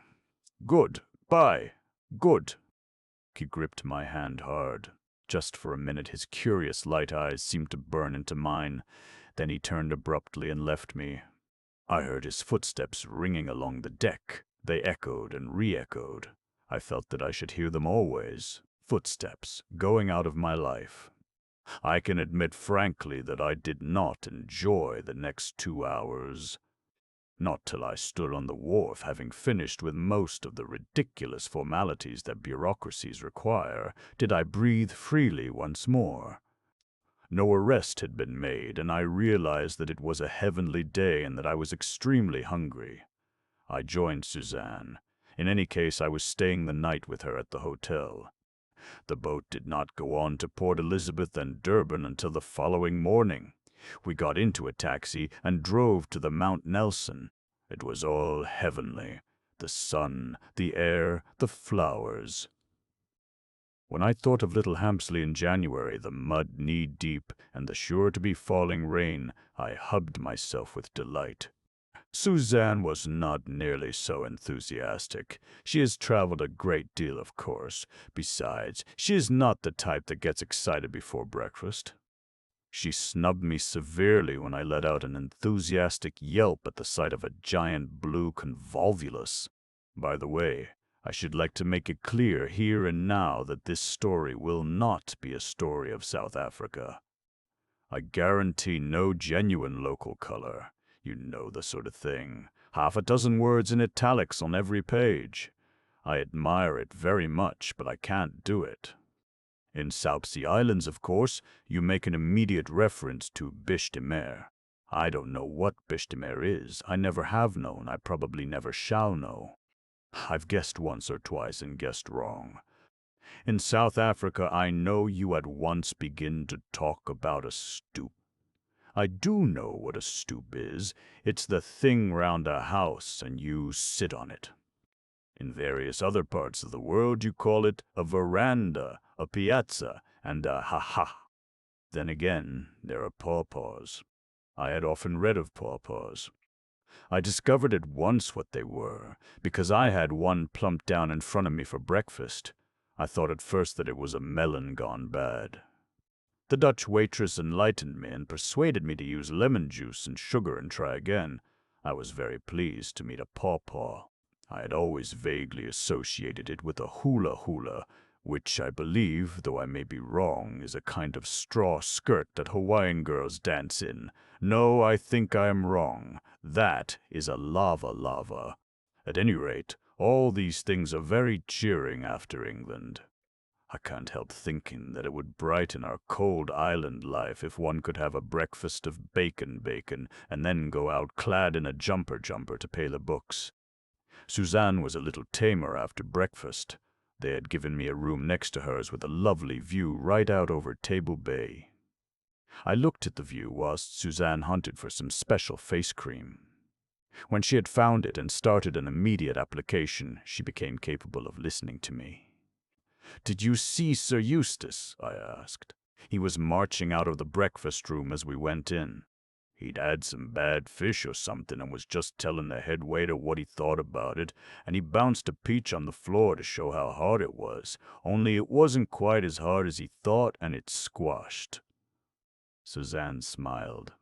good. Bye. Good. He gripped my hand hard. Just for a minute his curious light eyes seemed to burn into mine. Then he turned abruptly and left me. I heard his footsteps ringing along the deck. They echoed and re-echoed. I felt that I should hear them always. Footsteps going out of my life. I can admit frankly that I did not enjoy the next 2 hours. Not till I stood on the wharf, having finished with most of the ridiculous formalities that bureaucracies require, did I breathe freely once more. No arrest had been made, and I realized that it was a heavenly day and that I was extremely hungry. I joined Suzanne. In any case, I was staying the night with her at the hotel. The boat did not go on to Port Elizabeth and Durban until the following morning. We got into a taxi and drove to the Mount Nelson. It was all heavenly. The sun, the air, the flowers. When I thought of Little Hampsley in January, the mud knee-deep and the sure-to-be-falling rain, I hugged myself with delight. Suzanne was not nearly so enthusiastic. She has traveled a great deal, of course. Besides, she is not the type that gets excited before breakfast. She snubbed me severely when I let out an enthusiastic yelp at the sight of a giant blue convolvulus. By the way, I should like to make it clear here and now that this story will not be a story of South Africa. I guarantee no genuine local color. You know the sort of thing. Half a dozen words in italics on every page. I admire it very much, but I can't do it. In South Sea Islands, of course, you make an immediate reference to Biche de Mer. I don't know what Biche de Mer is. I never have known. I probably never shall know. I've guessed once or twice and guessed wrong. In South Africa, I know you at once begin to talk about a stoop. I do know what a stoop is. It's the thing round a house, and you sit on it. In various other parts of the world, you call it a veranda, a piazza, and a ha-ha. Then again, there are pawpaws. I had often read of pawpaws. I discovered at once what they were, because I had one plumped down in front of me for breakfast. I thought at first that it was a melon gone bad. The Dutch waitress enlightened me and persuaded me to use lemon juice and sugar and try again. I was very pleased to meet a pawpaw. I had always vaguely associated it with a hula-hula, which I believe, though I may be wrong, is a kind of straw skirt that Hawaiian girls dance in. No, I think I am wrong. That is a lava-lava. At any rate, all these things are very cheering after England. I can't help thinking that it would brighten our cold island life if one could have a breakfast of bacon and then go out clad in a jumper to pay the books. Suzanne was a little tamer after breakfast. They had given me a room next to hers with a lovely view right out over Table Bay. I looked at the view whilst Suzanne hunted for some special face cream. When she had found it and started an immediate application, she became capable of listening to me. "Did you see Sir Eustace?" I asked. "He was marching out of the breakfast room as we went in. He'd had some bad fish or something and was just telling the head waiter what he thought about it, and he bounced a peach on the floor to show how hard it was, only it wasn't quite as hard as he thought and it squashed." Suzanne smiled.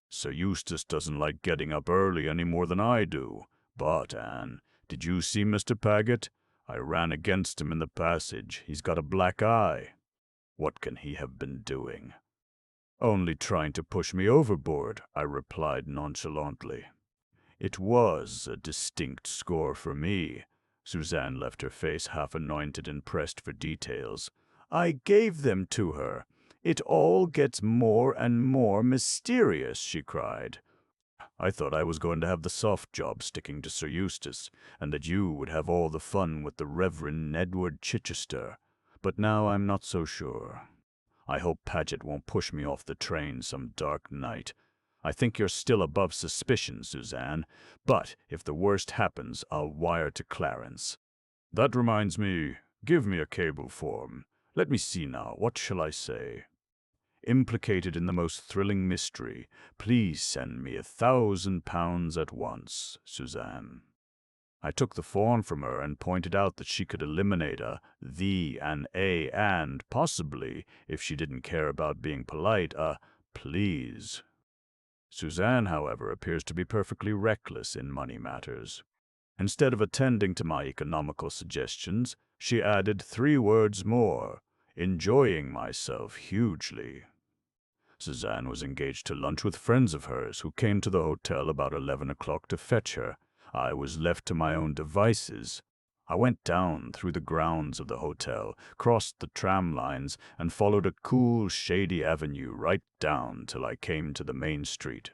Sir Eustace doesn't like getting up early any more than I do. But, Anne, did you see Mr. Paget? I ran against him in the passage. He's got a black eye. What can he have been doing? Only trying to push me overboard, I replied nonchalantly. It was a distinct score for me. Suzanne left her face half anointed and pressed for details. I gave them to her. It all gets more and more mysterious, she cried. I thought I was going to have the soft job sticking to Sir Eustace, and that you would have all the fun with the Reverend Edward Chichester. But now I'm not so sure. I hope Paget won't push me off the train some dark night. I think you're still above suspicion, Suzanne, but if the worst happens, I'll wire to Clarence. That reminds me, give me a cable form. Let me see now, what shall I say? Implicated in the most thrilling mystery, please send me £1,000 at once, Suzanne. I took the form from her and pointed out that she could eliminate a "the" and "a" and, possibly, if she didn't care about being polite, a "please." Suzanne, however, appears to be perfectly reckless in money matters. Instead of attending to my economical suggestions, she added 3 words more, enjoying myself hugely. Suzanne was engaged to lunch with friends of hers who came to the hotel about 11 o'clock to fetch her. I was left to my own devices. I went down through the grounds of the hotel, crossed the tram lines, and followed a cool, shady avenue right down till I came to the main street.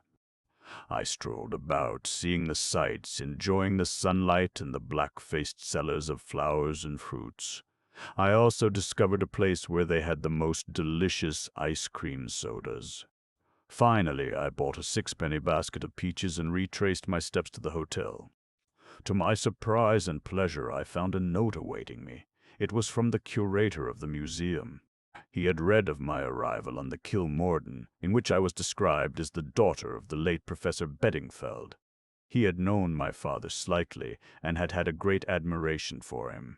I strolled about, seeing the sights, enjoying the sunlight and the black-faced sellers of flowers and fruits. I also discovered a place where they had the most delicious ice cream sodas. Finally, I bought a 6-penny basket of peaches and retraced my steps to the hotel. To my surprise and pleasure, I found a note awaiting me. It was from the curator of the museum. He had read of my arrival on the Kilmorden, in which I was described as the daughter of the late Professor Beddingfeld. He had known my father slightly, and had had a great admiration for him.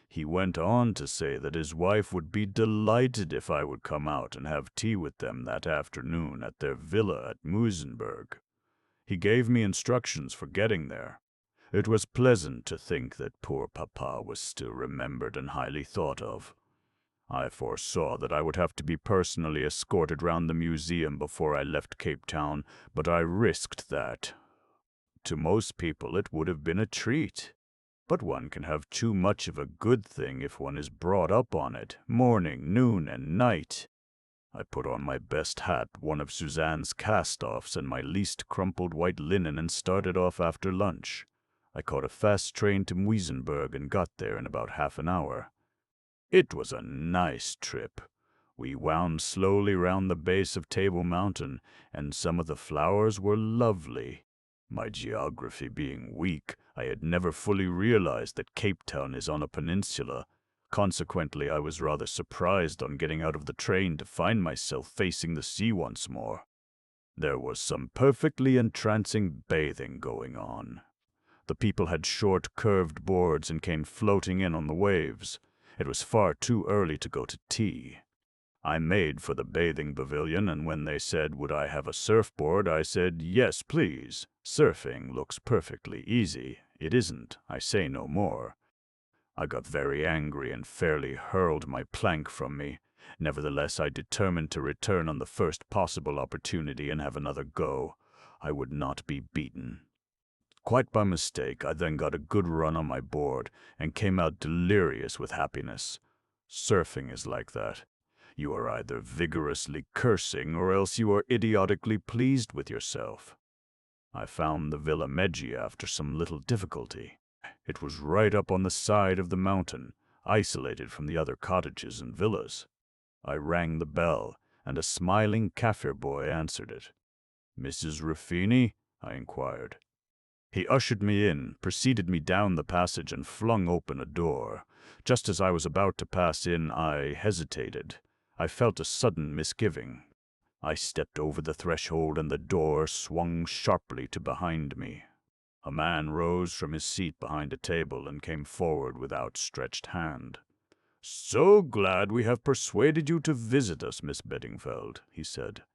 He went on to say that his wife would be delighted if I would come out and have tea with them that afternoon at their villa at Muizenberg. He gave me instructions for getting there. It was pleasant to think that poor Papa was still remembered and highly thought of. I foresaw that I would have to be personally escorted round the museum before I left Cape Town, but I risked that. To most people it would have been a treat. But one can have too much of a good thing if one is brought up on it, morning, noon, and night. I put on my best hat, one of Suzanne's cast-offs, and my least crumpled white linen, and started off after lunch. I caught a fast train to Muizenberg and got there in about half an hour. It was a nice trip. We wound slowly round the base of Table Mountain, and some of the flowers were lovely. My geography being weak, I had never fully realized that Cape Town is on a peninsula. Consequently, I was rather surprised on getting out of the train to find myself facing the sea once more. There was some perfectly entrancing bathing going on. The people had short, curved boards and came floating in on the waves. It was far too early to go to tea. I made for the bathing pavilion, and when they said, would I have a surfboard, I said, yes, please. Surfing looks perfectly easy. It isn't. I say no more. I got very angry and fairly hurled my plank from me. Nevertheless, I determined to return on the first possible opportunity and have another go. I would not be beaten. Quite by mistake, I then got a good run on my board and came out delirious with happiness. Surfing is like that. You are either vigorously cursing or else you are idiotically pleased with yourself. I found the Villa Meggi after some little difficulty. It was right up on the side of the mountain, isolated from the other cottages and villas. I rang the bell, and a smiling Kaffir boy answered it. "Mrs. Ruffini?" I inquired. He ushered me in, preceded me down the passage, and flung open a door. Just as I was about to pass in, I hesitated. I felt a sudden misgiving. I stepped over the threshold, and the door swung sharply to behind me. A man rose from his seat behind a table and came forward with outstretched hand. "So glad we have persuaded you to visit us, Miss Beddingfeld," he said.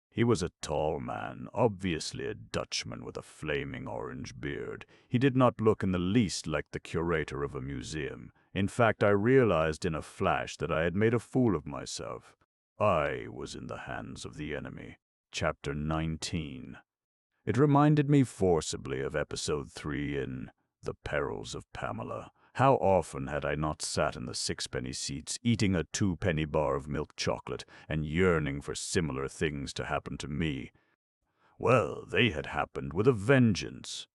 He was a tall man, obviously a Dutchman with a flaming orange beard. He did not look in the least like the curator of a museum. In fact, I realized in a flash that I had made a fool of myself. I was in the hands of the enemy. Chapter 19. It reminded me forcibly of Episode 3 in The Perils of Pamela. How often had I not sat in the sixpenny seats, eating a two-penny bar of milk chocolate, and yearning for similar things to happen to me? Well, they had happened with a vengeance,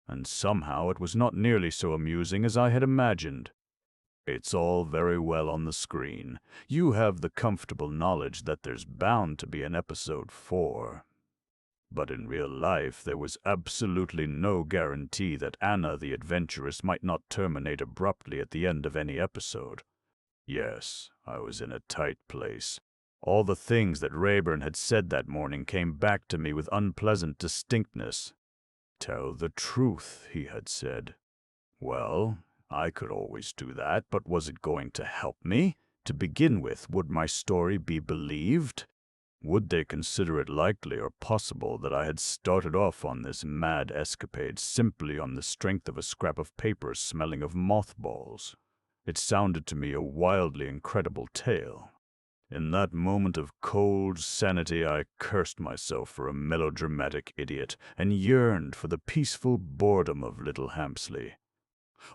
and somehow it was not nearly so amusing as I had imagined. It's all very well on the screen. You have the comfortable knowledge that there's bound to be an episode 4. But in real life, there was absolutely no guarantee that Anna the adventuress might not terminate abruptly at the end of any episode. Yes, I was in a tight place. All the things that Rayburn had said that morning came back to me with unpleasant distinctness. Tell the truth, he had said. Well, I could always do that, but was it going to help me? To begin with, would my story be believed? Would they consider it likely or possible that I had started off on this mad escapade simply on the strength of a scrap of paper smelling of mothballs? It sounded to me a wildly incredible tale. In that moment of cold sanity, I cursed myself for a melodramatic idiot and yearned for the peaceful boredom of Little Hampsley.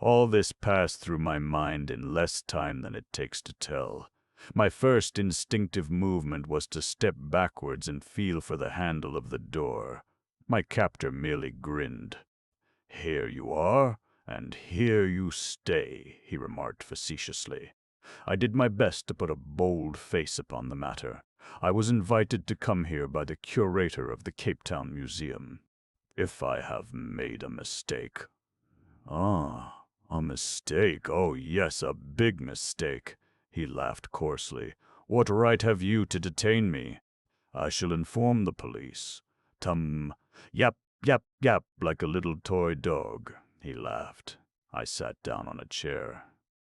All this passed through my mind in less time than it takes to tell. My first instinctive movement was to step backwards and feel for the handle of the door. My captor merely grinned. "Here you are, and here you stay," he remarked facetiously. I did my best to put a bold face upon the matter. I was invited to come here by the curator of the Cape Town Museum. If I have made a mistake. Ah, a mistake. Oh, yes, a big mistake. He laughed coarsely. What right have you to detain me? I shall inform the police. Yap, yap, yap, like a little toy dog. He laughed. I sat down on a chair.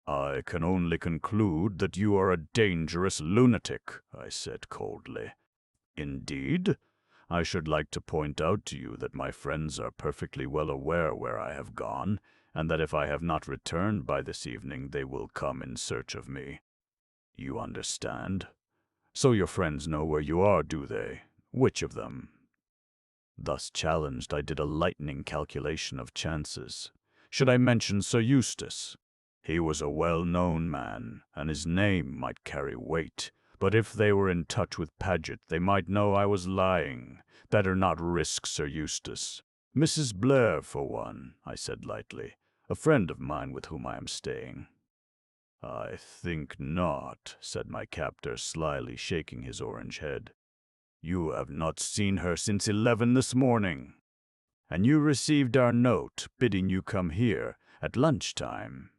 I can only conclude that you are a dangerous lunatic, I said coldly. Indeed? I should like to point out to you that my friends are perfectly well aware where I have gone, and that if I have not returned by this evening, they will come in search of me. You understand? So your friends know where you are, do they? Which of them? Thus challenged, I did a lightning calculation of chances. Should I mention Sir Eustace? He was a well-known man, and his name might carry weight. But if they were in touch with Paget, they might know I was lying. Better not risk Sir Eustace. Mrs. Blair, for one, I said lightly. A friend of mine with whom I am staying. I think not, said my captor, slyly shaking his orange head. You have not seen her since 11 this morning. And you received our note bidding you come here at lunchtime.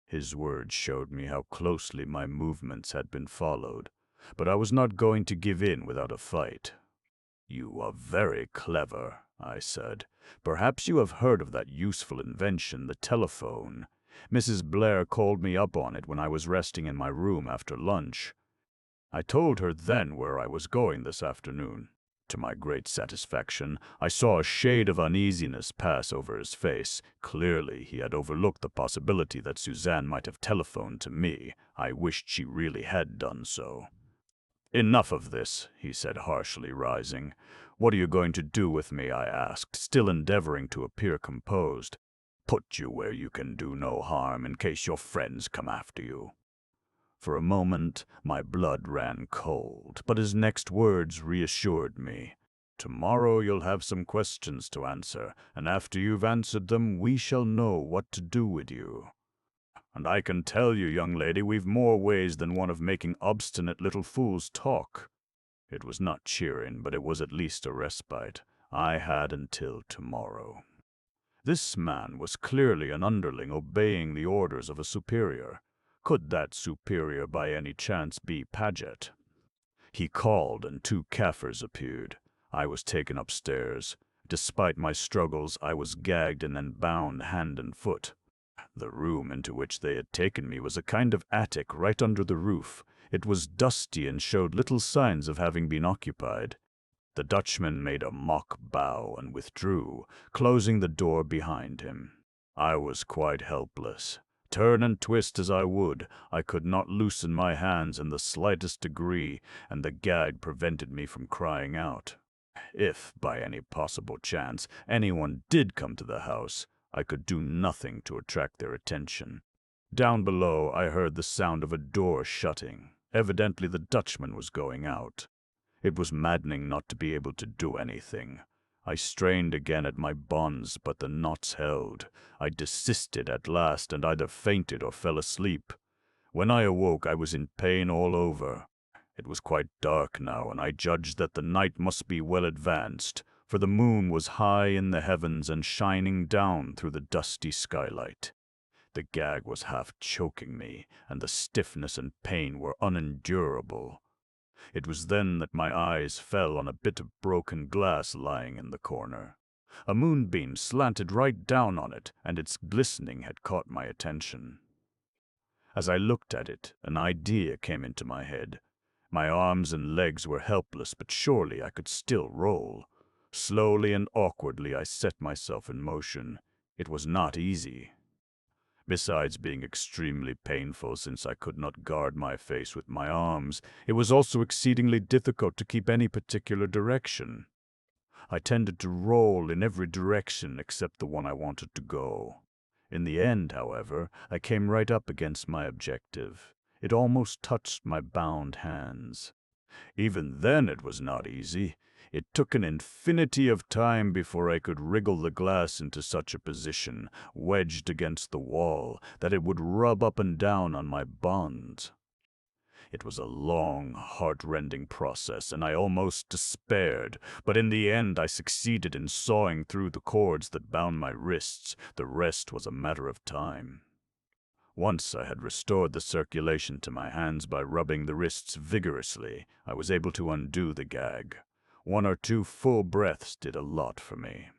His words showed me how closely my movements had been followed, but I was not going to give in without a fight. You are very clever, I said. Perhaps you have heard of that useful invention, the telephone. Mrs. Blair called me up on it when I was resting in my room after lunch. I told her then where I was going this afternoon. To my great satisfaction, I saw a shade of uneasiness pass over his face. Clearly, he had overlooked the possibility that Suzanne might have telephoned to me. I wished she really had done so. Enough of this, he said harshly, rising. What are you going to do with me, I asked, still endeavoring to appear composed. Put you where you can do no harm in case your friends come after you. For a moment, my blood ran cold, but his next words reassured me. Tomorrow you'll have some questions to answer, and after you've answered them, we shall know what to do with you. And I can tell you, young lady, we've more ways than one of making obstinate little fools talk. It was not cheering, but it was at least a respite. I had until tomorrow. This man was clearly an underling obeying the orders of a superior. Could that superior by any chance be Paget? He called, and 2 Kaffirs appeared. I was taken upstairs. Despite my struggles, I was gagged and then bound hand and foot. The room into which they had taken me was a kind of attic right under the roof. It was dusty and showed little signs of having been occupied. The Dutchman made a mock bow and withdrew, closing the door behind him. I was quite helpless. Turn and twist as I would, I could not loosen my hands in the slightest degree, and the gag prevented me from crying out. If, by any possible chance, anyone did come to the house, I could do nothing to attract their attention. Down below, I heard the sound of a door shutting. Evidently the Dutchman was going out. It was maddening not to be able to do anything. I strained again at my bonds, but the knots held. I desisted at last and either fainted or fell asleep. When I awoke, I was in pain all over. It was quite dark now, and I judged that the night must be well advanced, for the moon was high in the heavens and shining down through the dusty skylight. The gag was half choking me, and the stiffness and pain were unendurable. It was then that my eyes fell on a bit of broken glass lying in the corner. A moonbeam slanted right down on it, and its glistening had caught my attention. As I looked at it, an idea came into my head. My arms and legs were helpless, but surely I could still roll. Slowly and awkwardly I set myself in motion. It was not easy. Besides being extremely painful since I could not guard my face with my arms, it was also exceedingly difficult to keep any particular direction. I tended to roll in every direction except the one I wanted to go. In the end, however, I came right up against my objective. It almost touched my bound hands. Even then it was not easy. It took an infinity of time before I could wriggle the glass into such a position, wedged against the wall, that it would rub up and down on my bonds. It was a long, heart-rending process, and I almost despaired, but in the end I succeeded in sawing through the cords that bound my wrists. The rest was a matter of time. Once I had restored the circulation to my hands by rubbing the wrists vigorously, I was able to undo the gag. 1 or 2 full breaths did a lot for me.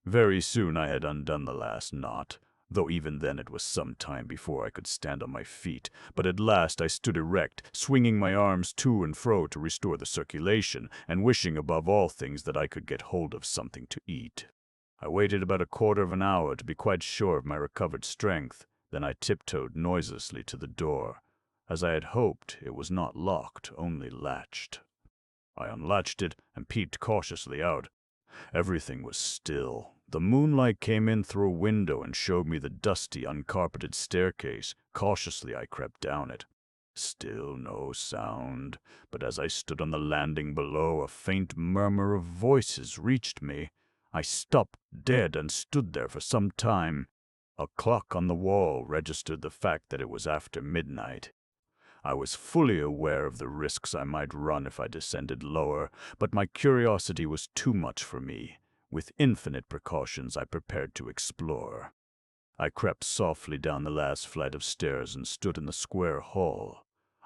Very soon I had undone the last knot, though even then it was some time before I could stand on my feet, but at last I stood erect, swinging my arms to and fro to restore the circulation, and wishing above all things that I could get hold of something to eat. I waited about a quarter of an hour to be quite sure of my recovered strength. Then I tiptoed noiselessly to the door. As I had hoped, it was not locked, only latched. I unlatched it and peeped cautiously out. Everything was still. The moonlight came in through a window and showed me the dusty, uncarpeted staircase. Cautiously I crept down it. Still no sound, but as I stood on the landing below, a faint murmur of voices reached me. I stopped dead and stood there for some time. A clock on the wall registered the fact that it was after midnight. I was fully aware of the risks I might run if I descended lower, but my curiosity was too much for me. With infinite precautions I prepared to explore. I crept softly down the last flight of stairs and stood in the square hall.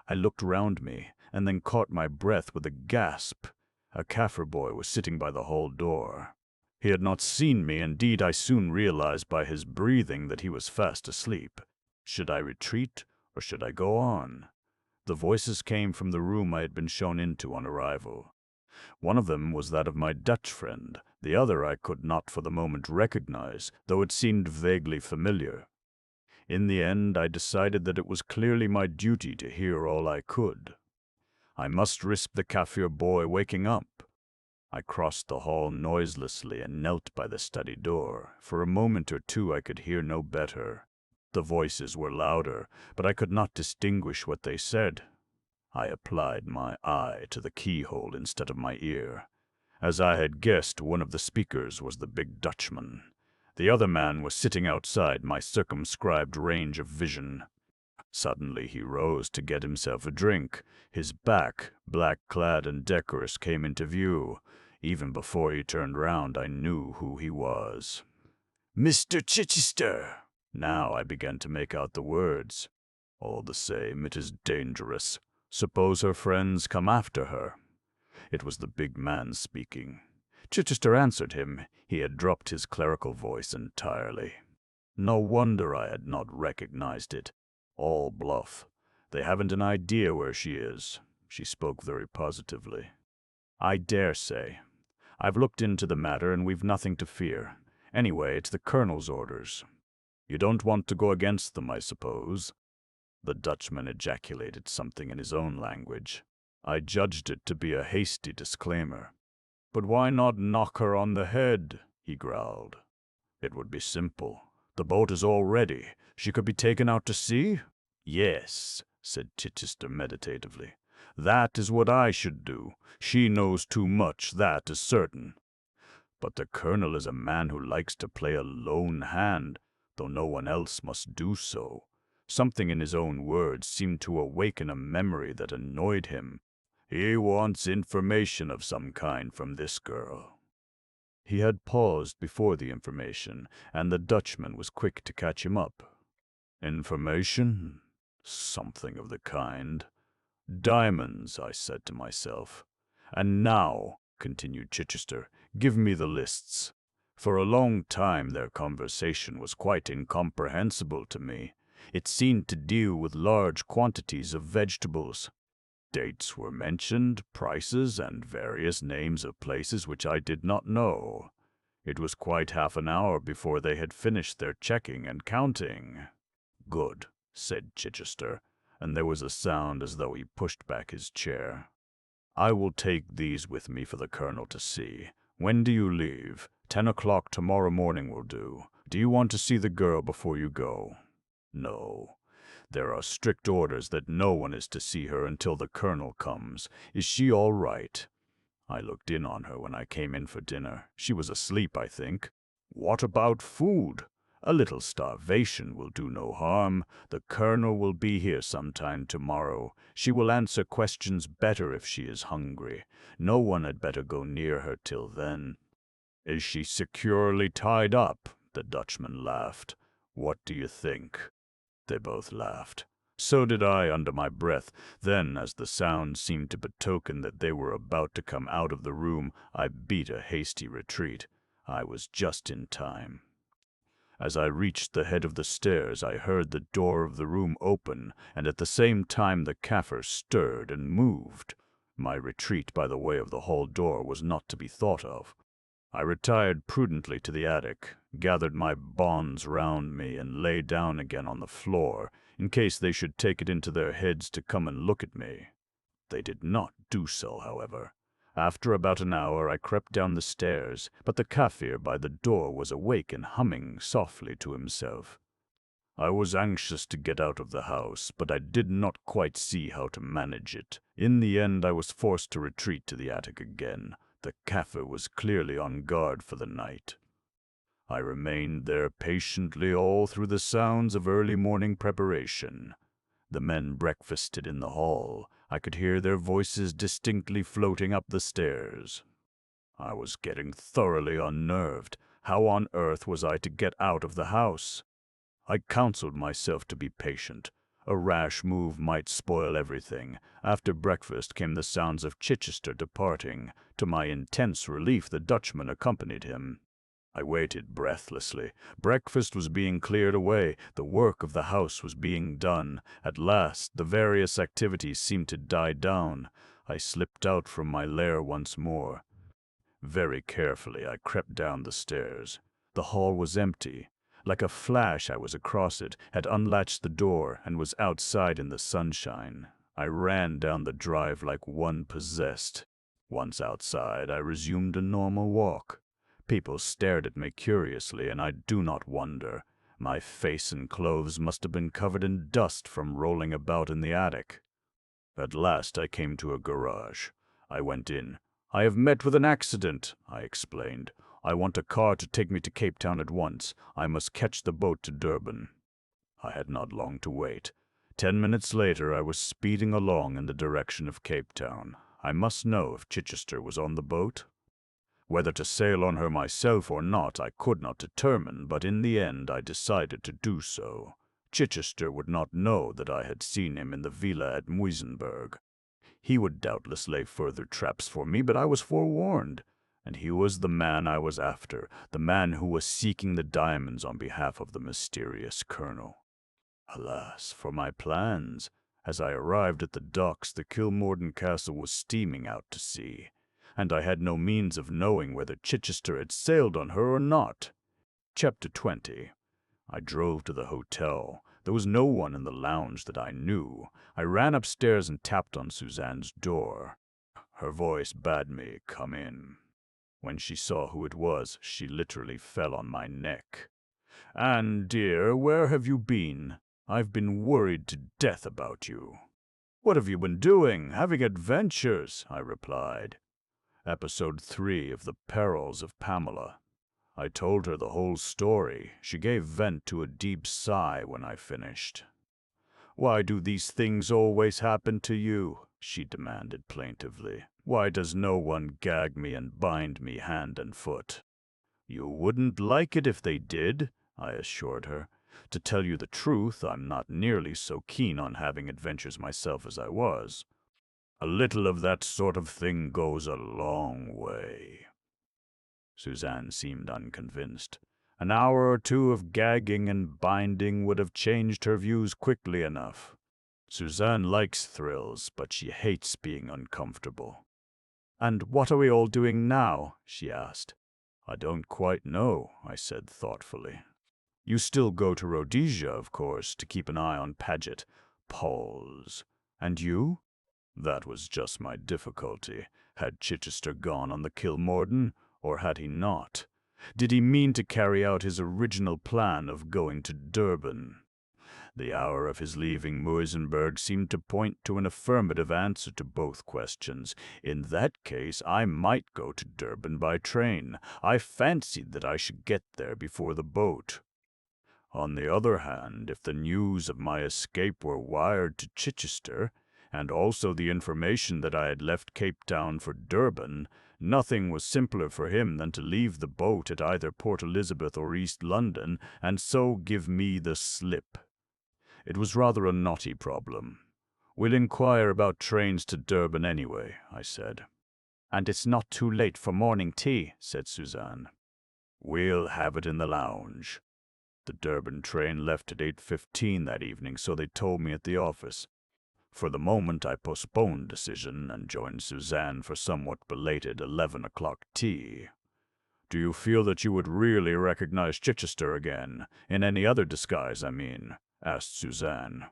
I looked round me, and then caught my breath with a gasp. A Kaffir boy was sitting by the hall door. He had not seen me. Indeed, I soon realized by his breathing that he was fast asleep. Should I retreat, or should I go on? The voices came from the room I had been shown into on arrival. One of them was that of my Dutch friend. The other I could not for the moment recognize, though it seemed vaguely familiar. In the end, I decided that it was clearly my duty to hear all I could. I must risk the Kaffir boy waking up. I crossed the hall noiselessly and knelt by the study door. For a moment or two I could hear no better. The voices were louder, but I could not distinguish what they said. I applied my eye to the keyhole instead of my ear. As I had guessed, one of the speakers was the big Dutchman. The other man was sitting outside my circumscribed range of vision. Suddenly he rose to get himself a drink. His back, black-clad and decorous, came into view. Even before he turned round, I knew who he was. "Mr. Chichester!" Now I began to make out the words. "All the same, it is dangerous. Suppose her friends come after her." It was the big man speaking. Chichester answered him. He had dropped his clerical voice entirely. No wonder I had not recognized it. All bluff. They haven't an idea where she is. She spoke very positively. I dare say. I've looked into the matter and we've nothing to fear. Anyway, it's the Colonel's orders. You don't want to go against them, I suppose? The Dutchman ejaculated something in his own language. I judged it to be a hasty disclaimer. But why not knock her on the head? He growled. It would be simple. The boat is all ready. She could be taken out to sea? Yes, said Chichester meditatively. That is what I should do. She knows too much, that is certain. But the Colonel is a man who likes to play a lone hand, though no one else must do so. Something in his own words seemed to awaken a memory that annoyed him. He wants information of some kind from this girl. He had paused before the information, and the Dutchman was quick to catch him up. Information? Something of the kind. Diamonds, I said to myself. And now, continued Chichester, give me the lists. For a long time their conversation was quite incomprehensible to me. It seemed to deal with large quantities of vegetables. Dates were mentioned, prices, and various names of places which I did not know. It was quite half an hour before they had finished their checking and counting. Good, said Chichester, and there was a sound as though he pushed back his chair. I will take these with me for the Colonel to see. When do you leave? 10 o'clock tomorrow morning will do. Do you want to see the girl before you go? No. There are strict orders that no one is to see her until the Colonel comes. Is she all right? I looked in on her when I came in for dinner. She was asleep, I think. What about food? A little starvation will do no harm. The Colonel will be here sometime tomorrow. She will answer questions better if she is hungry. No one had better go near her till then. Is she securely tied up? The Dutchman laughed. What do you think? They both laughed. So did I under my breath. Then, as the sound seemed to betoken that they were about to come out of the room, I beat a hasty retreat. I was just in time. As I reached the head of the stairs, I heard the door of the room open, and at the same time the Kaffir stirred and moved. My retreat by the way of the hall door was not to be thought of. I retired prudently to the attic, gathered my bonds round me, and lay down again on the floor, in case they should take it into their heads to come and look at me. They did not do so, however. After about an hour I crept down the stairs, but the Kaffir by the door was awake and humming softly to himself. I was anxious to get out of the house, but I did not quite see how to manage it. In the end I was forced to retreat to the attic again. The Kaffir was clearly on guard for the night. I remained there patiently all through the sounds of early morning preparation. The men breakfasted in the hall. I could hear their voices distinctly floating up the stairs. I was getting thoroughly unnerved. How on earth was I to get out of the house? I counseled myself to be patient. A rash move might spoil everything. After breakfast came the sounds of Chichester departing. To my intense relief, the Dutchman accompanied him. I waited breathlessly. Breakfast was being cleared away. The work of the house was being done. At last, the various activities seemed to die down. I slipped out from my lair once more. Very carefully, I crept down the stairs. The hall was empty. Like a flash, I was across it, had unlatched the door, and was outside in the sunshine. I ran down the drive like one possessed. Once outside, I resumed a normal walk. People stared at me curiously, and I do not wonder. My face and clothes must have been covered in dust from rolling about in the attic. At last I came to a garage. I went in. I have met with an accident, I explained. I want a car to take me to Cape Town at once. I must catch the boat to Durban. I had not long to wait. 10 minutes later I was speeding along in the direction of Cape Town. I must know if Chichester was on the boat. Whether to sail on her myself or not I could not determine, but in the end I decided to do so. Chichester would not know that I had seen him in the villa at Muizenberg. He would doubtless lay further traps for me, but I was forewarned. And he was the man I was after, the man who was seeking the diamonds on behalf of the mysterious colonel. Alas, for my plans! As I arrived at the docks, the Kilmorden castle was steaming out to sea, and I had no means of knowing whether Chichester had sailed on her or not. Chapter 20. I drove to the hotel. There was no one in the lounge that I knew. I ran upstairs and tapped on Suzanne's door. Her voice bade me come in. When she saw who it was, she literally fell on my neck. "Anne, dear, where have you been? I've been worried to death about you." "What have you been doing? Having adventures," I replied. Episode 3 of The Perils of Pamela. I told her the whole story. She gave vent to a deep sigh when I finished. "Why do these things always happen to you?" she demanded plaintively. "Why does no one gag me and bind me hand and foot?" "You wouldn't like it if they did," I assured her. "To tell you the truth, I'm not nearly so keen on having adventures myself as I was. A little of that sort of thing goes a long way." Suzanne seemed unconvinced. An hour or two of gagging and binding would have changed her views quickly enough. Suzanne likes thrills, but she hates being uncomfortable. "And what are we all doing now?" she asked. "I don't quite know," I said thoughtfully. "You still go to Rhodesia, of course, to keep an eye on Paget." Pause. "And you?" That was just my difficulty. Had Chichester gone on the Kilmorden, or had he not? Did he mean to carry out his original plan of going to Durban? The hour of his leaving Muizenberg seemed to point to an affirmative answer to both questions. In that case, I might go to Durban by train. I fancied that I should get there before the boat. On the other hand, if the news of my escape were wired to Chichester, and also the information that I had left Cape Town for Durban, nothing was simpler for him than to leave the boat at either Port Elizabeth or East London, and so give me the slip. It was rather a knotty problem. "We'll inquire about trains to Durban anyway," I said. "And it's not too late for morning tea," said Suzanne. "We'll have it in the lounge." The Durban train left at 8:15 that evening, so they told me at the office. For the moment I postponed decision and joined Suzanne for somewhat belated 11 o'clock tea. "Do you feel that you would really recognize Chichester again? In any other disguise, I mean?" asked Suzanne.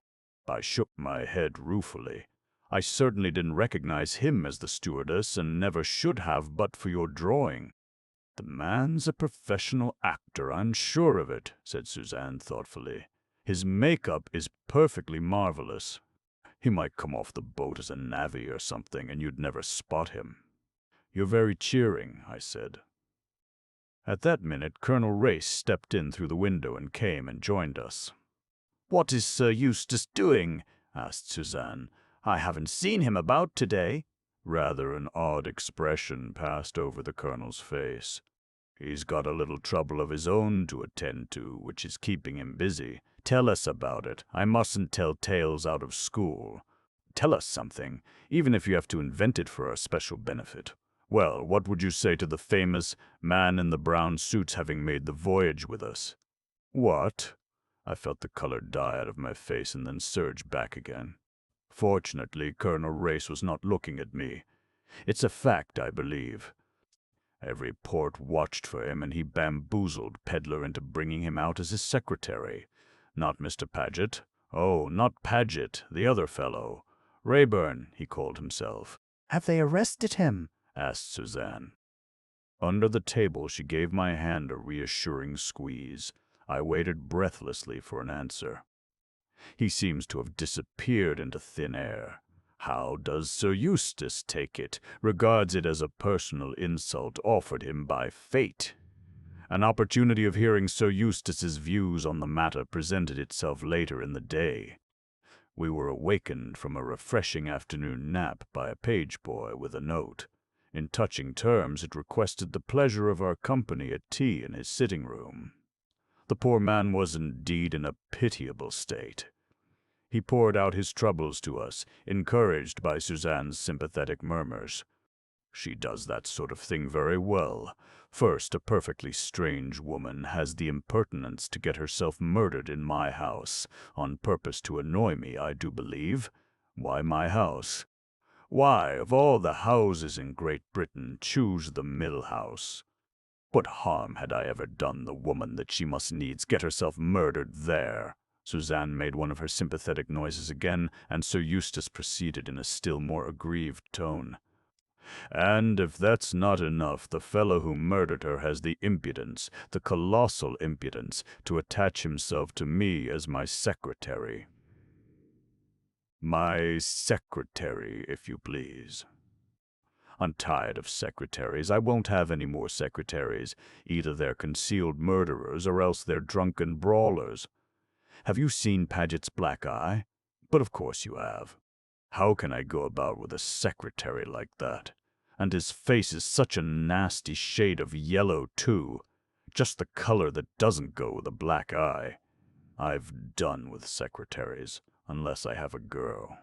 I shook my head ruefully. "I certainly didn't recognize him as the stewardess, and never should have but for your drawing." "The man's a professional actor, I'm sure of it," said Suzanne thoughtfully. "His makeup is perfectly marvelous. He might come off the boat as a navvy or something, and you'd never spot him." "You're very cheering," I said. At that minute, Colonel Race stepped in through the window and came and joined us. "What is Sir Eustace doing?" asked Suzanne. "I haven't seen him about today." Rather an odd expression passed over the colonel's face. "He's got a little trouble of his own to attend to, which is keeping him busy. Tell us about it. I mustn't tell tales out of school. Tell us something, even if you have to invent it for our special benefit. Well, what would you say to the famous man in the brown suits having made the voyage with us?" "What?" I felt the color die out of my face and then surge back again. Fortunately, Colonel Race was not looking at me. It's a fact, I believe. Every port watched for him, and he bamboozled Pedler into bringing him out as his secretary. Not Mr. Paget. Oh, not Paget, the other fellow. Rayburn, he called himself. "Have they arrested him?" asked Suzanne. Under the table, she gave my hand a reassuring squeeze. I waited breathlessly for an answer. "He seems to have disappeared into thin air. How does Sir Eustace take it? Regards it as a personal insult offered him by fate." An opportunity of hearing Sir Eustace's views on the matter presented itself later in the day. We were awakened from a refreshing afternoon nap by a page boy with a note. In touching terms, it requested the pleasure of our company at tea in his sitting room. The poor man was indeed in a pitiable state. He poured out his troubles to us, encouraged by Suzanne's sympathetic murmurs. She does that sort of thing very well. First, a perfectly strange woman has the impertinence to get herself murdered in my house, on purpose to annoy me, I do believe. Why my house? Why, of all the houses in Great Britain, choose the Mill House? What harm had I ever done the woman that she must needs get herself murdered there? Suzanne made one of her sympathetic noises again, and Sir Eustace proceeded in a still more aggrieved tone. And if that's not enough, the fellow who murdered her has the impudence, the colossal impudence, to attach himself to me as my secretary. My secretary, if you please. I'm tired of secretaries. I won't have any more secretaries. Either they're concealed murderers or else they're drunken brawlers. Have you seen Paget's black eye? But of course you have. How can I go about with a secretary like that? And his face is such a nasty shade of yellow, too. Just the color that doesn't go with a black eye. I've done with secretaries, unless I have a girl.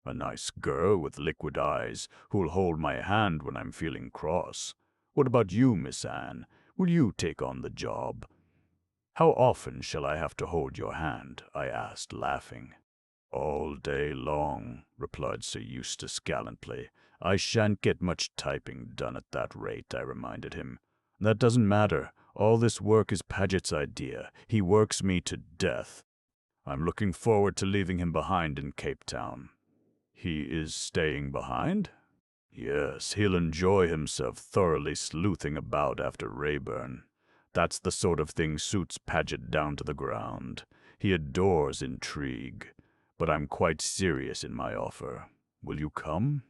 A nice girl with liquid eyes who'll hold my hand when I'm feeling cross. What about you, Miss Anne? Will you take on the job? How often shall I have to hold your hand? I asked, laughing. All day long, replied Sir Eustace gallantly. I shan't get much typing done at that rate, I reminded him. That doesn't matter. All this work is Paget's idea. He works me to death. I'm looking forward to leaving him behind in Cape Town. He is staying behind? Yes, he'll enjoy himself thoroughly sleuthing about after Rayburn. That's the sort of thing suits Paget down to the ground. He adores intrigue. But I'm quite serious in my offer. Will you come?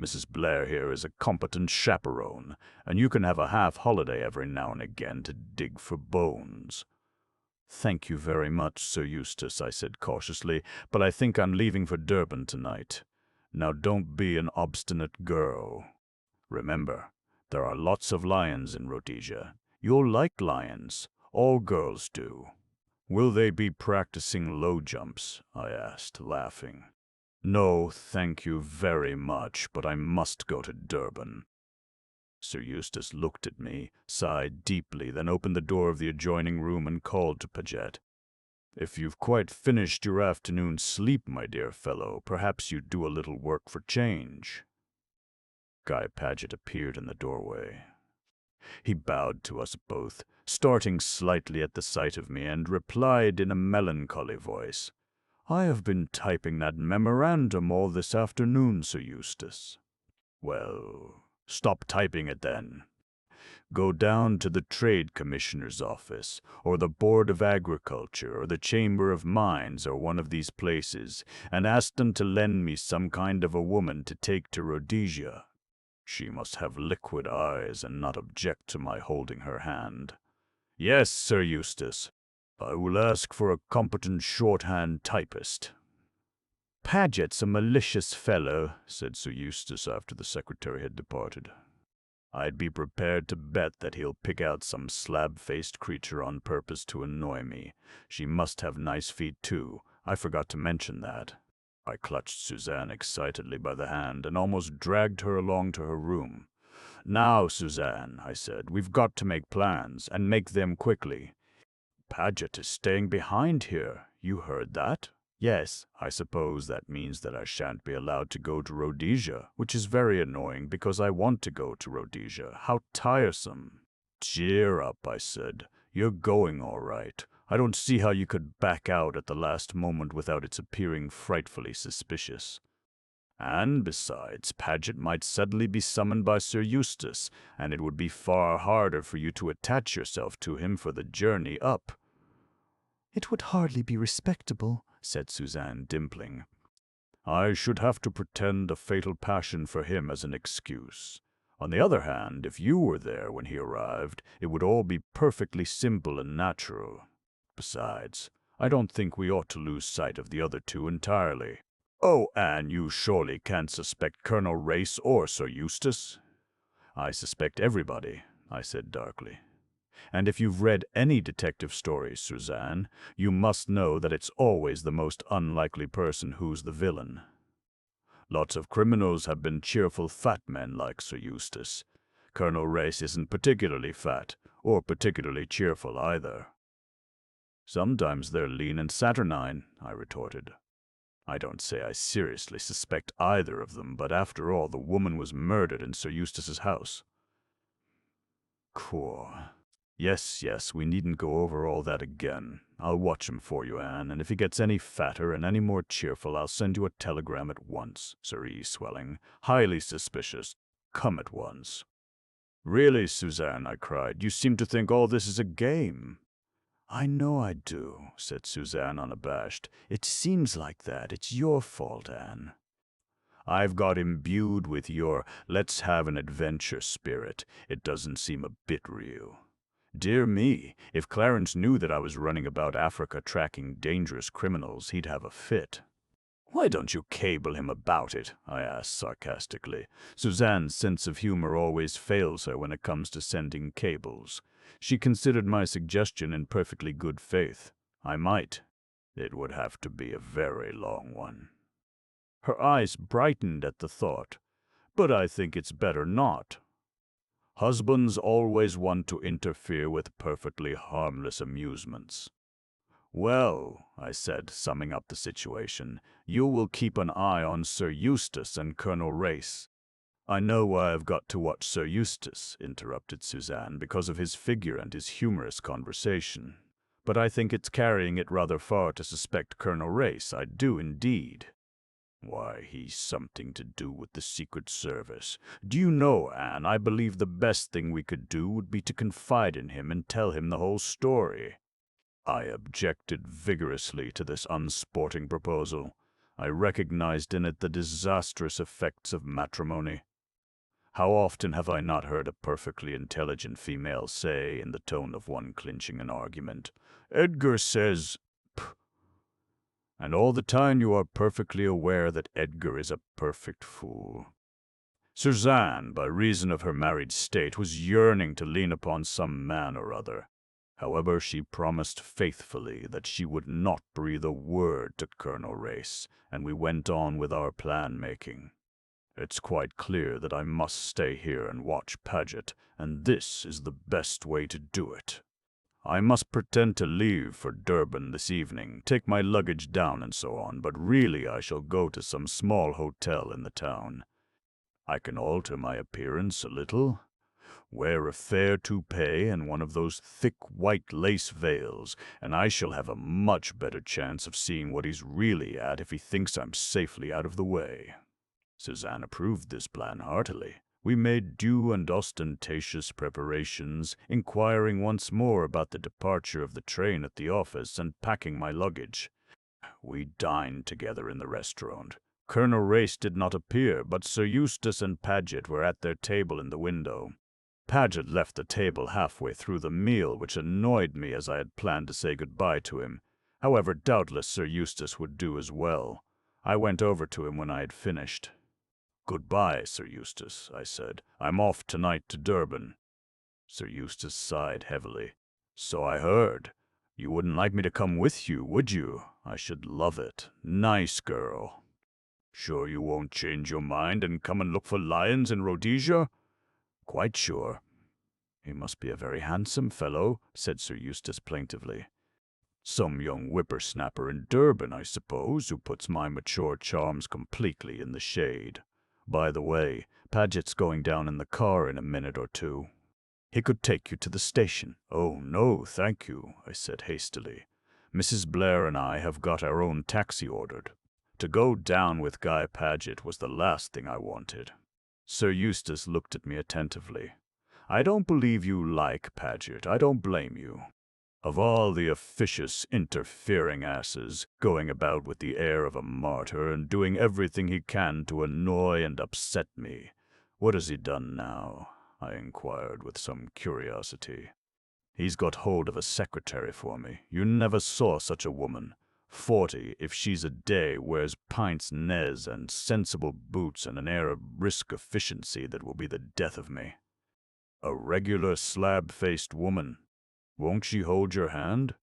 Mrs. Blair here is a competent chaperone, and you can have a half-holiday every now and again to dig for bones. Thank you very much, Sir Eustace, I said cautiously, but I think I'm leaving for Durban tonight. Now don't be an obstinate girl. Remember, there are lots of lions in Rhodesia. You'll like lions. All girls do. Will they be practicing low jumps? I asked, laughing. No, thank you very much, but I must go to Durban. Sir Eustace looked at me, sighed deeply, then opened the door of the adjoining room and called to Paget. If you've quite finished your afternoon sleep, my dear fellow, perhaps you'd do a little work for change. Guy Paget appeared in the doorway. He bowed to us both, starting slightly at the sight of me, and replied in a melancholy voice, I have been typing that memorandum all this afternoon, Sir Eustace. Well, stop typing it then. Go down to the Trade Commissioner's office, or the Board of Agriculture, or the Chamber of Mines, or one of these places, and ask them to lend me some kind of a woman to take to Rhodesia. She must have liquid eyes and not object to my holding her hand. Yes, Sir Eustace. I will ask for a competent shorthand typist. Paget's a malicious fellow, said Sir Eustace after the secretary had departed. I'd be prepared to bet that he'll pick out some slab-faced creature on purpose to annoy me. She must have nice feet, too. I forgot to mention that. I clutched Suzanne excitedly by the hand and almost dragged her along to her room. Now, Suzanne, I said, we've got to make plans, and make them quickly. Paget is staying behind here. You heard that? Yes, I suppose that means that I shan't be allowed to go to Rhodesia, which is very annoying because I want to go to Rhodesia. How tiresome. Cheer up, I said. You're going all right. I don't see how you could back out at the last moment without its appearing frightfully suspicious. And besides, Paget might suddenly be summoned by Sir Eustace, and it would be far harder for you to attach yourself to him for the journey up. It would hardly be respectable, said Suzanne, dimpling. I should have to pretend a fatal passion for him as an excuse. On the other hand, if you were there when he arrived, it would all be perfectly simple and natural. Besides, I don't think we ought to lose sight of the other two entirely. Oh, Anne, you surely can't suspect Colonel Race or Sir Eustace. I suspect everybody, I said darkly. And if you've read any detective stories, Suzanne, you must know that it's always the most unlikely person who's the villain. Lots of criminals have been cheerful fat men like Sir Eustace. Colonel Race isn't particularly fat, or particularly cheerful either. Sometimes they're lean and saturnine, I retorted. I don't say I seriously suspect either of them, but after all, the woman was murdered in Sir Eustace's house. Cool. Yes, we needn't go over all that again. I'll watch him for you, Anne, and if he gets any fatter and any more cheerful, I'll send you a telegram at once. Sir E. swelling. Highly suspicious. Come at once. Really, Suzanne, I cried, you seem to think all this is a game. I know I do, said Suzanne unabashed. It seems like that. It's your fault, Anne. I've got imbued with your let's have an adventure spirit. It doesn't seem a bit real. Dear me, if Clarence knew that I was running about Africa tracking dangerous criminals, he'd have a fit. Why don't you cable him about it? I asked sarcastically. Suzanne's sense of humor always fails her when it comes to sending cables. She considered my suggestion in perfectly good faith. I might. It would have to be a very long one. Her eyes brightened at the thought. But I think it's better not. Husbands always want to interfere with perfectly harmless amusements. Well, I said, summing up the situation, you will keep an eye on Sir Eustace and Colonel Race. I know why I've got to watch Sir Eustace, interrupted Suzanne, because of his figure and his humorous conversation. But I think it's carrying it rather far to suspect Colonel Race. I do indeed. Why, he's something to do with the Secret Service. Do you know, Anne, I believe the best thing we could do would be to confide in him and tell him the whole story. I objected vigorously to this unsporting proposal. I recognized in it the disastrous effects of matrimony. How often have I not heard a perfectly intelligent female say, in the tone of one clinching an argument, "Edgar says..." And all the time you are perfectly aware that Edgar is a perfect fool. Suzanne, by reason of her married state, was yearning to lean upon some man or other. However, she promised faithfully that she would not breathe a word to Colonel Race, and we went on with our plan-making. It's quite clear that I must stay here and watch Paget, and this is the best way to do it. I must pretend to leave for Durban this evening, take my luggage down and so on, but really I shall go to some small hotel in the town. I can alter my appearance a little, wear a fair toupee and one of those thick white lace veils, and I shall have a much better chance of seeing what he's really at if he thinks I'm safely out of the way. Suzanne approved this plan heartily. We made due and ostentatious preparations, inquiring once more about the departure of the train at the office and packing my luggage. We dined together in the restaurant. Colonel Race did not appear, but Sir Eustace and Paget were at their table in the window. Paget left the table halfway through the meal, which annoyed me as I had planned to say goodbye to him. However, doubtless Sir Eustace would do as well. I went over to him when I had finished. "Goodbye, Sir Eustace," I said. "I'm off tonight to Durban." Sir Eustace sighed heavily. "So I heard. You wouldn't like me to come with you, would you? I should love it. Nice girl. Sure you won't change your mind and come and look for lions in Rhodesia?" "Quite sure." "He must be a very handsome fellow," said Sir Eustace plaintively. "Some young whippersnapper in Durban, I suppose, who puts my mature charms completely in the shade. By the way, Paget's going down in the car in a minute or two. He could take you to the station." "Oh, no, thank you," I said hastily. "Mrs. Blair and I have got our own taxi ordered. To go down with Guy Paget was the last thing I wanted." Sir Eustace looked at me attentively. "I don't believe you like Paget. I don't blame you. Of all the officious, interfering asses, going about with the air of a martyr and doing everything he can to annoy and upset me, what has he done now?" I inquired with some curiosity. "He's got hold of a secretary for me. You never saw such a woman. 40, if she's a day, wears pince nez and sensible boots and an air of brisk efficiency that will be the death of me. A regular slab-faced woman. Won't she hold your hand?"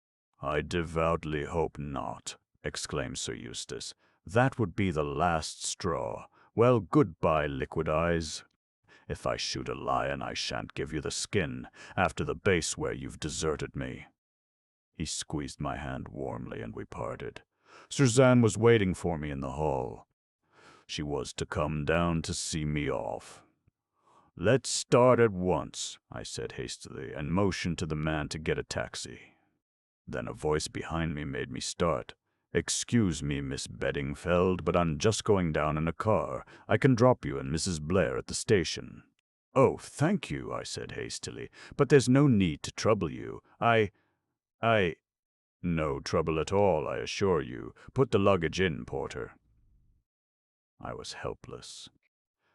"I devoutly hope not," exclaimed Sir Eustace. "That would be the last straw. Well, goodbye, Liquid Eyes. If I shoot a lion, I shan't give you the skin after the base where you've deserted me." He squeezed my hand warmly, and we parted. Suzanne was waiting for me in the hall. She was to come down to see me off. "Let's start at once," I said hastily, and motioned to the man to get a taxi. Then a voice behind me made me start. "Excuse me, Miss Beddingfeld, but I'm just going down in a car. I can drop you and Mrs. Blair at the station." "Oh, thank you," I said hastily, "but there's no need to trouble you. I— "No trouble at all, I assure you. Put the luggage in, porter." I was helpless.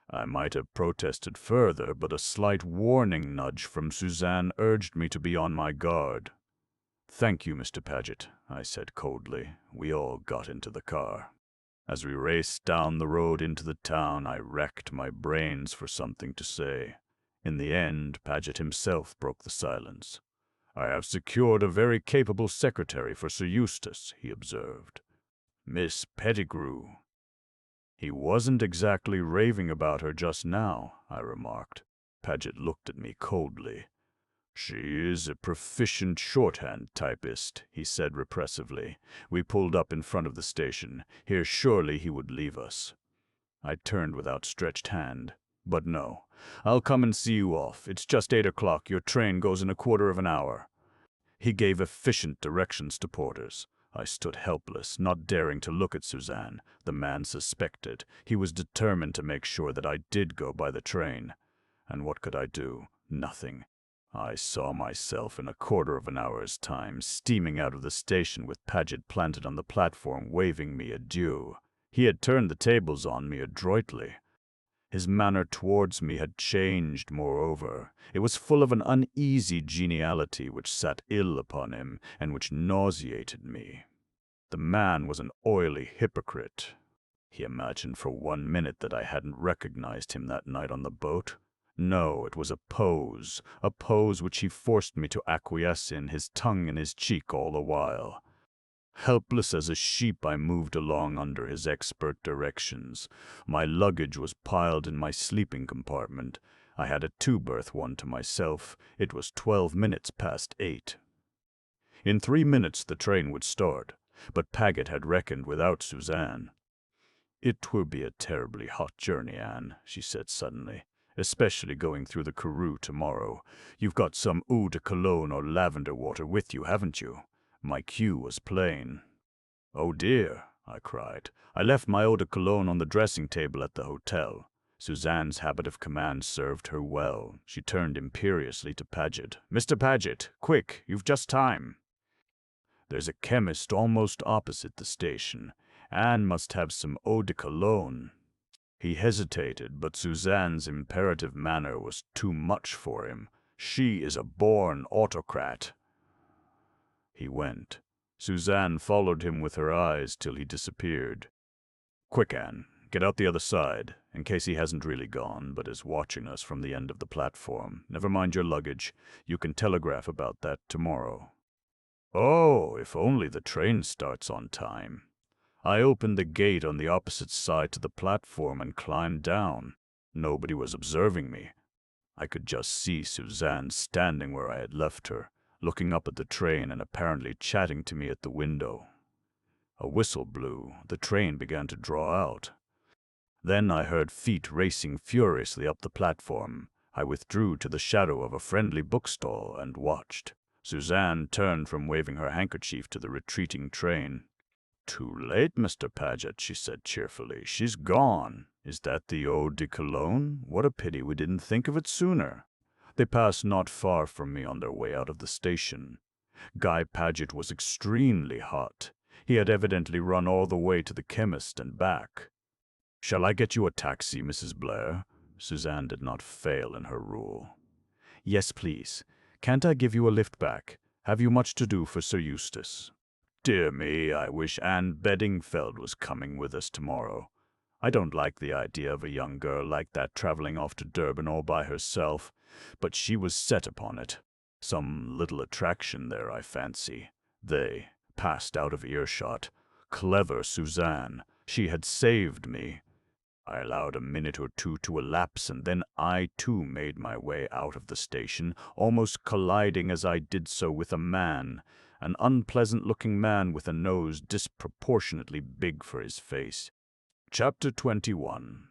I might have protested further, but a slight warning nudge from Suzanne urged me to be on my guard. "Thank you, Mr. Paget," I said coldly. We all got into the car. As we raced down the road into the town, I racked my brains for something to say. In the end, Paget himself broke the silence. "I have secured a very capable secretary for Sir Eustace," he observed. "Miss Pettigrew." "He wasn't exactly raving about her just now," I remarked. Paget looked at me coldly. "She is a proficient shorthand typist," he said repressively. We pulled up in front of the station. Here surely he would leave us. I turned with outstretched hand. "But no. I'll come and see you off. It's just 8 o'clock. Your train goes in a quarter of an hour." He gave efficient directions to porters. I stood helpless, not daring to look at Suzanne. The man suspected. He was determined to make sure that I did go by the train. And what could I do? Nothing. I saw myself in a quarter of an hour's time, steaming out of the station with Paget planted on the platform waving me adieu. He had turned the tables on me adroitly. His manner towards me had changed, moreover. It was full of an uneasy geniality which sat ill upon him, and which nauseated me. The man was an oily hypocrite. He imagined for 1 minute that I hadn't recognized him that night on the boat. No, it was a pose which he forced me to acquiesce in, his tongue in his cheek all the while. Helpless as a sheep, I moved along under his expert directions. My luggage was piled in my sleeping compartment. I had a 2-berth one to myself. It was 12 minutes past 8. In 3 minutes the train would start, but Paget had reckoned without Suzanne. "It will be a terribly hot journey, Anne," she said suddenly, "especially going through the Karoo tomorrow. You've got some eau de cologne or lavender water with you, haven't you?" My cue was plain. "Oh dear," I cried. "I left my eau de cologne on the dressing table at the hotel." Suzanne's habit of command served her well. She turned imperiously to Paget. "Mr. Paget, quick, you've just time. There's a chemist almost opposite the station. Anne must have some eau de cologne." He hesitated, but Suzanne's imperative manner was too much for him. She is a born autocrat. He went. Suzanne followed him with her eyes till he disappeared. "Quick, Anne, get out the other side, in case he hasn't really gone, but is watching us from the end of the platform. Never mind your luggage. You can telegraph about that tomorrow." Oh, if only the train starts on time. I opened the gate on the opposite side to the platform and climbed down. Nobody was observing me. I could just see Suzanne standing where I had left her, looking up at the train and apparently chatting to me at the window. A whistle blew. The train began to draw out. Then I heard feet racing furiously up the platform. I withdrew to the shadow of a friendly bookstall and watched. Suzanne turned from waving her handkerchief to the retreating train. "Too late, Mr. Paget," she said cheerfully. "She's gone. Is that the eau de cologne? What a pity we didn't think of it sooner." They passed not far from me on their way out of the station. Guy Paget was extremely hot. He had evidently run all the way to the chemist and back. "Shall I get you a taxi, Mrs. Blair?" Suzanne did not fail in her rule. "Yes, please. Can't I give you a lift back? Have you much to do for Sir Eustace?" "Dear me, I wish Anne Beddingfeld was coming with us tomorrow. I don't like the idea of a young girl like that traveling off to Durban all by herself, but she was set upon it. Some little attraction there, I fancy." They passed out of earshot. Clever Suzanne. She had saved me. I allowed a minute or two to elapse, and then I too made my way out of the station, almost colliding as I did so with a man, an unpleasant-looking man with a nose disproportionately big for his face. Chapter 21.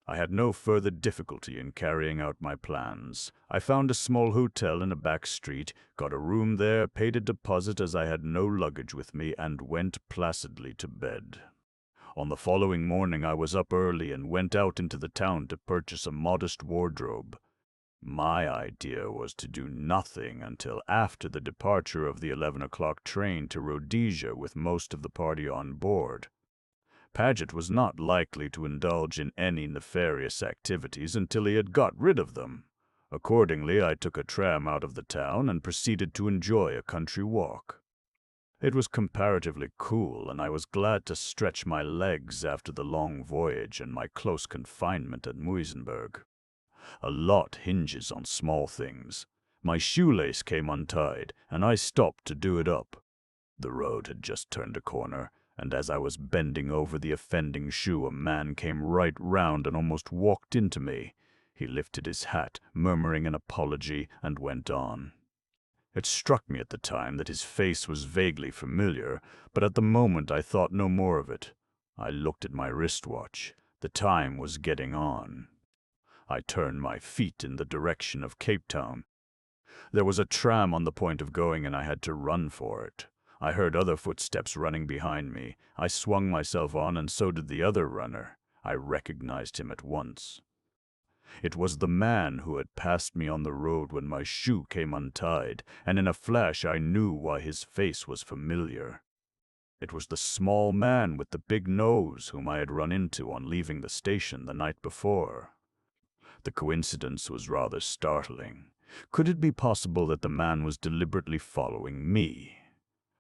I had no further difficulty in carrying out my plans. I found a small hotel in a back street, got a room there, paid a deposit as I had no luggage with me, and went placidly to bed. On the following morning I was up early and went out into the town to purchase a modest wardrobe. My idea was to do nothing until after the departure of the 11 o'clock train to Rhodesia with most of the party on board. Paget was not likely to indulge in any nefarious activities until he had got rid of them. Accordingly, I took a tram out of the town and proceeded to enjoy a country walk. It was comparatively cool, and I was glad to stretch my legs after the long voyage and my close confinement at Muizenberg. A lot hinges on small things. My shoelace came untied, and I stopped to do it up. The road had just turned a corner, and as I was bending over the offending shoe, a man came right round and almost walked into me. He lifted his hat, murmuring an apology, and went on. It struck me at the time that his face was vaguely familiar, but at the moment I thought no more of it. I looked at my wristwatch. The time was getting on. I turned my feet in the direction of Cape Town. There was a tram on the point of going, and I had to run for it. I heard other footsteps running behind me. I swung myself on, and so did the other runner. I recognized him at once. It was the man who had passed me on the road when my shoe came untied, and in a flash I knew why his face was familiar. It was the small man with the big nose whom I had run into on leaving the station the night before. The coincidence was rather startling. Could it be possible that the man was deliberately following me?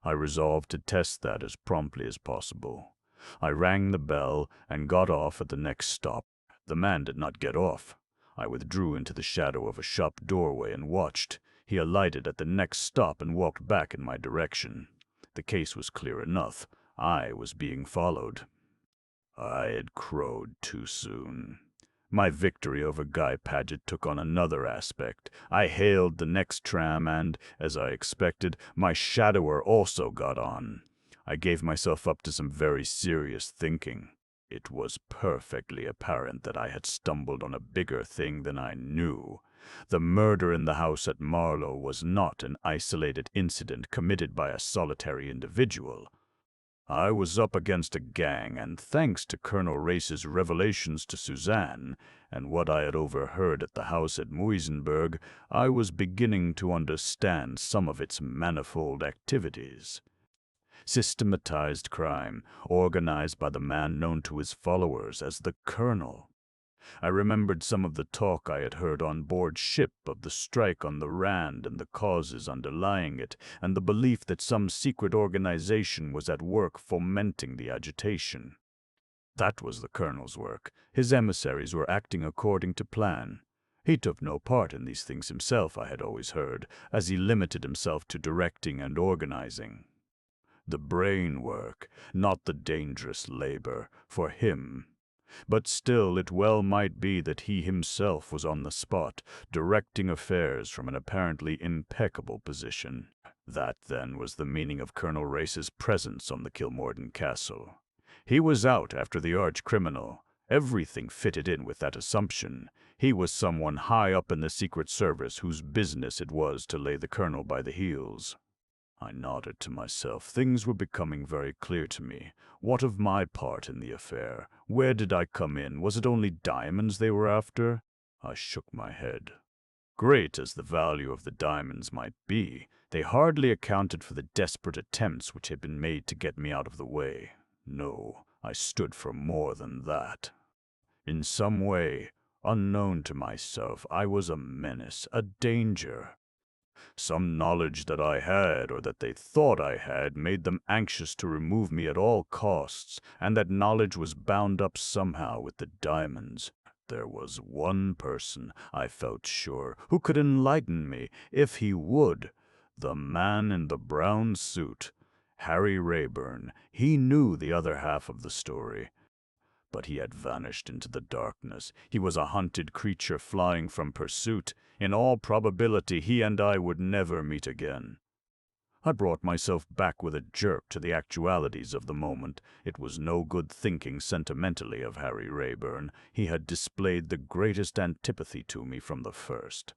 I resolved to test that as promptly as possible. I rang the bell and got off at the next stop. The man did not get off. I withdrew into the shadow of a shop doorway and watched. He alighted at the next stop and walked back in my direction. The case was clear enough. I was being followed. I had crowed too soon. My victory over Guy Paget took on another aspect. I hailed the next tram and, as I expected, my shadower also got on. I gave myself up to some very serious thinking. It was perfectly apparent that I had stumbled on a bigger thing than I knew. The murder in the house at Marlow was not an isolated incident committed by a solitary individual. I was up against a gang, and thanks to Colonel Race's revelations to Suzanne, and what I had overheard at the house at Muizenberg, I was beginning to understand some of its manifold activities. Systematized crime, organized by the man known to his followers as the Colonel. I remembered some of the talk I had heard on board ship of the strike on the Rand and the causes underlying it, and the belief that some secret organization was at work fomenting the agitation. That was the Colonel's work. His emissaries were acting according to plan. He took no part in these things himself, I had always heard, as he limited himself to directing and organizing. The brain work, not the dangerous labor, for him. But still it well might be that he himself was on the spot, directing affairs from an apparently impeccable position. That, then, was the meaning of Colonel Race's presence on the Kilmorden Castle. He was out after the arch-criminal. Everything fitted in with that assumption. He was someone high up in the Secret Service whose business it was to lay the colonel by the heels. I nodded to myself. Things were becoming very clear to me. What of my part in the affair? Where did I come in? Was it only diamonds they were after? I shook my head. Great as the value of the diamonds might be, they hardly accounted for the desperate attempts which had been made to get me out of the way. No, I stood for more than that. In some way, unknown to myself, I was a menace, a danger. Some knowledge that I had, or that they thought I had, made them anxious to remove me at all costs, and that knowledge was bound up somehow with the diamonds. There was one person, I felt sure, who could enlighten me, if he would. The man in the brown suit. Harry Rayburn. He knew the other half of the story. But he had vanished into the darkness. He was a hunted creature flying from pursuit. In all probability, he and I would never meet again. I brought myself back with a jerk to the actualities of the moment. It was no good thinking sentimentally of Harry Rayburn. He had displayed the greatest antipathy to me from the first.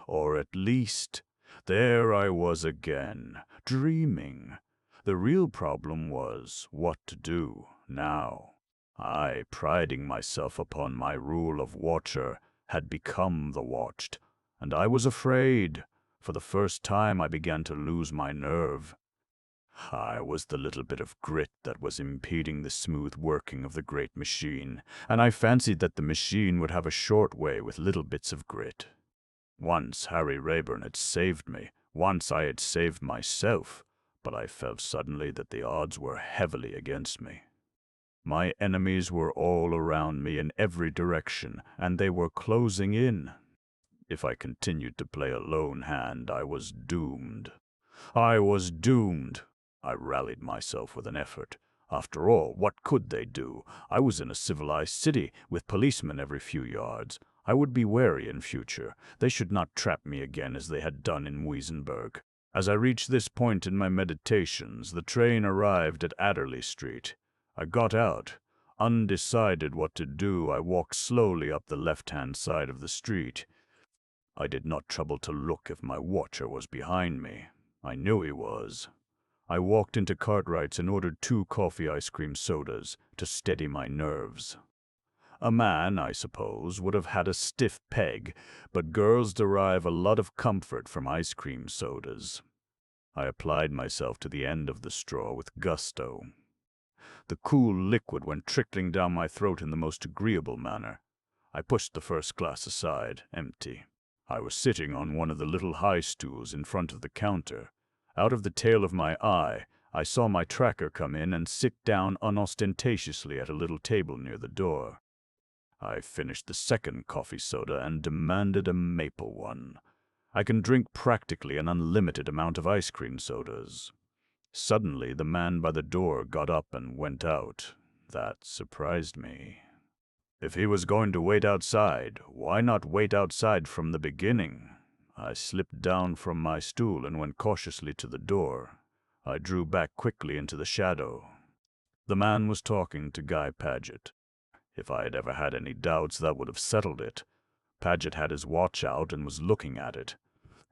Or at least, there I was again, dreaming. The real problem was what to do now. I, priding myself upon my rule of watcher, had become the watched, and I was afraid. For the first time I began to lose my nerve. I was the little bit of grit that was impeding the smooth working of the great machine, and I fancied that the machine would have a short way with little bits of grit. Once Harry Rayburn had saved me, once I had saved myself, but I felt suddenly that the odds were heavily against me. My enemies were all around me in every direction, and they were closing in. If I continued to play a lone hand, I was doomed. I was doomed. I rallied myself with an effort. After all, what could they do? I was in a civilized city, with policemen every few yards. I would be wary in future. They should not trap me again as they had done in Muizenberg. As I reached this point in my meditations, the train arrived at Adderley Street. I got out. Undecided what to do, I walked slowly up the left-hand side of the street. I did not trouble to look if my watcher was behind me. I knew he was. I walked into Cartwright's and ordered 2 coffee ice cream sodas to steady my nerves. A man, I suppose, would have had a stiff peg, but girls derive a lot of comfort from ice cream sodas. I applied myself to the end of the straw with gusto. The cool liquid went trickling down my throat in the most agreeable manner. I pushed the first glass aside, empty. I was sitting on one of the little high stools in front of the counter. Out of the tail of my eye, I saw my tracker come in and sit down unostentatiously at a little table near the door. I finished the second coffee soda and demanded a maple one. I can drink practically an unlimited amount of ice cream sodas. Suddenly, the man by the door got up and went out. That surprised me. If he was going to wait outside, why not wait outside from the beginning? I slipped down from my stool and went cautiously to the door. I drew back quickly into the shadow. The man was talking to Guy Paget. If I had ever had any doubts, that would have settled it. Paget had his watch out and was looking at it.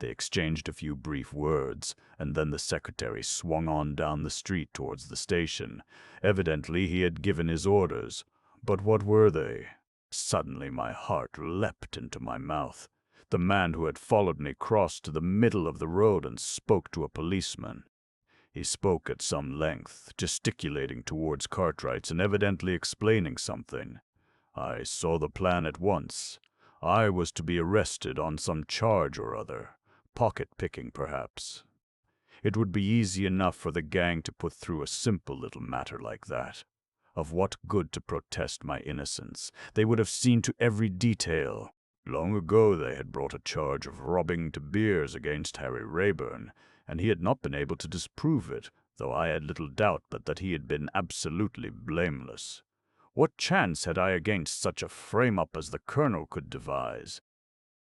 They exchanged a few brief words, and then the secretary swung on down the street towards the station. Evidently he had given his orders. But what were they? Suddenly my heart leapt into my mouth. The man who had followed me crossed to the middle of the road and spoke to a policeman. He spoke at some length, gesticulating towards Cartwright's and evidently explaining something. I saw the plan at once. I was to be arrested on some charge or other, pocket-picking perhaps. It would be easy enough for the gang to put through a simple little matter like that. Of what good to protest my innocence? They would have seen to every detail. Long ago they had brought a charge of robbing De Beers against Harry Rayburn, and he had not been able to disprove it, though I had little doubt but that he had been absolutely blameless. What chance had I against such a frame-up as the Colonel could devise?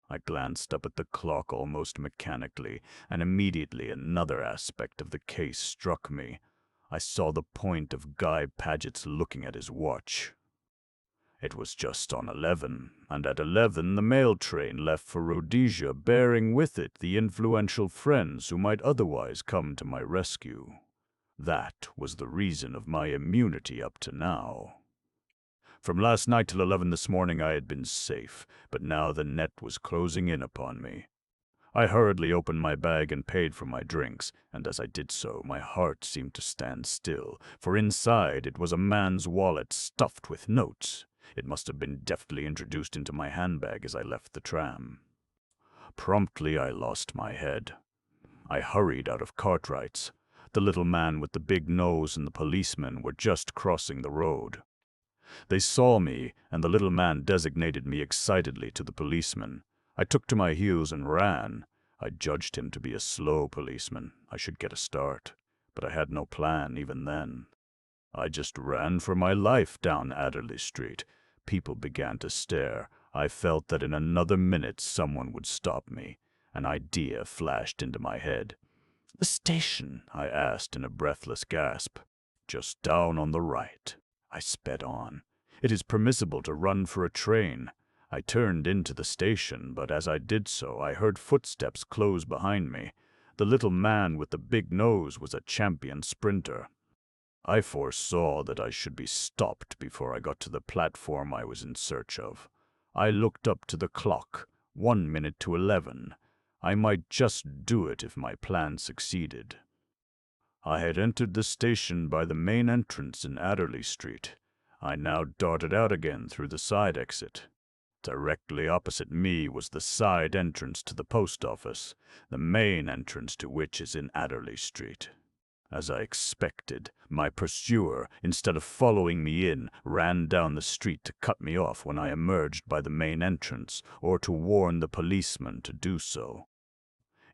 I glanced up at the clock almost mechanically, and immediately another aspect of the case struck me. I saw the point of Guy Paget's looking at his watch. It was just on 11, and at 11 the mail train left for Rhodesia, bearing with it the influential friends who might otherwise come to my rescue. That was the reason of my immunity up to now. From last night till 11 this morning I had been safe, but now the net was closing in upon me. I hurriedly opened my bag and paid for my drinks, and as I did so my heart seemed to stand still, for inside it was a man's wallet stuffed with notes. It must have been deftly introduced into my handbag as I left the tram. Promptly I lost my head. I hurried out of Cartwright's. The little man with the big nose and the policeman were just crossing the road. They saw me, and the little man designated me excitedly to the policeman. I took to my heels and ran. I judged him to be a slow policeman. I should get a start. But I had no plan even then. I just ran for my life down Adderley Street. People began to stare. I felt that in another minute someone would stop me. An idea flashed into my head. "The station?" I asked in a breathless gasp. "Just down on the right." I sped on. "It is permissible to run for a train." I turned into the station, but as I did so, I heard footsteps close behind me. The little man with the big nose was a champion sprinter. I foresaw that I should be stopped before I got to the platform I was in search of. I looked up to the clock, 1 minute to 11. I might just do it if my plan succeeded. I had entered the station by the main entrance in Adderley Street. I now darted out again through the side exit. Directly opposite me was the side entrance to the post office, the main entrance to which is in Adderley Street. As I expected, my pursuer, instead of following me in, ran down the street to cut me off when I emerged by the main entrance, or to warn the policeman to do so.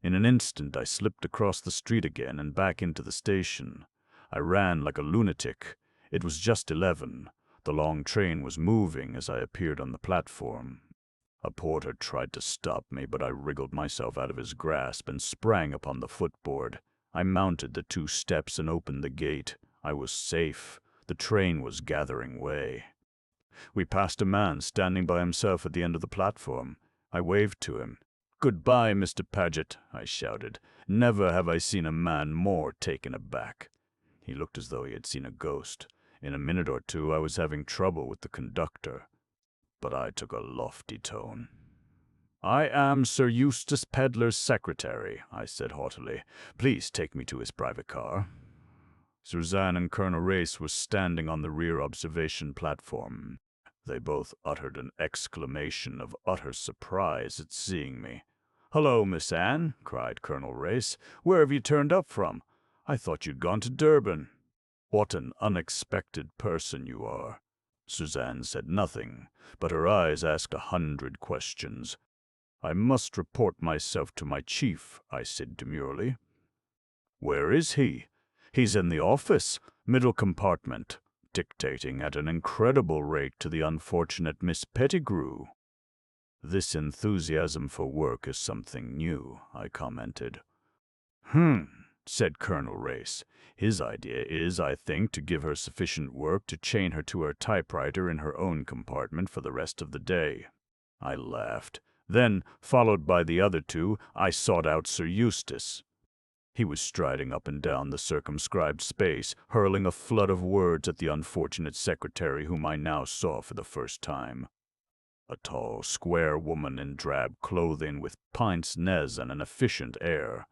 In an instant I slipped across the street again and back into the station. I ran like a lunatic. It was just 11. The long train was moving as I appeared on the platform. A porter tried to stop me, but I wriggled myself out of his grasp and sprang upon the footboard. I mounted the 2 steps and opened the gate. I was safe. The train was gathering way. We passed a man standing by himself at the end of the platform. I waved to him. "Goodbye, Mr. Paget," I shouted. Never have I seen a man more taken aback. He looked as though he had seen a ghost. In a minute or two I was having trouble with the conductor, but I took a lofty tone. "I am Sir Eustace Pedler's secretary," I said haughtily. "Please take me to his private car." Suzanne and Colonel Race were standing on the rear observation platform. They both uttered an exclamation of utter surprise at seeing me. "Hello, Miss Anne," cried Colonel Race. "Where have you turned up from? I thought you'd gone to Durban." "What an unexpected person you are." Suzanne said nothing, but her eyes asked 100 questions. "I must report myself to my chief," I said demurely. "Where is he?" "He's in the office, middle compartment, dictating at an incredible rate to the unfortunate Miss Pettigrew." "This enthusiasm for work is something new," I commented. Said Colonel Race. "His idea is, I think, to give her sufficient work to chain her to her typewriter in her own compartment for the rest of the day." I laughed. Then, followed by the other 2, I sought out Sir Eustace. He was striding up and down the circumscribed space, hurling a flood of words at the unfortunate secretary whom I now saw for the first time. A tall, square woman in drab clothing with pince nez and an efficient air.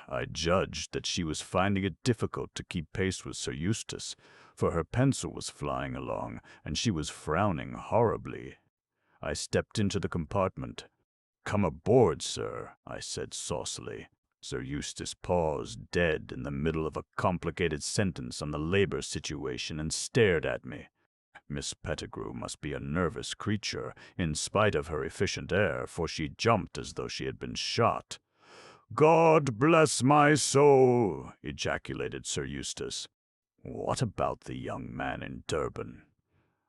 I judged that she was finding it difficult to keep pace with Sir Eustace, for her pencil was flying along, and she was frowning horribly. I stepped into the compartment. "Come aboard, sir," I said saucily. Sir Eustace paused dead in the middle of a complicated sentence on the labor situation and stared at me. Miss Pettigrew must be a nervous creature, in spite of her efficient air, for she jumped as though she had been shot. "God bless my soul!" ejaculated Sir Eustace. "What about the young man in Durban?"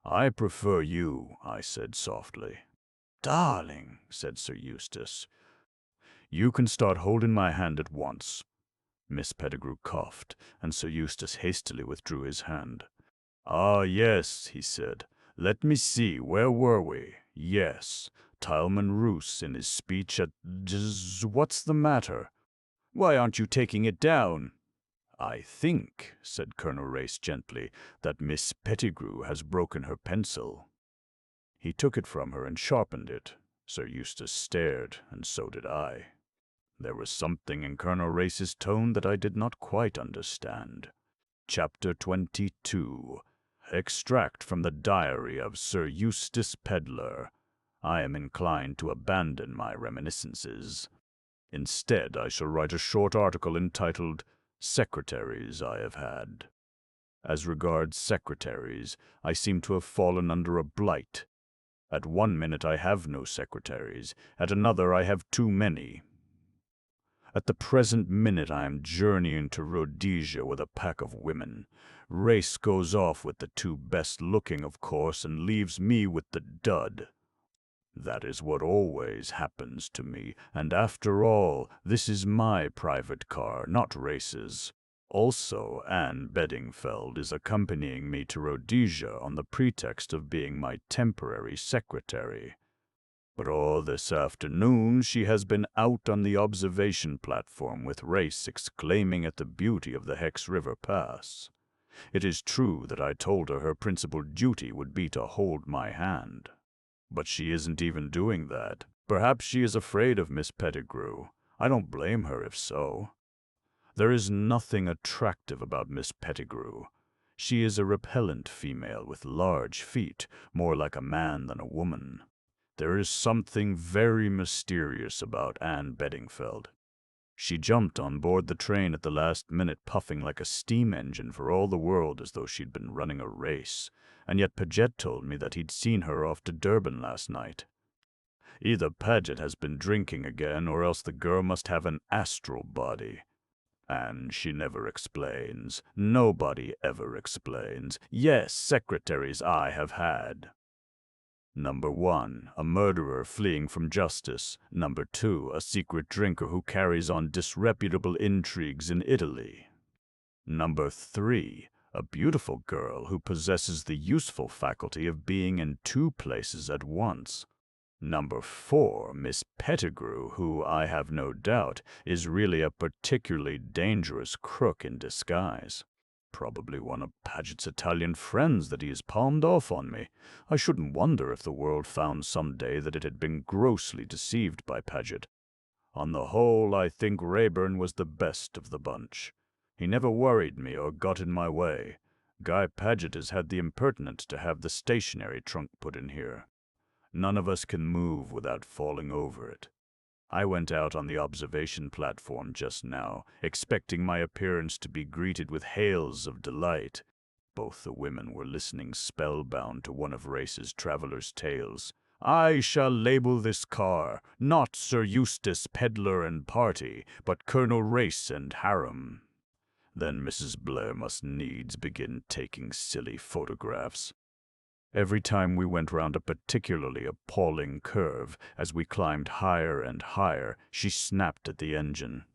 "I prefer you," I said softly. "Darling," said Sir Eustace. "You can start holding my hand at once." Miss Pettigrew coughed, and Sir Eustace hastily withdrew his hand. "Ah, yes," he said. "Let me see, where were we? Yes, Tilman Roos in his speech at What's the matter? Why aren't you taking it down?" "I think," said Colonel Race gently, "that Miss Pettigrew has broken her pencil." He took it from her and sharpened it. Sir Eustace stared, and so did I. There was something in Colonel Race's tone that I did not quite understand. Chapter 22. Extract from the Diary of Sir Eustace Pedler. I am inclined to abandon my reminiscences. Instead, I shall write a short article entitled, "Secretaries I Have Had." As regards secretaries, I seem to have fallen under a blight. At 1 minute I have no secretaries, at another I have too many. At the present minute I am journeying to Rhodesia with a pack of women. Race goes off with the two best-looking, of course, and leaves me with the dud. That is what always happens to me, and after all, this is my private car, not Race's. Also, Anne Beddingfeld is accompanying me to Rhodesia on the pretext of being my temporary secretary. But all this afternoon she has been out on the observation platform with Race exclaiming at the beauty of the Hex River Pass. It is true that I told her principal duty would be to hold my hand. But she isn't even doing that. Perhaps she is afraid of Miss Pettigrew. I don't blame her if so. There is nothing attractive about Miss Pettigrew. She is a repellent female with large feet, more like a man than a woman. There is something very mysterious about Anne Beddingfeld. She jumped on board the train at the last minute, puffing like a steam engine for all the world as though she'd been running a race, and yet Paget told me that he'd seen her off to Durban last night. Either Paget has been drinking again, or else the girl must have an astral body. And she never explains. Nobody ever explains. Yes, secretaries I have had. Number 1, a murderer fleeing from justice. Number 2, a secret drinker who carries on disreputable intrigues in Italy. Number 3, a beautiful girl who possesses the useful faculty of being in 2 places at once. Number 4, Miss Pettigrew, who, I have no doubt, is really a particularly dangerous crook in disguise. Probably one of Paget's Italian friends that he has palmed off on me. I shouldn't wonder if the world found some day that it had been grossly deceived by Paget. On the whole, I think Rayburn was the best of the bunch. He never worried me or got in my way. Guy Paget has had the impertinence to have the stationery trunk put in here. None of us can move without falling over it. I went out on the observation platform just now, expecting my appearance to be greeted with hails of delight. Both the women were listening spellbound to one of Race's traveller's tales. I shall label this car, not Sir Eustace, Pedlar and Party, but Colonel Race and Harem. Then Mrs. Blair must needs begin taking silly photographs. Every time we went round a particularly appalling curve, as we climbed higher and higher, she snapped at the engine.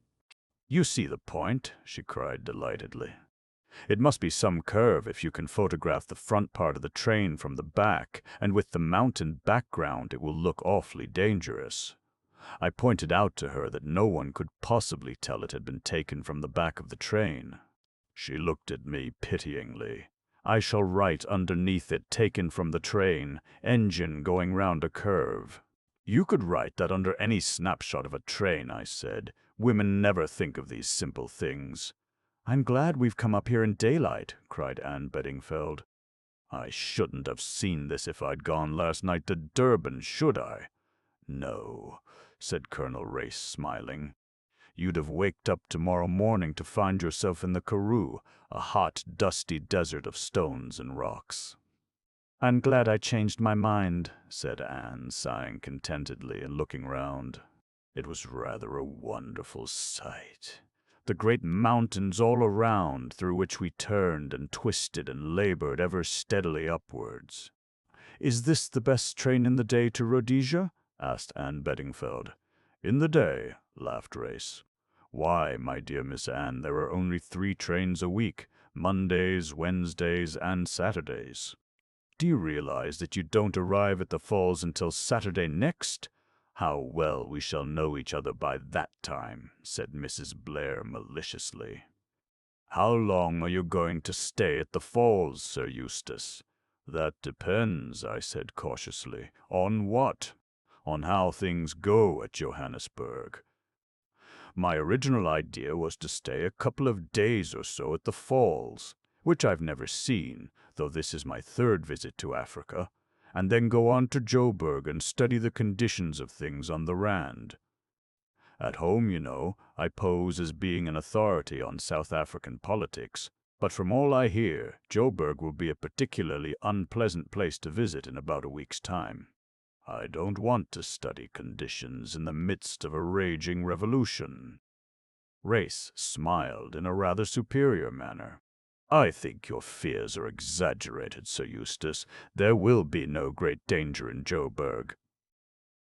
"You see the point," she cried delightedly. "It must be some curve if you can photograph the front part of the train from the back, and with the mountain background it will look awfully dangerous." I pointed out to her that no one could possibly tell it had been taken from the back of the train. She looked at me pityingly. I shall write underneath it, taken from the train, engine going round a curve. You could write that under any snapshot of a train, I said. Women never think of these simple things. I'm glad we've come up here in daylight, cried Anne Beddingfeld. I shouldn't have seen this if I'd gone last night to Durban, should I? No, said Colonel Race, smiling. You'd have waked up tomorrow morning to find yourself in the Karoo, a hot, dusty desert of stones and rocks. I'm glad I changed my mind, said Anne, sighing contentedly and looking round. It was rather a wonderful sight. The great mountains all around, through which we turned and twisted and labored ever steadily upwards. Is this the best train in the day to Rhodesia? Asked Anne Beddingfeld. In the day, laughed Race. Why, my dear Miss Anne, there are only 3 trains a week, Mondays, Wednesdays, and Saturdays. Do you realize that you don't arrive at the falls until Saturday next? How well we shall know each other by that time, said Mrs. Blair maliciously. How long are you going to stay at the falls, Sir Eustace? That depends, I said cautiously. On what? On how things go at Johannesburg. My original idea was to stay a couple of days or so at the falls, which I've never seen, though this is my 3rd visit to Africa, and then go on to Joburg and study the conditions of things on the Rand. At home, you know, I pose as being an authority on South African politics, but from all I hear, Joburg will be a particularly unpleasant place to visit in about a week's time. I don't want to study conditions in the midst of a raging revolution. Race smiled in a rather superior manner. "I think your fears are exaggerated, Sir Eustace. There will be no great danger in Joburg."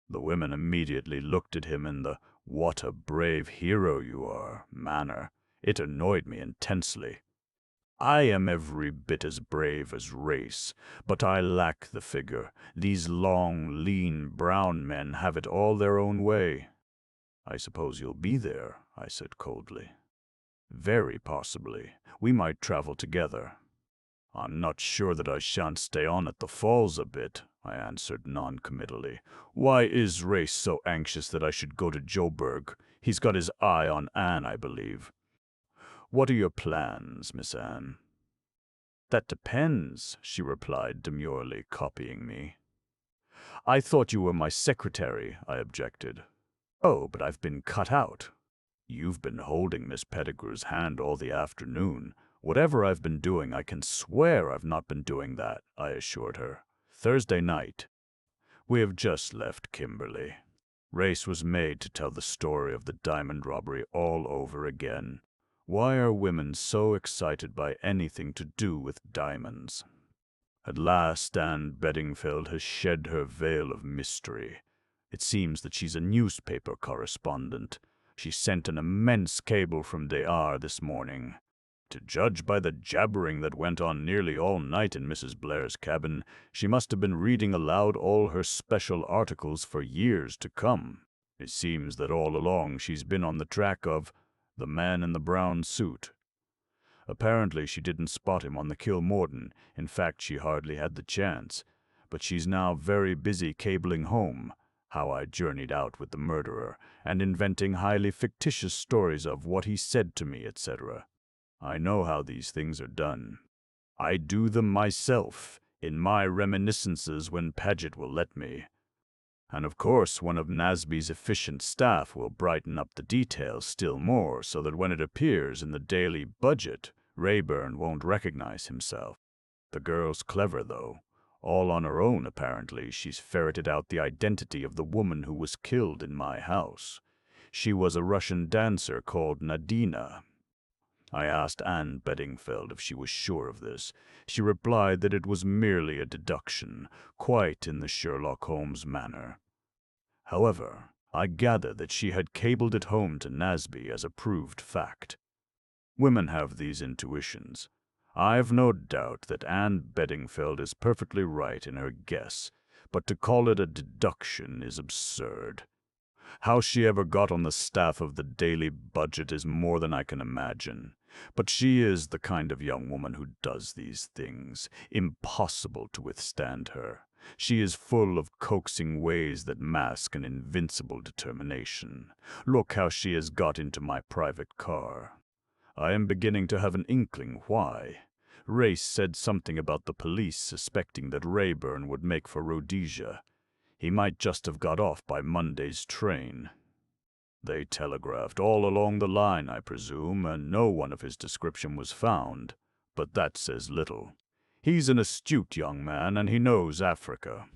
The women immediately looked at him in the "what a brave hero you are" manner. It annoyed me intensely. I am every bit as brave as Race, but I lack the figure. These long, lean, brown men have it all their own way. "I suppose you'll be there," I said coldly. "Very possibly. We might travel together." "I'm not sure that I shan't stay on at the falls a bit," I answered noncommittally. "Why is Race so anxious that I should go to Joburg? He's got his eye on Anne, I believe." "What are your plans, Miss Anne?" "That depends," she replied demurely, copying me. "I thought you were my secretary," I objected. "Oh, but I've been cut out." "You've been holding Miss Pettigrew's hand all the afternoon. Whatever I've been doing, I can swear I've not been doing that," I assured her. "Thursday night. We have just left Kimberley." Race was made to tell the story of the diamond robbery all over again. Why are women so excited by anything to do with diamonds? At last Anne Beddingfeld has shed her veil of mystery. It seems that she's a newspaper correspondent. She sent an immense cable from Des Arts this morning. To judge by the jabbering that went on nearly all night in Mrs. Blair's cabin, she must have been reading aloud all her special articles for years to come. It seems that all along she's been on the track of the man in the brown suit. Apparently she didn't spot him on the Kilmorden. In fact, she hardly had the chance. But she's now very busy cabling home how I journeyed out with the murderer, and inventing highly fictitious stories of what he said to me, etc. I know how these things are done. I do them myself, in my reminiscences when Paget will let me. And of course one of Nasby's efficient staff will brighten up the details still more, so that when it appears in the daily budget, Rayburn won't recognize himself. The girl's clever, though. All on her own, apparently, she's ferreted out the identity of the woman who was killed in my house. She was a Russian dancer called Nadina. I asked Anne Beddingfeld if she was sure of this. She replied that it was merely a deduction, quite in the Sherlock Holmes manner. However, I gather that she had cabled it home to Nasby as a proved fact. Women have these intuitions. I've no doubt that Anne Beddingfeld is perfectly right in her guess, but to call it a deduction is absurd. How she ever got on the staff of the Daily Budget is more than I can imagine. But she is the kind of young woman who does these things. Impossible to withstand her. She is full of coaxing ways that mask an invincible determination. Look how she has got into my private car. I am beginning to have an inkling why. Race said something about the police suspecting that Rayburn would make for Rhodesia. He might just have got off by Monday's train. They telegraphed all along the line, I presume, and no one of his description was found. But that says little. He's an astute young man, and he knows Africa.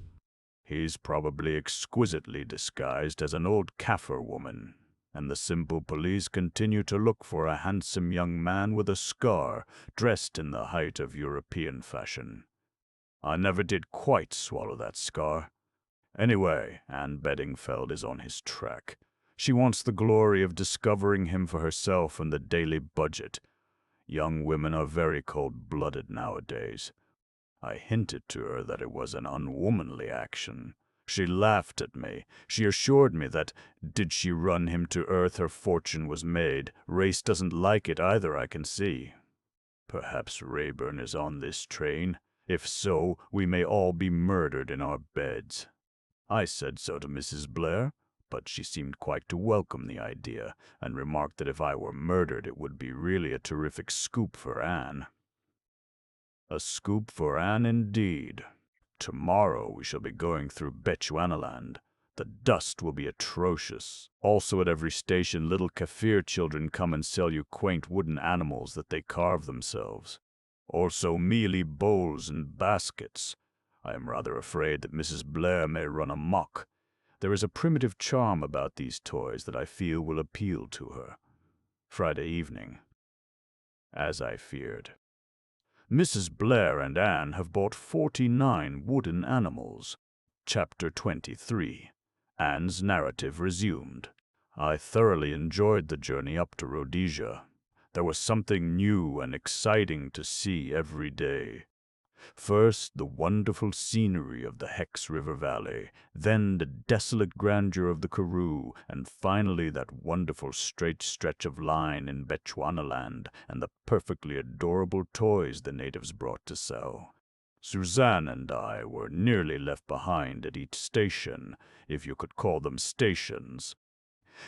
He's probably exquisitely disguised as an old Kaffir woman, and the simple police continue to look for a handsome young man with a scar, dressed in the height of European fashion. I never did quite swallow that scar. Anyway, Anne Beddingfeld is on his track. She wants the glory of discovering him for herself in the Daily Budget. Young women are very cold-blooded nowadays. I hinted to her that it was an unwomanly action. She laughed at me. She assured me that, did she run him to earth, her fortune was made. Race doesn't like it either, I can see. Perhaps Rayburn is on this train. If so, we may all be murdered in our beds. I said so to Mrs. Blair, but she seemed quite to welcome the idea, and remarked that if I were murdered it would be really a terrific scoop for Anne. A scoop for Anne indeed. Tomorrow we shall be going through Bechuanaland. The dust will be atrocious. Also at every station little Kaffir children come and sell you quaint wooden animals that they carve themselves. Also mealy bowls and baskets. I am rather afraid that Mrs. Blair may run amok. There is a primitive charm about these toys that I feel will appeal to her. Friday evening. As I feared. Mrs. Blair and Anne have bought 49 wooden animals. Chapter 23. Anne's narrative resumed. I thoroughly enjoyed the journey up to Rhodesia. There was something new and exciting to see every day. First, the wonderful scenery of the Hex River Valley, then the desolate grandeur of the Karoo, and finally that wonderful straight stretch of line in Bechuanaland, and the perfectly adorable toys the natives brought to sell. Suzanne and I were nearly left behind at each station, if you could call them stations.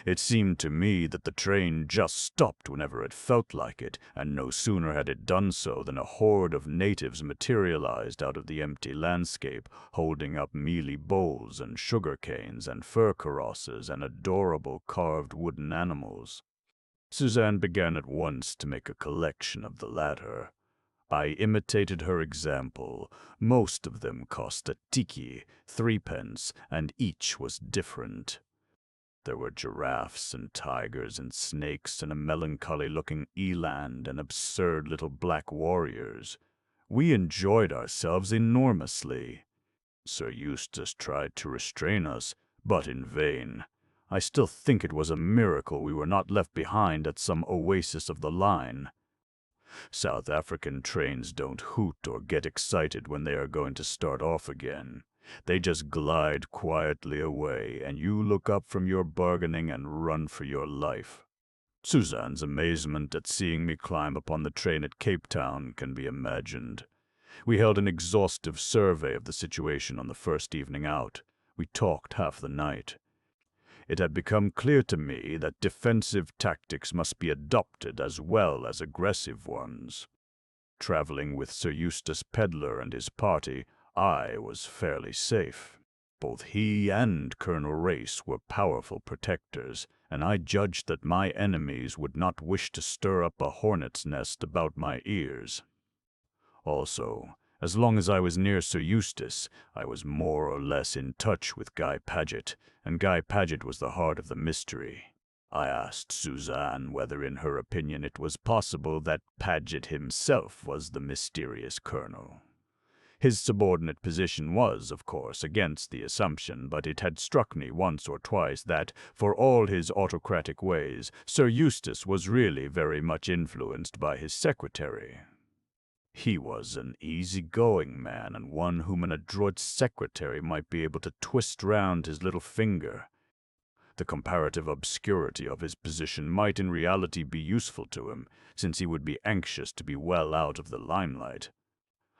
It seemed to me that the train just stopped whenever it felt like it, and no sooner had it done so than a horde of natives materialized out of the empty landscape, holding up mealy bowls and sugar canes and fur carrosses and adorable carved wooden animals. Suzanne began at once to make a collection of the latter. I imitated her example. Most of them cost a tiki, 3p, and each was different. There were giraffes and tigers and snakes and a melancholy-looking eland and absurd little black warriors. We enjoyed ourselves enormously. Sir Eustace tried to restrain us, but in vain. I still think it was a miracle we were not left behind at some oasis of the line. South African trains don't hoot or get excited when they are going to start off again. They just glide quietly away, and you look up from your bargaining and run for your life. Suzanne's amazement at seeing me climb upon the train at Cape Town can be imagined. We held an exhaustive survey of the situation on the first evening out. We talked half the night. It had become clear to me that defensive tactics must be adopted as well as aggressive ones. Traveling with Sir Eustace Pedler and his party, I was fairly safe. Both he and Colonel Race were powerful protectors, and I judged that my enemies would not wish to stir up a hornet's nest about my ears. Also, as long as I was near Sir Eustace, I was more or less in touch with Guy Paget, and Guy Paget was the heart of the mystery. I asked Suzanne whether in her opinion it was possible that Paget himself was the mysterious colonel. His subordinate position was, of course, against the assumption, but it had struck me once or twice that, for all his autocratic ways, Sir Eustace was really very much influenced by his secretary. He was an easy-going man, and one whom an adroit secretary might be able to twist round his little finger. The comparative obscurity of his position might in reality be useful to him, since he would be anxious to be well out of the limelight.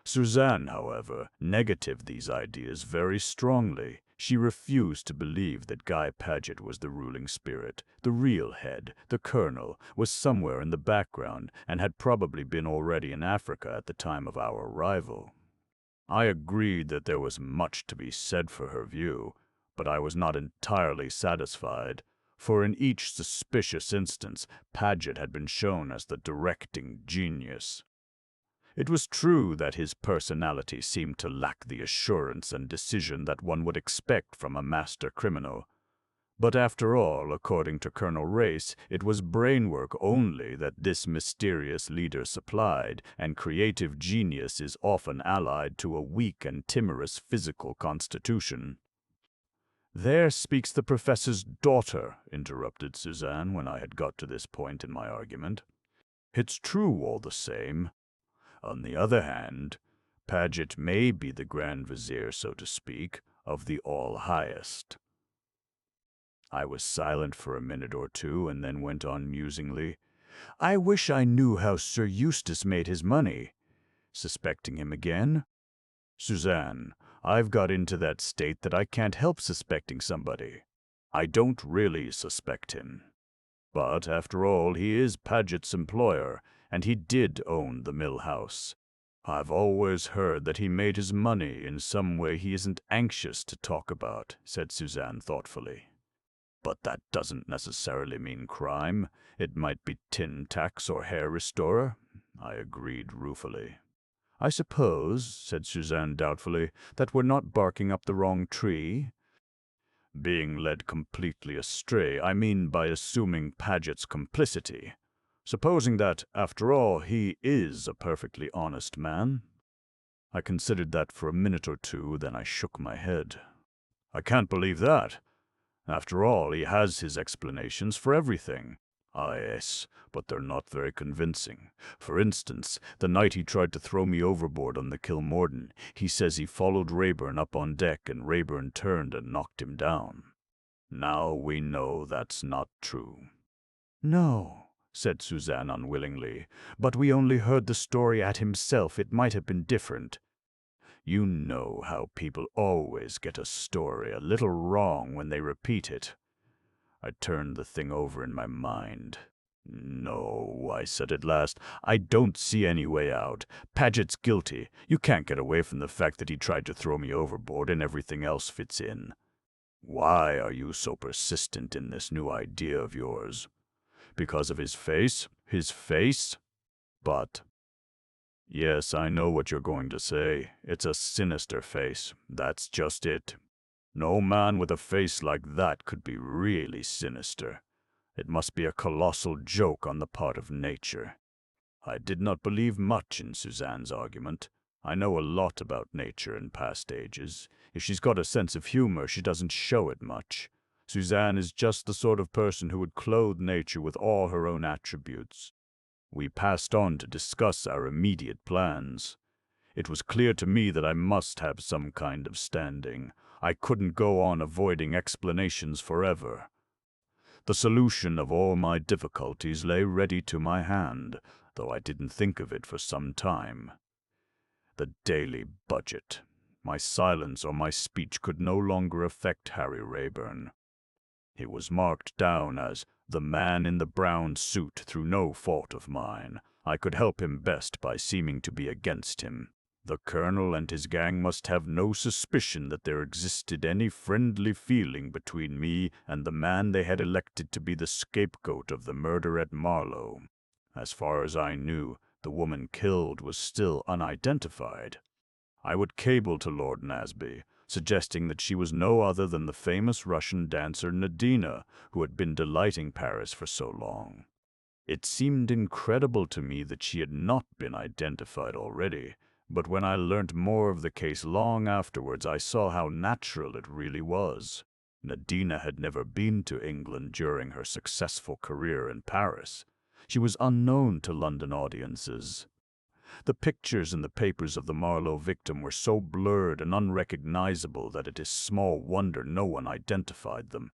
Suzanne, however, negatived these ideas very strongly. She refused to believe that Guy Paget was the ruling spirit. The real head, the colonel, was somewhere in the background and had probably been already in Africa at the time of our arrival. I agreed that there was much to be said for her view, but I was not entirely satisfied, for in each suspicious instance Paget had been shown as the directing genius. It was true that his personality seemed to lack the assurance and decision that one would expect from a master criminal. But after all, according to Colonel Race, it was brainwork only that this mysterious leader supplied, and creative genius is often allied to a weak and timorous physical constitution. "There speaks the professor's daughter," interrupted Suzanne when I had got to this point in my argument. "It's true all the same. On the other hand, Paget may be the Grand Vizier, so to speak, of the All-Highest." I was silent for a minute or two, and then went on musingly. "I wish I knew how Sir Eustace made his money. Suspecting him again? Suzanne, I've got into that state that I can't help suspecting somebody. I don't really suspect him. But, after all, he is Paget's employer, and he did own the mill house. I've always heard that he made his money in some way he isn't anxious to talk about," said Suzanne thoughtfully. "But that doesn't necessarily mean crime. It might be tin tacks or hair restorer," I agreed ruefully. "I suppose," said Suzanne doubtfully, "that we're not barking up the wrong tree?" "Being led completely astray, I mean by assuming Paget's complicity. Supposing that, after all, he is a perfectly honest man? I considered that for a minute or two, then I shook my head. I can't believe that. After all, he has his explanations for everything. Ah, yes, but they're not very convincing. For instance, the night he tried to throw me overboard on the Kilmorden, he says he followed Rayburn up on deck and Rayburn turned and knocked him down. Now we know that's not true. No, said Suzanne unwillingly, but we only heard the story at himself. It might have been different. You know how people always get a story a little wrong when they repeat it. I turned the thing over in my mind. No, I said at last, I don't see any way out. Paget's guilty. You can't get away from the fact that he tried to throw me overboard and everything else fits in. Why are you so persistent in this new idea of yours? Because of his face? His face? But... Yes, I know what you're going to say. It's a sinister face. That's just it. No man with a face like that could be really sinister. It must be a colossal joke on the part of nature. I did not believe much in Suzanne's argument. I know a lot about nature in past ages. If she's got a sense of humor, she doesn't show it much. Suzanne is just the sort of person who would clothe nature with all her own attributes. We passed on to discuss our immediate plans. It was clear to me that I must have some kind of standing. I couldn't go on avoiding explanations forever. The solution of all my difficulties lay ready to my hand, though I didn't think of it for some time. The daily budget. My silence or my speech could no longer affect Harry Rayburn. He was marked down as the man in the brown suit through no fault of mine. I could help him best by seeming to be against him. The colonel and his gang must have no suspicion that there existed any friendly feeling between me and the man they had elected to be the scapegoat of the murder at Marlow. As far as I knew, the woman killed was still unidentified. I would cable to Lord Nasby, suggesting that she was no other than the famous Russian dancer Nadina, who had been delighting Paris for so long. It seemed incredible to me that she had not been identified already, but when I learnt more of the case long afterwards, I saw how natural it really was. Nadina had never been to England during her successful career in Paris. She was unknown to London audiences. The pictures in the papers of the Marlow victim were so blurred and unrecognizable that it is small wonder no one identified them.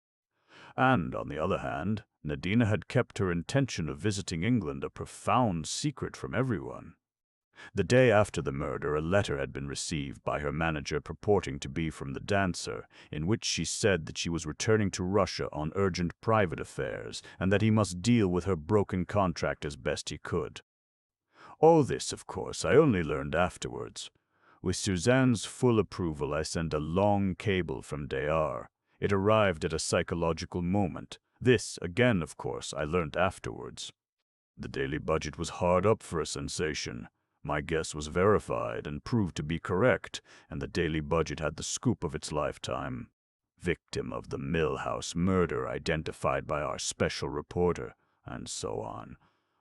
And, on the other hand, Nadina had kept her intention of visiting England a profound secret from everyone. The day after the murder, a letter had been received by her manager purporting to be from the dancer, in which she said that she was returning to Russia on urgent private affairs, and that he must deal with her broken contract as best he could. All this, of course, I only learned afterwards. With Suzanne's full approval, I sent a long cable from Dayar. It arrived at a psychological moment. This, again, of course, I learnt afterwards. The daily budget was hard up for a sensation. My guess was verified and proved to be correct, and the daily budget had the scoop of its lifetime. Victim of the Mill House murder identified by our special reporter, and so on.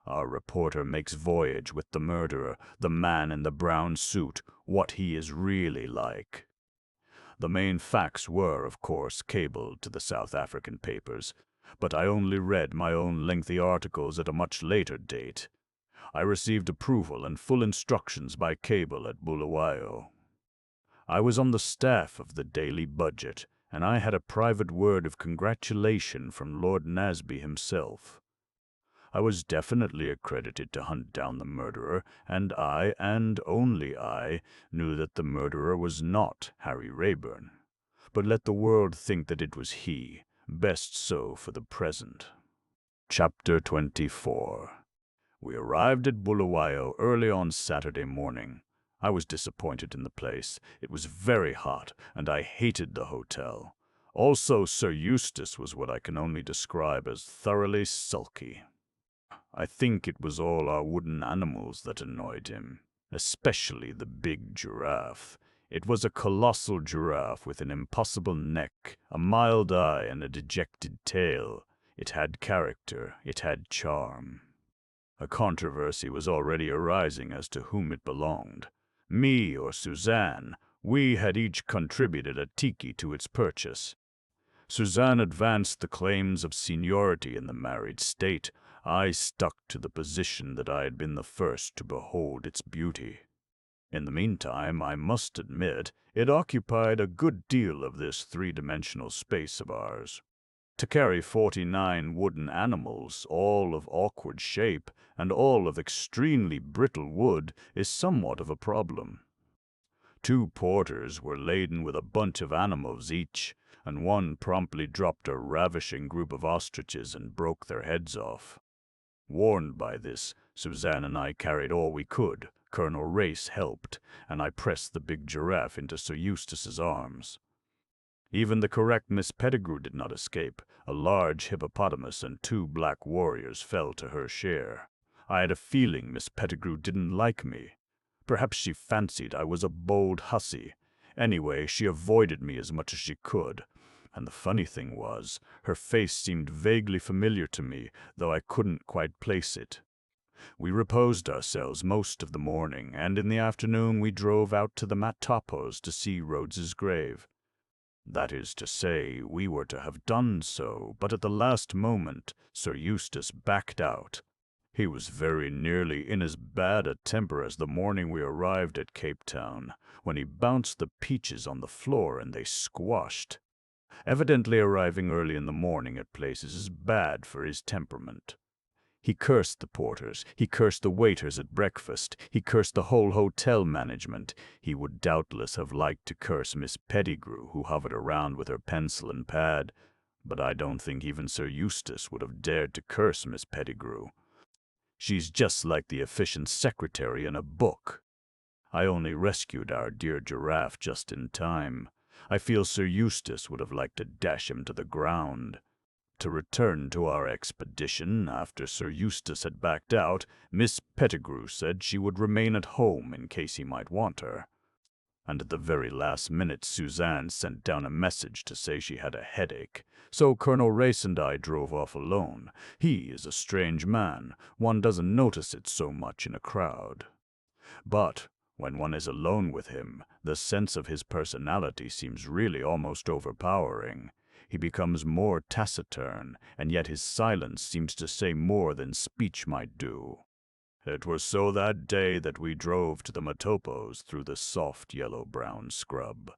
Our reporter makes voyage with the murderer, the man in the brown suit, what he is really like. The main facts were, of course, cabled to the South African papers, but I only read my own lengthy articles at a much later date. I received approval and full instructions by cable at Bulawayo. I was on the staff of the Daily Budget, and I had a private word of congratulation from Lord Nasby himself. I was definitely accredited to hunt down the murderer, and I, and only I, knew that the murderer was not Harry Rayburn. But let the world think that it was he, best so for the present. Chapter 24. We arrived at Bulawayo early on Saturday morning. I was disappointed in the place. It was very hot, and I hated the hotel. Also, Sir Eustace was what I can only describe as thoroughly sulky. I think it was all our wooden animals that annoyed him, especially the big giraffe. It was a colossal giraffe with an impossible neck, a mild eye, and a dejected tail. It had character, it had charm. A controversy was already arising as to whom it belonged. Me or Suzanne, we had each contributed a tiki to its purchase. Suzanne advanced the claims of seniority in the married state. I stuck to the position that I had been the first to behold its beauty. In the meantime, I must admit, it occupied a good deal of this three-dimensional space of ours. To carry 49 wooden animals, all of awkward shape and all of extremely brittle wood, is somewhat of a problem. 2 porters were laden with a bunch of animals each, and one promptly dropped a ravishing group of ostriches and broke their heads off. Warned by this, Suzanne and I carried all we could. Colonel Race helped, and I pressed the big giraffe into Sir Eustace's arms. Even the correct Miss Pettigrew did not escape. A large hippopotamus and 2 black warriors fell to her share. I had a feeling Miss Pettigrew didn't like me. Perhaps she fancied I was a bold hussy. Anyway, she avoided me as much as she could. And the funny thing was, her face seemed vaguely familiar to me, though I couldn't quite place it. We reposed ourselves most of the morning, and in the afternoon we drove out to the Matapos to see Rhodes's grave. That is to say, we were to have done so, but at the last moment Sir Eustace backed out. He was very nearly in as bad a temper as the morning we arrived at Cape Town, when he bounced the peaches on the floor and they squashed. Evidently arriving early in the morning at places is bad for his temperament. He cursed the porters, he cursed the waiters at breakfast, he cursed the whole hotel management. He would doubtless have liked to curse Miss Pettigrew, who hovered around with her pencil and pad, but I don't think even Sir Eustace would have dared to curse Miss Pettigrew. She's just like the efficient secretary in a book. I only rescued our dear giraffe just in time. I feel Sir Eustace would have liked to dash him to the ground. To return to our expedition, after Sir Eustace had backed out, Miss Pettigrew said she would remain at home in case he might want her. And at the very last minute Suzanne sent down a message to say she had a headache, so Colonel Race and I drove off alone. He is a strange man. One doesn't notice it so much in a crowd. But when one is alone with him, the sense of his personality seems really almost overpowering. He becomes more taciturn, and yet his silence seems to say more than speech might do. It was so that day that we drove to the Matopos through the soft yellow-brown scrub.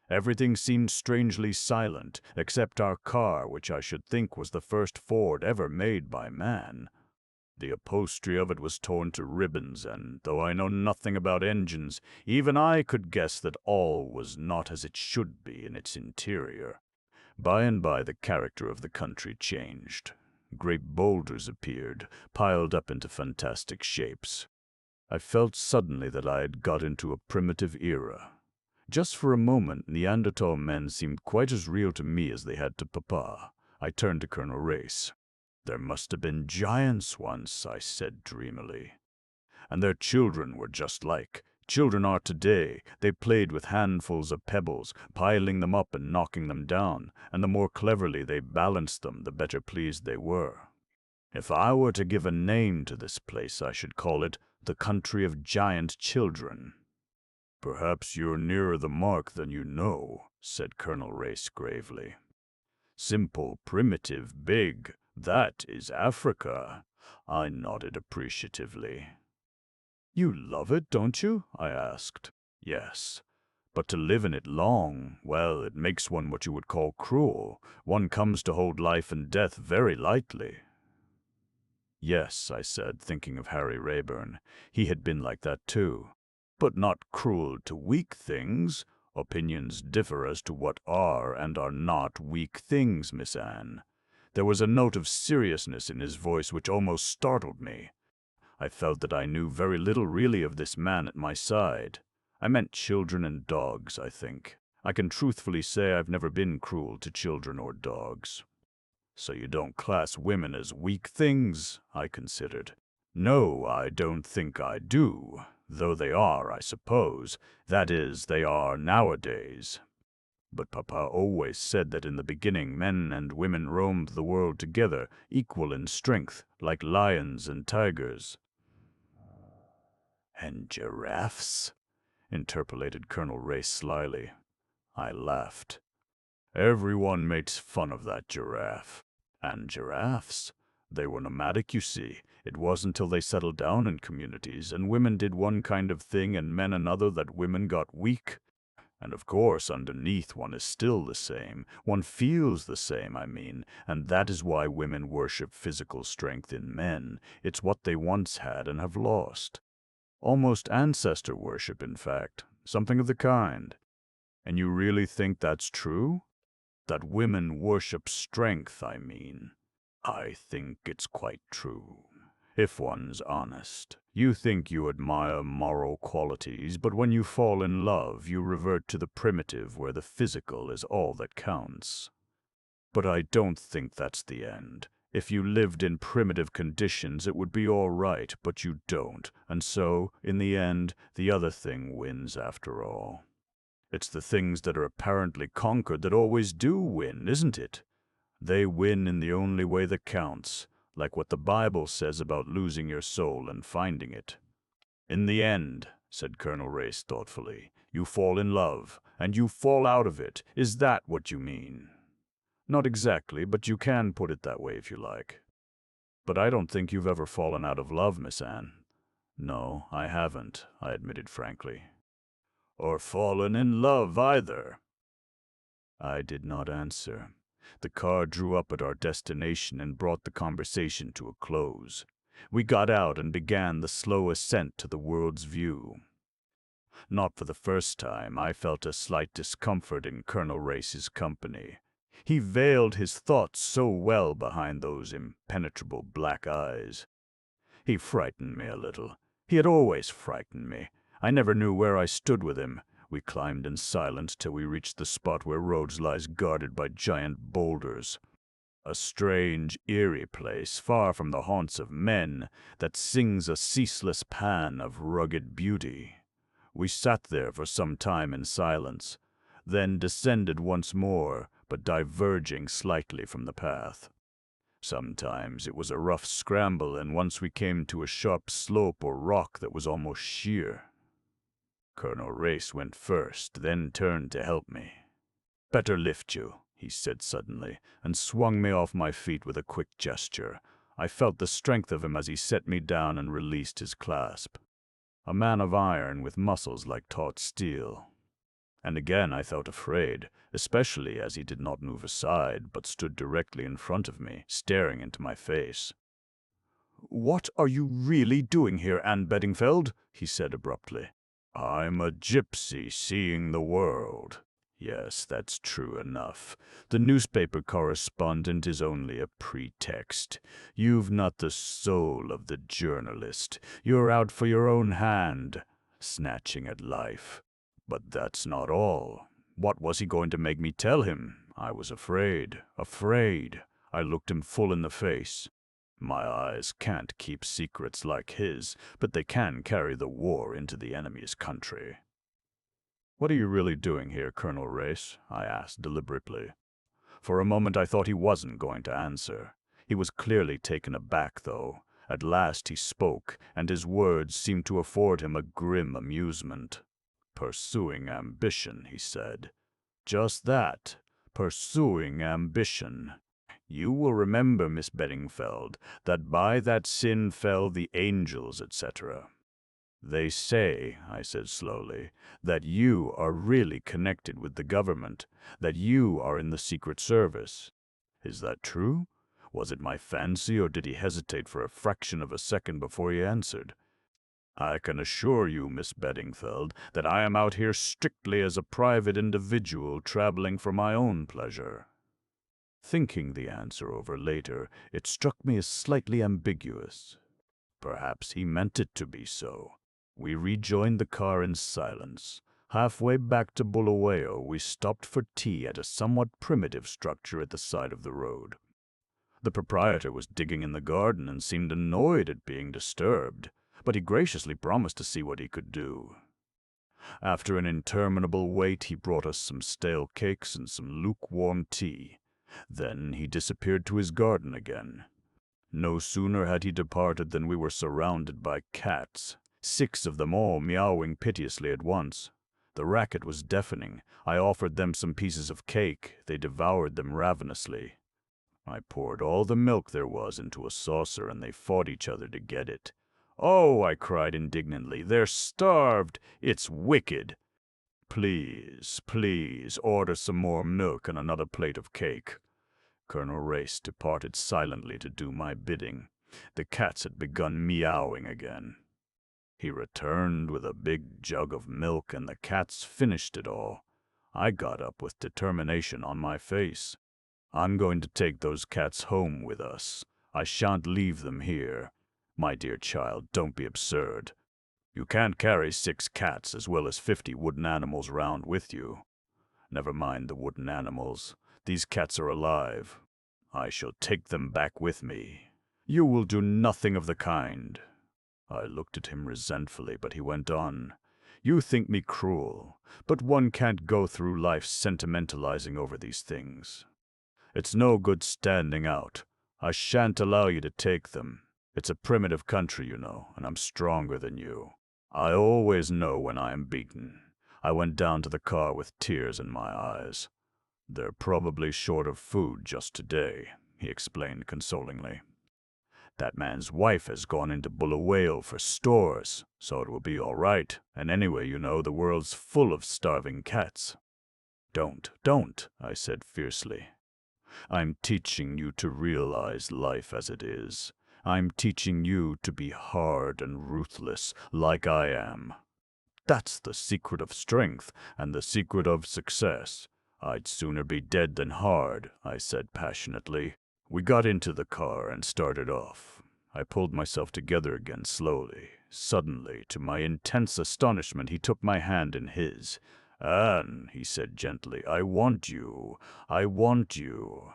Everything seemed strangely silent, except our car, which I should think was the first Ford ever made by man. The upholstery of it was torn to ribbons, and though I know nothing about engines, even I could guess that all was not as it should be in its interior. By and by the character of the country changed. Great boulders appeared, piled up into fantastic shapes. I felt suddenly that I had got into a primitive era. Just for a moment, Neanderthal men seemed quite as real to me as they had to Papa. I turned to Colonel Race. "There must have been giants once," I said dreamily. "And their children were just like children are today. They played with handfuls of pebbles, piling them up and knocking them down, and the more cleverly they balanced them, the better pleased they were. If I were to give a name to this place, I should call it the country of giant children." "Perhaps you're nearer the mark than you know," said Colonel Race gravely. "Simple, primitive, big, that is Africa." I nodded appreciatively. "You love it, don't you?" I asked. "Yes. But to live in it long, well, it makes one what you would call cruel. One comes to hold life and death very lightly." "Yes," I said, thinking of Harry Rayburn. He had been like that too. "But not cruel to weak things. Opinions differ as to what are and are not weak things, Miss Anne." There was a note of seriousness in his voice which almost startled me. I felt that I knew very little really of this man at my side. I meant children and dogs, I think. I can truthfully say I've never been cruel to children or dogs. "So you don't class women as weak things?" I considered. "No, I don't think I do, though they are, I suppose. That is, they are nowadays." But Papa always said that in the beginning men and women roamed the world together, equal in strength, like lions and tigers." "And giraffes?" interpolated Colonel Ray slyly. I laughed. "Everyone makes fun of that giraffe. And giraffes? They were nomadic, you see. It wasn't till they settled down in communities, and women did one kind of thing and men another, that women got weak. And of course, underneath one is still the same. One feels the same, I mean, and that is why women worship physical strength in men. It's what they once had and have lost. Almost ancestor worship, in fact. Something of the kind. And you really think that's true? That women worship strength, I mean. I think it's quite true. If one's honest. You think you admire moral qualities, but when you fall in love, you revert to the primitive where the physical is all that counts. But I don't think that's the end. If you lived in primitive conditions, it would be all right, but you don't, and so, in the end, the other thing wins after all. It's the things that are apparently conquered that always do win, isn't it? They win in the only way that counts, like what the Bible says about losing your soul and finding it. In the end, said Colonel Race thoughtfully, you fall in love, and you fall out of it. Is that what you mean? Not exactly, but you can put it that way if you like. But I don't think you've ever fallen out of love, Miss Anne. No, I haven't, I admitted frankly. Or fallen in love either. I did not answer. The car drew up at our destination and brought the conversation to a close. We got out and began the slow ascent to the world's view. Not for the first time, I felt a slight discomfort in Colonel Race's company. He veiled his thoughts so well behind those impenetrable black eyes. He frightened me a little. He had always frightened me. I never knew where I stood with him. We climbed in silence till we reached the spot where Rhodes lies guarded by giant boulders. A strange, eerie place, far from the haunts of men, that sings a ceaseless pan of rugged beauty. We sat there for some time in silence, then descended once more, but diverging slightly from the path. Sometimes it was a rough scramble, and once we came to a sharp slope or rock that was almost sheer. Colonel Race went first, then turned to help me. "Better lift you," he said suddenly, and swung me off my feet with a quick gesture. I felt the strength of him as he set me down and released his clasp. A man of iron with muscles like taut steel. And again I felt afraid, especially as he did not move aside, but stood directly in front of me, staring into my face. "What are you really doing here, Anne Beddingfeld?" he said abruptly. "I'm a gypsy seeing the world." Yes, that's true enough. The newspaper correspondent is only a pretext. You've not the soul of the journalist. You're out for your own hand, snatching at life. But that's not all. What was he going to make me tell him? I was afraid. I looked him full in the face. My eyes can't keep secrets like his, but they can carry the war into the enemy's country. "What are you really doing here, Colonel Race?" I asked deliberately. For a moment I thought he wasn't going to answer. He was clearly taken aback, though. At last he spoke, and his words seemed to afford him a grim amusement. "Pursuing ambition," he said. "Just that. Pursuing ambition. You will remember, Miss Beddingfeld, that by that sin fell the angels, etc. They say," I said slowly, "that you are really connected with the government, that you are in the Secret Service. Is that true? Was it my fancy, or did he hesitate for a fraction of a second before he answered? I can assure you, Miss Beddingfeld, that I am out here strictly as a private individual traveling for my own pleasure." Thinking the answer over later, it struck me as slightly ambiguous. Perhaps he meant it to be so. We rejoined the car in silence. Halfway back to Bulawayo, we stopped for tea at a somewhat primitive structure at the side of the road. The proprietor was digging in the garden and seemed annoyed at being disturbed, but he graciously promised to see what he could do. After an interminable wait, he brought us some stale cakes and some lukewarm tea. Then he disappeared to his garden again. No sooner had he departed than we were surrounded by cats, 6 of them all meowing piteously at once. The racket was deafening. I offered them some pieces of cake. They devoured them ravenously. I poured all the milk there was into a saucer, and they fought each other to get it. "Oh," I cried indignantly, "they're starved! It's wicked! Please, please, order some more milk and another plate of cake." Colonel Race departed silently to do my bidding. The cats had begun meowing again. He returned with a big jug of milk, and the cats finished it all. I got up with determination on my face. "I'm going to take those cats home with us. I shan't leave them here. My dear child, don't be absurd. You can't carry 6 cats as well as 50 wooden animals round with you. Never mind the wooden animals. These cats are alive. I shall take them back with me." "You will do nothing of the kind." I looked at him resentfully, but he went on. "You think me cruel, but one can't go through life sentimentalizing over these things. It's no good standing out. I shan't allow you to take them. It's a primitive country, you know, and I'm stronger than you. I always know when I am beaten." I went down to the car with tears in my eyes. "They're probably short of food just today," he explained consolingly. "That man's wife has gone into Bulawayo for stores, so it will be all right. And anyway, you know, the world's full of starving cats." Don't," I said fiercely. "I'm teaching you to realize life as it is. I'm teaching you to be hard and ruthless, like I am. That's the secret of strength and the secret of success. I'd sooner be dead than hard," I said passionately. We got into the car and started off. I pulled myself together again slowly. Suddenly, to my intense astonishment, he took my hand in his. "Anne," he said gently, "I want you. I want you.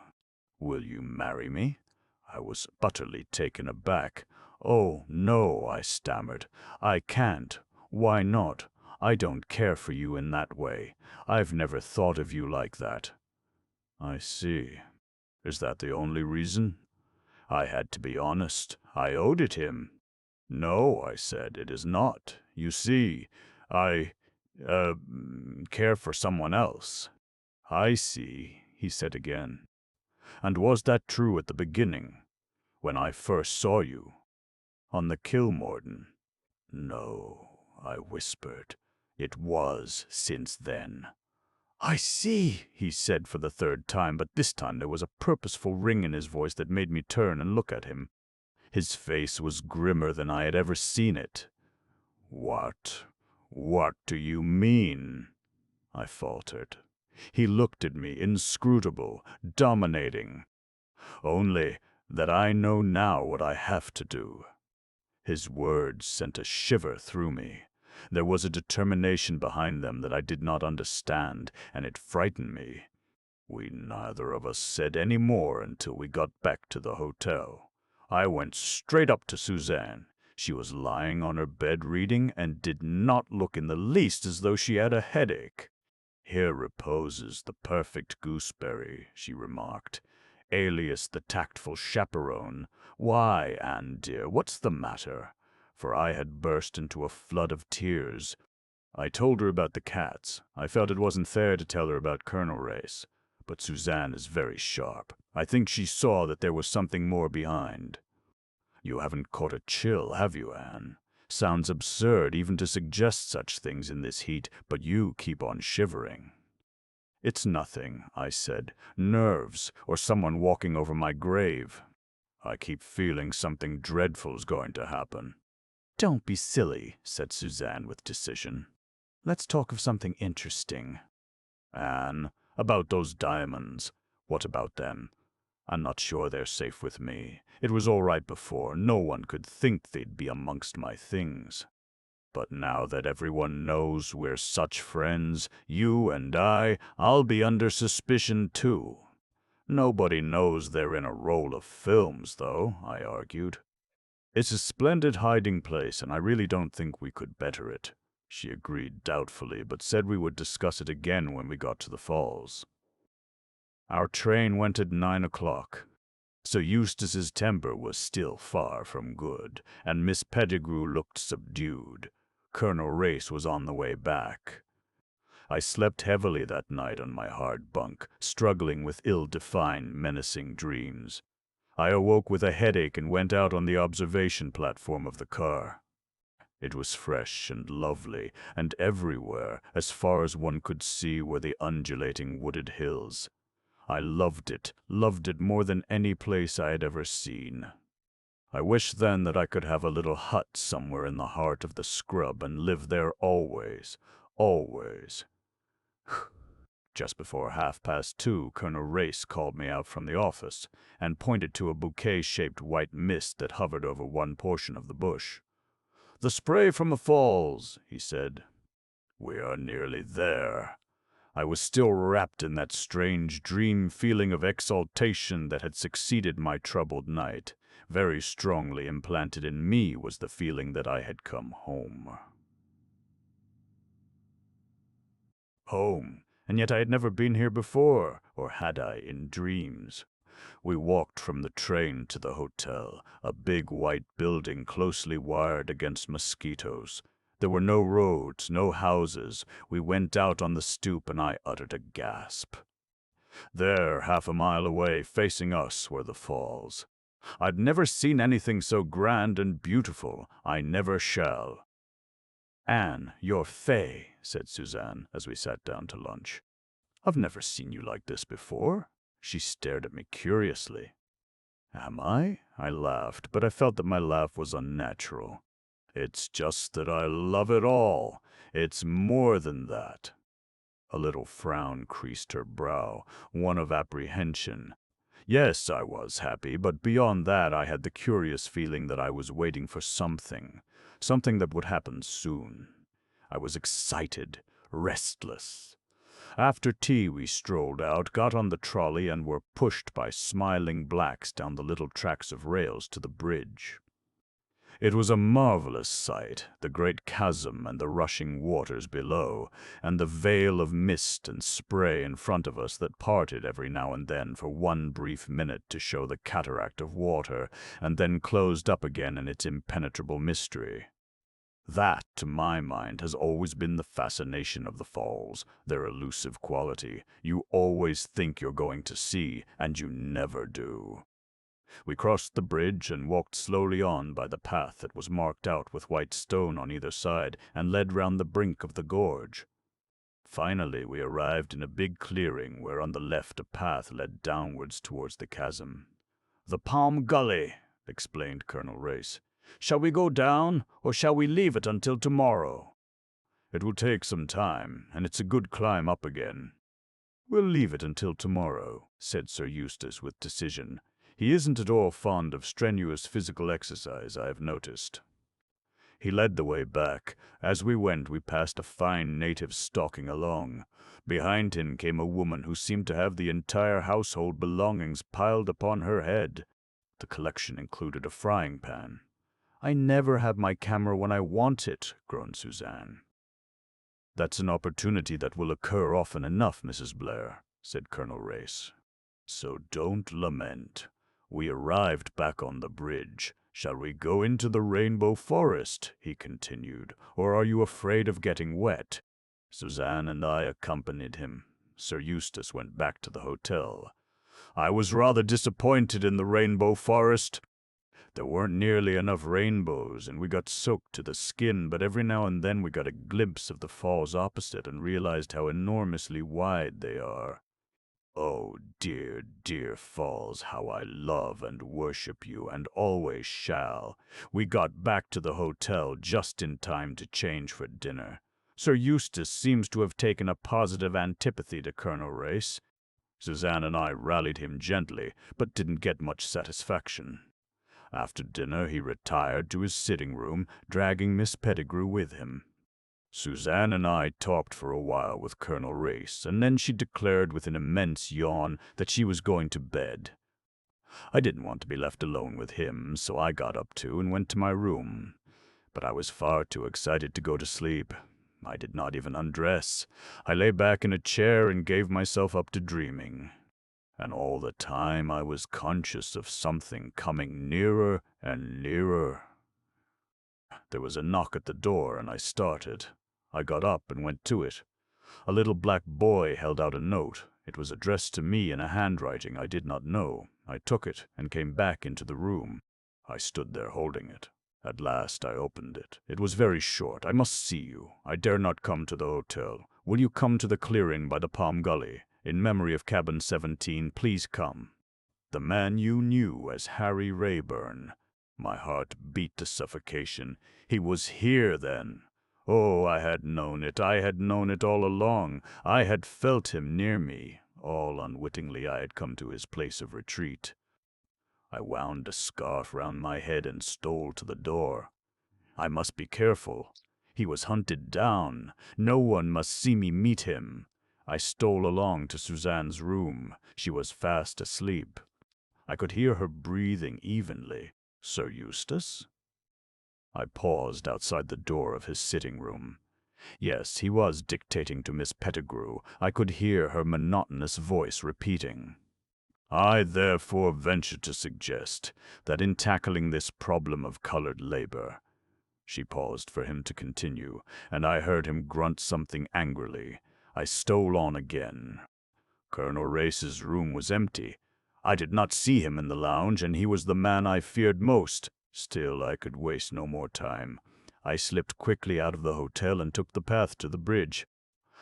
Will you marry me?" I was utterly taken aback. "Oh, no," I stammered. "I can't. Why not? I don't care for you in that way. I've never thought of you like that." "I see. Is that the only reason?" I had to be honest. I owed it him. "No," I said, "it is not. You see, I, care for someone else." "I see," he said again. "And was that true at the beginning, when I first saw you? On the Kilmorden?" "No," I whispered. "It was since then." "I see," he said for the 3rd time, but this time there was a purposeful ring in his voice that made me turn and look at him. His face was grimmer than I had ever seen it. What do you mean?" I faltered. He looked at me, inscrutable, dominating. "Only that I know now what I have to do." His words sent a shiver through me. There was a determination behind them that I did not understand, and it frightened me. We neither of us said any more until we got back to the hotel. I went straight up to Suzanne. She was lying on her bed reading, and did not look in the least as though she had a headache. "Here reposes the perfect gooseberry," she remarked, alias the tactful chaperone. "Why, Anne dear, what's the matter?" For I had burst into a flood of tears. I told her about the cats. I felt it wasn't fair to tell her about Colonel Race. But Suzanne is very sharp. I think she saw that there was something more behind. "You haven't caught a chill, have you, Anne? Sounds absurd even to suggest such things in this heat, but you keep on shivering." "It's nothing," I said. "Nerves, or someone walking over my grave. I keep feeling something dreadful's going to happen." "Don't be silly," said Suzanne with decision. "Let's talk of something interesting." "Anne, about those diamonds. What about them? I'm not sure they're safe with me. It was all right before. No one could think they'd be amongst my things. But now that everyone knows we're such friends, you and I'll be under suspicion too." "Nobody knows they're in a roll of films, though," I argued. "It's a splendid hiding place, and I really don't think we could better it." She agreed doubtfully, but said we would discuss it again when we got to the falls. Our train went at 9 o'clock. Sir Eustace's temper was still far from good, and Miss Pettigrew looked subdued. Colonel Race was on the way back. I slept heavily that night on my hard bunk, struggling with ill-defined, menacing dreams. I awoke with a headache and went out on the observation platform of the car. It was fresh and lovely, and everywhere, as far as one could see, were the undulating wooded hills. I loved it more than any place I had ever seen. I wished then that I could have a little hut somewhere in the heart of the scrub and live there always, always. Just before 2:30, Colonel Race called me out from the office and pointed to a bouquet-shaped white mist that hovered over one portion of the bush. "The spray from the falls," he said. "We are nearly there." I was still wrapped in that strange dream feeling of exaltation that had succeeded my troubled night. Very strongly implanted in me was the feeling that I had come home. Home, and yet I had never been here before, or had I in dreams? We walked from the train to the hotel, a big white building closely wired against mosquitoes. There were no roads, no houses. We went out on the stoop and I uttered a gasp. There, half a mile away, facing us, were the falls. I'd never seen anything so grand and beautiful. I never shall. "Anne, you're fey," said Suzanne as we sat down to lunch. "I've never seen you like this before." She stared at me curiously. "Am I?" I laughed, but I felt that my laugh was unnatural. "It's just that I love it all. It's more than that." A little frown creased her brow, one of apprehension. Yes, I was happy, but beyond that I had the curious feeling that I was waiting for something that would happen soon. I was excited, restless. After tea we strolled out, got on the trolley, and were pushed by smiling blacks down the little tracks of rails to the bridge. It was a marvelous sight, the great chasm and the rushing waters below, and the veil of mist and spray in front of us that parted every now and then for one brief minute to show the cataract of water, and then closed up again in its impenetrable mystery. That, to my mind, has always been the fascination of the falls, their elusive quality. You always think you're going to see, and you never do. We crossed the bridge and walked slowly on by the path that was marked out with white stone on either side and led round the brink of the gorge. Finally, we arrived in a big clearing where on the left a path led downwards towards the chasm. "The Palm Gully," explained Colonel Race. "Shall we go down, or shall we leave it until tomorrow?" "It will take some time, and it's a good climb up again." "We'll leave it until tomorrow," said Sir Eustace with decision. He isn't at all fond of strenuous physical exercise, I have noticed. He led the way back. As we went, we passed a fine native stalking along. Behind him came a woman who seemed to have the entire household belongings piled upon her head. The collection included a frying pan. "I never have my camera when I want it," groaned Suzanne. "That's an opportunity that will occur often enough, Mrs. Blair," said Colonel Race. "So don't lament. We arrived back on the bridge. Shall we go into the rainbow forest?" he continued, "or are you afraid of getting wet?" Suzanne and I accompanied him. Sir Eustace went back to the hotel. "I was rather disappointed in the rainbow forest. There weren't nearly enough rainbows, and we got soaked to the skin, but every now and then we got a glimpse of the falls opposite and realized how enormously wide they are. Oh, dear, dear falls, how I love and worship you, and always shall." We got back to the hotel just in time to change for dinner. Sir Eustace seems to have taken a positive antipathy to Colonel Race. Suzanne and I rallied him gently, but didn't get much satisfaction. After dinner he retired to his sitting room, dragging Miss Pettigrew with him. Suzanne and I talked for a while with Colonel Race, and then she declared with an immense yawn that she was going to bed. I didn't want to be left alone with him, so I got up too and went to my room. But I was far too excited to go to sleep. I did not even undress. I lay back in a chair and gave myself up to dreaming. And all the time I was conscious of something coming nearer and nearer. There was a knock at the door, and I started. I got up and went to it. A little black boy held out a note. It was addressed to me in a handwriting I did not know. I took it and came back into the room. I stood there holding it. At last I opened it. It was very short. "I must see you. I dare not come to the hotel. Will you come to the clearing by the Palm Gully? In memory of Cabin 17, please come. The man you knew as Harry Rayburn." My heart beat to suffocation. He was here, then. Oh, I had known it. I had known it all along. I had felt him near me. All unwittingly I had come to his place of retreat. I wound a scarf round my head and stole to the door. I must be careful. He was hunted down. No one must see me meet him. I stole along to Suzanne's room. She was fast asleep. I could hear her breathing evenly. "Sir Eustace?" I paused outside the door of his sitting room. Yes, he was dictating to Miss Pettigrew. I could hear her monotonous voice repeating. "I therefore venture to suggest that in tackling this problem of colored labor—" She paused for him to continue, and I heard him grunt something angrily. I stole on again. Colonel Race's room was empty. I did not see him in the lounge, and he was the man I feared most. Still, I could waste no more time. I slipped quickly out of the hotel and took the path to the bridge.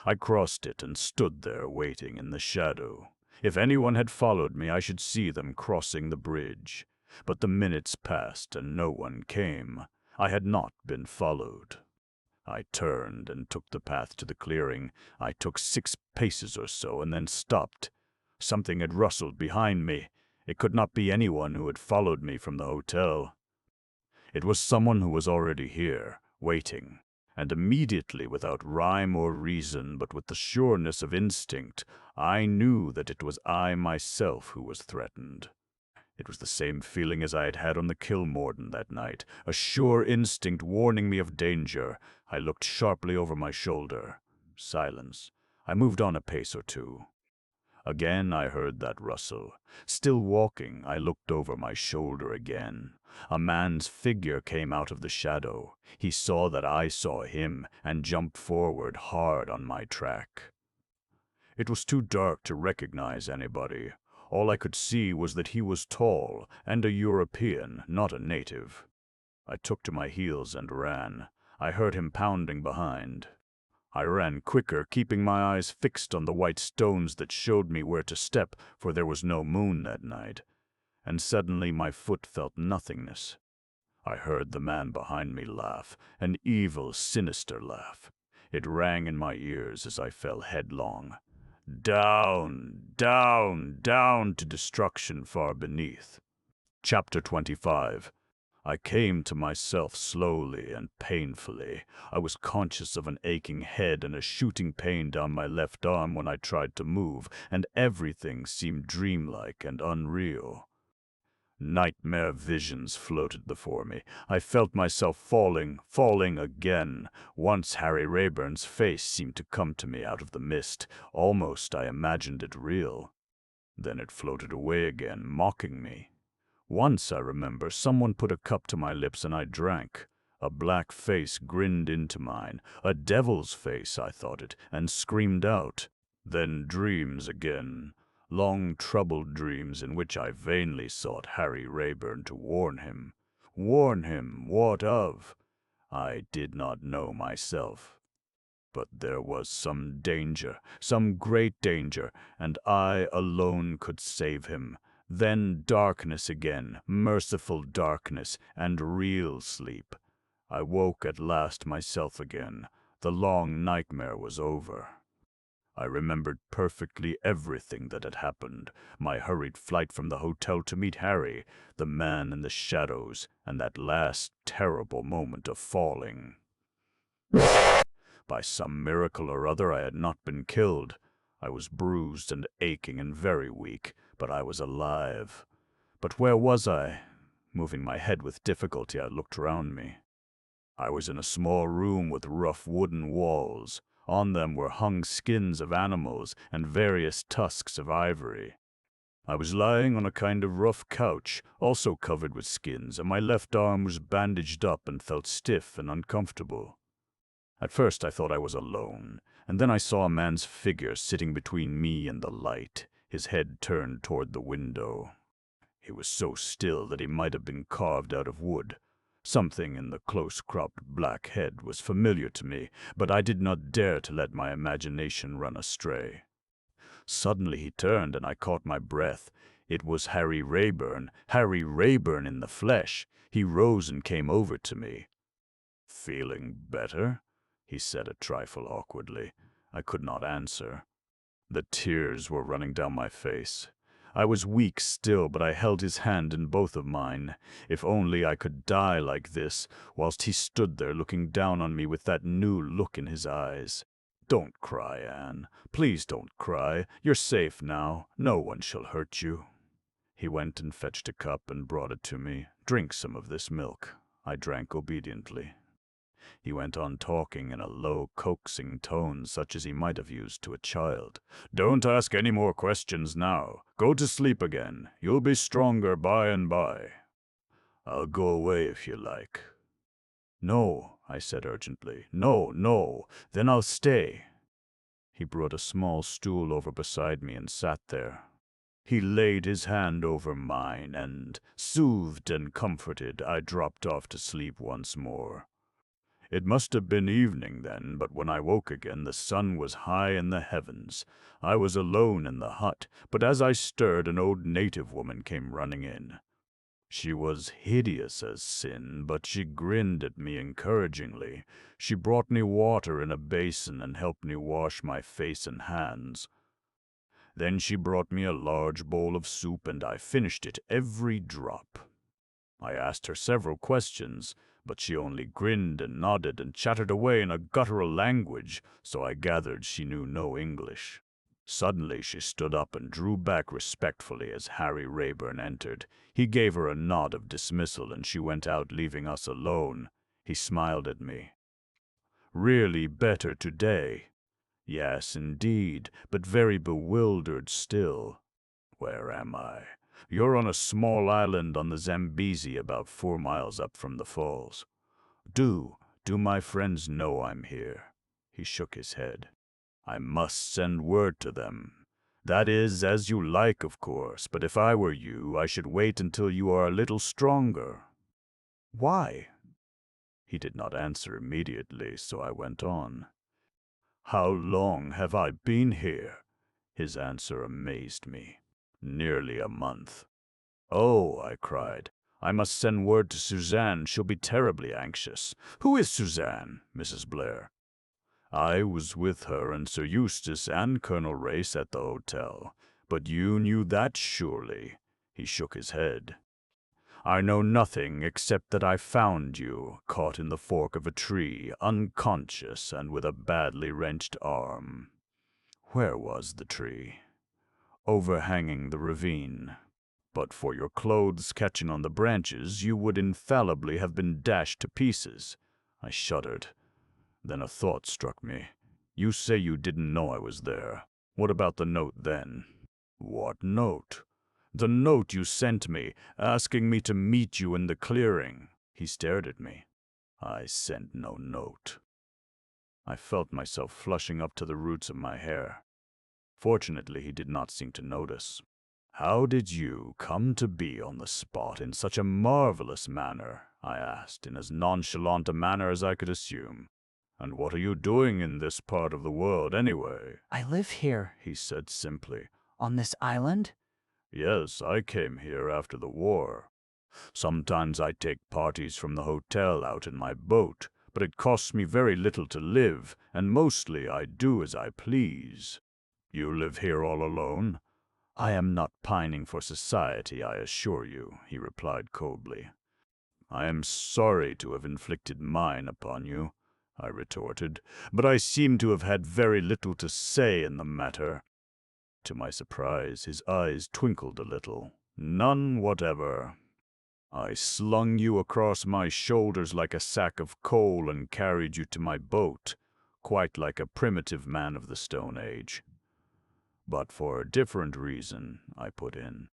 I crossed it and stood there waiting in the shadow. If anyone had followed me, I should see them crossing the bridge. But the minutes passed and no one came. I had not been followed. I turned and took the path to the clearing. I took 6 paces or so and then stopped. Something had rustled behind me. It could not be anyone who had followed me from the hotel. It was someone who was already here, waiting. And immediately, without rhyme or reason, but with the sureness of instinct, I knew that it was I myself who was threatened. It was the same feeling as I had had on the Kilmorden that night, a sure instinct warning me of danger. I looked sharply over my shoulder. Silence. I moved on a pace or two. Again I heard that rustle. Still walking, I looked over my shoulder again. A man's figure came out of the shadow. He saw that I saw him, and jumped forward hard on my track. It was too dark to recognize anybody. All I could see was that he was tall, and a European, not a native. I took to my heels and ran. I heard him pounding behind. I ran quicker, keeping my eyes fixed on the white stones that showed me where to step, for there was no moon that night. And suddenly my foot felt nothingness. I heard the man behind me laugh, an evil, sinister laugh. It rang in my ears as I fell headlong. Down, down, down to destruction far beneath. Chapter 25. I came to myself slowly and painfully. I was conscious of an aching head and a shooting pain down my left arm when I tried to move, and everything seemed dreamlike and unreal. Nightmare visions floated before me. I felt myself falling again. Once Harry Rayburn's face seemed to come to me out of the mist. Almost I imagined it real. Then it floated away again, mocking me. Once, I remember, someone put a cup to my lips and I drank. A black face grinned into mine, a devil's face, I thought it, and screamed out. Then dreams again, long troubled dreams in which I vainly sought Harry Rayburn to warn him. Warn him, what of? I did not know myself. But there was some danger, some great danger, and I alone could save him. Then darkness again, merciful darkness, and real sleep. I woke at last myself again. The long nightmare was over. I remembered perfectly everything that had happened. My hurried flight from the hotel to meet Harry, the man in the shadows, and that last terrible moment of falling. By some miracle or other I had not been killed. I was bruised and aching and very weak, but I was alive. But where was I? Moving my head with difficulty, I looked round me. I was in a small room with rough wooden walls. On them were hung skins of animals and various tusks of ivory. I was lying on a kind of rough couch, also covered with skins, and my left arm was bandaged up and felt stiff and uncomfortable. At first I thought I was alone, and then I saw a man's figure sitting between me and the light, his head turned toward the window. He was so still that he might have been carved out of wood. Something in the close-cropped black head was familiar to me, but I did not dare to let my imagination run astray. Suddenly he turned, and I caught my breath. It was Harry Rayburn in the flesh. He rose and came over to me. "Feeling better?" he said a trifle awkwardly. I could not answer. The tears were running down my face. I was weak still, but I held his hand in both of mine. If only I could die like this, whilst he stood there looking down on me with that new look in his eyes. "Don't cry, Anne. Please don't cry. You're safe now. No one shall hurt you." He went and fetched a cup and brought it to me. "Drink some of this milk." I drank obediently. He went on talking in a low, coaxing tone such as he might have used to a child. "Don't ask any more questions now. Go to sleep again. You'll be stronger by and by. I'll go away if you like." "No," I said urgently. No, then I'll stay." He brought a small stool over beside me and sat there. He laid his hand over mine, and, soothed and comforted, I dropped off to sleep once more. It must have been evening then, but when I woke again the sun was high in the heavens. I was alone in the hut, but as I stirred an old native woman came running in. She was hideous as sin, but she grinned at me encouragingly. She brought me water in a basin and helped me wash my face and hands. Then she brought me a large bowl of soup, and I finished it every drop. I asked her several questions, but she only grinned and nodded and chattered away in a guttural language, so I gathered she knew no English. Suddenly she stood up and drew back respectfully as Harry Rayburn entered. He gave her a nod of dismissal, and she went out, leaving us alone. He smiled at me. "Really better today?" "Yes, indeed, but very bewildered still." "Where am I?" "You're on a small island on the Zambezi about 4 miles up from the falls." Do my friends know I'm here?" He shook his head. "I must send word to them. That is, as you like, of course, but if I were you, I should wait until you are a little stronger." "Why?" He did not answer immediately, so I went on. "How long have I been here?" His answer amazed me. "Nearly a month." "Oh," I cried, "I must send word to Suzanne. She'll be terribly anxious." "Who is Suzanne?" "Mrs. Blair." "I was with her and Sir Eustace and Colonel Race at the hotel. But you knew that, surely?" He shook his head. "I know nothing except that I found you, caught in the fork of a tree, unconscious and with a badly wrenched arm." "Where was the tree?" "Overhanging the ravine. But for your clothes catching on the branches, you would infallibly have been dashed to pieces." I shuddered. Then a thought struck me. "You say you didn't know I was there. What about the note then?" "What note?" "The note you sent me, asking me to meet you in the clearing." He stared at me. "I sent no note." I felt myself flushing up to the roots of my hair. Fortunately, he did not seem to notice. "How did you come to be on the spot in such a marvelous manner?" I asked, in as nonchalant a manner as I could assume. "And what are you doing in this part of the world, anyway?" "I live here, he said simply. on this island." "Yes, I came here after the war. Sometimes I take parties from the hotel out in my boat, but it costs me very little to live, and mostly I do as I please." "You live here all alone?" "I am not pining for society, I assure you," he replied coldly. "I am sorry to have inflicted mine upon you," I retorted, "but I seem to have had very little to say in the matter." To my surprise, his eyes twinkled a little. "None whatever." I slung you across my shoulders like a sack of coal and carried you to my boat, quite like a primitive man of the Stone Age. But for a different reason, I put in.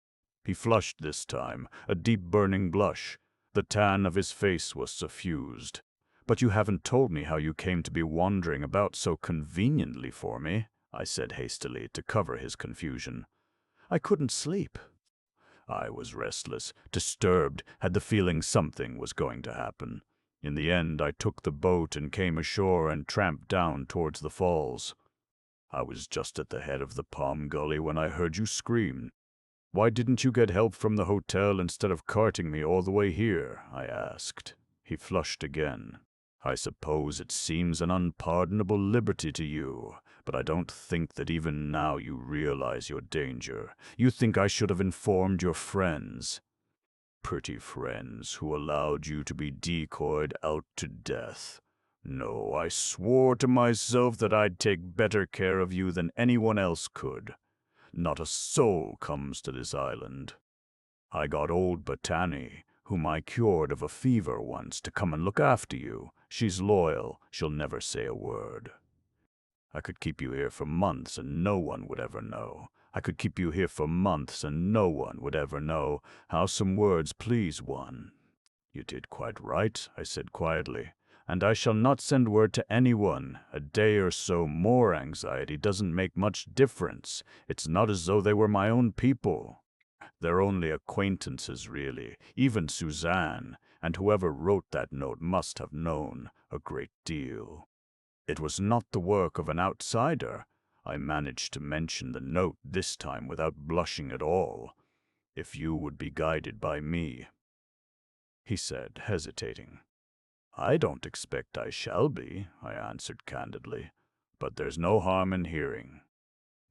He flushed this time, a deep burning blush. The tan of his face was suffused. But you haven't told me how you came to be wandering about so conveniently for me, I said hastily to cover his confusion. I couldn't sleep. I was restless, disturbed, had the feeling something was going to happen. In the end, I took the boat and came ashore and tramped down towards the falls. I was just at the head of the Palm Gully when I heard you scream. Why didn't you get help from the hotel instead of carting me all the way here? I asked. He flushed again. I suppose it seems an unpardonable liberty to you, but I don't think that even now you realize your danger. You think I should have informed your friends. Pretty friends who allowed you to be decoyed out to death. No, I swore to myself that I'd take better care of you than anyone else could. Not a soul comes to this island. I got old Botany, whom I cured of a fever once, to come and look after you. She's loyal. She'll never say a word. I could keep you here for months and no one would ever know. I could keep you here for months and no one would ever know how some words please one. You did quite right, I said quietly, and I shall not send word to anyone. A day or so more anxiety doesn't make much difference. It's not as though they were my own people. They're only acquaintances, really, even Suzanne, and whoever wrote that note must have known a great deal. It was not the work of an outsider. I managed to mention the note this time without blushing at all. If you would be guided by me, he said, hesitating. I don't expect I shall be, I answered candidly, but there's no harm in hearing.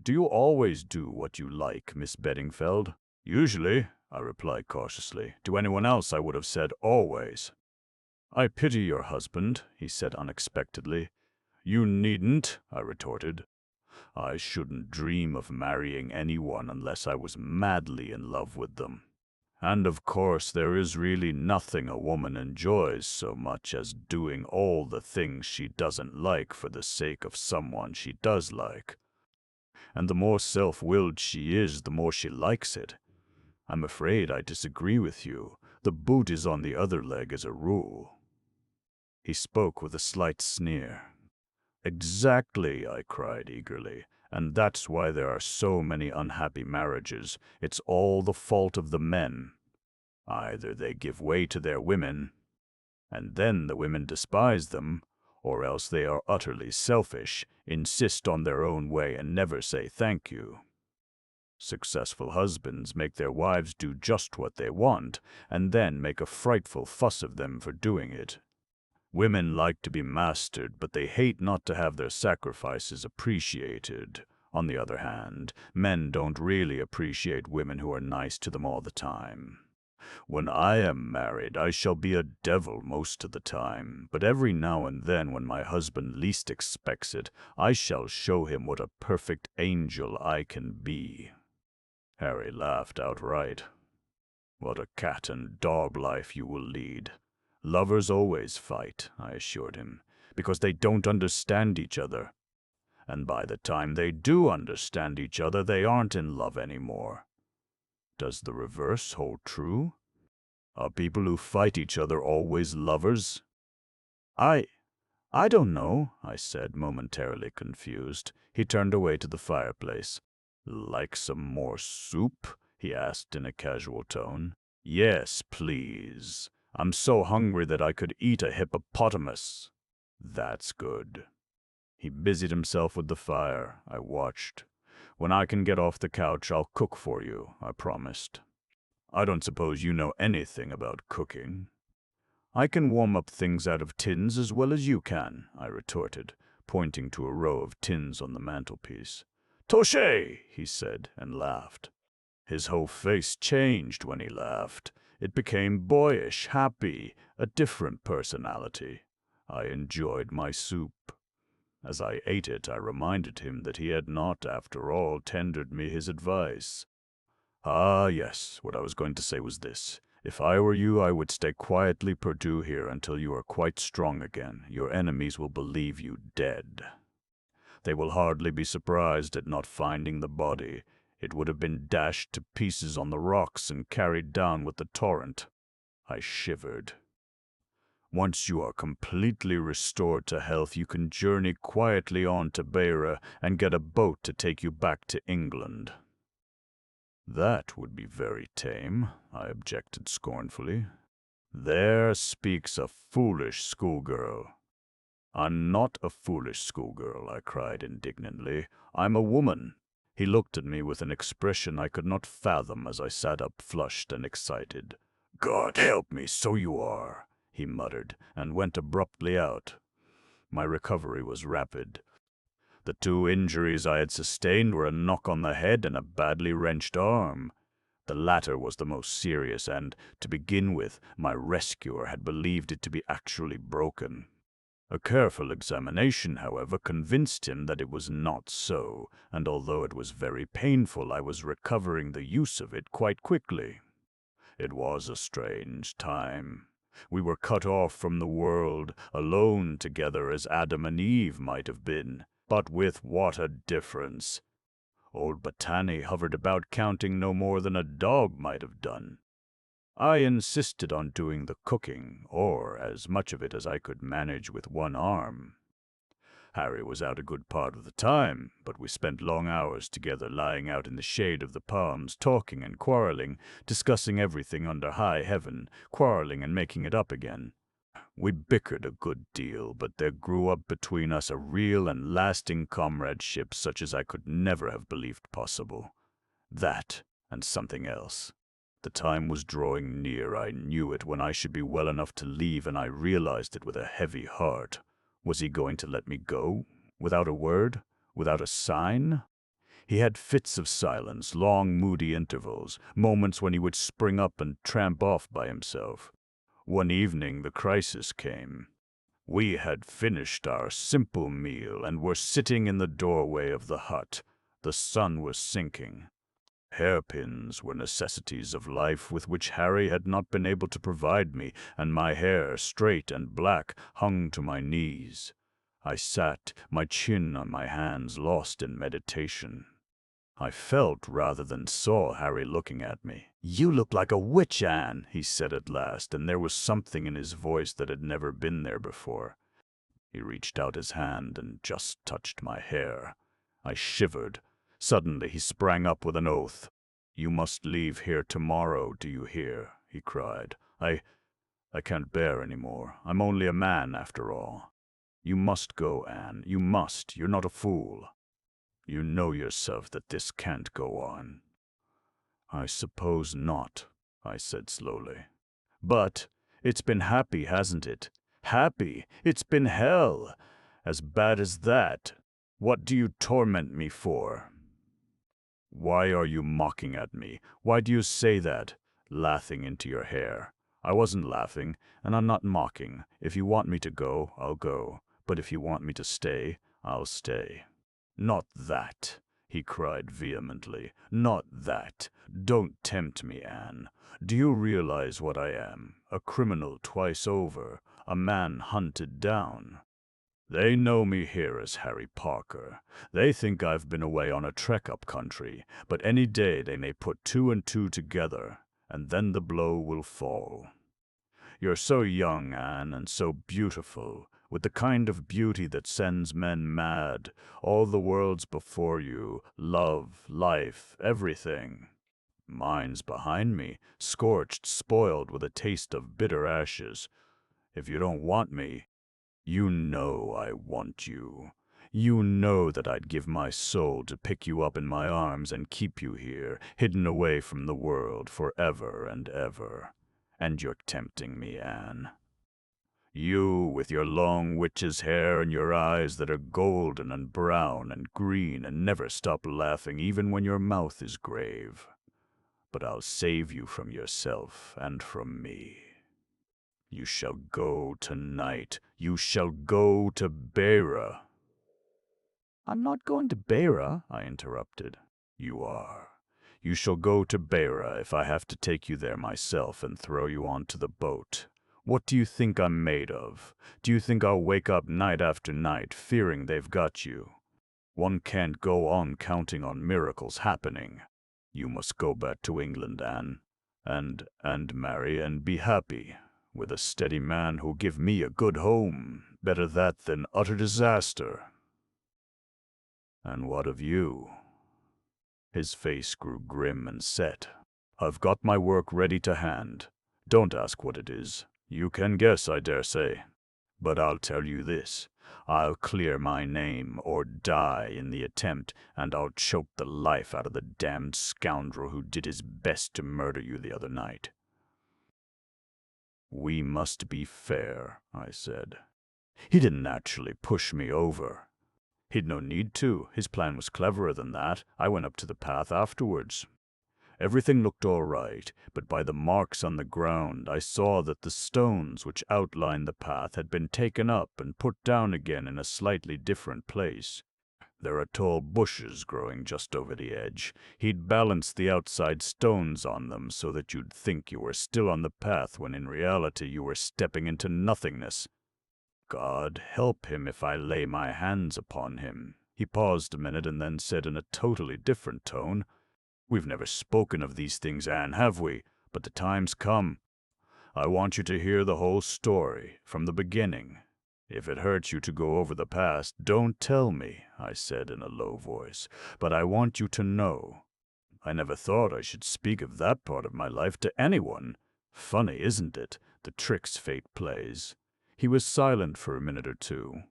Do you always do what you like, Miss Beddingfeld? Usually, I replied cautiously. To anyone else I would have said always. I pity your husband, he said unexpectedly. You needn't, I retorted. I shouldn't dream of marrying anyone unless I was madly in love with them. And of course there is really nothing a woman enjoys so much as doing all the things she doesn't like for the sake of someone she does like. And the more self-willed she is, the more she likes it. I'm afraid I disagree with you. The boot is on the other leg as a rule. He spoke with a slight sneer. Exactly, I cried eagerly. And that's why there are so many unhappy marriages. It's all the fault of the men. Either they give way to their women, and then the women despise them, or else they are utterly selfish, insist on their own way, and never say thank you. Successful husbands make their wives do just what they want, and then make a frightful fuss of them for doing it. Women like to be mastered, but they hate not to have their sacrifices appreciated. On the other hand, men don't really appreciate women who are nice to them all the time. When I am married, I shall be a devil most of the time, but every now and then, when my husband least expects it, I shall show him what a perfect angel I can be. Harry laughed outright. What a cat and dog life you will lead. Lovers always fight, I assured him, because they don't understand each other. And by the time they do understand each other, they aren't in love anymore. Does the reverse hold true? Are people who fight each other always lovers? I don't know, I said, momentarily confused. He turned away to the fireplace. Like some more soup? He asked in a casual tone. Yes, please. I'm so hungry that I could eat a hippopotamus. That's good. He busied himself with the fire. I watched. When I can get off the couch, I'll cook for you, I promised. I don't suppose you know anything about cooking. I can warm up things out of tins as well as you can, I retorted, pointing to a row of tins on the mantelpiece. Touché, he said, and laughed. His whole face changed when he laughed. It became boyish, happy, a different personality. I enjoyed my soup. As I ate it, I reminded him that he had not, after all, tendered me his advice. Ah, yes, what I was going to say was this. If I were you, I would stay quietly perdue here until you are quite strong again. Your enemies will believe you dead. They will hardly be surprised at not finding the body. It would have been dashed to pieces on the rocks and carried down with the torrent. I shivered. Once you are completely restored to health, you can journey quietly on to Beira and get a boat to take you back to England. That would be very tame, I objected scornfully. There speaks a foolish schoolgirl. I'm not a foolish schoolgirl, I cried indignantly. I'm a woman. He looked at me with an expression I could not fathom as I sat up flushed and excited. God help me, so you are, he muttered, and went abruptly out. My recovery was rapid. The two injuries I had sustained were a knock on the head and a badly wrenched arm. The latter was the most serious, and, to begin with, my rescuer had believed it to be actually broken. A careful examination, however, convinced him that it was not so, and although it was very painful, I was recovering the use of it quite quickly. It was a strange time. We were cut off from the world, alone together as Adam and Eve might have been, but with what a difference! Old Botany hovered about counting no more than a dog might have done. I insisted on doing the cooking, or as much of it as I could manage with one arm. Harry was out a good part of the time, but we spent long hours together lying out in the shade of the palms, talking and quarreling, discussing everything under high heaven, quarreling and making it up again. We bickered a good deal, but there grew up between us a real and lasting comradeship such as I could never have believed possible. That, and something else. The time was drawing near. I knew it when I should be well enough to leave, and I realized it with a heavy heart. Was he going to let me go? Without a word? Without a sign? He had fits of silence, long moody intervals, moments when he would spring up and tramp off by himself. One evening the crisis came. We had finished our simple meal and were sitting in the doorway of the hut. The sun was sinking. Hairpins were necessities of life with which Harry had not been able to provide me, and my hair, straight and black, hung to my knees. I sat, my chin on my hands, lost in meditation. I felt rather than saw Harry looking at me. "You look like a witch, Anne," he said at last, and there was something in his voice that had never been there before. He reached out his hand and just touched my hair. I shivered. Suddenly he sprang up with an oath. "You must leave here tomorrow, do you hear?" he cried. I can't bear any more. I'm only a man, after all. You must go, Anne. You must. You're not a fool. You know yourself that this can't go on." "I suppose not," I said slowly. "But it's been happy, hasn't it? Happy? It's been hell. As bad as that. What do you torment me for?" "Why are you mocking at me? Why do you say that? Laughing into your hair. I wasn't laughing, and I'm not mocking. If you want me to go, I'll go. But if you want me to stay, I'll stay." "Not that," he cried vehemently. "Not that. Don't tempt me, Anne. Do you realize what I am? A criminal twice over. A man hunted down. They know me here as Harry Parker. They think I've been away on a trek up country, but any day they may put two and two together, and then the blow will fall. You're so young, Anne, and so beautiful, with the kind of beauty that sends men mad. All the world's before you, love, life, everything. Mine's behind me, scorched, spoiled with a taste of bitter ashes. If you don't want me, you know I want you. You know that I'd give my soul to pick you up in my arms and keep you here, hidden away from the world forever and ever. And you're tempting me, Anne. You, with your long witch's hair and your eyes that are golden and brown and green and never stop laughing even when your mouth is grave. But I'll save you from yourself and from me. You shall go tonight. You shall go to Beira." "I'm not going to Beira," I interrupted. "You are. You shall go to Beira if I have to take you there myself and throw you onto the boat. What do you think I'm made of? Do you think I'll wake up night after night fearing they've got you? One can't go on counting on miracles happening. You must go back to England, Anne, and marry and be happy, with a steady man who'll give me a good home. Better that than utter disaster. And what of you? His face grew grim and set. I've got my work ready to hand. Don't ask what it is. You can guess, I dare say. But I'll tell you this. I'll clear my name or die in the attempt, and I'll choke the life out of the damned scoundrel who did his best to murder you the other night. We must be fair, I said. He didn't actually push me over. He'd no need to. His plan was cleverer than that. I went up to the path afterwards. Everything looked all right, but by the marks on the ground I saw that the stones which outlined the path had been taken up and put down again in a slightly different place. There are tall bushes growing just over the edge. He'd balanced the outside stones on them so that you'd think you were still on the path when in reality you were stepping into nothingness. God help him if I lay my hands upon him. He paused a minute and then said in a totally different tone, We've never spoken of these things, Anne, have we? But the time's come. I want you to hear the whole story, from the beginning. If it hurts you to go over the past, don't tell me, I said in a low voice, but I want you to know. I never thought I should speak of that part of my life to anyone. Funny, isn't it, the tricks fate plays? He was silent for a minute or two.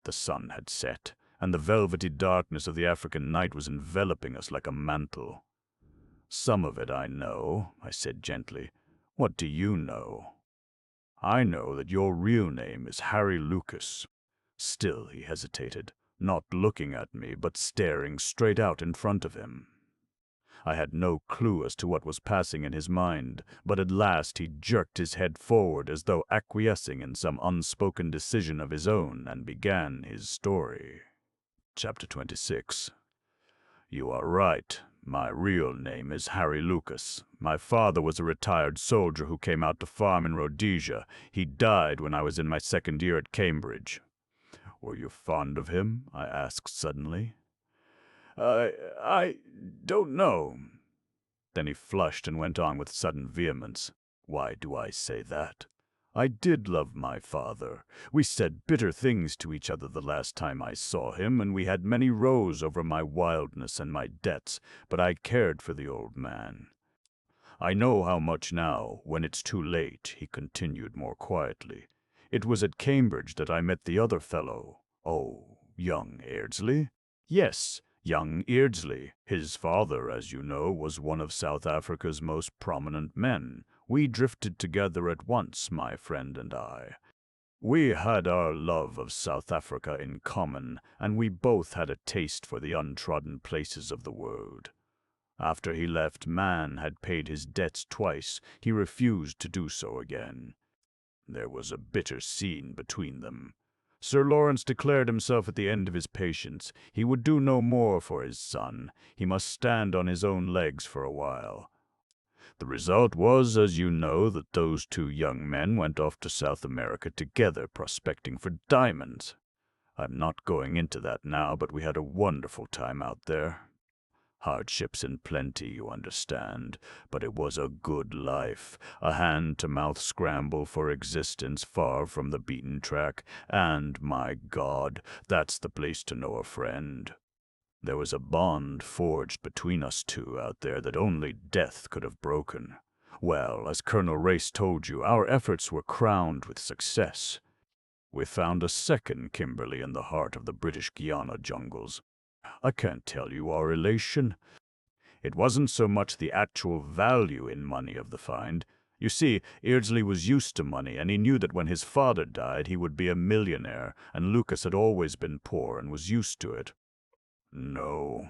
The sun had set, and the velvety darkness of the African night was enveloping us like a mantle. Some of it I know, I said gently. What do you know? I know that your real name is Harry Lucas. Still he hesitated, not looking at me, but staring straight out in front of him. I had no clue as to what was passing in his mind, but at last he jerked his head forward as though acquiescing in some unspoken decision of his own, and began his story. Chapter 26. You are right. My real name is Harry Lucas. My father was a retired soldier who came out to farm in Rhodesia. He died when I was in my second year at Cambridge. Were you fond of him? I asked suddenly. I don't know. Then he flushed and went on with sudden vehemence. Why do I say that? I did love my father. We said bitter things to each other the last time I saw him, and we had many rows over my wildness and my debts, but I cared for the old man. I know how much now, when it's too late, he continued more quietly. It was at Cambridge that I met the other fellow. Oh, young Eardsley? Yes, young Eardsley. His father, as you know, was one of South Africa's most prominent men. We drifted together at once, my friend and I. We had our love of South Africa in common, and we both had a taste for the untrodden places of the world. After he left, man had paid his debts twice. He refused to do so again. There was a bitter scene between them. Sir Lawrence declared himself at the end of his patience. He would do no more for his son. He must stand on his own legs for a while. The result was, as you know, that those two young men went off to South America together, prospecting for diamonds. I'm not going into that now, but we had a wonderful time out there. Hardships in plenty, you understand, but it was a good life, a hand-to-mouth scramble for existence far from the beaten track, and, my God, that's the place to know a friend. There was a bond forged between us two out there that only death could have broken. Well, as Colonel Race told you, our efforts were crowned with success. We found a second Kimberley in the heart of the British Guiana jungles. I can't tell you our elation. It wasn't so much the actual value in money of the find. You see, Eardsley was used to money, and he knew that when his father died he would be a millionaire, and Lucas had always been poor and was used to it. No,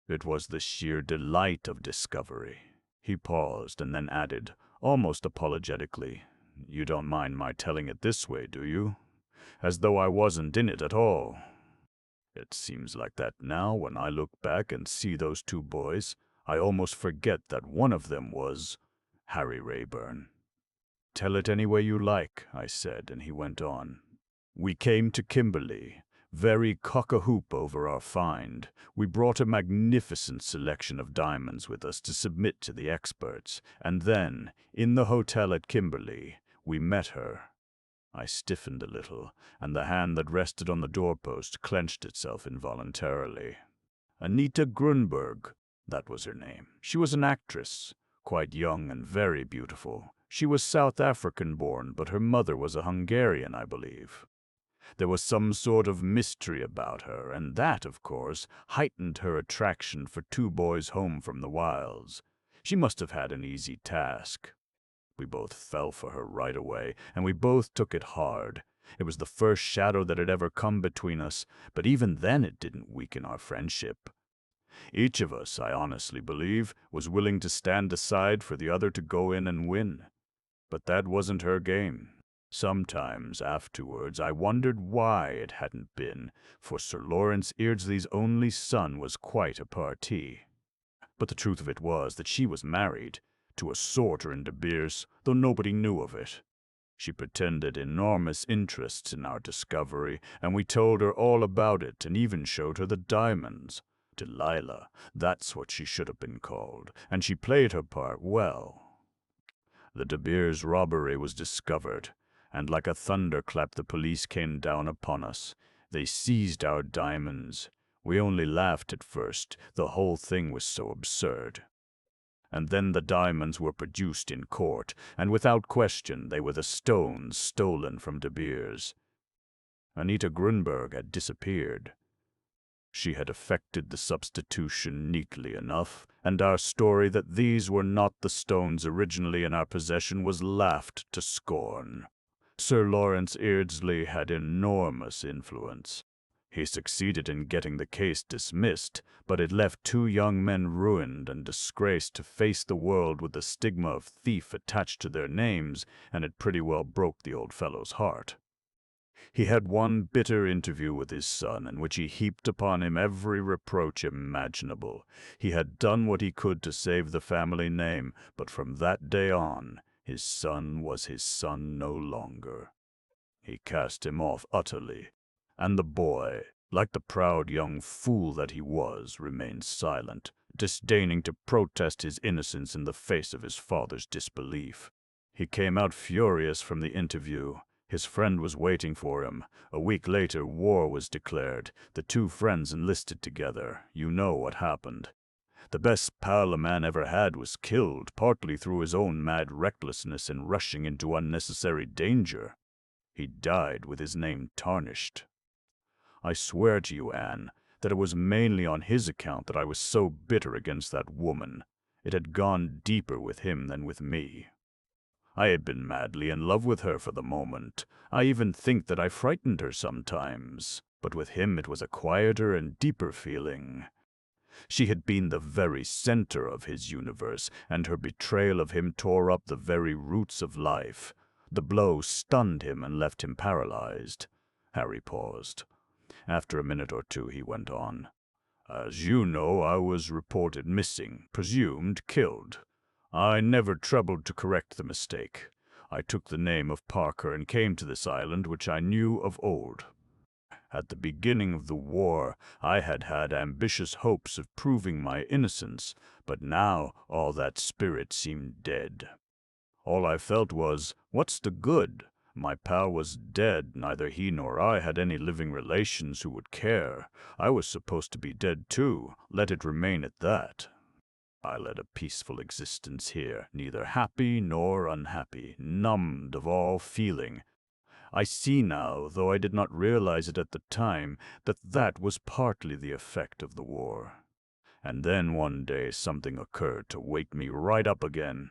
it was the sheer delight of discovery. He paused and then added, almost apologetically, You don't mind my telling it this way, do you? As though I wasn't in it at all. It seems like that now when I look back and see those two boys. I almost forget that one of them was Harry Rayburn. "Tell it any way you like," I said, and he went on. "We came to Kimberley, very cock-a-hoop over our find. We brought a magnificent selection of diamonds with us to submit to the experts, and then, in the hotel at Kimberley, we met her." I stiffened a little, and the hand that rested on the doorpost clenched itself involuntarily. Anita Grunberg, that was her name. She was an actress, quite young and very beautiful. She was South African-born, but her mother was a Hungarian, I believe. There was some sort of mystery about her, and that, of course, heightened her attraction for two boys home from the wilds. She must have had an easy task. We both fell for her right away, and we both took it hard. It was the first shadow that had ever come between us, but even then it didn't weaken our friendship. Each of us, I honestly believe, was willing to stand aside for the other to go in and win. But that wasn't her game. Sometimes, afterwards, I wondered why it hadn't been, for Sir Lawrence Eardsley's only son was quite a parti. But the truth of it was that she was married to a sorter in De Beers, though nobody knew of it. She pretended enormous interest in our discovery, and we told her all about it and even showed her the diamonds. Delilah, that's what she should have been called, and she played her part well. The De Beers robbery was discovered, and like a thunderclap the police came down upon us. They seized our diamonds. We only laughed at first, the whole thing was so absurd. And then the diamonds were produced in court, and without question they were the stones stolen from De Beers. Anita Grunberg had disappeared. She had effected the substitution neatly enough, and our story that these were not the stones originally in our possession was laughed to scorn. Sir Lawrence Eardsley had enormous influence. He succeeded in getting the case dismissed, but it left two young men ruined and disgraced to face the world with the stigma of thief attached to their names, and it pretty well broke the old fellow's heart. He had one bitter interview with his son, in which he heaped upon him every reproach imaginable. He had done what he could to save the family name, but from that day on, his son was his son no longer. He cast him off utterly, and the boy, like the proud young fool that he was, remained silent, disdaining to protest his innocence in the face of his father's disbelief. He came out furious from the interview. His friend was waiting for him. A week later, war was declared. The two friends enlisted together. You know what happened. The best pal a man ever had was killed, partly through his own mad recklessness in rushing into unnecessary danger. He died with his name tarnished. I swear to you, Anne, that it was mainly on his account that I was so bitter against that woman. It had gone deeper with him than with me. I had been madly in love with her for the moment. I even think that I frightened her sometimes, but with him it was a quieter and deeper feeling. She had been the very center of his universe, and her betrayal of him tore up the very roots of life. The blow stunned him and left him paralyzed. Harry paused. After a minute or two he went on. "As you know, I was reported missing, presumed killed. I never troubled to correct the mistake. I took the name of Parker and came to this island, which I knew of old. At the beginning of the war, I had had ambitious hopes of proving my innocence, but now all that spirit seemed dead. All I felt was, what's the good? My pal was dead. Neither he nor I had any living relations who would care. I was supposed to be dead too. Let it remain at that. I led a peaceful existence here, neither happy nor unhappy, numbed of all feeling. I see now, though I did not realize it at the time, that that was partly the effect of the war. And then one day something occurred to wake me right up again.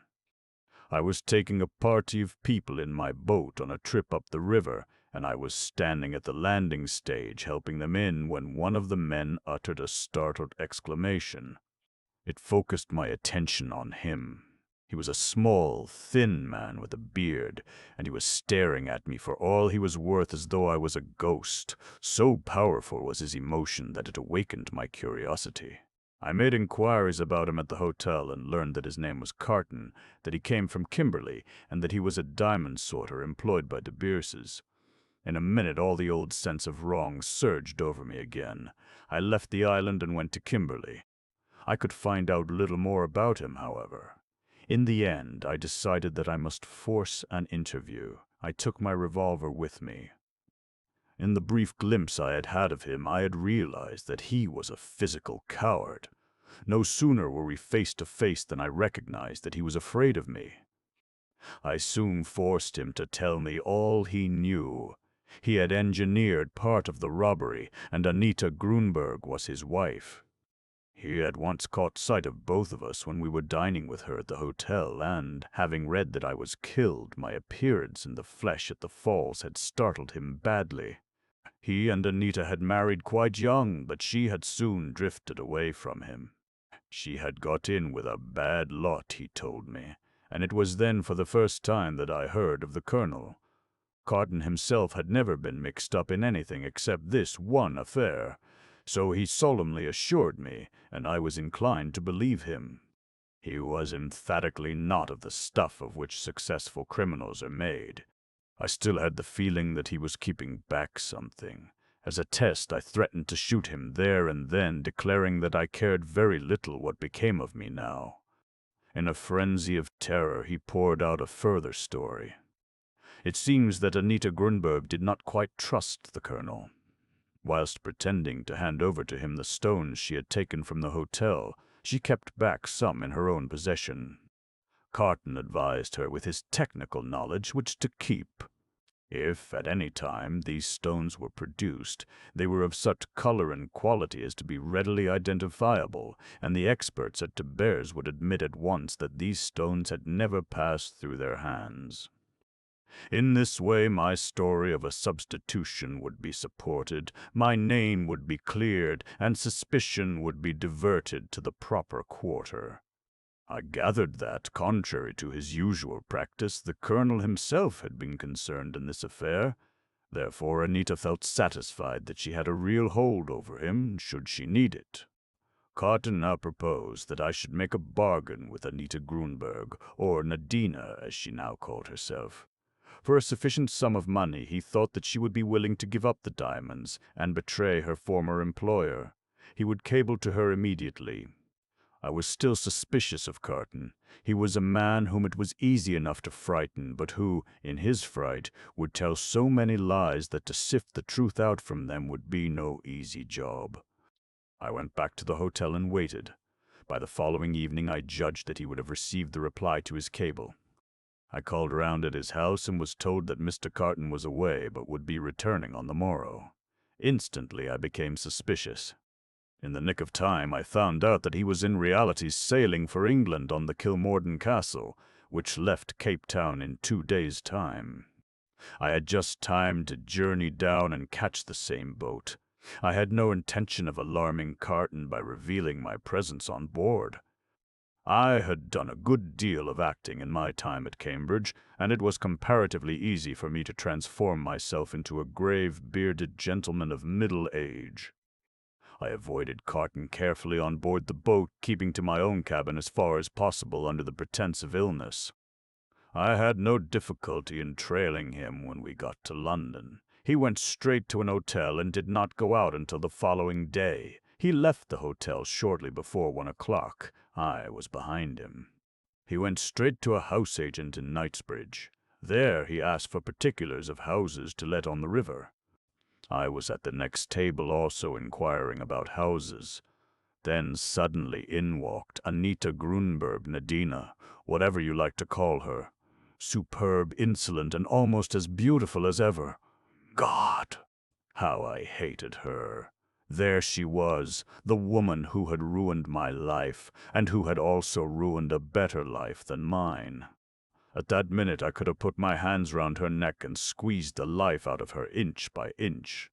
I was taking a party of people in my boat on a trip up the river, and I was standing at the landing stage helping them in when one of the men uttered a startled exclamation. It focused my attention on him. He was a small, thin man with a beard, and he was staring at me for all he was worth as though I was a ghost. So powerful was his emotion that it awakened my curiosity. I made inquiries about him at the hotel and learned that his name was Carton, that he came from Kimberley, and that he was a diamond sorter employed by De Beerses. In a minute all the old sense of wrong surged over me again. I left the island and went to Kimberley. I could find out little more about him, however. In the end, I decided that I must force an interview. I took my revolver with me. In the brief glimpse I had had of him, I had realized that he was a physical coward. No sooner were we face to face than I recognized that he was afraid of me. I soon forced him to tell me all he knew. He had engineered part of the robbery, and Anita Grunberg was his wife. He had once caught sight of both of us when we were dining with her at the hotel, and, having read that I was killed, my appearance in the flesh at the falls had startled him badly. He and Anita had married quite young, but she had soon drifted away from him. She had got in with a bad lot, he told me, and it was then for the first time that I heard of the Colonel. Carton himself had never been mixed up in anything except this one affair. So he solemnly assured me, and I was inclined to believe him. He was emphatically not of the stuff of which successful criminals are made. I still had the feeling that he was keeping back something. As a test, I threatened to shoot him there and then, declaring that I cared very little what became of me now. In a frenzy of terror, he poured out a further story. It seems that Anita Grunberg did not quite trust the Colonel. Whilst pretending to hand over to him the stones she had taken from the hotel, she kept back some in her own possession. Carton advised her with his technical knowledge which to keep. If, at any time, these stones were produced, they were of such color and quality as to be readily identifiable, and the experts at De Beers would admit at once that these stones had never passed through their hands. In this way my story of a substitution would be supported, my name would be cleared, and suspicion would be diverted to the proper quarter. I gathered that, contrary to his usual practice, the Colonel himself had been concerned in this affair. Therefore Anita felt satisfied that she had a real hold over him, should she need it. Carton now proposed that I should make a bargain with Anita Grunberg, or Nadina, as she now called herself. For a sufficient sum of money, he thought that she would be willing to give up the diamonds and betray her former employer. He would cable to her immediately. I was still suspicious of Carton. He was a man whom it was easy enough to frighten, but who, in his fright, would tell so many lies that to sift the truth out from them would be no easy job. I went back to the hotel and waited. By the following evening I judged that he would have received the reply to his cable. I called round at his house and was told that Mr. Carton was away but would be returning on the morrow. Instantly I became suspicious. In the nick of time I found out that he was in reality sailing for England on the Kilmorden Castle, which left Cape Town in 2 days' time. I had just time to journey down and catch the same boat. I had no intention of alarming Carton by revealing my presence on board. I had done a good deal of acting in my time at Cambridge, and it was comparatively easy for me to transform myself into a grave, bearded gentleman of middle age. I avoided Carton carefully on board the boat, keeping to my own cabin as far as possible under the pretense of illness. I had no difficulty in trailing him when we got to London. He went straight to an hotel and did not go out until the following day. He left the hotel shortly before 1 o'clock. I was behind him. He went straight to a house agent in Knightsbridge. There he asked for particulars of houses to let on the river. I was at the next table also inquiring about houses. Then suddenly in walked Anita Grunberg Nadina, whatever you like to call her. Superb, insolent, and almost as beautiful as ever. God! How I hated her! There she was, the woman who had ruined my life, and who had also ruined a better life than mine. At that minute I could have put my hands round her neck and squeezed the life out of her inch by inch.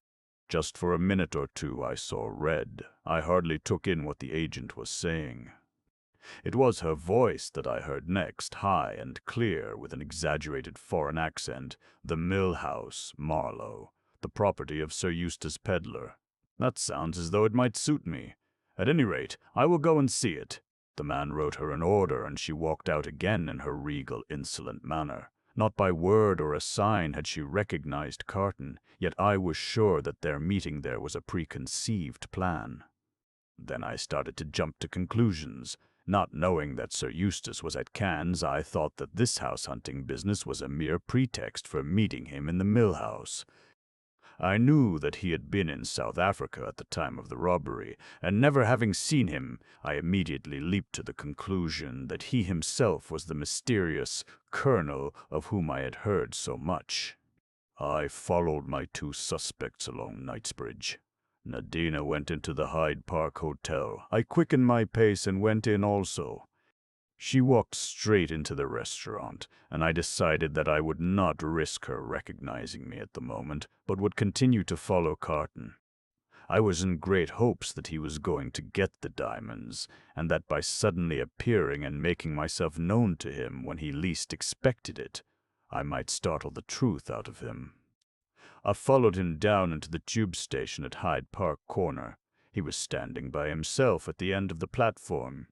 Just for a minute or two I saw red. I hardly took in what the agent was saying. It was her voice that I heard next, high and clear, with an exaggerated foreign accent. The Mill House, Marlow, the property of Sir Eustace Pedler. That sounds as though it might suit me. At any rate, I will go and see it." The man wrote her an order, and she walked out again in her regal, insolent manner. Not by word or a sign had she recognized Carton, yet I was sure that their meeting there was a preconceived plan. Then I started to jump to conclusions. Not knowing that Sir Eustace was at Cannes, I thought that this house-hunting business was a mere pretext for meeting him in the mill-house. I knew that he had been in South Africa at the time of the robbery, and never having seen him, I immediately leaped to the conclusion that he himself was the mysterious colonel of whom I had heard so much. I followed my two suspects along Knightsbridge. Nadina went into the Hyde Park Hotel. I quickened my pace and went in also. She walked straight into the restaurant, and I decided that I would not risk her recognizing me at the moment, but would continue to follow Carton. I was in great hopes that he was going to get the diamonds, and that by suddenly appearing and making myself known to him when he least expected it, I might startle the truth out of him. I followed him down into the tube station at Hyde Park Corner. He was standing by himself at the end of the platform.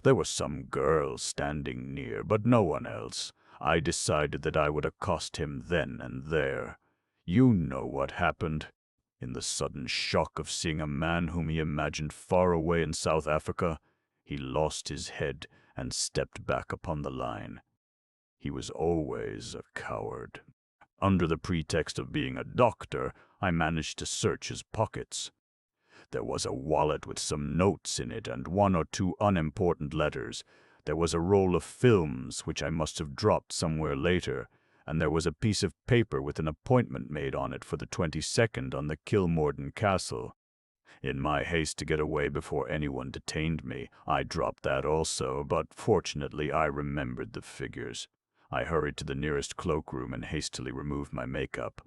There were some girls standing near, but no one else. I decided that I would accost him then and there. You know what happened. In the sudden shock of seeing a man whom he imagined far away in South Africa, he lost his head and stepped back upon the line. He was always a coward. Under the pretext of being a doctor, I managed to search his pockets. There was a wallet with some notes in it and one or two unimportant letters. There was a roll of films, which I must have dropped somewhere later, and there was a piece of paper with an appointment made on it for the 22nd on the Kilmorden Castle. In my haste to get away before anyone detained me, I dropped that also, but fortunately I remembered the figures. I hurried to the nearest cloakroom and hastily removed my makeup.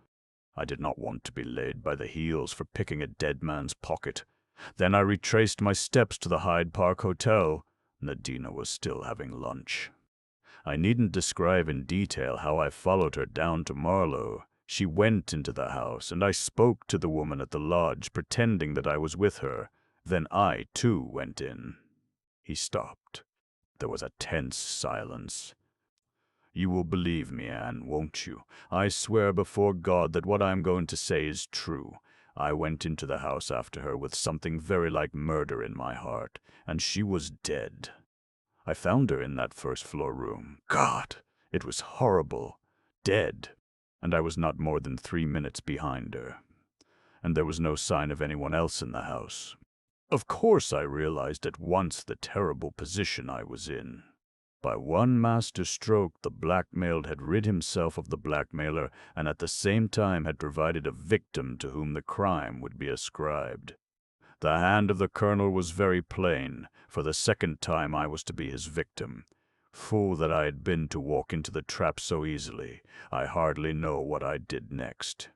I did not want to be laid by the heels for picking a dead man's pocket. Then I retraced my steps to the Hyde Park Hotel. Nadina was still having lunch. I needn't describe in detail how I followed her down to Marlow. She went into the house, and I spoke to the woman at the lodge, pretending that I was with her. Then I, too, went in. He stopped. There was a tense silence. "You will believe me, Anne, won't you? I swear before God that what I am going to say is true. I went into the house after her with something very like murder in my heart, and she was dead. I found her in that first-floor room. God, it was horrible. Dead. And I was not more than 3 minutes behind her. And there was no sign of anyone else in the house. Of course I realized at once the terrible position I was in. By one master stroke, the blackmailed had rid himself of the blackmailer, and at the same time had provided a victim to whom the crime would be ascribed. The hand of the colonel was very plain. For the second time I was to be his victim. Fool that I had been to walk into the trap so easily. I hardly know what I did next.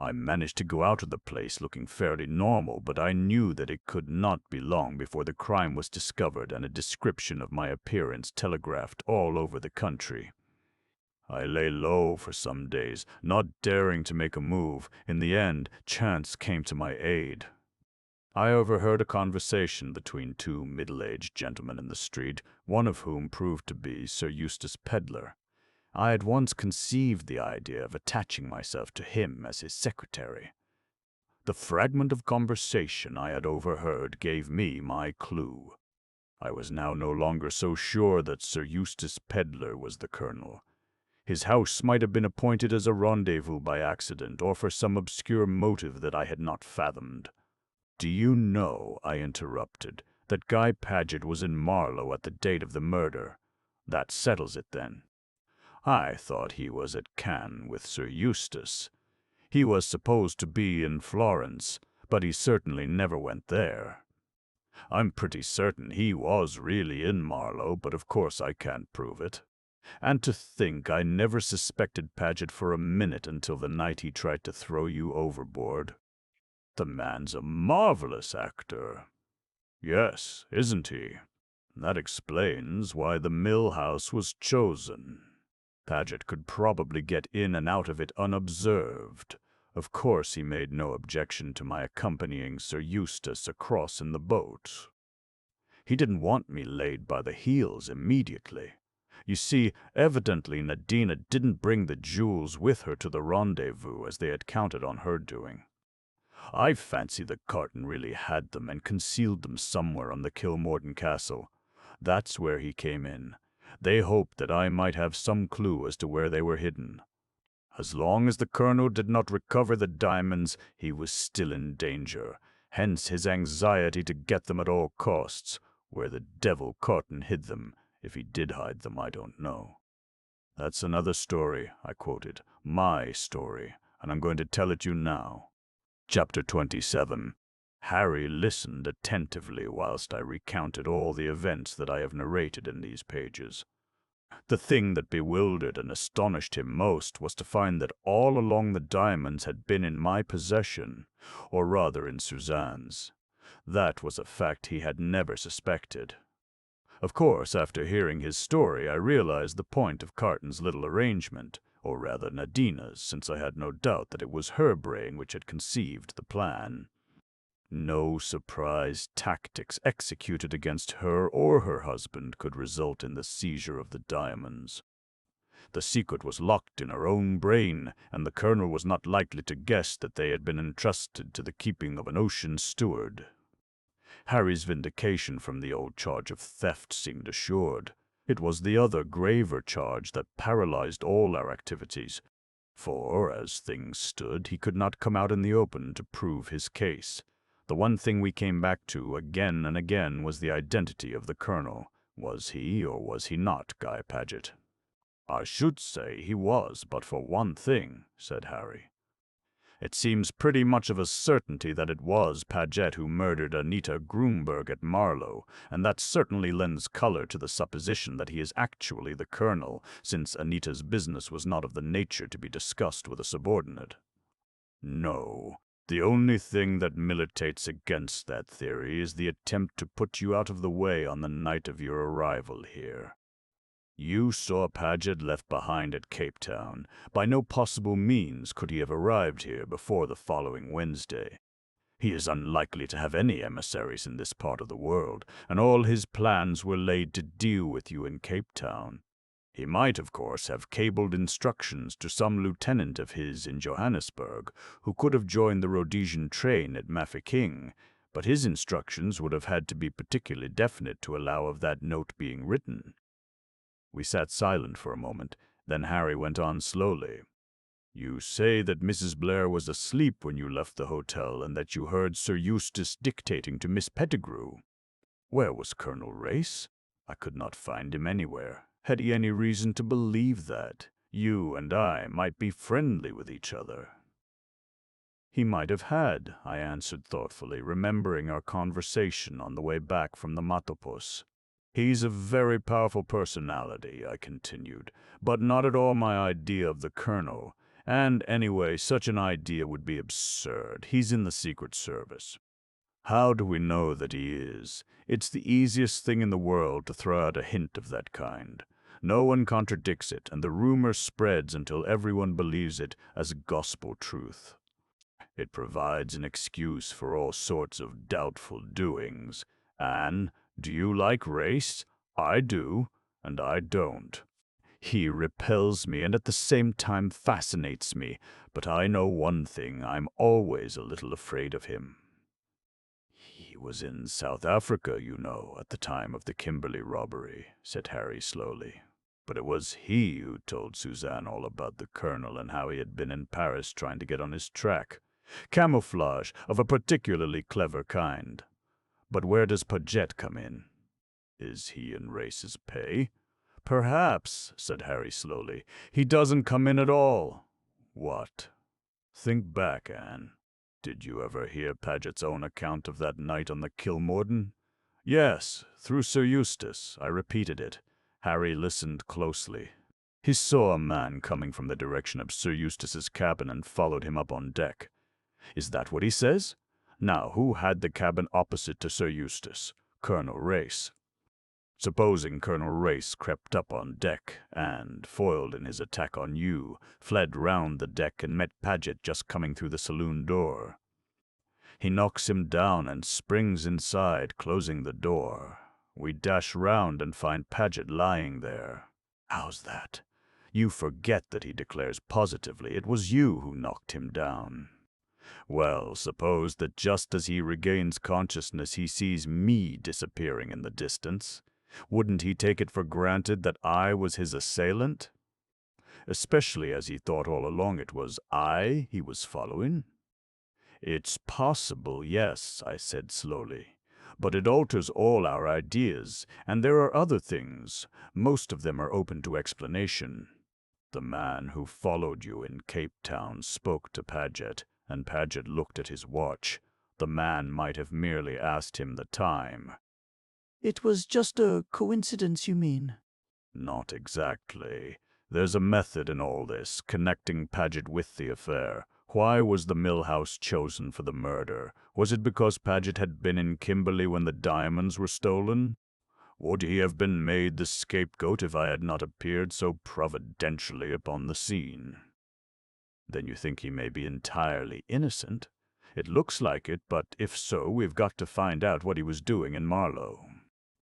I managed to go out of the place looking fairly normal, but I knew that it could not be long before the crime was discovered and a description of my appearance telegraphed all over the country. I lay low for some days, not daring to make a move. In the end, chance came to my aid. I overheard a conversation between two middle-aged gentlemen in the street, one of whom proved to be Sir Eustace Pedlar. I had once conceived the idea of attaching myself to him as his secretary. The fragment of conversation I had overheard gave me my clue. I was now no longer so sure that Sir Eustace Pedlar was the colonel. His house might have been appointed as a rendezvous by accident or for some obscure motive that I had not fathomed. "Do you know," I interrupted, "that Guy Paget was in Marlow at the date of the murder? That settles it, then." "I thought he was at Cannes with Sir Eustace. He was supposed to be in Florence, but he certainly never went there. I'm pretty certain he was really in Marlow, but of course I can't prove it. And to think I never suspected Paget for a minute until the night he tried to throw you overboard. The man's a marvelous actor." "Yes, isn't he? That explains why the mill house was chosen. Paget could probably get in and out of it unobserved. Of course he made no objection to my accompanying Sir Eustace across in the boat. He didn't want me laid by the heels immediately. You see, evidently Nadina didn't bring the jewels with her to the rendezvous as they had counted on her doing. I fancy the Carton really had them and concealed them somewhere on the Kilmorden Castle. That's where he came in. They hoped that I might have some clue as to where they were hidden. As long as the Colonel did not recover the diamonds, he was still in danger, hence his anxiety to get them at all costs. Where the devil Carton hid them, if he did hide them, I don't know. That's another story, I quoted. My story, and I'm going to tell it you now. Chapter 27. Harry listened attentively whilst I recounted all the events that I have narrated in these pages. The thing that bewildered and astonished him most was to find that all along the diamonds had been in my possession, or rather in Suzanne's. That was a fact he had never suspected. Of course, after hearing his story, I realized the point of Carton's little arrangement, or rather Nadina's, since I had no doubt that it was her brain which had conceived the plan. No surprise tactics executed against her or her husband could result in the seizure of the diamonds. The secret was locked in her own brain, and the Colonel was not likely to guess that they had been entrusted to the keeping of an ocean steward. Harry's vindication from the old charge of theft seemed assured. It was the other, graver charge that paralyzed all our activities, for, as things stood, he could not come out in the open to prove his case. The one thing we came back to again and again was the identity of the Colonel. Was he or was he not Guy Paget? I should say he was, but for one thing, said Harry. It seems pretty much of a certainty that it was Paget who murdered Anita Grunberg at Marlow, and that certainly lends color to the supposition that he is actually the Colonel, since Anita's business was not of the nature to be discussed with a subordinate. No. The only thing that militates against that theory is the attempt to put you out of the way on the night of your arrival here. You saw Paget left behind at Cape Town. By no possible means could he have arrived here before the following Wednesday. He is unlikely to have any emissaries in this part of the world, and all his plans were laid to deal with you in Cape Town. He might, of course, have cabled instructions to some lieutenant of his in Johannesburg, who could have joined the Rhodesian train at Mafeking, but his instructions would have had to be particularly definite to allow of that note being written. We sat silent for a moment, then Harry went on slowly. You say that Mrs. Blair was asleep when you left the hotel, and that you heard Sir Eustace dictating to Miss Pettigrew. Where was Colonel Race? I could not find him anywhere. Had he any reason to believe that you and I might be friendly with each other? He might have had, I answered thoughtfully, remembering our conversation on the way back from the Matopos. He's a very powerful personality, I continued, but not at all my idea of the Colonel. And anyway, such an idea would be absurd. He's in the Secret Service. How do we know that he is? It's the easiest thing in the world to throw out a hint of that kind. No one contradicts it, and the rumor spreads until everyone believes it as gospel truth. It provides an excuse for all sorts of doubtful doings. Anne, do you like Race? I do, and I don't. He repels me and at the same time fascinates me, but I know one thing, I'm always a little afraid of him. He was in South Africa, you know, at the time of the Kimberley robbery, said Harry slowly. But it was he who told Suzanne all about the Colonel and how he had been in Paris trying to get on his track. Camouflage of a particularly clever kind. But where does Paget come in? Is he in Race's pay? Perhaps, said Harry slowly. He doesn't come in at all. What? Think back, Anne. Did you ever hear Paget's own account of that night on the Kilmorden? Yes, through Sir Eustace. I repeated it. Harry listened closely. He saw a man coming from the direction of Sir Eustace's cabin and followed him up on deck. Is that what he says? Now, who had the cabin opposite to Sir Eustace? Colonel Race. Supposing Colonel Race crept up on deck and, foiled in his attack on you, fled round the deck and met Paget just coming through the saloon door. He knocks him down and springs inside, closing the door. We dash round and find Paget lying there. How's that? You forget that he declares positively it was you who knocked him down. Well, suppose that just as he regains consciousness he sees me disappearing in the distance. Wouldn't he take it for granted that I was his assailant? Especially as he thought all along it was I he was following? It's possible, yes, I said slowly. But it alters all our ideas, and there are other things. Most of them are open to explanation. The man who followed you in Cape Town spoke to Paget, and Paget looked at his watch. The man might have merely asked him the time. It was just a coincidence, you mean? Not exactly. There's a method in all this, connecting Paget with the affair. Why was the mill house chosen for the murder? Was it because Paget had been in Kimberley when the diamonds were stolen? Would he have been made the scapegoat if I had not appeared so providentially upon the scene? Then you think he may be entirely innocent? It looks like it, but if so, we've got to find out what he was doing in Marlow.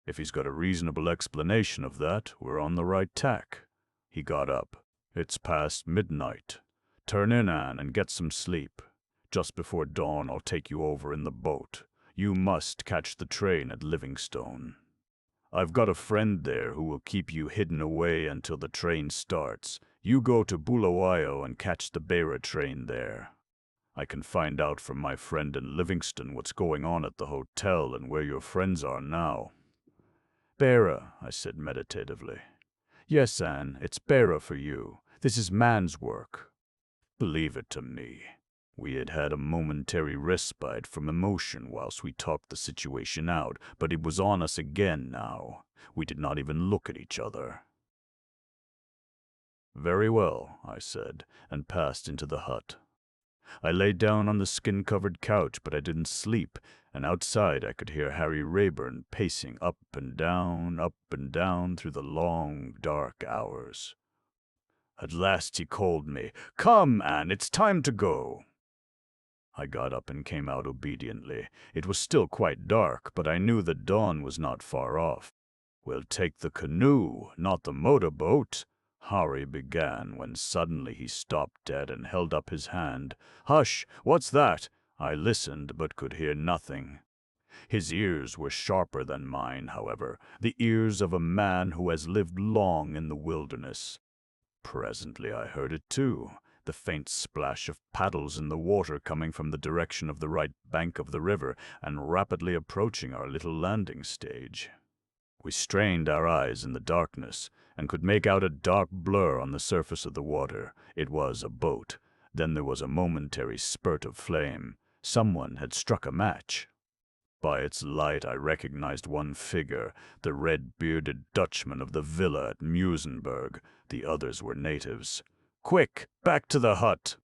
If he's got a reasonable explanation of that, we're on the right tack. He got up. It's past midnight. Turn in, Anne, and get some sleep. Just before dawn, I'll take you over in the boat. You must catch the train at Livingstone. I've got a friend there who will keep you hidden away until the train starts. You go to Bulawayo and catch the Beira train there. I can find out from my friend in Livingston what's going on at the hotel and where your friends are now. Beira, I said meditatively. Yes, Anne, it's Beira for you. This is man's work. Believe it to me. We had had a momentary respite from emotion whilst we talked the situation out, but it was on us again now. We did not even look at each other. Very well, I said, and passed into the hut. I lay down on the skin-covered couch, but I didn't sleep, and outside I could hear Harry Rayburn pacing up and down through the long, dark hours. At last he called me. "Come, Anne, it's time to go." I got up and came out obediently. It was still quite dark, but I knew the dawn was not far off. "We'll take the canoe, not the motorboat," Harry began, when suddenly he stopped dead and held up his hand. "Hush! What's that?" I listened, but could hear nothing. His ears were sharper than mine, however, the ears of a man who has lived long in the wilderness. Presently I heard it too, the faint splash of paddles in the water coming from the direction of the right bank of the river and rapidly approaching our little landing stage. We strained our eyes in the darkness and could make out a dark blur on the surface of the water. It was a boat. Then there was a momentary spurt of flame. Someone had struck a match. By its light I recognized one figure, the red-bearded Dutchman of the villa at Musenberg. The others were natives. "Quick, back to the hut!"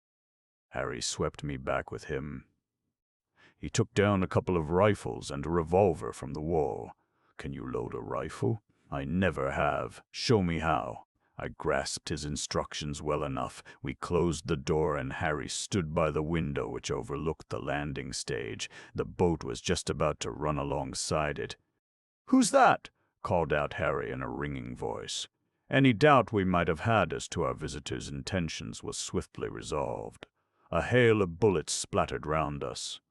Harry swept me back with him. He took down a couple of rifles and a revolver from the wall. "Can you load a rifle?" "I never have. Show me how." I grasped his instructions well enough. We closed the door and Harry stood by the window which overlooked the landing stage. The boat was just about to run alongside it. "Who's that?" called out Harry in a ringing voice. Any doubt we might have had as to our visitor's intentions was swiftly resolved. A hail of bullets splattered round us.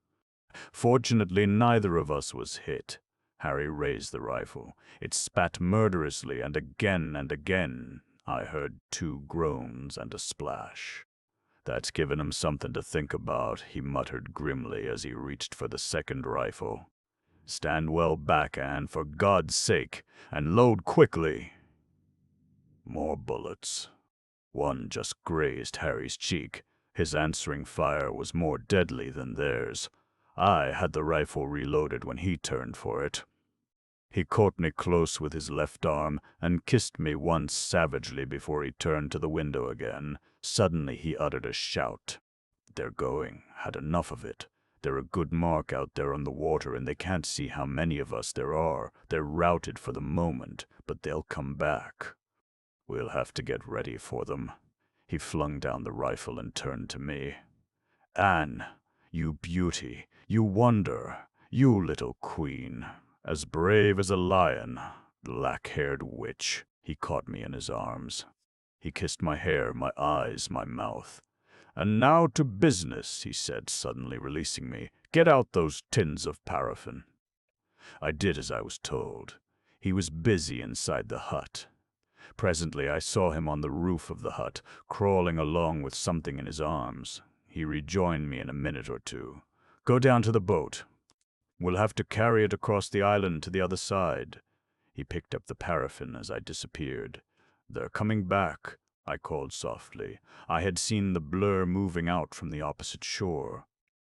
Fortunately, neither of us was hit. Harry raised the rifle. It spat murderously, and again I heard 2 groans and a splash. "That's given him something to think about," he muttered grimly as he reached for the second rifle. "Stand well back, Anne, for God's sake, and load quickly." More bullets. One just grazed Harry's cheek. His answering fire was more deadly than theirs. I had the rifle reloaded when he turned for it. He caught me close with his left arm and kissed me once savagely before he turned to the window again. Suddenly he uttered a shout. "They're going. Had enough of it. They're a good mark out there on the water, and they can't see how many of us there are. They're routed for the moment, but they'll come back. We'll have to get ready for them." He flung down the rifle and turned to me. "Anne, you beauty, you wonder, you little queen, as brave as a lion, black-haired witch." He caught me in his arms. He kissed my hair, my eyes, my mouth. "And now to business," he said, suddenly releasing me. "Get out those tins of paraffin." I did as I was told. He was busy inside the hut. Presently I saw him on the roof of the hut, crawling along with something in his arms. He rejoined me in a minute or two. "Go down to the boat. We'll have to carry it across the island to the other side." He picked up the paraffin as I disappeared. "They're coming back," I called softly. I had seen the blur moving out from the opposite shore.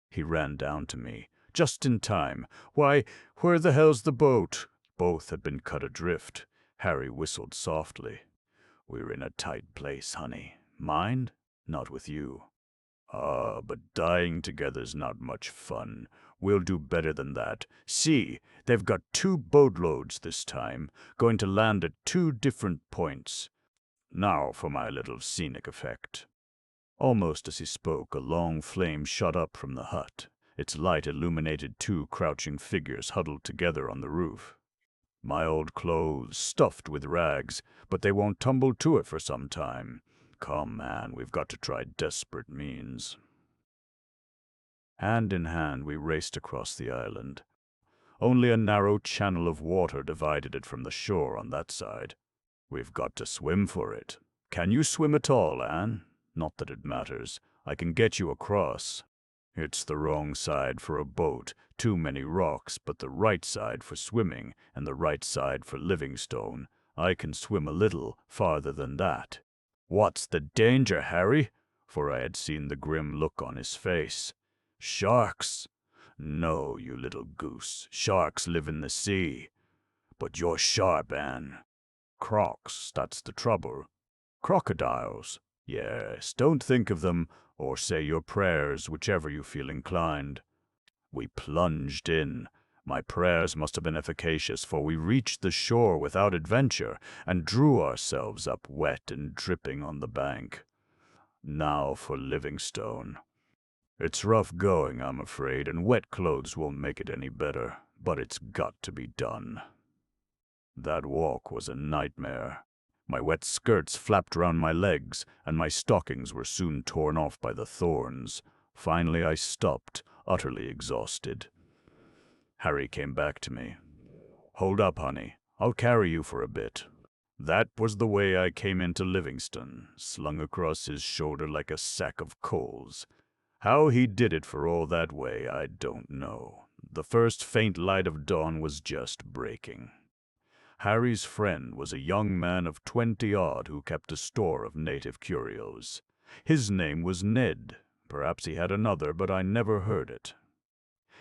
He ran down to me, just in time. "Why, where the hell's the boat?" Both had been cut adrift. Harry whistled softly. "We're in a tight place, honey. Mind? Not with you." "Ah, but dying together's not much fun. We'll do better than that. See, they've got 2 boatloads this time, going to land at 2 different points. Now for my little scenic effect." Almost as he spoke, a long flame shot up from the hut. Its light illuminated 2 crouching figures huddled together on the roof. "My old clothes, stuffed with rags, but they won't tumble to it for some time. Come, man, we've got to try desperate means." Hand in hand, we raced across the island. Only a narrow channel of water divided it from the shore on that side. "We've got to swim for it. Can you swim at all, Anne? Not that it matters. I can get you across." "It's the wrong side for a boat, too many rocks, but the right side for swimming, and the right side for Livingstone. I can swim a little farther than that." "What's the danger, Harry?" For I had seen the grim look on his face. "Sharks." "No, you little goose. Sharks live in the sea. But you're sharp, Anne." "Crocs, that's the trouble." "Crocodiles." "Yes, don't think of them, or say your prayers, whichever you feel inclined." We plunged in. My prayers must have been efficacious, for we reached the shore without adventure, and drew ourselves up wet and dripping on the bank. Now for Livingstone. It's rough going, I'm afraid, and wet clothes won't make it any better, but it's got to be done. That walk was a nightmare. My wet skirts flapped round my legs, and my stockings were soon torn off by the thorns. Finally I stopped, utterly exhausted. Harry came back to me. "Hold up, honey. I'll carry you for a bit." That was the way I came into Livingston, slung across his shoulder like a sack of coals. How he did it for all that way, I don't know. The first faint light of dawn was just breaking. Harry's friend was a young man of 20-odd who kept a store of native curios. His name was Ned. Perhaps he had another, but I never heard it.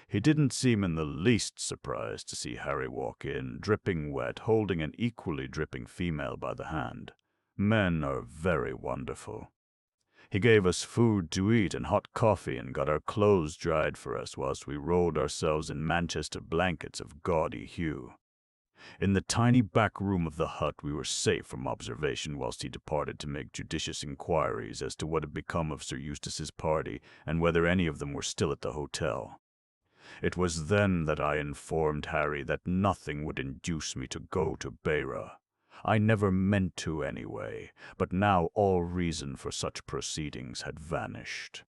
He didn't seem in the least surprised to see Harry walk in, dripping wet, holding an equally dripping female by the hand. Men are very wonderful. He gave us food to eat and hot coffee and got our clothes dried for us whilst we rolled ourselves in Manchester blankets of gaudy hue. In the tiny back room of the hut we were safe from observation whilst he departed to make judicious inquiries as to what had become of Sir Eustace's party and whether any of them were still at the hotel. It was then that I informed Harry that nothing would induce me to go to Beira. I never meant to anyway, but now all reason for such proceedings had vanished.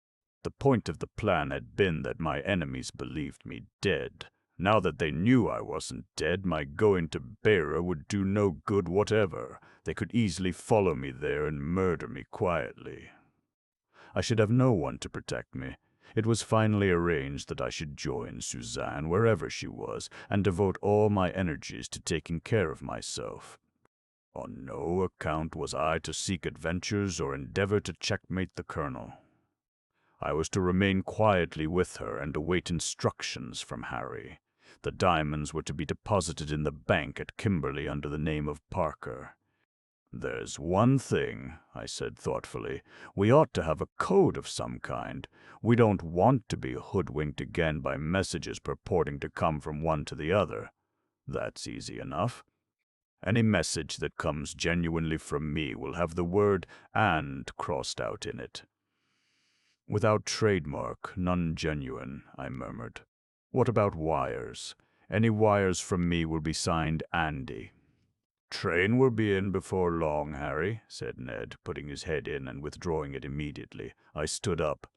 The point of the plan had been that my enemies believed me dead. Now that they knew I wasn't dead, my going to Beira would do no good whatever. They could easily follow me there and murder me quietly. I should have no one to protect me. It was finally arranged that I should join Suzanne wherever she was and devote all my energies to taking care of myself. On no account was I to seek adventures or endeavor to checkmate the colonel. I was to remain quietly with her and await instructions from Harry. The diamonds were to be deposited in the bank at Kimberley under the name of Parker. "There's one thing," I said thoughtfully. "We ought to have a code of some kind. We don't want to be hoodwinked again by messages purporting to come from one to the other. That's easy enough. Any message that comes genuinely from me will have the word 'and' crossed out in it." "Without trademark, none genuine," I murmured. "What about wires? Any wires from me will be signed Andy." "Train will be in before long, Harry," said Ned, putting his head in and withdrawing it immediately. I stood up.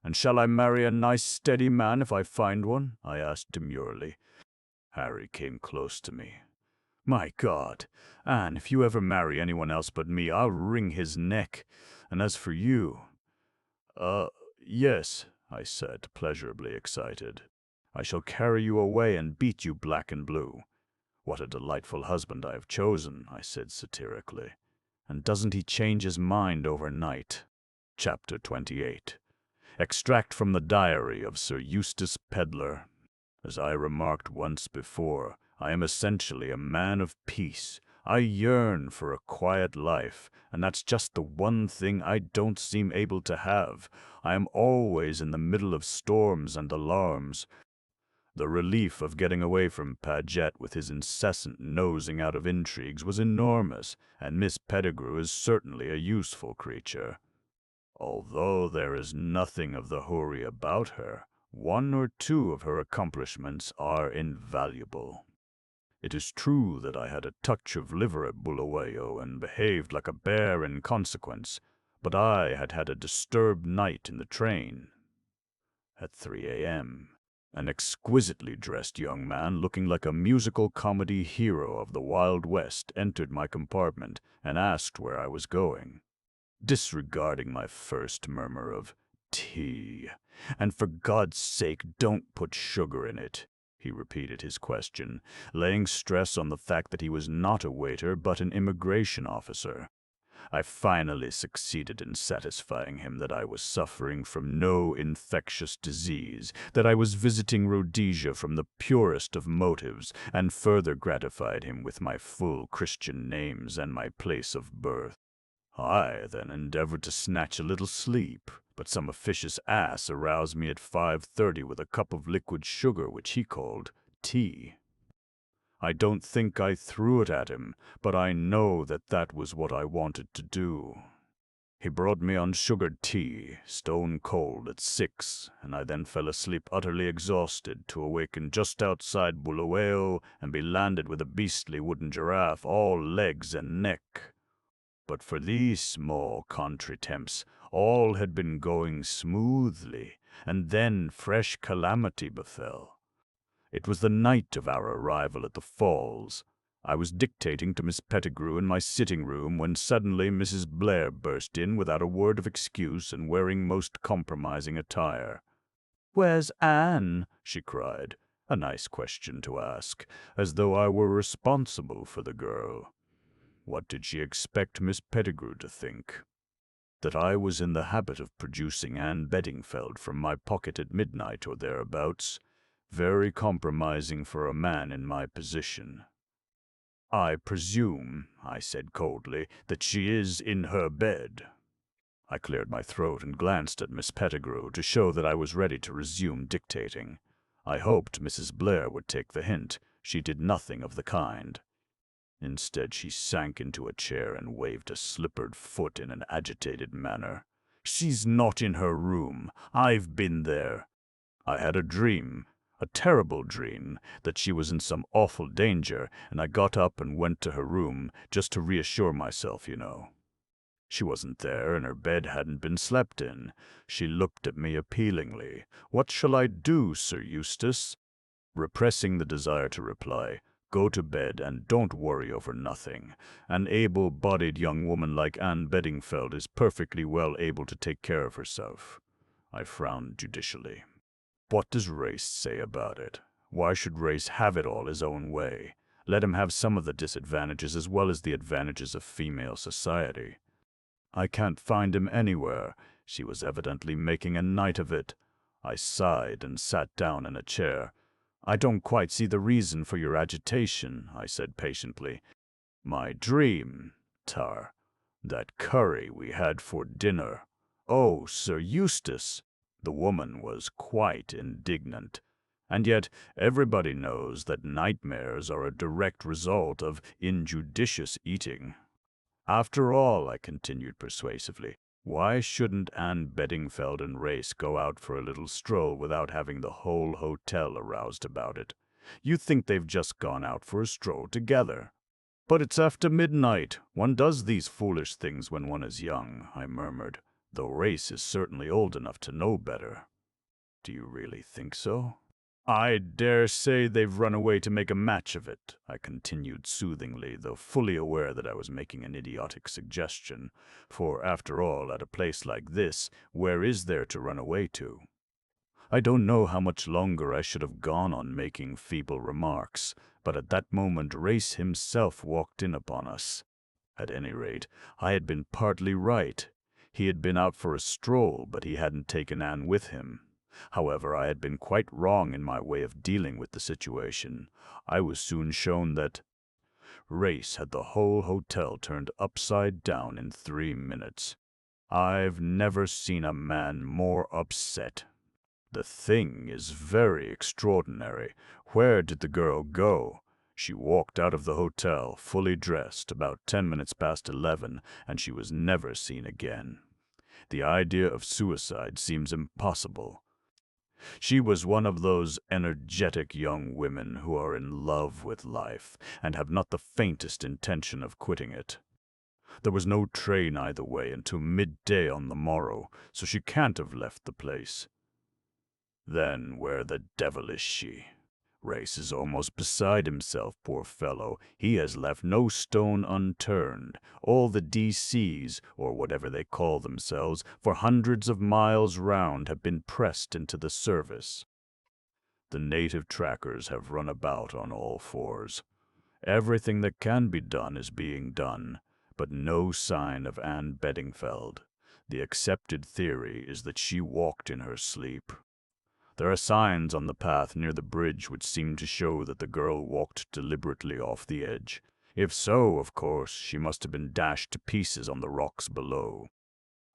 "And shall I marry a nice steady man if I find one?" I asked demurely. Harry came close to me. "My God, Anne, if you ever marry anyone else but me, I'll wring his neck. And as for you—" Yes," I said, pleasurably excited. "I shall carry you away and beat you black and blue." "What a delightful husband I have chosen," I said satirically. "And doesn't he change his mind overnight?" Chapter 28. Extract from the Diary of Sir Eustace Pedlar. As I remarked once before, I am essentially a man of peace. I yearn for a quiet life, and that's just the one thing I don't seem able to have. I am always in the middle of storms and alarms. The relief of getting away from Paget with his incessant nosing out of intrigues was enormous, and Miss Pettigrew is certainly a useful creature. Although there is nothing of the houri about her, one or two of her accomplishments are invaluable. It is true that I had a touch of liver at Bulawayo and behaved like a bear in consequence, but I had had a disturbed night in the train. At 3 a.m., an exquisitely dressed young man looking like a musical comedy hero of the Wild West entered my compartment and asked where I was going. Disregarding my first murmur of tea, "And for God's sake, don't put sugar in it," he repeated his question, laying stress on the fact that he was not a waiter but an immigration officer. I finally succeeded in satisfying him that I was suffering from no infectious disease, that I was visiting Rhodesia from the purest of motives, and further gratified him with my full Christian names and my place of birth. I then endeavored to snatch a little sleep, but some officious ass aroused me at 5:30 with a cup of liquid sugar which he called tea. I don't think I threw it at him, but I know that that was what I wanted to do. He brought me unsugared tea, stone cold, at 6, and I then fell asleep utterly exhausted, to awaken just outside Bulawayo and be landed with a beastly wooden giraffe, all legs and neck. But for these small contretemps, all had been going smoothly, and then fresh calamity befell. It was the night of our arrival at the Falls. I was dictating to Miss Pettigrew in my sitting room when suddenly Mrs. Blair burst in without a word of excuse and wearing most compromising attire. "Where's Anne?" she cried. A nice question to ask, as though I were responsible for the girl. What did she expect Miss Pettigrew to think? That I was in the habit of producing Anne Beddingfeld from my pocket at midnight or thereabouts? Very compromising for a man in my position. "I presume," I said coldly, "that she is in her bed." I cleared my throat and glanced at Miss Pettigrew to show that I was ready to resume dictating. I hoped Mrs. Blair would take the hint. She did nothing of the kind. Instead, she sank into a chair and waved a slippered foot in an agitated manner. "She's not in her room. I've been there. I had a dream, a terrible dream, that she was in some awful danger, and I got up and went to her room, just to reassure myself, you know. She wasn't there, and her bed hadn't been slept in. She looked at me appealingly. What shall I do, Sir Eustace?" Repressing the desire to reply, "Go to bed and don't worry over nothing. An able-bodied young woman like Anne Beddingfeld is perfectly well able to take care of herself." I frowned judicially. What does Race say about it? Why should Race have it all his own way? Let him have some of the disadvantages as well as the advantages of female society. "I can't find him anywhere." She was evidently making a night of it. I sighed and sat down in a chair. "I don't quite see the reason for your agitation," I said patiently. "My dream," tar. That curry we had for dinner. Oh, Sir Eustace! The woman was quite indignant. And yet everybody knows that nightmares are a direct result of injudicious eating. After all, I continued persuasively, why shouldn't Anne Beddingfeld and Race go out for a little stroll without having the whole hotel aroused about it? You think they've just gone out for a stroll together. But it's after midnight. One does these foolish things when one is young, I murmured, though Race is certainly old enough to know better. Do you really think so? I dare say they've run away to make a match of it, I continued soothingly, though fully aware that I was making an idiotic suggestion. For, after all, at a place like this, where is there to run away to? I don't know how much longer I should have gone on making feeble remarks, but at that moment Race himself walked in upon us. At any rate, I had been partly right. He had been out for a stroll, but he hadn't taken Anne with him. However, I had been quite wrong in my way of dealing with the situation. I was soon shown that Race had the whole hotel turned upside down in 3 minutes. I've never seen a man more upset. The thing is very extraordinary. Where did the girl go? She walked out of the hotel, fully dressed, about 10 minutes past 11, and she was never seen again. The idea of suicide seems impossible. She was one of those energetic young women who are in love with life and have not the faintest intention of quitting it. There was no train either way until midday on the morrow, so she can't have left the place. Then where the devil is she? Race is almost beside himself, poor fellow. He has left no stone unturned. All the D.C.s, or whatever they call themselves, for hundreds of miles round have been pressed into the service. The native trackers have run about on all fours. Everything that can be done is being done, but no sign of Anne Beddingfeld. The accepted theory is that she walked in her sleep. There are signs on the path near the bridge which seem to show that the girl walked deliberately off the edge. If so, of course, she must have been dashed to pieces on the rocks below.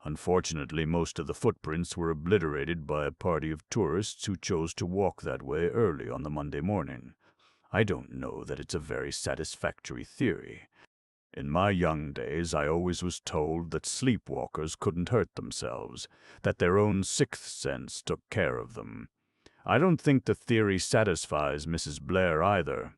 Unfortunately, most of the footprints were obliterated by a party of tourists who chose to walk that way early on the Monday morning. I don't know that it's a very satisfactory theory. In my young days, I always was told that sleepwalkers couldn't hurt themselves, that their own sixth sense took care of them. I don't think the theory satisfies Mrs. Blair either.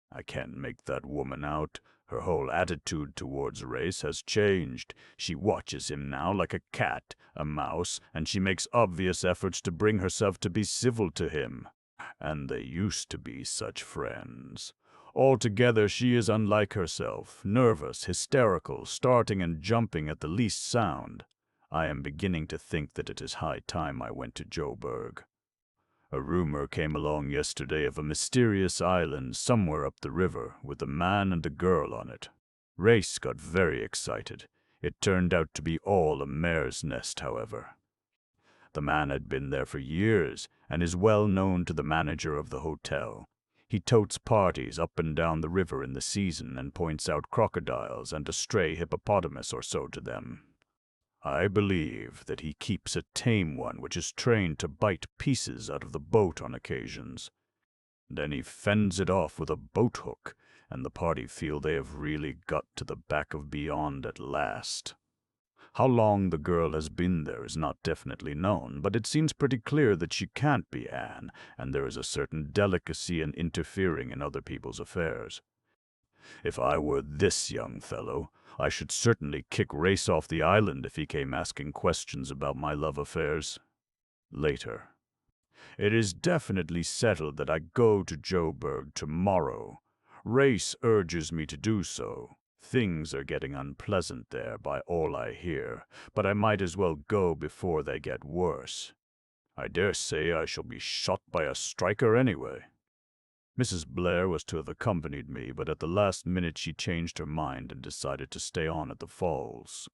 I can't make that woman out. Her whole attitude towards Race has changed. She watches him now like a cat, a mouse, and she makes obvious efforts to bring herself to be civil to him. And they used to be such friends. Altogether, she is unlike herself, nervous, hysterical, starting and jumping at the least sound. I am beginning to think that it is high time I went to Joburg. A rumor came along yesterday of a mysterious island somewhere up the river with a man and a girl on it. Race got very excited. It turned out to be all a mare's nest, however. The man had been there for years and is well known to the manager of the hotel. He totes parties up and down the river in the season and points out crocodiles and a stray hippopotamus or so to them. I believe that he keeps a tame one which is trained to bite pieces out of the boat on occasions. Then he fends it off with a boat hook, and the party feel they have really got to the back of beyond at last. How long the girl has been there is not definitely known, but it seems pretty clear that she can't be Anne, and there is a certain delicacy in interfering in other people's affairs. If I were this young fellow, I should certainly kick Race off the island if he came asking questions about my love affairs. Later. It is definitely settled that I go to Joburg tomorrow. Race urges me to do so. Things are getting unpleasant there by all I hear, but I might as well go before they get worse. I dare say I shall be shot by a striker anyway. Mrs. Blair was to have accompanied me, but at the last minute she changed her mind and decided to stay on at the falls.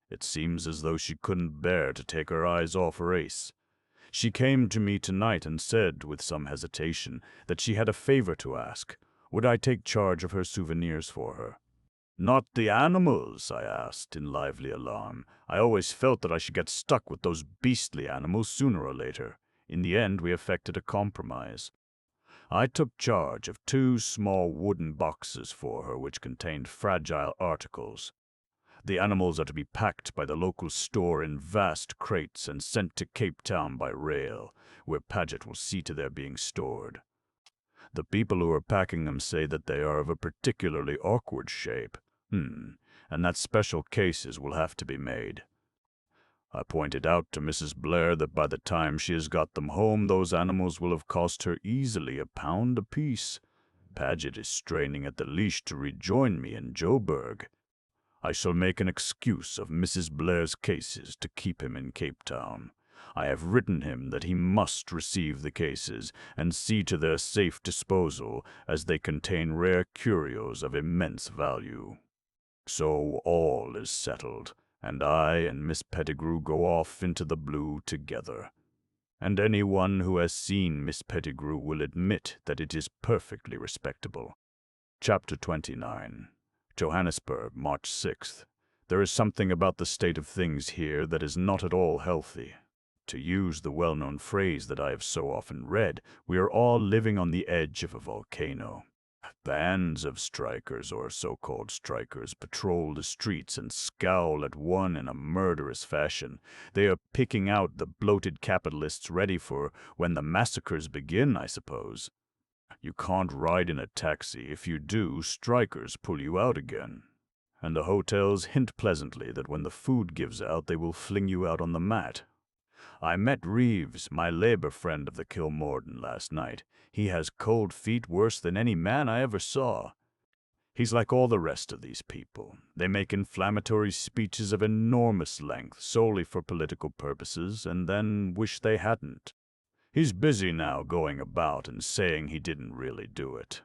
It seems as though she couldn't bear to take her eyes off Race. She came to me tonight and said, with some hesitation, that she had a favor to ask. Would I take charge of her souvenirs for her? Not the animals? I asked in lively alarm. I always felt that I should get stuck with those beastly animals sooner or later. In the end, we effected a compromise. I took charge of 2 small wooden boxes for her which contained fragile articles. The animals are to be packed by the local store in vast crates and sent to Cape Town by rail, where Paget will see to their being stored. The people who are packing them say that they are of a particularly awkward shape. And that special cases will have to be made. I pointed out to Mrs. Blair that by the time she has got them home, those animals will have cost her easily £1 apiece. Paget is straining at the leash to rejoin me in Joburg. I shall make an excuse of Mrs. Blair's cases to keep him in Cape Town. I have written him that he must receive the cases and see to their safe disposal, as they contain rare curios of immense value. So all is settled, and I and Miss Pettigrew go off into the blue together. And anyone who has seen Miss Pettigrew will admit that it is perfectly respectable. Chapter 29. Johannesburg, March 6th. There is something about the state of things here that is not at all healthy. To use the well-known phrase that I have so often read, we are all living on the edge of a volcano. Bands of strikers, or so-called strikers, patrol the streets and scowl at one in a murderous fashion. They are picking out the bloated capitalists ready for when the massacres begin, I suppose. You can't ride in a taxi. If you do, strikers pull you out again. And the hotels hint pleasantly that when the food gives out, they will fling you out on the mat. I met Reeves, my labor friend of the Kilmorden, last night. He has cold feet worse than any man I ever saw. He's like all the rest of these people. They make inflammatory speeches of enormous length solely for political purposes, and then wish they hadn't. He's busy now going about and saying he didn't really do it.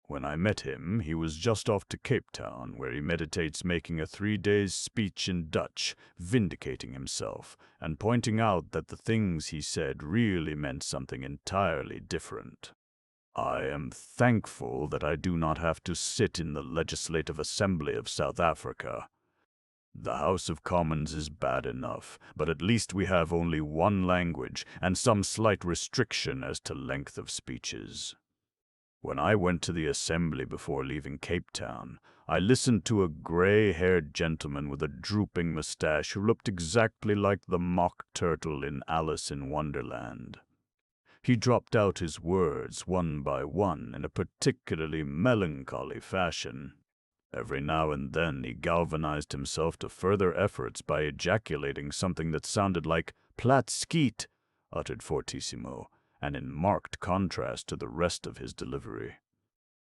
When I met him, he was just off to Cape Town, where he meditates making a 3-day speech in Dutch, vindicating himself, and pointing out that the things he said really meant something entirely different. I am thankful that I do not have to sit in the Legislative Assembly of South Africa. The House of Commons is bad enough, but at least we have only one language and some slight restriction as to length of speeches. When I went to the assembly before leaving Cape Town, I listened to a gray-haired gentleman with a drooping mustache who looked exactly like the mock turtle in Alice in Wonderland. He dropped out his words one by one in a particularly melancholy fashion. Every now and then he galvanized himself to further efforts by ejaculating something that sounded like "plat skeet," uttered fortissimo, and in marked contrast to the rest of his delivery.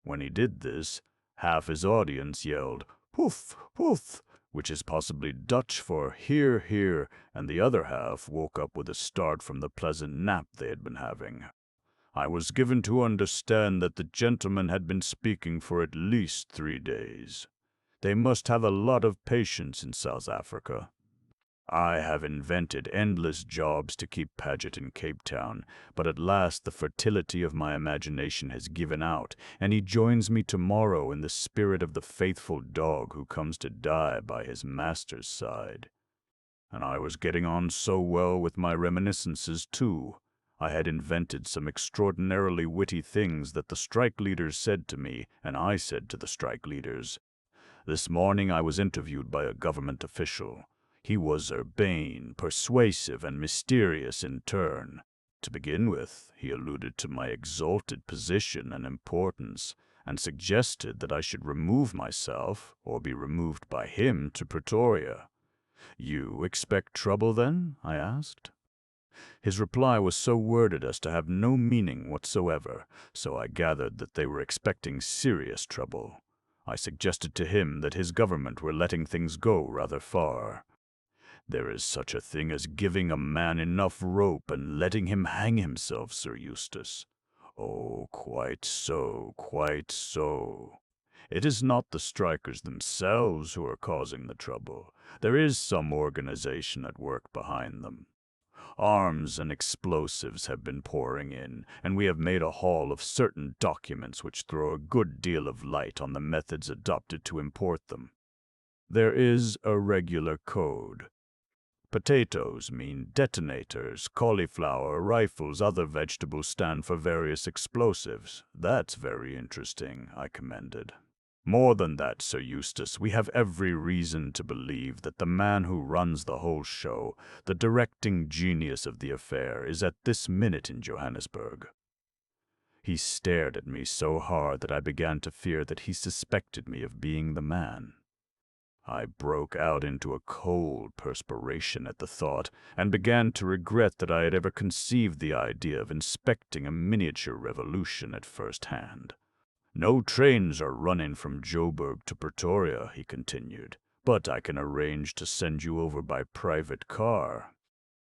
When he did this, half his audience yelled "Poof, poof," which is possibly Dutch for "hear, hear," and the other half woke up with a start from the pleasant nap they had been having. I was given to understand that the gentleman had been speaking for at least 3 days. They must have a lot of patience in South Africa. I have invented endless jobs to keep Paget in Cape Town, but at last the fertility of my imagination has given out, and he joins me tomorrow in the spirit of the faithful dog who comes to die by his master's side. And I was getting on so well with my reminiscences, too. I had invented some extraordinarily witty things that the strike leaders said to me, and I said to the strike leaders. This morning I was interviewed by a government official. He was urbane, persuasive, and mysterious in turn. To begin with, he alluded to my exalted position and importance, and suggested that I should remove myself, or be removed by him, to Pretoria. "You expect trouble, then?" I asked. His reply was so worded as to have no meaning whatsoever, so I gathered that they were expecting serious trouble. I suggested to him that his government were letting things go rather far. "There is such a thing as giving a man enough rope and letting him hang himself, Sir Eustace." "Oh, quite so, quite so. It is not the strikers themselves who are causing the trouble. There is some organization at work behind them." Arms and explosives have been pouring in, and we have made a haul of certain documents which throw a good deal of light on the methods adopted to import them. There is a regular code. Potatoes mean detonators, cauliflower, rifles, other vegetables stand for various explosives. That's very interesting, I commended. More than that, Sir Eustace, we have every reason to believe that the man who runs the whole show, the directing genius of the affair, is at this minute in Johannesburg. He stared at me so hard that I began to fear that he suspected me of being the man. I broke out into a cold perspiration at the thought, and began to regret that I had ever conceived the idea of inspecting a miniature revolution at first hand. No trains are running from Joburg to Pretoria, he continued, but I can arrange to send you over by private car.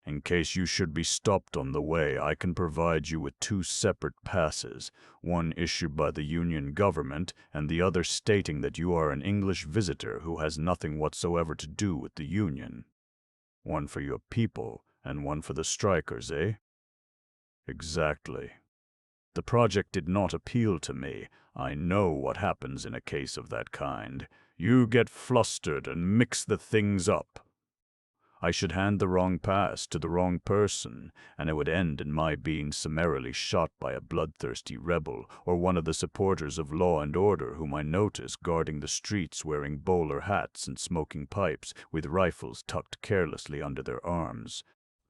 In case you should be stopped on the way, I can provide you with 2 separate passes, one issued by the Union government and the other stating that you are an English visitor who has nothing whatsoever to do with the Union. One for your people and one for the strikers, eh? Exactly. The project did not appeal to me. I know what happens in a case of that kind. You get flustered and mix the things up. I should hand the wrong pass to the wrong person, and it would end in my being summarily shot by a bloodthirsty rebel or one of the supporters of law and order whom I notice guarding the streets wearing bowler hats and smoking pipes with rifles tucked carelessly under their arms.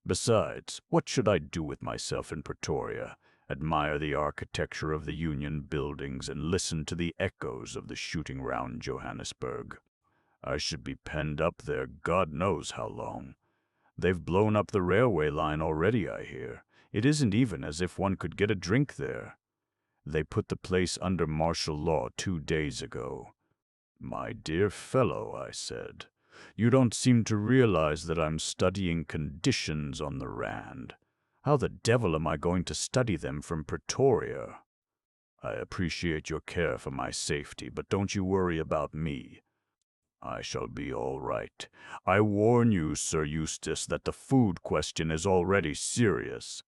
Besides, what should I do with myself in Pretoria? Admire the architecture of the Union buildings and listen to the echoes of the shooting round Johannesburg. I should be penned up there God knows how long. They've blown up the railway line already, I hear. It isn't even as if one could get a drink there. They put the place under martial law 2 days ago. My dear fellow, I said, you don't seem to realize that I'm studying conditions on the Rand. How the devil am I going to study them from Pretoria? I appreciate your care for my safety, but don't you worry about me. I shall be all right. I warn you, Sir Eustace, that the food question is already serious.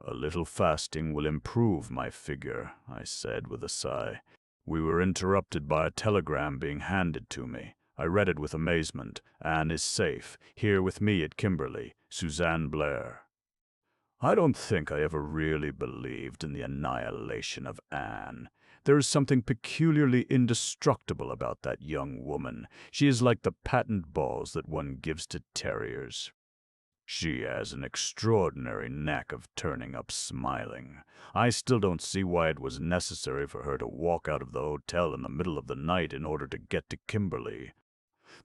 A little fasting will improve my figure, I said with a sigh. We were interrupted by a telegram being handed to me. I read it with amazement. Anne is safe, here with me at Kimberley, Suzanne Blair. I don't think I ever really believed in the annihilation of Anne. There is something peculiarly indestructible about that young woman. She is like the patent balls that one gives to terriers. She has an extraordinary knack of turning up smiling. I still don't see why it was necessary for her to walk out of the hotel in the middle of the night in order to get to Kimberley.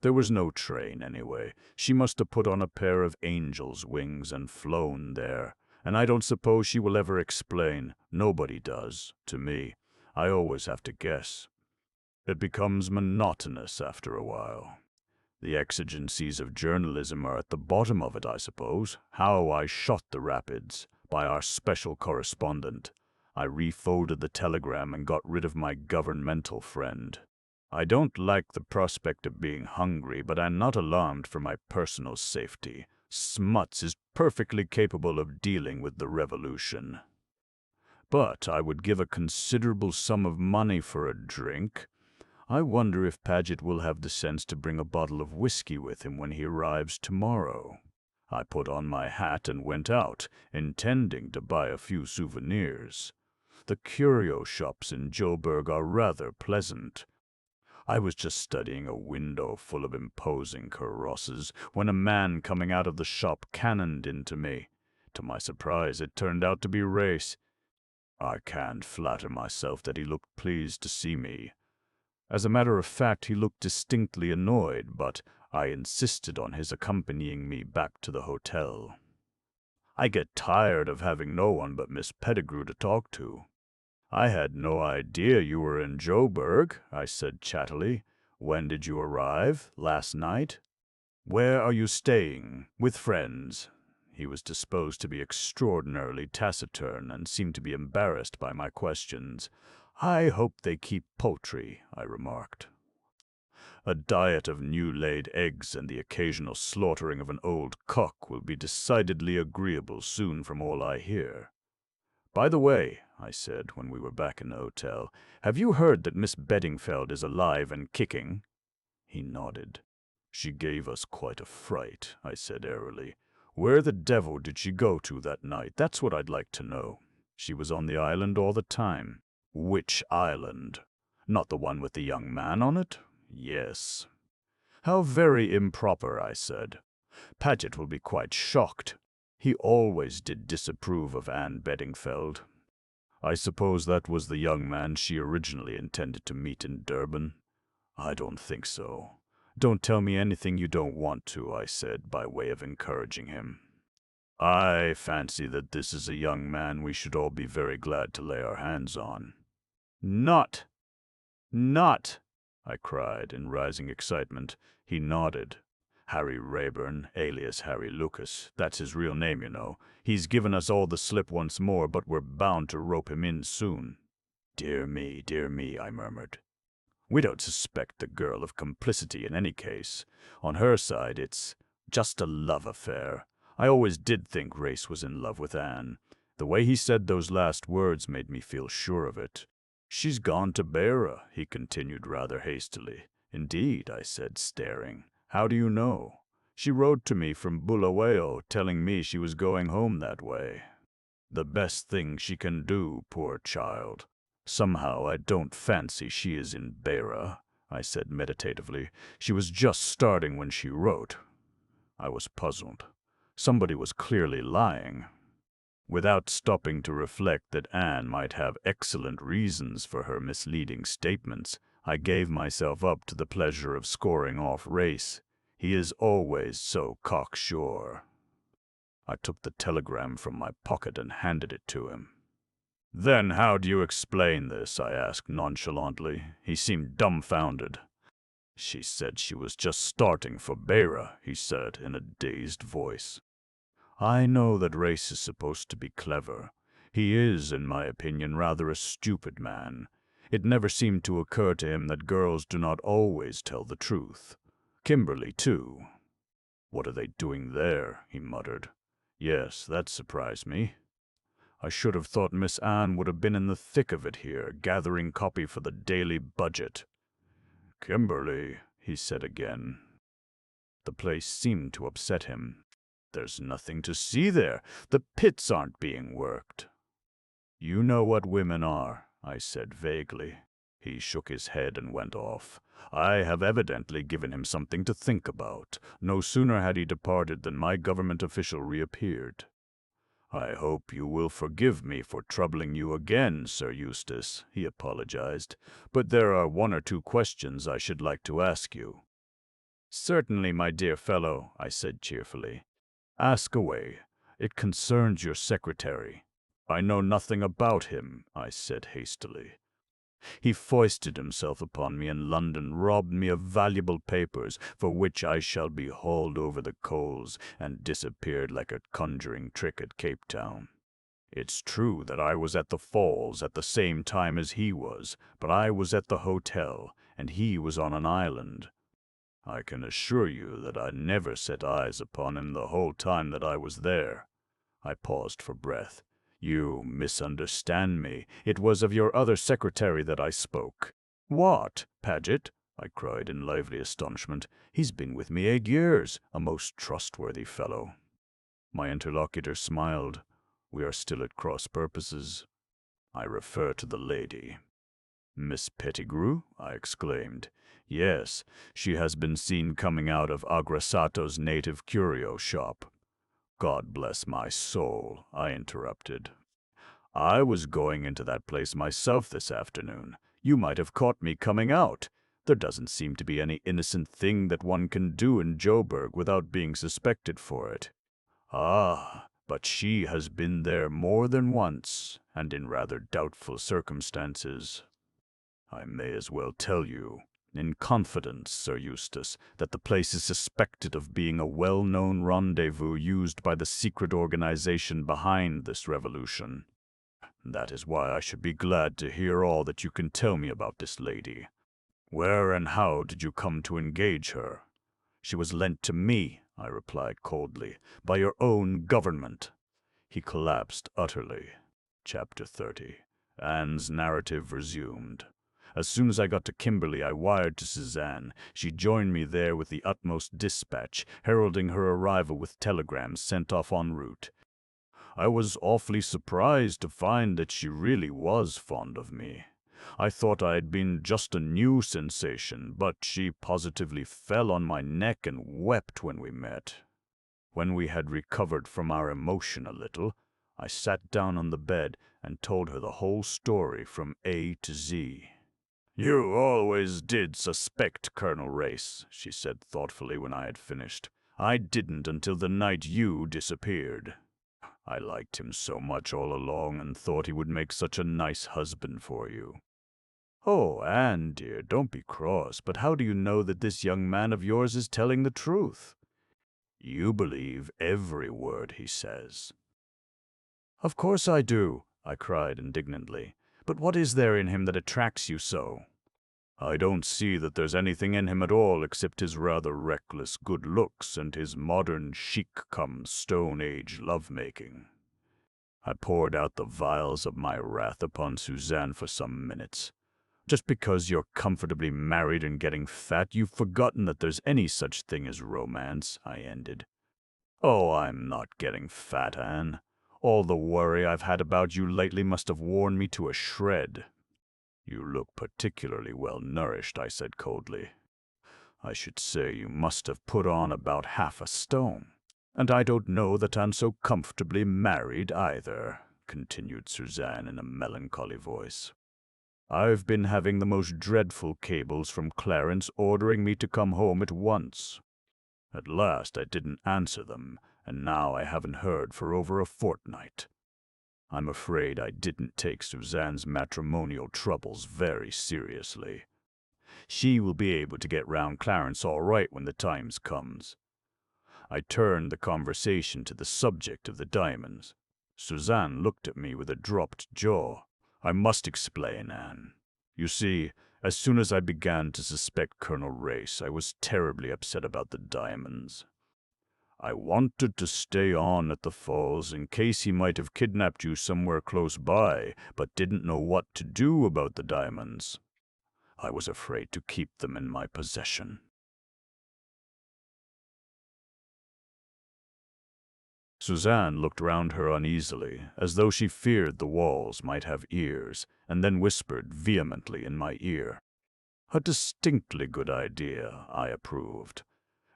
There was no train, anyway. She must have put on a pair of angel's wings and flown there. And I don't suppose she will ever explain. Nobody does, to me. I always have to guess. It becomes monotonous after a while. The exigencies of journalism are at the bottom of it, I suppose. How I shot the rapids, by our special correspondent. I refolded the telegram and got rid of my governmental friend. I don't like the prospect of being hungry, but I'm not alarmed for my personal safety. Smuts is perfectly capable of dealing with the revolution. But I would give a considerable sum of money for a drink. I wonder if Paget will have the sense to bring a bottle of whiskey with him when he arrives tomorrow. I put on my hat and went out, intending to buy a few souvenirs. The curio shops in Joburg are rather pleasant. I was just studying a window full of imposing carrosses when a man coming out of the shop cannoned into me. To my surprise, it turned out to be Race. I can't flatter myself that he looked pleased to see me. As a matter of fact, he looked distinctly annoyed, but I insisted on his accompanying me back to the hotel. I get tired of having no one but Miss Pettigrew to talk to. I had no idea you were in Joburg, I said chattily. When did you arrive? Last night? Where are you staying? With friends? He was disposed to be extraordinarily taciturn and seemed to be embarrassed by my questions. I hope they keep poultry, I remarked. A diet of new-laid eggs and the occasional slaughtering of an old cock will be decidedly agreeable soon from all I hear. By the way, I said when we were back in the hotel, have you heard that Miss Beddingfeld is alive and kicking? He nodded. She gave us quite a fright, I said airily. Where the devil did she go to that night? That's what I'd like to know. She was on the island all the time. Which island? Not the one with the young man on it? Yes. How very improper, I said. Paget will be quite shocked. He always did disapprove of Anne Beddingfeld. I suppose that was the young man she originally intended to meet in Durban. I don't think so. Don't tell me anything you don't want to, I said, by way of encouraging him. I fancy that this is a young man we should all be very glad to lay our hands on. Not, I cried in rising excitement. He nodded. Harry Rayburn, alias Harry Lucas. That's his real name, you know. He's given us all the slip once more, but we're bound to rope him in soon. Dear me, I murmured. We don't suspect the girl of complicity in any case. On her side, it's just a love affair. I always did think Race was in love with Anne. The way he said those last words made me feel sure of it. She's gone to Beira, he continued rather hastily. Indeed, I said, staring. How do you know? She wrote to me from Bulawayo, telling me she was going home that way. The best thing she can do, poor child. Somehow I don't fancy she is in Beira, I said meditatively. She was just starting when she wrote. I was puzzled. Somebody was clearly lying. Without stopping to reflect that Anne might have excellent reasons for her misleading statements, I gave myself up to the pleasure of scoring off Race. He is always so cocksure. I took the telegram from my pocket and handed it to him. Then how do you explain this? I asked nonchalantly. He seemed dumbfounded. She said she was just starting for Beira, he said in a dazed voice. I know that Race is supposed to be clever. He is, in my opinion, rather a stupid man. It never seemed to occur to him that girls do not always tell the truth. Kimberly, too. What are they doing there? He muttered. Yes, that surprised me. I should have thought Miss Anne would have been in the thick of it here, gathering copy for the daily budget. Kimberly, he said again. The place seemed to upset him. There's nothing to see there. The pits aren't being worked. You know what women are, I said vaguely. He shook his head and went off. I have evidently given him something to think about. No sooner had he departed than my government official reappeared. I hope you will forgive me for troubling you again, Sir Eustace, he apologized, but there are one or two questions I should like to ask you. Certainly, my dear fellow, I said cheerfully. Ask away. It concerns your secretary. I know nothing about him, I said hastily. He foisted himself upon me in London, robbed me of valuable papers, for which I shall be hauled over the coals, and disappeared like a conjuring trick at Cape Town. It's true that I was at the falls at the same time as he was, but I was at the hotel, and he was on an island. I can assure you that I never set eyes upon him the whole time that I was there. I paused for breath. You misunderstand me. It was of your other secretary that I spoke. What, Paget? I cried in lively astonishment. He's been with me 8 years, a most trustworthy fellow. My interlocutor smiled. We are still at cross purposes. I refer to the lady. Miss Pettigrew? I exclaimed. Yes, she has been seen coming out of Agrasato's native curio shop. God bless my soul, I interrupted. I was going into that place myself this afternoon. You might have caught me coming out. There doesn't seem to be any innocent thing that one can do in Joburg without being suspected for it. Ah, but she has been there more than once, and in rather doubtful circumstances. I may as well tell you, in confidence, Sir Eustace, that the place is suspected of being a well-known rendezvous used by the secret organization behind this revolution. That is why I should be glad to hear all that you can tell me about this lady. Where and how did you come to engage her? She was lent to me, I replied coldly, by your own government. He collapsed utterly. Chapter 30. Anne's narrative resumed. As soon as I got to Kimberley, I wired to Suzanne. She joined me there with the utmost dispatch, heralding her arrival with telegrams sent off en route. I was awfully surprised to find that she really was fond of me. I thought I had been just a new sensation, but she positively fell on my neck and wept when we met. When we had recovered from our emotion a little, I sat down on the bed and told her the whole story from A to Z. "You always did suspect Colonel Race," she said thoughtfully when I had finished. "I didn't until the night you disappeared. I liked him so much all along and thought he would make such a nice husband for you." "Oh, Anne, dear, don't be cross, but how do you know that this young man of yours is telling the truth?" "You believe every word he says." "Of course I do," I cried indignantly. "But what is there in him that attracts you so?" "I don't see that there's anything in him at all except his rather reckless good looks and his modern chic-cum-Stone Age love-making." I poured out the vials of my wrath upon Suzanne for some minutes. "Just because you're comfortably married and getting fat, you've forgotten that there's any such thing as romance," I ended. "Oh, I'm not getting fat, Anne. All the worry I've had about you lately must have worn me to a shred." "You look particularly well nourished," I said coldly. "I should say you must have put on about half a stone." "And I don't know that I'm so comfortably married either," continued Suzanne in a melancholy voice. "I've been having the most dreadful cables from Clarence ordering me to come home at once. At last I didn't answer them, and now I haven't heard for over a fortnight. I'm afraid I didn't take Suzanne's matrimonial troubles very seriously. She will be able to get round Clarence all right when the time comes." I turned the conversation to the subject of the diamonds. Suzanne looked at me with a dropped jaw. "I must explain, Anne. You see, as soon as I began to suspect Colonel Race, I was terribly upset about the diamonds. I wanted to stay on at the falls in case he might have kidnapped you somewhere close by, but didn't know what to do about the diamonds. I was afraid to keep them in my possession." Suzanne looked round her uneasily, as though she feared the walls might have ears, and then whispered vehemently in my ear. "A distinctly good idea," I approved.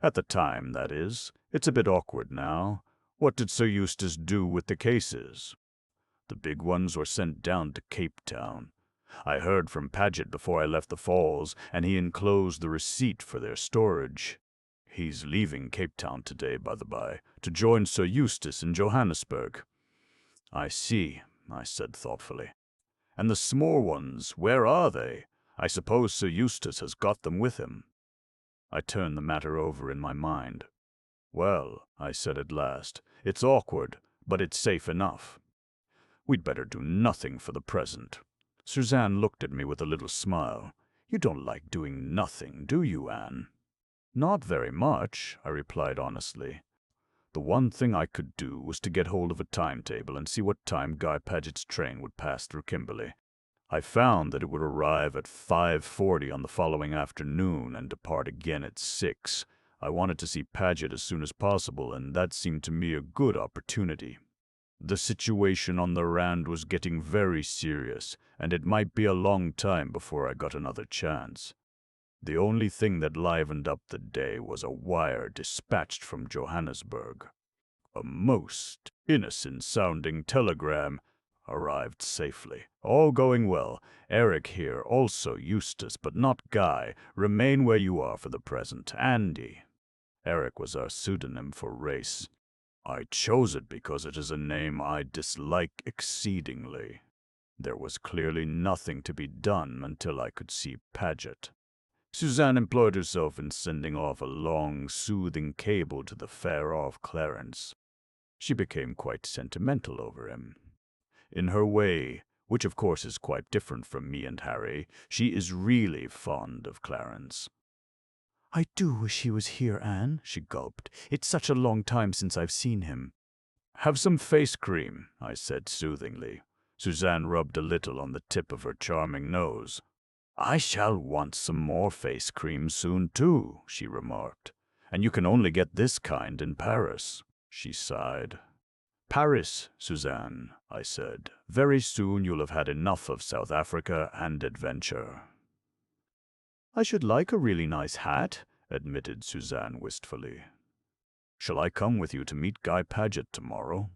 "At the time, that is. It's a bit awkward now. What did Sir Eustace do with the cases?" "The big ones were sent down to Cape Town. I heard from Paget before I left the falls, and he enclosed the receipt for their storage. He's leaving Cape Town today, by the by, to join Sir Eustace in Johannesburg." "I see," I said thoughtfully. "And the small ones, where are they? I suppose Sir Eustace has got them with him." I turned the matter over in my mind. "Well," I said at last, "it's awkward, but it's safe enough. We'd better do nothing for the present." Suzanne looked at me with a little smile. "You don't like doing nothing, do you, Anne?" "Not very much," I replied honestly. The one thing I could do was to get hold of a timetable and see what time Guy Paget's train would pass through Kimberley. I found that it would arrive at 5:40 on the following afternoon and depart again at 6. I wanted to see Paget as soon as possible, and that seemed to me a good opportunity. The situation on the Rand was getting very serious, and it might be a long time before I got another chance. The only thing that livened up the day was a wire dispatched from Johannesburg. A most innocent-sounding telegram. Arrived safely. All going well. Eric here, also Eustace, but not Guy. Remain where you are for the present. Andy. Eric was our pseudonym for Race. I chose it because it is a name I dislike exceedingly. There was clearly nothing to be done until I could see Paget. Suzanne employed herself in sending off a long, soothing cable to the far-off Clarence. She became quite sentimental over him. In her way, which of course is quite different from me and Harry. She is really fond of Clarence. I do wish he was here, Anne, she gulped. It's such a long time since I've seen him. Have some face cream, I said soothingly. Suzanne rubbed a little on the tip of her charming nose. I shall want some more face cream soon, too, she remarked. And you can only get this kind in Paris, she sighed. Paris, Suzanne, I said. Very soon you'll have had enough of South Africa and adventure. I should like a really nice hat, admitted Suzanne wistfully. Shall I come with you to meet Guy Paget tomorrow?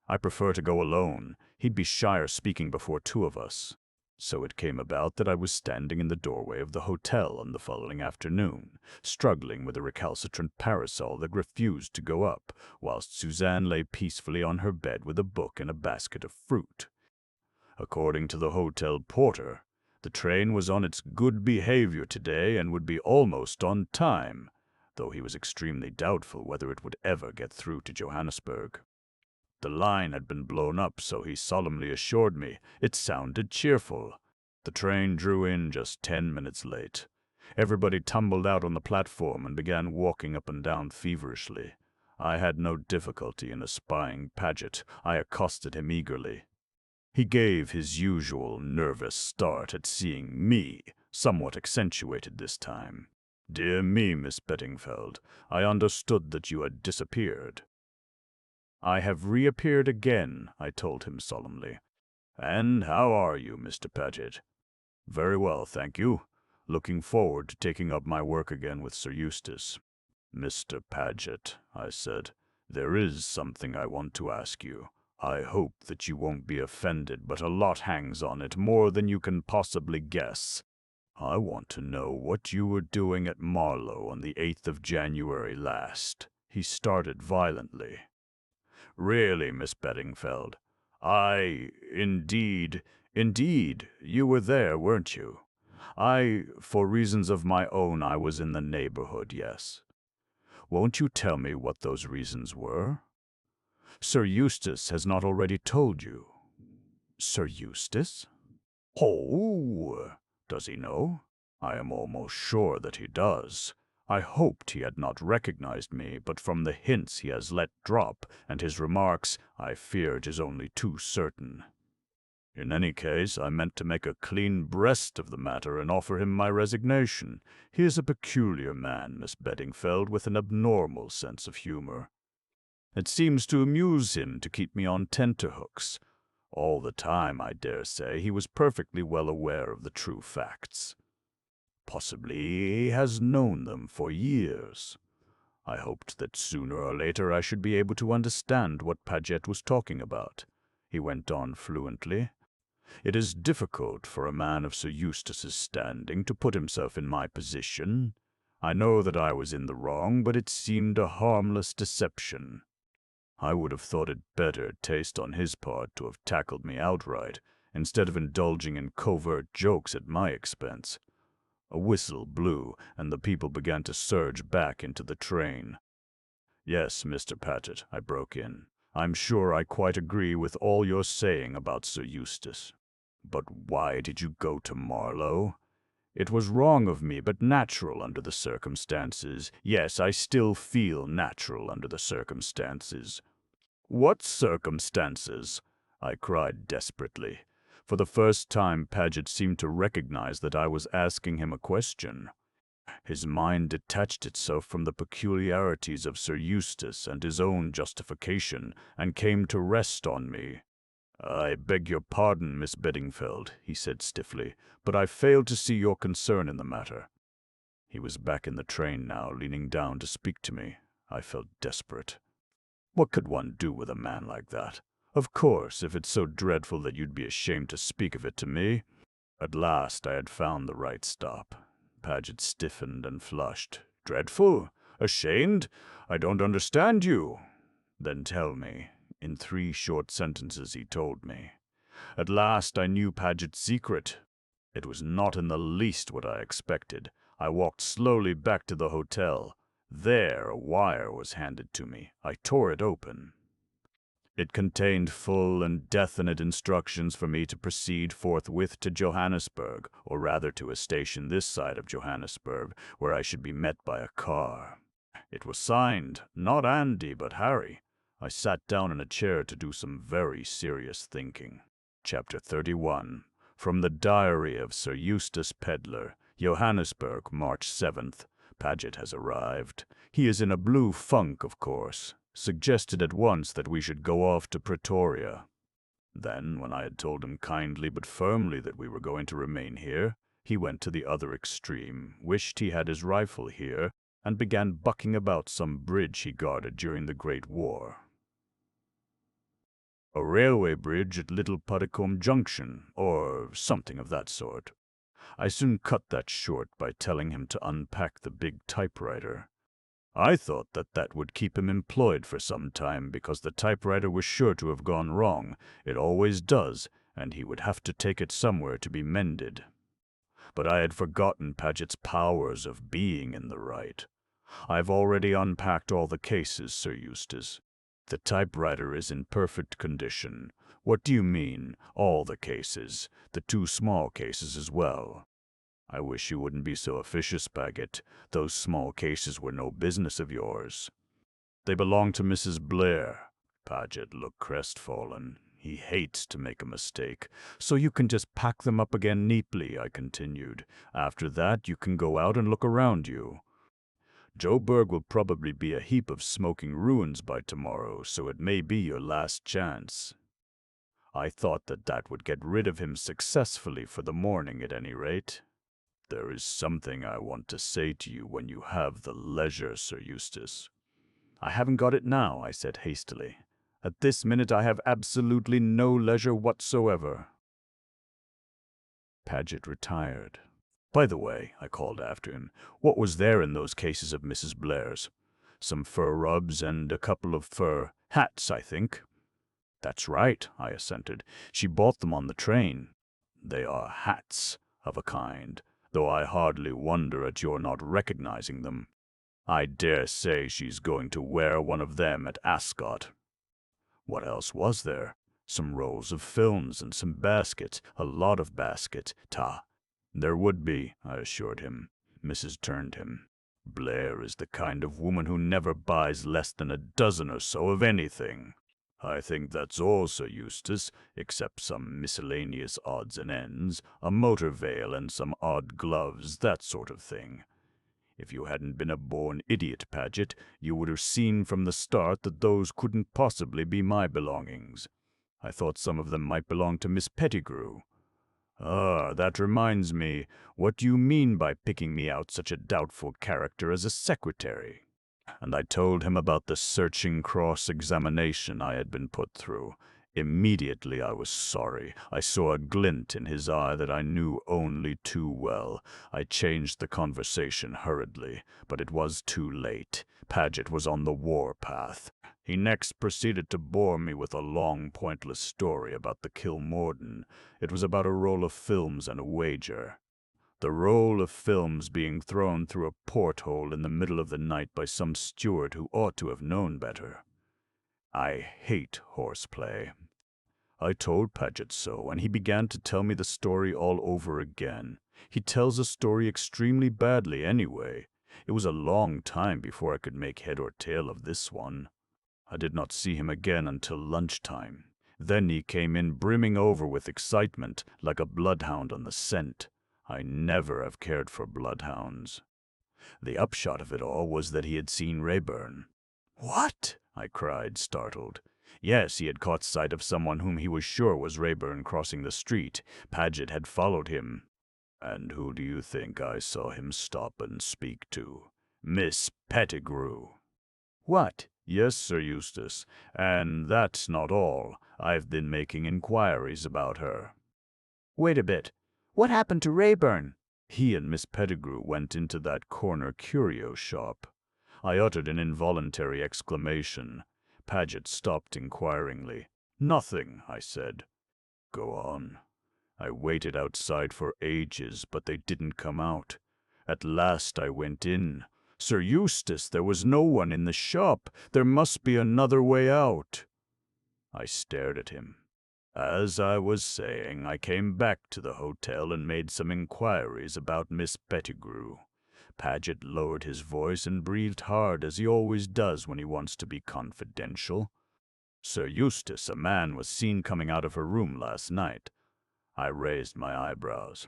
I prefer to go alone. He'd be shyer speaking before two of us. So it came about that I was standing in the doorway of the hotel on the following afternoon, struggling with a recalcitrant parasol that refused to go up, whilst Suzanne lay peacefully on her bed with a book and a basket of fruit. According to the hotel porter, the train was on its good behavior today and would be almost on time, though he was extremely doubtful whether it would ever get through to Johannesburg. The line had been blown up, so he solemnly assured me. It sounded cheerful. The train drew in just 10 minutes late. Everybody tumbled out on the platform and began walking up and down feverishly. I had no difficulty in espying Paget. I accosted him eagerly. He gave his usual nervous start at seeing me, somewhat accentuated this time. Dear me, Miss Beddingfeld, I understood that you had disappeared. I have reappeared again, I told him solemnly. And how are you, Mr. Paget? Very well, thank you. Looking forward to taking up my work again with Sir Eustace. Mr. Paget, I said, there is something I want to ask you. I hope that you won't be offended, but a lot hangs on it, more than you can possibly guess. I want to know what you were doing at Marlow on the 8th of January last. He started violently. Really, Miss Beddingfeld, indeed, you were there, weren't you? For reasons of my own, I was in the neighborhood, yes. Won't you tell me what those reasons were? Sir Eustace has not already told you. Sir Eustace? Oh, does he know? I am almost sure that he does. I hoped he had not recognized me, but from the hints he has let drop, and his remarks, I fear it is only too certain. In any case, I meant to make a clean breast of the matter and offer him my resignation. He is a peculiar man, Miss Beddingfeld, with an abnormal sense of humor. It seems to amuse him to keep me on tenterhooks. All the time, I dare say, he was perfectly well aware of the true facts. Possibly he has known them for years. I hoped that sooner or later I should be able to understand what Paget was talking about. He went on fluently. It is difficult for a man of Sir Eustace's standing to put himself in my position. I know that I was in the wrong, but it seemed a harmless deception. I would have thought it better taste on his part to have tackled me outright, instead of indulging in covert jokes at my expense. A whistle blew, and the people began to surge back into the train. Yes, Mr. Paget, I broke in. I'm sure I quite agree with all you're saying about Sir Eustace. But why did you go to Marlow? It was wrong of me, but natural under the circumstances. Yes, I still feel natural under the circumstances. What circumstances? I cried desperately. For the first time, Paget seemed to recognize that I was asking him a question. His mind detached itself from the peculiarities of Sir Eustace and his own justification, and came to rest on me. I beg your pardon, Miss Beddingfeld, he said stiffly, but I fail to see your concern in the matter. He was back in the train now, leaning down to speak to me. I felt desperate. What could one do with a man like that? Of course, if it's so dreadful that you'd be ashamed to speak of it to me. At last I had found the right stop. Paget stiffened and flushed. Dreadful? Ashamed? I don't understand you. Then tell me. In 3 short sentences he told me. At last I knew Paget's secret. It was not in the least what I expected. I walked slowly back to the hotel. There a wire was handed to me. I tore it open. It contained full and definite instructions for me to proceed forthwith to Johannesburg, or rather to a station this side of Johannesburg, where I should be met by a car. It was signed, not Andy, but Harry. I sat down in a chair to do some very serious thinking. Chapter 31. From the Diary of Sir Eustace Pedlar, Johannesburg, March 7th. Paget has arrived. He is in a blue funk, of course. Suggested at once that we should go off to Pretoria. Then, when I had told him kindly but firmly that we were going to remain here, he went to the other extreme, wished he had his rifle here, and began bucking about some bridge he guarded during the Great War. A railway bridge at Little Puddicombe Junction, or something of that sort. I soon cut that short by telling him to unpack the big typewriter. I thought that would keep him employed for some time, because the typewriter was sure to have gone wrong. It always does, and he would have to take it somewhere to be mended. But I had forgotten Paget's powers of being in the right. I've already unpacked all the cases, Sir Eustace. The typewriter is in perfect condition. What do you mean, all the cases? The 2 small cases as well? I wish you wouldn't be so officious, Paget. Those small cases were no business of yours. They belong to Mrs. Blair. Paget looked crestfallen. He hates to make a mistake. So you can just pack them up again neatly, I continued. After that, you can go out and look around you. Joburg will probably be a heap of smoking ruins by tomorrow, so it may be your last chance. I thought that would get rid of him successfully for the morning at any rate. There is something I want to say to you when you have the leisure, Sir Eustace. I haven't got it now, I said hastily. At this minute I have absolutely no leisure whatsoever. Paget retired. By the way, I called after him, what was there in those cases of Mrs. Blair's? Some fur rugs and a couple of fur hats, I think. That's right, I assented. She bought them on the train. They are hats, of a kind, though I hardly wonder at your not recognizing them. I dare say she's going to wear one of them at Ascot. What else was there? Some rolls of films and some baskets, a lot of baskets. There would be, I assured him. Mrs. turned him. Blair is the kind of woman who never buys less than a dozen or so of anything. I think that's all, Sir Eustace, except some miscellaneous odds and ends, a motor veil and some odd gloves, that sort of thing. If you hadn't been a born idiot, Paget, you would have seen from the start that those couldn't possibly be my belongings. I thought some of them might belong to Miss Pettigrew. Ah, that reminds me, what do you mean by picking me out such a doubtful character as a secretary? And I told him about the searching cross-examination I had been put through. Immediately I was sorry. I saw a glint in his eye that I knew only too well. I changed the conversation hurriedly, but it was too late. Paget was on the war-path. He next proceeded to bore me with a long, pointless story about the Kilmorden. It was about a roll of films and a wager. The roll of films being thrown through a porthole in the middle of the night by some steward who ought to have known better. I hate horseplay. I told Paget so, and he began to tell me the story all over again. He tells a story extremely badly anyway. It was a long time before I could make head or tail of this one. I did not see him again until lunchtime. Then he came in brimming over with excitement, like a bloodhound on the scent. I never have cared for bloodhounds. The upshot of it all was that he had seen Rayburn. "What?" I cried, startled. Yes, he had caught sight of someone whom he was sure was Rayburn crossing the street. Paget had followed him. And who do you think I saw him stop and speak to? Miss Pettigrew. What? Yes, Sir Eustace, and that's not all. I've been making inquiries about her. Wait a bit. What happened to Rayburn? He and Miss Pettigrew went into that corner curio shop. I uttered an involuntary exclamation. Paget stopped inquiringly. Nothing, I said. Go on. I waited outside for ages, but they didn't come out. At last I went in. Sir Eustace, there was no one in the shop. There must be another way out. I stared at him. As I was saying, I came back to the hotel and made some inquiries about Miss Pettigrew. Paget lowered his voice and breathed hard, as he always does when he wants to be confidential. Sir Eustace, a man was seen coming out of her room last night. I raised my eyebrows.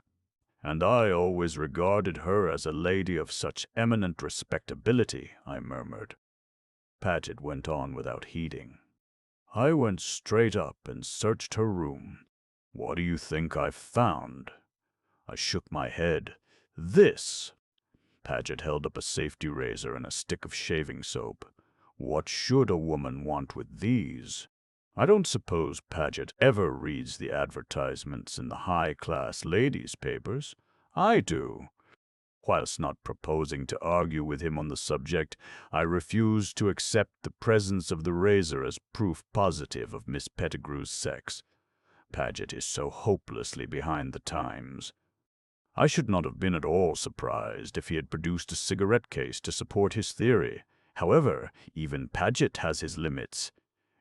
And I always regarded her as a lady of such eminent respectability, I murmured. Paget went on without heeding. I went straight up and searched her room. What do you think I found? I shook my head. This! Paget held up a safety razor and a stick of shaving soap. What should a woman want with these? I don't suppose Paget ever reads the advertisements in the high-class ladies' papers. I do. Whilst not proposing to argue with him on the subject, I refused to accept the presence of the razor as proof positive of Miss Pettigrew's sex. Paget is so hopelessly behind the times. I should not have been at all surprised if he had produced a cigarette case to support his theory. However, even Paget has his limits.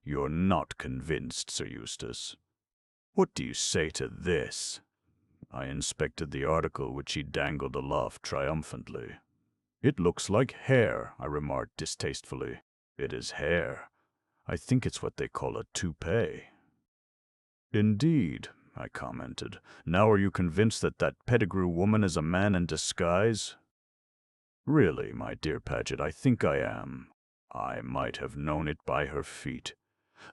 You're not convinced, Sir Eustace. What do you say to this? I inspected the article which he dangled aloft triumphantly. It looks like hair, I remarked distastefully. It is hair. I think it's what they call a toupee. Indeed, I commented. Now are you convinced that that Pettigrew woman is a man in disguise? Really, my dear Paget, I think I am. I might have known it by her feet.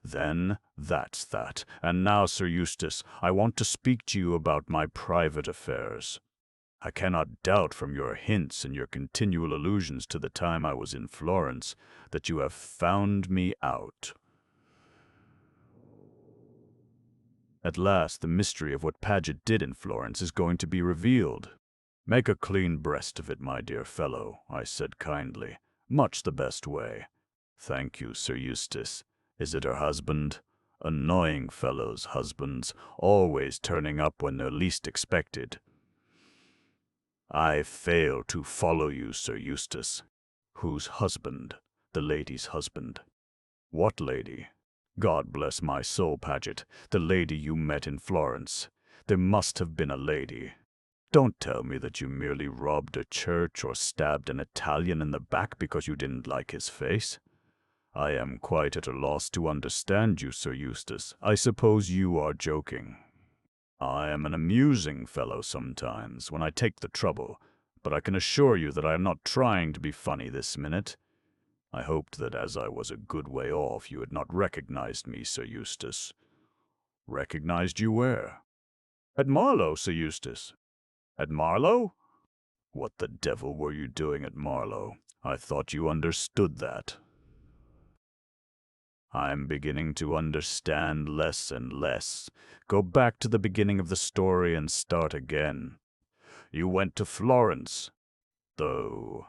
Then, that's that. And now, Sir Eustace, I want to speak to you about my private affairs. I cannot doubt from your hints and your continual allusions to the time I was in Florence that you have found me out. At last, the mystery of what Paget did in Florence is going to be revealed. Make a clean breast of it, my dear fellow, I said kindly. Much the best way. Thank you, Sir Eustace. Is it her husband? Annoying fellows, husbands, always turning up when they're least expected. I fail to follow you, Sir Eustace. Whose husband? The lady's husband. What lady? God bless my soul, Paget, the lady you met in Florence. There must have been a lady. Don't tell me that you merely robbed a church or stabbed an Italian in the back because you didn't like his face. I am quite at a loss to understand you, Sir Eustace. I suppose you are joking. I am an amusing fellow sometimes, when I take the trouble, but I can assure you that I am not trying to be funny this minute. I hoped that as I was a good way off, you had not recognized me, Sir Eustace. Recognized you where? At Marlow, Sir Eustace. At Marlow? What the devil were you doing at Marlow? I thought you understood that. I'm beginning to understand less and less. Go back to the beginning of the story and start again. You went to Florence, though.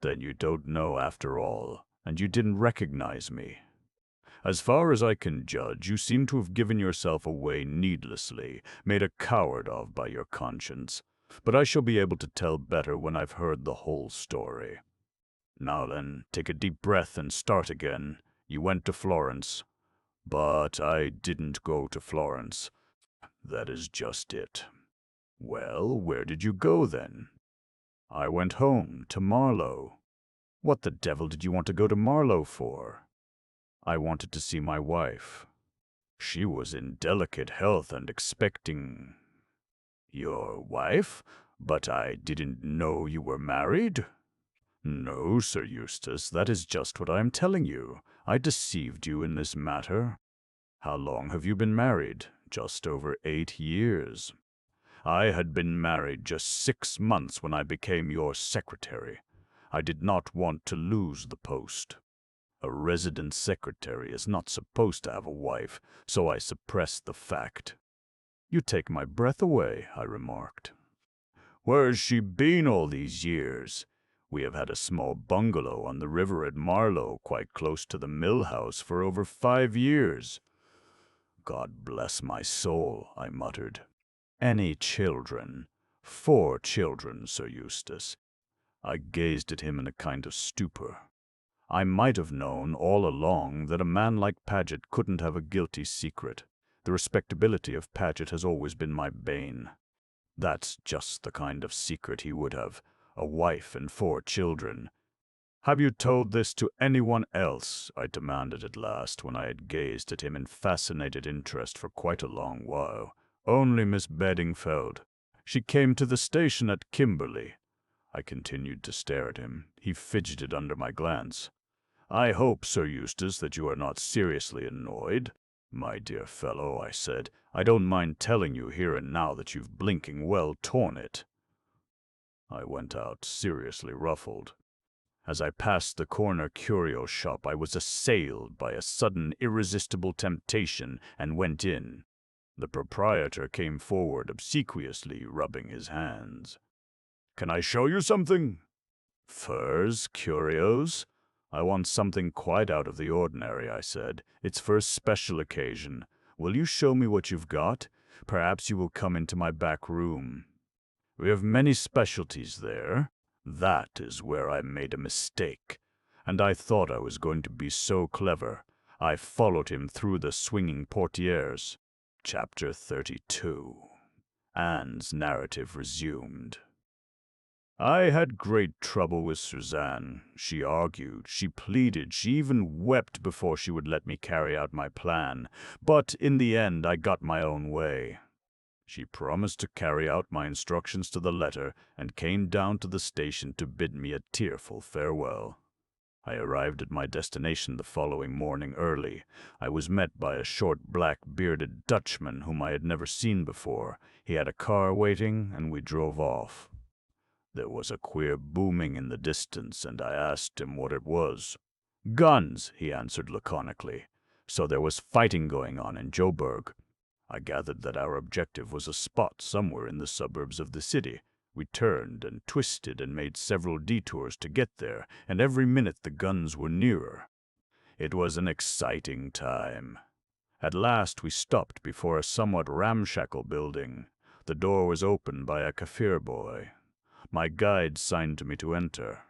Then you don't know after all, and you didn't recognize me. As far as I can judge, you seem to have given yourself away needlessly, made a coward of by your conscience. But I shall be able to tell better when I've heard the whole story. Now then, take a deep breath and start again. You went to Florence. But I didn't go to Florence. That is just it. Well, where did you go then? I went home, to Marlow. What the devil did you want to go to Marlow for? I wanted to see my wife. She was in delicate health and expecting... Your wife? But I didn't know you were married? No, Sir Eustace, that is just what I am telling you. I deceived you in this matter. How long have you been married? Just over 8 years. I had been married just 6 months when I became your secretary. I did not want to lose the post. A resident secretary is not supposed to have a wife, so I suppressed the fact. You take my breath away, I remarked. Where's she been all these years? We have had a small bungalow on the river at Marlow, quite close to the mill house, for over 5 years. God bless my soul, I muttered. Any children? 4 children, Sir Eustace. I gazed at him in a kind of stupor. I might have known all along that a man like Paget couldn't have a guilty secret. The respectability of Paget has always been my bane. That's just the kind of secret he would have. A wife and 4 children. "Have you told this to anyone else?" I demanded at last, when I had gazed at him in fascinated interest for quite a long while. "Only Miss Beddingfeld. She came to the station at Kimberley." I continued to stare at him. He fidgeted under my glance. "I hope, Sir Eustace, that you are not seriously annoyed." "My dear fellow," I said, "I don't mind telling you here and now that you've blinking well torn it." I went out, seriously ruffled. As I passed the corner curio shop, I was assailed by a sudden irresistible temptation and went in. The proprietor came forward obsequiously, rubbing his hands. "Can I show you something?" "Furs? Curios? I want something quite out of the ordinary," I said. "It's for a special occasion. Will you show me what you've got? Perhaps you will come into my back room. We have many specialties there." That is where I made a mistake, and I thought I was going to be so clever. I followed him through the swinging portieres. Chapter 32. Anne's narrative resumed. I had great trouble with Suzanne. She argued, she pleaded, she even wept before she would let me carry out my plan. But in the end, I got my own way. She promised to carry out my instructions to the letter and came down to the station to bid me a tearful farewell. I arrived at my destination the following morning early. I was met by a short, black-bearded Dutchman whom I had never seen before. He had a car waiting, and we drove off. There was a queer booming in the distance, and I asked him what it was. "Guns," he answered laconically. So there was fighting going on in Joburg. I gathered that our objective was a spot somewhere in the suburbs of the city. We turned and twisted and made several detours to get there, and every minute the guns were nearer. It was an exciting time. At last we stopped before a somewhat ramshackle building. The door was opened by a Kaffir boy. My guide signed to me to enter.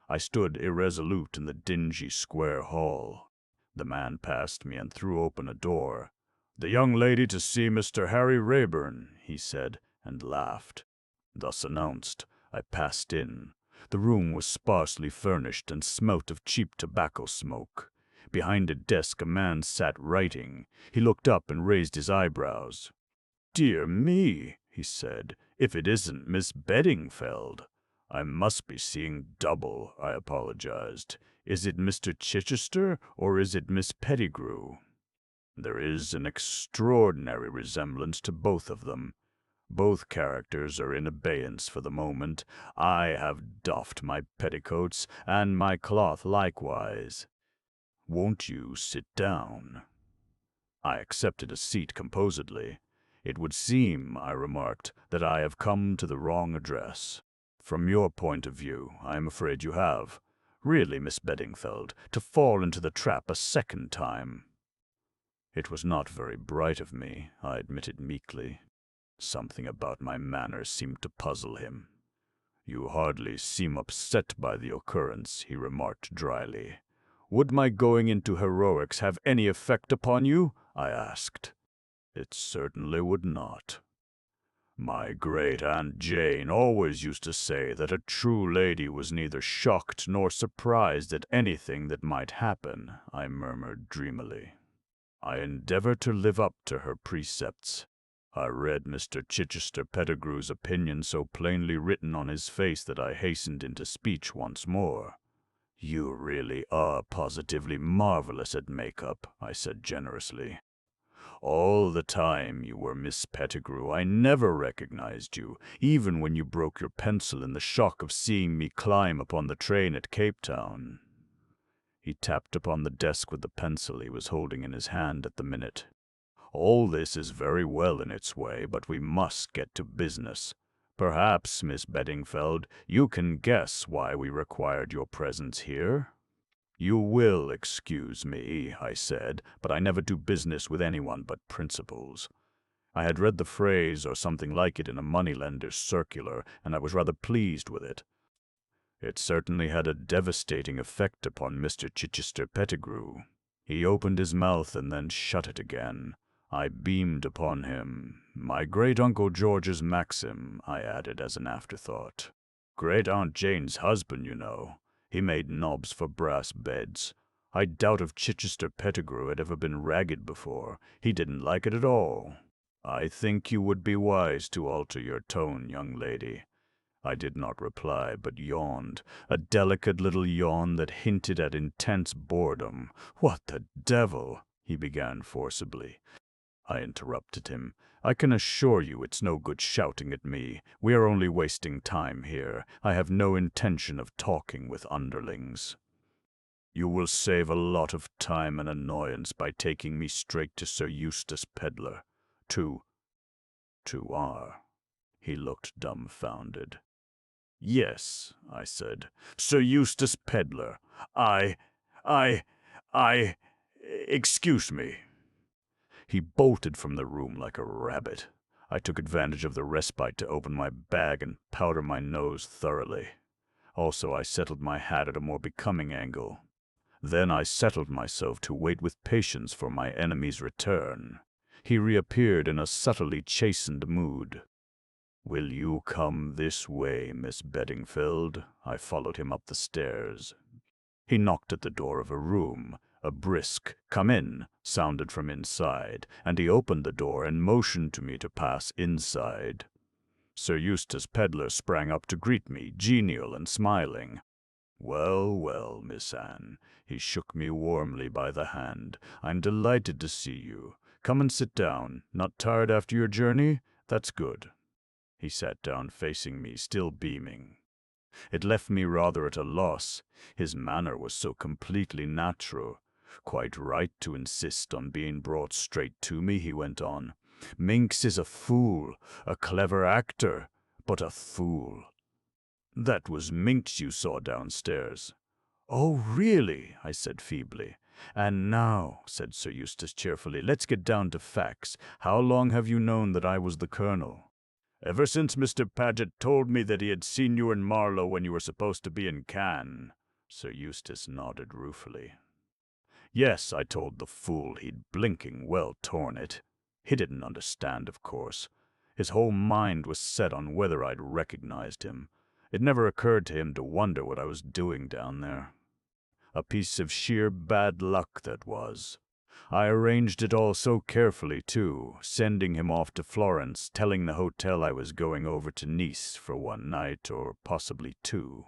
I stood irresolute in the dingy square hall. The man passed me and threw open a door. "The young lady to see Mr. Harry Raeburn," he said, and laughed. Thus announced, I passed in. The room was sparsely furnished and smelt of cheap tobacco smoke. Behind a desk a man sat writing. He looked up and raised his eyebrows. "Dear me," he said, "if it isn't Miss Beddingfeld." "I must be seeing double," I apologized. "Is it Mr. Chichester or is it Miss Pettigrew?" There is an extraordinary resemblance to both of them. Both characters are in abeyance for the moment. I have doffed my petticoats, and my cloth likewise. "Won't you sit down?" I accepted a seat composedly. "It would seem," I remarked, "that I have come to the wrong address." "From your point of view, I am afraid you have. Really, Miss Beddingfeld, to fall into the trap a second time." It was not very bright of me, I admitted meekly. Something about my manners seemed to puzzle him. "You hardly seem upset by the occurrence," he remarked dryly. "Would my going into heroics have any effect upon you?" I asked. "It certainly would not. My great-aunt Jane always used to say that a true lady was neither shocked nor surprised at anything that might happen," I murmured dreamily. "I endeavor to live up to her precepts." I read Mr. Chichester Pettigrew's opinion so plainly written on his face that I hastened into speech once more. "You really are positively marvelous at make-up," I said generously. "All the time you were Miss Pettigrew, I never recognized you, even when you broke your pencil in the shock of seeing me climb upon the train at Cape Town." He tapped upon the desk with the pencil he was holding in his hand at the minute. "All this is very well in its way, but we must get to business. Perhaps, Miss Beddingfeld, you can guess why we required your presence here?" "You will excuse me," I said, "but I never do business with anyone but principals." I had read the phrase or something like it in a moneylender's circular, and I was rather pleased with it. It certainly had a devastating effect upon Mr. Chichester Pettigrew. He opened his mouth and then shut it again. I beamed upon him. My great-uncle George's maxim, I added as an afterthought. Great-aunt Jane's husband, you know. He made knobs for brass beds. I doubt if Chichester Pettigrew had ever been ragged before. He didn't like it at all. I think you would be wise to alter your tone, young lady. I did not reply, but yawned, a delicate little yawn that hinted at intense boredom. What the devil? He began forcibly. I interrupted him. I can assure you it's no good shouting at me. We are only wasting time here. I have no intention of talking with underlings. You will save a lot of time and annoyance by taking me straight to Sir Eustace Pedlar. To R. He looked dumbfounded. Yes, I said. Sir Eustace Pedlar. Excuse me. He bolted from the room like a rabbit. I took advantage of the respite to open my bag and powder my nose thoroughly. Also, I settled my hat at a more becoming angle. Then I settled myself to wait with patience for my enemy's return. He reappeared in a subtly chastened mood. Will you come this way, Miss Beddingfeld? I followed him up the stairs. He knocked at the door of a room. A brisk "Come in" sounded from inside, and he opened the door and motioned to me to pass inside. Sir Eustace Pedlar sprang up to greet me, genial and smiling. Well, well, Miss Anne. He shook me warmly by the hand. I'm delighted to see you. Come and sit down. Not tired after your journey? That's good. He sat down facing me, still beaming. It left me rather at a loss. His manner was so completely natural. Quite right to insist on being brought straight to me, he went on. Minx is a fool, a clever actor, but a fool. That was Minx you saw downstairs. Oh, really? I said feebly. And now, said Sir Eustace cheerfully, let's get down to facts. How long have you known that I was the Colonel? Ever since Mr. Paget told me that he had seen you in Marlow when you were supposed to be in Cannes. Sir Eustace nodded ruefully. Yes, I told the fool he'd blinking well torn it. He didn't understand, of course. His whole mind was set on whether I'd recognized him. It never occurred to him to wonder what I was doing down there. A piece of sheer bad luck, that was. I arranged it all so carefully, too, sending him off to Florence, telling the hotel I was going over to Nice for one night, or possibly two.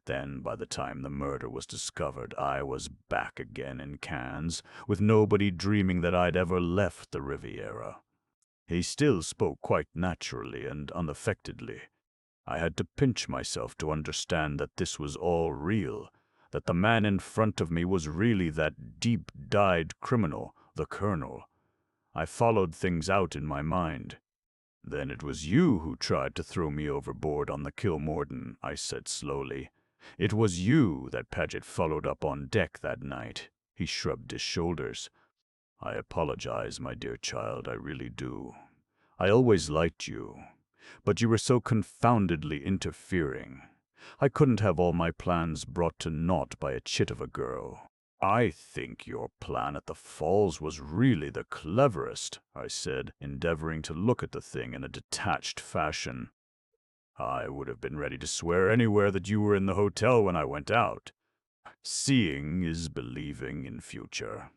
Then, by the time the murder was discovered, I was back again in Cannes, with nobody dreaming that I'd ever left the Riviera. He still spoke quite naturally and unaffectedly. I had to pinch myself to understand that this was all real, that the man in front of me was really that deep-dyed criminal, the Colonel. I followed things out in my mind. Then it was you who tried to throw me overboard on the Kilmorden, I said slowly. It was you that Paget followed up on deck that night. He shrugged his shoulders. I apologize, my dear child, I really do. I always liked you, but you were so confoundedly interfering. I couldn't have all my plans brought to naught by a chit of a girl. I think your plan at the falls was really the cleverest, I said, endeavoring to look at the thing in a detached fashion. I would have been ready to swear anywhere that you were in the hotel when I went out. Seeing is believing in future.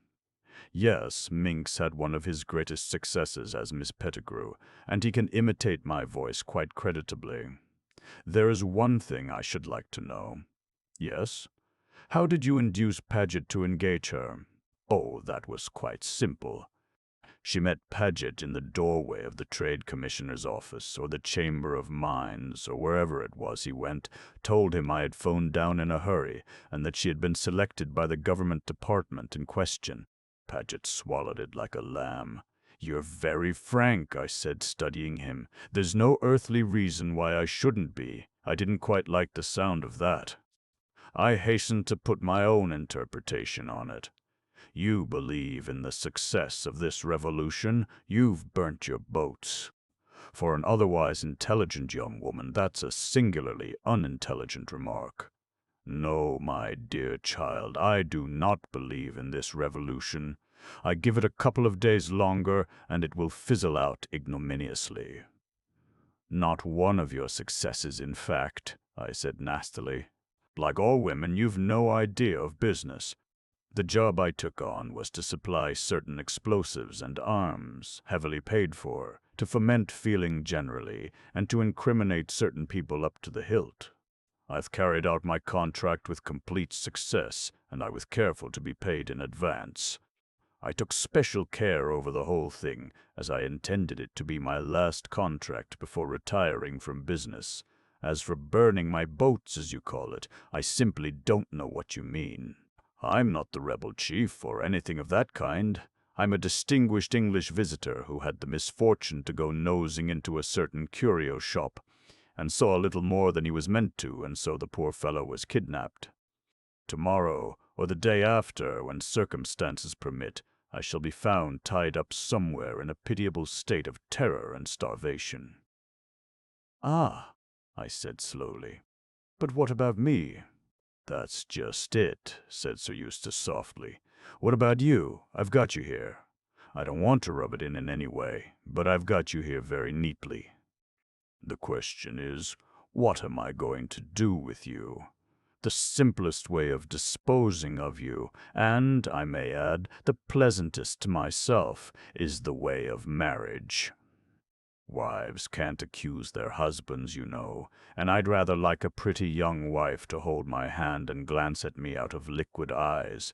Yes, Minx had one of his greatest successes as Miss Pettigrew, and he can imitate my voice quite creditably. There is one thing I should like to know. Yes? How did you induce Paget to engage her? Oh, that was quite simple. She met Paget in the doorway of the Trade Commissioner's office, or the Chamber of Mines, or wherever it was he went, told him I had phoned down in a hurry, and that she had been selected by the government department in question. Paget swallowed it like a lamb. You're very frank, I said, studying him. There's no earthly reason why I shouldn't be. I didn't quite like the sound of that. I hastened to put my own interpretation on it. You believe in the success of this revolution. You've burnt your boats. For an otherwise intelligent young woman, that's a singularly unintelligent remark. No, my dear child, I do not believe in this revolution. I give it a couple of days longer, and it will fizzle out ignominiously. Not one of your successes, in fact, I said nastily. Like all women, you've no idea of business. The job I took on was to supply certain explosives and arms, heavily paid for, to foment feeling generally, and to incriminate certain people up to the hilt. I've carried out my contract with complete success, and I was careful to be paid in advance. I took special care over the whole thing, as I intended it to be my last contract before retiring from business. As for burning my boats, as you call it, I simply don't know what you mean. I'm not the rebel chief or anything of that kind. I'm a distinguished English visitor who had the misfortune to go nosing into a certain curio shop, and saw a little more than he was meant to, and so the poor fellow was kidnapped. Tomorrow, or the day after, when circumstances permit, I shall be found tied up somewhere in a pitiable state of terror and starvation. Ah, I said slowly. But what about me? That's just it, said Sir Eustace softly. What about you? I've got you here. I don't want to rub it in any way, but I've got you here very neatly. The question is, what am I going to do with you? The simplest way of disposing of you, and, I may add, the pleasantest to myself, is the way of marriage. Wives can't accuse their husbands, you know, and I'd rather like a pretty young wife to hold my hand and glance at me out of liquid eyes.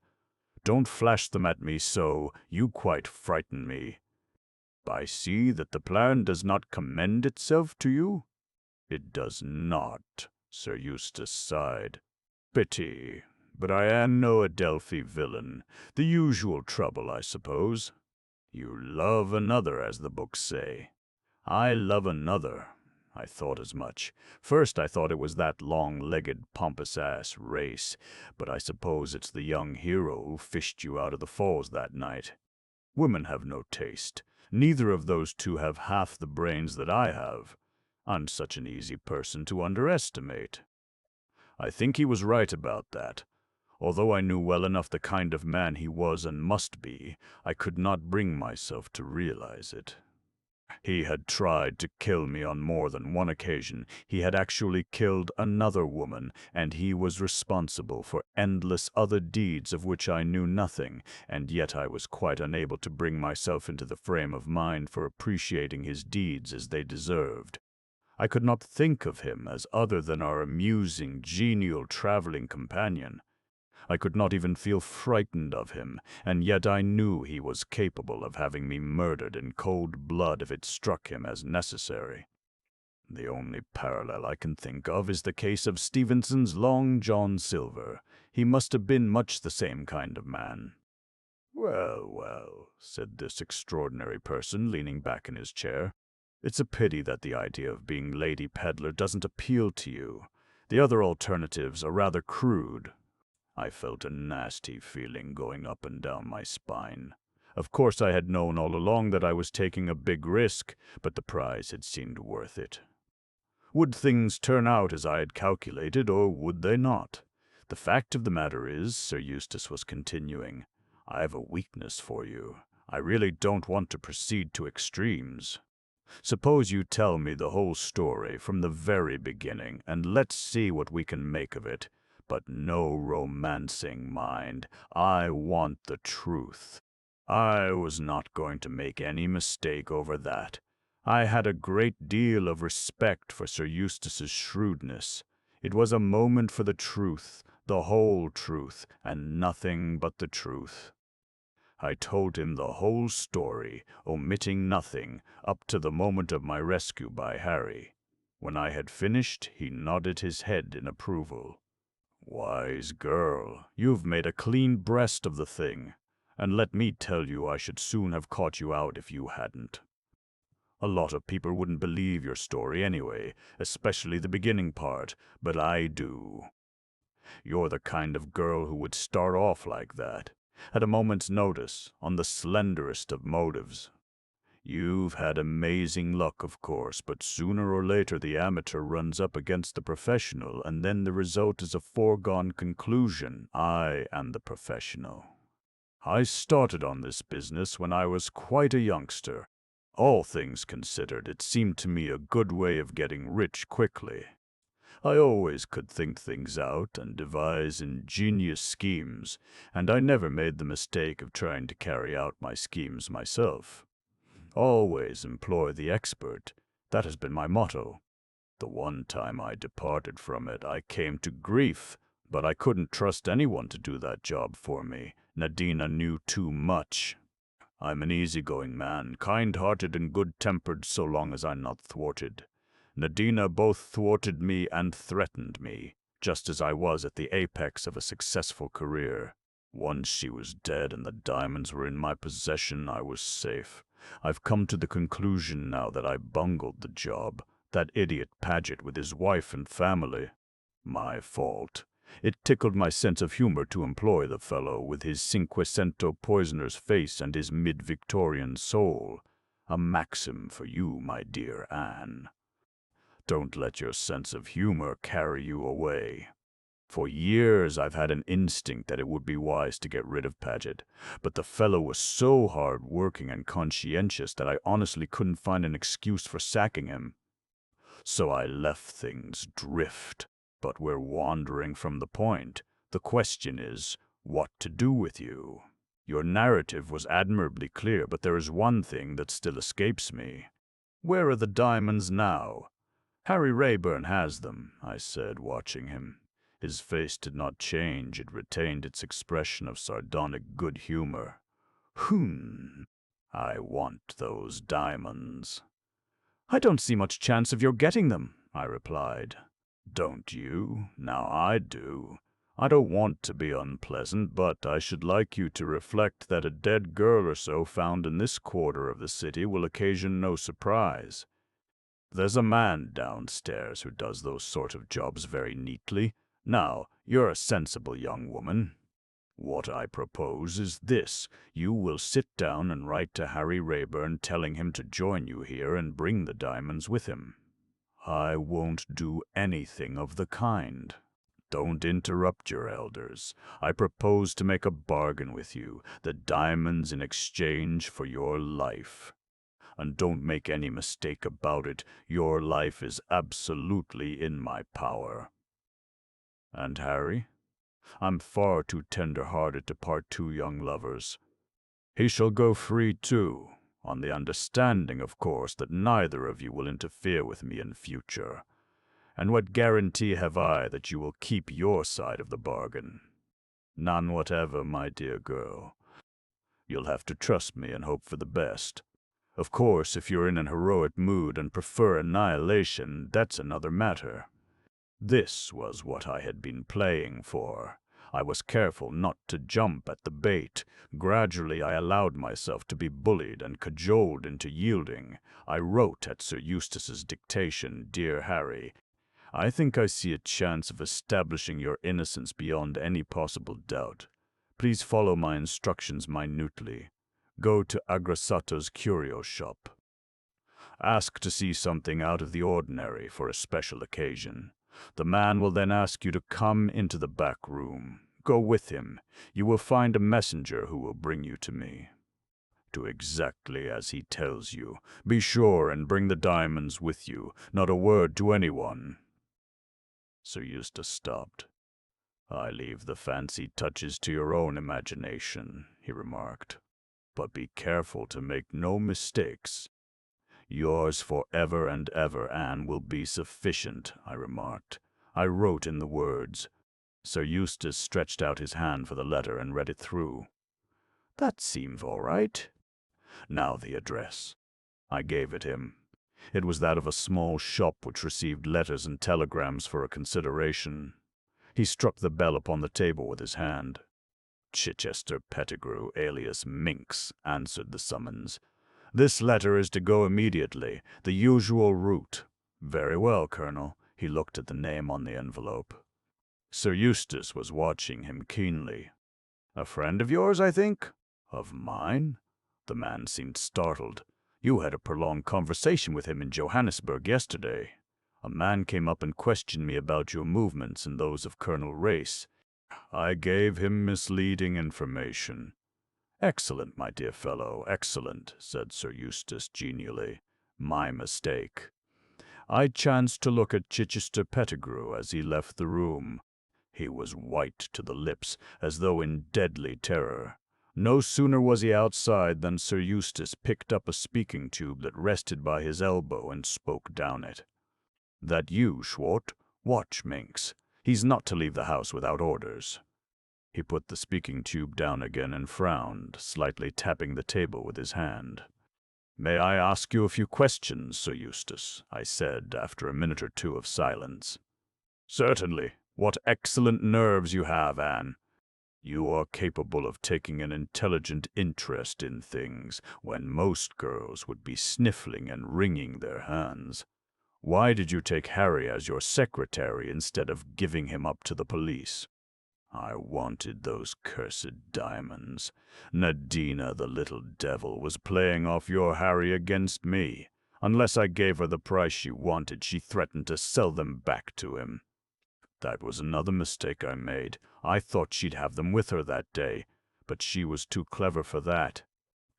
Don't flash them at me so, you quite frighten me. I see that the plan does not commend itself to you. It does not, Sir Eustace sighed. Pity, but I am no Adelphi villain. The usual trouble, I suppose. You love another, as the books say. I love another. I thought as much. First I thought it was that long-legged, pompous-ass Race, but I suppose it's the young hero who fished you out of the falls that night. Women have no taste. Neither of those two have half the brains that I have. I'm such an easy person to underestimate. I think he was right about that. Although I knew well enough the kind of man he was and must be, I could not bring myself to realize it. He had tried to kill me on more than one occasion. He had actually killed another woman, and he was responsible for endless other deeds of which I knew nothing, and yet I was quite unable to bring myself into the frame of mind for appreciating his deeds as they deserved. I could not think of him as other than our amusing, genial traveling companion. I could not even feel frightened of him, and yet I knew he was capable of having me murdered in cold blood if it struck him as necessary. The only parallel I can think of is the case of Stevenson's Long John Silver. He must have been much the same kind of man. Well, well, said this extraordinary person, leaning back in his chair. It's a pity that the idea of being Lady Peddler doesn't appeal to you. The other alternatives are rather crude. I felt a nasty feeling going up and down my spine. Of course I had known all along that I was taking a big risk, but the prize had seemed worth it. Would things turn out as I had calculated, or would they not? The fact of the matter is, Sir Eustace was continuing, I have a weakness for you. I really don't want to proceed to extremes. Suppose you tell me the whole story from the very beginning, and let's see what we can make of it. But no romancing, mind. I want the truth. I was not going to make any mistake over that. I had a great deal of respect for Sir Eustace's shrewdness. It was a moment for the truth, the whole truth, and nothing but the truth. I told him the whole story, omitting nothing, up to the moment of my rescue by Harry. When I had finished, he nodded his head in approval. Wise girl, you've made a clean breast of the thing, and let me tell you I should soon have caught you out if you hadn't. A lot of people wouldn't believe your story anyway, especially the beginning part, but I do. You're the kind of girl who would start off like that, at a moment's notice, on the slenderest of motives. You've had amazing luck, of course, but sooner or later the amateur runs up against the professional, and then the result is a foregone conclusion. I am the professional. I started on this business when I was quite a youngster. All things considered, it seemed to me a good way of getting rich quickly. I always could think things out and devise ingenious schemes, and I never made the mistake of trying to carry out my schemes myself. Always employ the expert. That has been my motto. The one time I departed from it, I came to grief, but I couldn't trust anyone to do that job for me. Nadina knew too much. I'm an easygoing man, kind-hearted and good-tempered so long as I'm not thwarted. Nadina both thwarted me and threatened me, just as I was at the apex of a successful career. Once she was dead and the diamonds were in my possession, I was safe. I've come to the conclusion now that I bungled the job. That idiot Paget with his wife and family. My fault. It tickled my sense of humor to employ the fellow with his cinquecento poisoner's face and his mid-Victorian soul. A maxim for you, my dear Anne. Don't let your sense of humor carry you away. For years I've had an instinct that it would be wise to get rid of Paget, but the fellow was so hard-working and conscientious that I honestly couldn't find an excuse for sacking him. So I left things drift. But we're wandering from the point. The question is, what to do with you? Your narrative was admirably clear, but there is one thing that still escapes me. Where are the diamonds now? Harry Rayburn has them, I said, watching him. His face did not change. It retained its expression of sardonic good humor. I want those diamonds. I don't see much chance of your getting them, I replied. Don't you? Now I do. I don't want to be unpleasant, but I should like you to reflect that a dead girl or so found in this quarter of the city will occasion no surprise. There's a man downstairs who does those sort of jobs very neatly. Now, you're a sensible young woman. What I propose is this. You will sit down and write to Harry Rayburn telling him to join you here and bring the diamonds with him. I won't do anything of the kind. Don't interrupt your elders. I propose to make a bargain with you, the diamonds in exchange for your life. And don't make any mistake about it, your life is absolutely in my power. And Harry? I'm far too tender-hearted to part two young lovers. He shall go free too, on the understanding, of course, that neither of you will interfere with me in future. And what guarantee have I that you will keep your side of the bargain? None whatever, my dear girl. You'll have to trust me and hope for the best. Of course, if you're in an heroic mood and prefer annihilation, that's another matter. This was what I had been playing for. I was careful not to jump at the bait. Gradually I allowed myself to be bullied and cajoled into yielding. I wrote at Sir Eustace's dictation, "Dear Harry, I think I see a chance of establishing your innocence beyond any possible doubt. Please follow my instructions minutely. Go to Agrasato's curio shop. Ask to see something out of the ordinary for a special occasion. The man will then ask you to come into the back room. Go with him. You will find a messenger who will bring you to me. Do exactly as he tells you. Be sure and bring the diamonds with you. Not a word to anyone." Sir Eustace stopped. "I leave the fancy touches to your own imagination," he remarked. "But be careful to make no mistakes." "Yours for ever and ever, Anne, will be sufficient," I remarked. I wrote in the words. Sir Eustace stretched out his hand for the letter and read it through. "That seems all right. Now the address." I gave it him. It was that of a small shop which received letters and telegrams for a consideration. He struck the bell upon the table with his hand. "Chichester Pettigrew, alias Minx," answered the summons. "This letter is to go immediately, the usual route." "Very well, Colonel." He looked at the name on the envelope. Sir Eustace was watching him keenly. "A friend of yours, I think?" "Of mine?" The man seemed startled. You had a prolonged conversation with him in Johannesburg yesterday. A man came up and questioned me about your movements and those of Colonel Race. I gave him misleading information. Excellent, my dear fellow, excellent, said Sir Eustace genially. My mistake. I chanced to look at Chichester Pettigrew as he left the room. He was white to the lips, as though in deadly terror. No sooner was he outside than Sir Eustace picked up a speaking tube that rested by his elbow and spoke down it. That you, Schwart? Watch Minx. He's not to leave the house without orders. He put the speaking tube down again and frowned, slightly tapping the table with his hand. May I ask you a few questions, Sir Eustace? I said, after a minute or two of silence. Certainly. What excellent nerves you have, Anne. You are capable of taking an intelligent interest in things when most girls would be sniffling and wringing their hands. Why did you take Harry as your secretary instead of giving him up to the police? I wanted those cursed diamonds. Nadina, the little devil, was playing off your Harry against me. Unless I gave her the price she wanted, she threatened to sell them back to him. That was another mistake I made. I thought she'd have them with her that day, but she was too clever for that.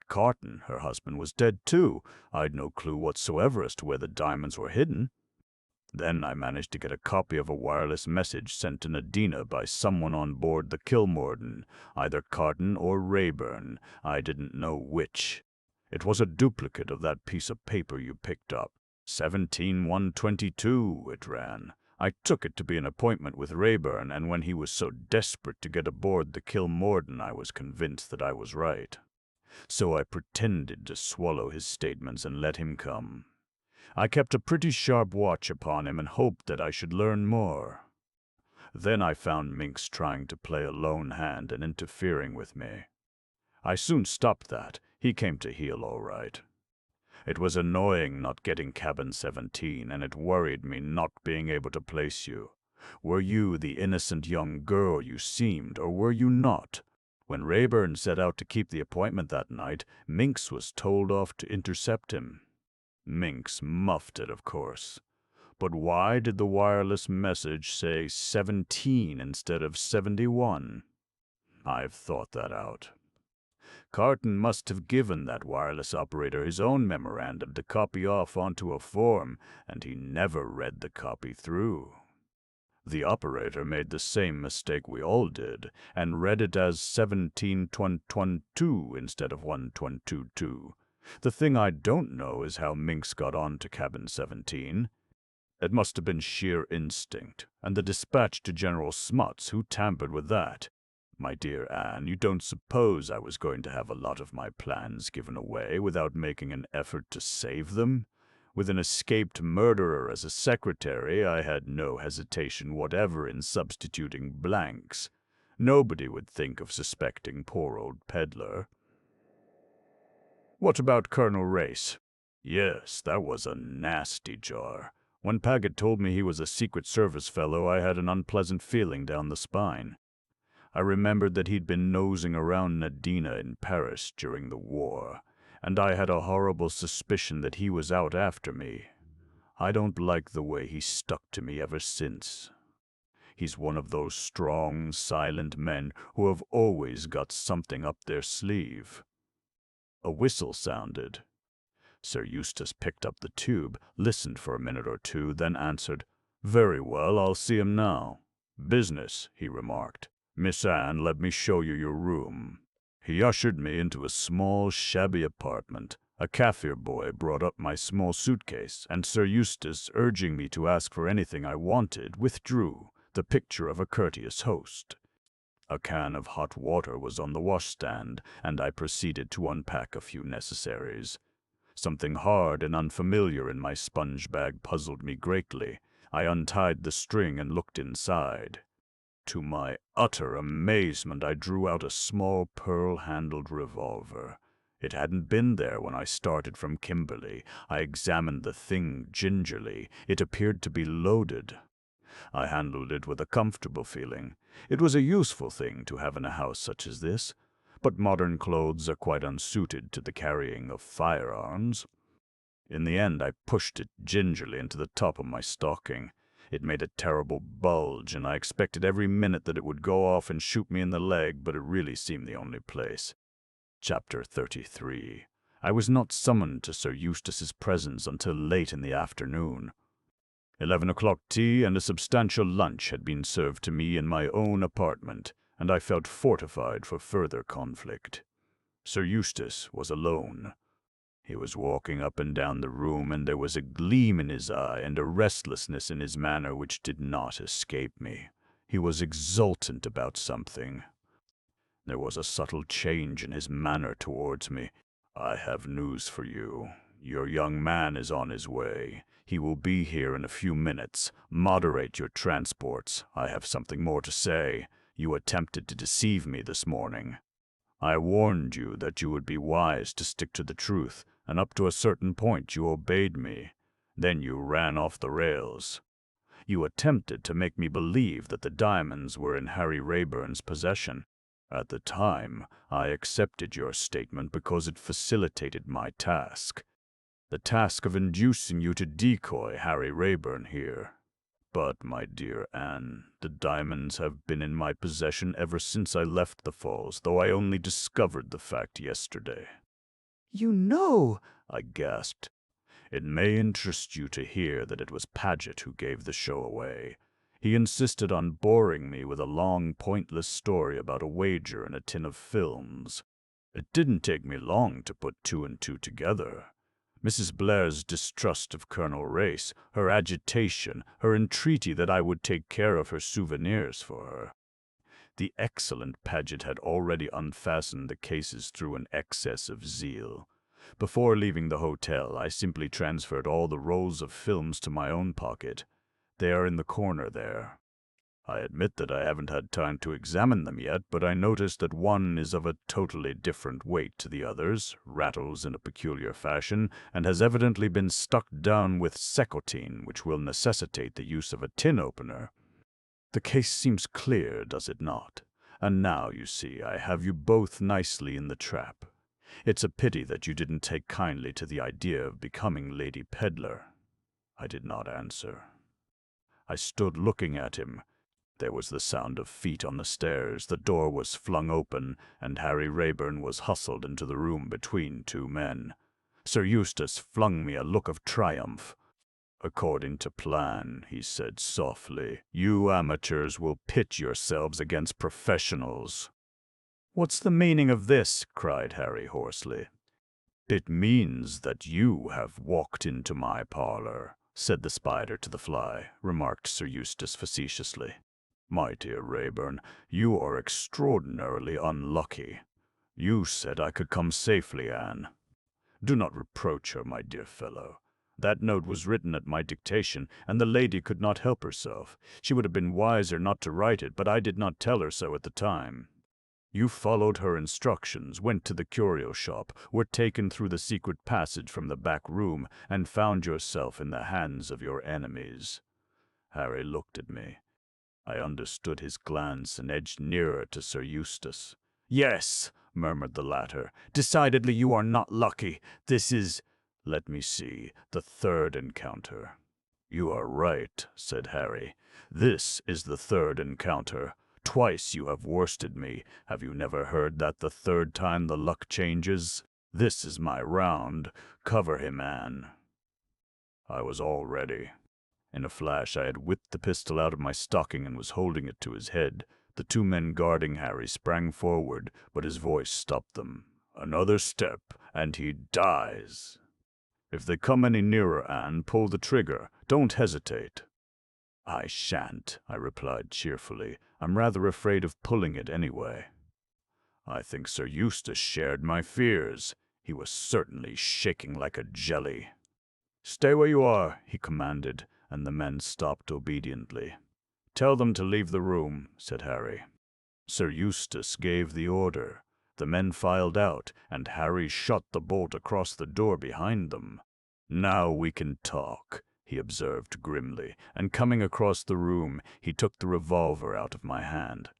Carton, her husband, was dead too. I'd no clue whatsoever as to where the diamonds were hidden. Then I managed to get a copy of a wireless message sent to Nadina by someone on board the Kilmorden, either Carton or Rayburn. I didn't know which. It was a duplicate of that piece of paper you picked up. 17122, it ran. I took it to be an appointment with Rayburn, and when he was so desperate to get aboard the Kilmorden, I was convinced that I was right. So I pretended to swallow his statements and let him come. I kept a pretty sharp watch upon him and hoped that I should learn more. Then I found Minx trying to play a lone hand and interfering with me. I soon stopped that. He came to heel all right. It was annoying not getting cabin 17, and it worried me not being able to place you. Were you the innocent young girl you seemed, or were you not? When Rayburn set out to keep the appointment that night, Minx was told off to intercept him. Minx muffed it, of course. But why did the wireless message say 17 instead of 71? I've thought that out. Carton must have given that wireless operator his own memorandum to copy off onto a form, and he never read the copy through. The operator made the same mistake we all did, and read it as 1722 instead of 1222. The thing I don't know is how Minx got on to cabin 17. It must have been sheer instinct, and the dispatch to General Smuts, who tampered with that. My dear Anne, you don't suppose I was going to have a lot of my plans given away without making an effort to save them? With an escaped murderer as a secretary, I had no hesitation whatever in substituting blanks. Nobody would think of suspecting poor old Pedlar. What about Colonel Race? Yes, that was a nasty jar. When Paget told me he was a Secret Service fellow, I had an unpleasant feeling down the spine. I remembered that he'd been nosing around Nadina in Paris during the war, and I had a horrible suspicion that he was out after me. I don't like the way he stuck to me ever since. He's one of those strong, silent men who have always got something up their sleeve. A whistle sounded. Sir Eustace picked up the tube, listened for a minute or two, then answered, "Very well, I'll see him now." "Business," he remarked. "Miss Anne, let me show you your room." He ushered me into a small, shabby apartment. A Kaffir boy brought up my small suitcase, and Sir Eustace, urging me to ask for anything I wanted, withdrew, the picture of a courteous host. A can of hot water was on the washstand, and I proceeded to unpack a few necessaries. Something hard and unfamiliar in my sponge bag puzzled me greatly. I untied the string and looked inside. To my utter amazement, I drew out a small pearl-handled revolver. It hadn't been there when I started from Kimberley. I examined the thing gingerly. It appeared to be loaded. I handled it with a comfortable feeling. It was a useful thing to have in a house such as this. but modern clothes are quite unsuited to the carrying of firearms. In the end, I pushed it gingerly into the top of my stocking. It made a terrible bulge, and I expected every minute that it would go off and shoot me in the leg, but it really seemed the only place. Chapter 33. I was not summoned to Sir Eustace's presence until late in the afternoon. 11 o'clock tea and a substantial lunch had been served to me in my own apartment, and I felt fortified for further conflict. Sir Eustace was alone. He was walking up and down the room, and there was a gleam in his eye and a restlessness in his manner which did not escape me. He was exultant about something. There was a subtle change in his manner towards me. "I have news for you. Your young man is on his way. He will be here in a few minutes. Moderate your transports. I have something more to say. You attempted to deceive me this morning. I warned you that you would be wise to stick to the truth, and up to a certain point you obeyed me. Then you ran off the rails. You attempted to make me believe that the diamonds were in Harry Rayburn's possession. At the time, I accepted your statement because it facilitated my task. The task of inducing you to decoy Harry Rayburn here. But, my dear Anne, the diamonds have been in my possession ever since I left the Falls, though I only discovered the fact yesterday." "You know," I gasped. "It may interest you to hear that it was Paget who gave the show away. He insisted on boring me with a long, pointless story about a wager and a tin of films. It didn't take me long to put two and two together. Mrs. Blair's distrust of Colonel Race, her agitation, her entreaty that I would take care of her souvenirs for her. The excellent Paget had already unfastened the cases through an excess of zeal. Before leaving the hotel, I simply transferred all the rolls of films to my own pocket. They are in the corner there. I admit that I haven't had time to examine them yet, but I notice that one is of a totally different weight to the others, rattles in a peculiar fashion, and has evidently been stuck down with secotine, which will necessitate the use of a tin opener. The case seems clear, does it not? And now, you see, I have you both nicely in the trap. It's a pity that you didn't take kindly to the idea of becoming Lady Pedlar." I did not answer. I stood looking at him. There was the sound of feet on the stairs, the door was flung open, and Harry Rayburn was hustled into the room between two men. Sir Eustace flung me a look of triumph. "According to plan," he said softly, "you amateurs will pit yourselves against professionals." "What's the meaning of this?" cried Harry hoarsely. "It means that you have walked into my parlor," said the spider to the fly, remarked Sir Eustace facetiously. "My dear Rayburn, you are extraordinarily unlucky. You said I could come safely, Anne. Do not reproach her, my dear fellow. That note was written at my dictation, and the lady could not help herself. She would have been wiser not to write it, but I did not tell her so at the time. You followed her instructions, went to the curio shop, were taken through the secret passage from the back room, and found yourself in the hands of your enemies." Harry looked at me. I understood his glance and edged nearer to Sir Eustace. "Yes," murmured the latter, "decidedly you are not lucky. This is, let me see, the third encounter." "You are right," said Harry. "This is the third encounter. Twice you have worsted me. Have you never heard that the third time the luck changes? This is my round. Cover him, Anne." I was all ready. In a flash I had whipped the pistol out of my stocking and was holding it to his head. The two men guarding Harry sprang forward, but his voice stopped them. "Another step, and he dies. If they come any nearer, Anne, pull the trigger. Don't hesitate." "I shan't," I replied cheerfully. "I'm rather afraid of pulling it anyway." I think Sir Eustace shared my fears. He was certainly shaking like a jelly. "Stay where you are," he commanded, and the men stopped obediently. "Tell them to leave the room," said Harry. Sir Eustace gave the order. The men filed out, and Harry shut the bolt across the door behind them. "Now we can talk," he observed grimly, and coming across the room, he took the revolver out of my hand.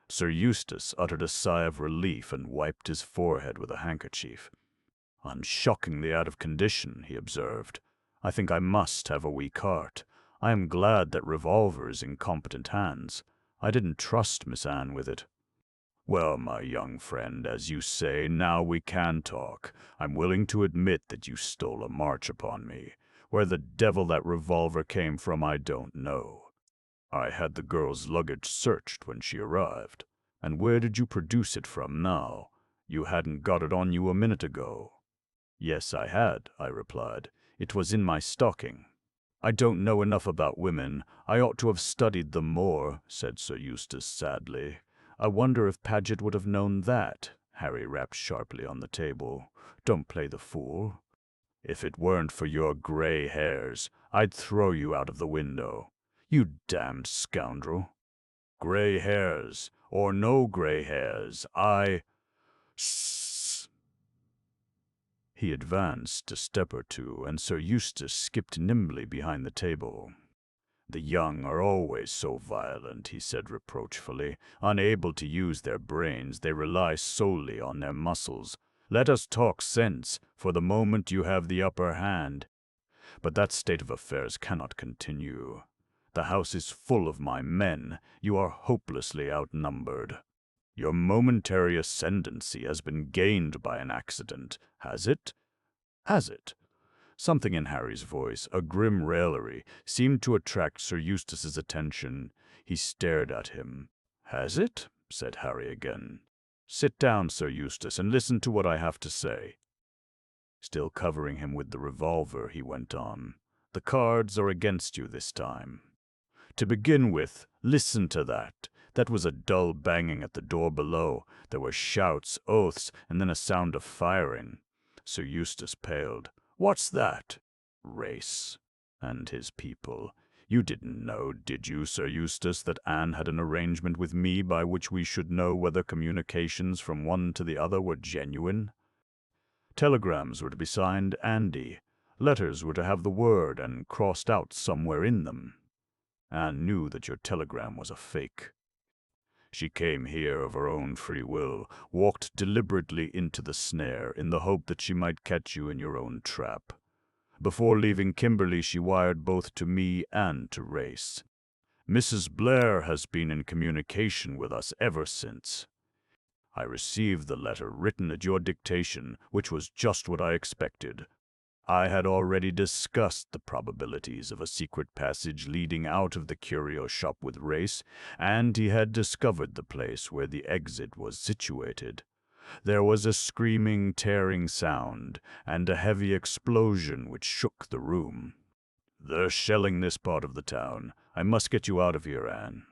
Sir Eustace uttered a sigh of relief and wiped his forehead with a handkerchief. "I'm shockingly out of condition," he observed. "I think I must have a weak heart. I am glad that revolver is in competent hands. I didn't trust Miss Anne with it." "Well, my young friend, as you say, now we can talk. I'm willing to admit that you stole a march upon me. Where the devil that revolver came from, I don't know. I had the girl's luggage searched when she arrived. And where did you produce it from now? You hadn't got it on you a minute ago." "Yes, I had," I replied. "It was in my stocking." "I don't know enough about women. I ought to have studied them more," said Sir Eustace sadly. "I wonder if Paget would have known that." Harry rapped sharply on the table. "Don't play the fool. If it weren't for your gray hairs, I'd throw you out of the window. You damned scoundrel. Gray hairs, or no gray hairs, Sss." He advanced a step or two, and Sir Eustace skipped nimbly behind the table. "The young are always so violent," he said reproachfully. "Unable to use their brains, they rely solely on their muscles. Let us talk sense. For the moment you have the upper hand. But that state of affairs cannot continue. The house is full of my men. You are hopelessly outnumbered. Your momentary ascendancy has been gained by an accident, has it? Has it?" Something in Harry's voice, a grim raillery, seemed to attract Sir Eustace's attention. He stared at him. "Has it?" said Harry again. "Sit down, Sir Eustace, and listen to what I have to say." Still covering him with the revolver, he went on. "The cards are against you this time. To begin with, listen to that. That was a dull banging at the door below. There were shouts, oaths, and then a sound of firing." Sir Eustace paled. "What's that?" "Race and his people. You didn't know, did you, Sir Eustace, that Anne had an arrangement with me by which we should know whether communications from one to the other were genuine? Telegrams were to be signed Andy. Letters were to have the word and crossed out somewhere in them. Anne knew that your telegram was a fake. She came here of her own free will, walked deliberately into the snare in the hope that she might catch you in your own trap. Before leaving Kimberley, she wired both to me and to Race. Mrs. Blair has been in communication with us ever since. I received the letter written at your dictation, which was just what I expected. I had already discussed the probabilities of a secret passage leading out of the curio shop with Race, and he had discovered the place where the exit was situated. There was a screaming, tearing sound, and a heavy explosion which shook the room. They're shelling this part of the town. I must get you out of here, Anne."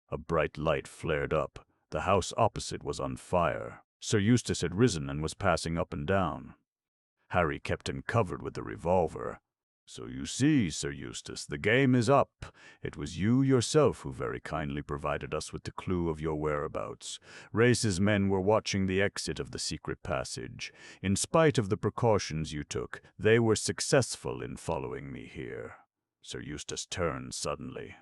A bright light flared up. The house opposite was on fire. Sir Eustace had risen and was passing up and down. Harry kept him covered with the revolver. "So you see, Sir Eustace, the game is up. It was you yourself who very kindly provided us with the clue of your whereabouts. Race's men were watching the exit of the secret passage. In spite of the precautions you took, they were successful in following me here." Sir Eustace turned suddenly.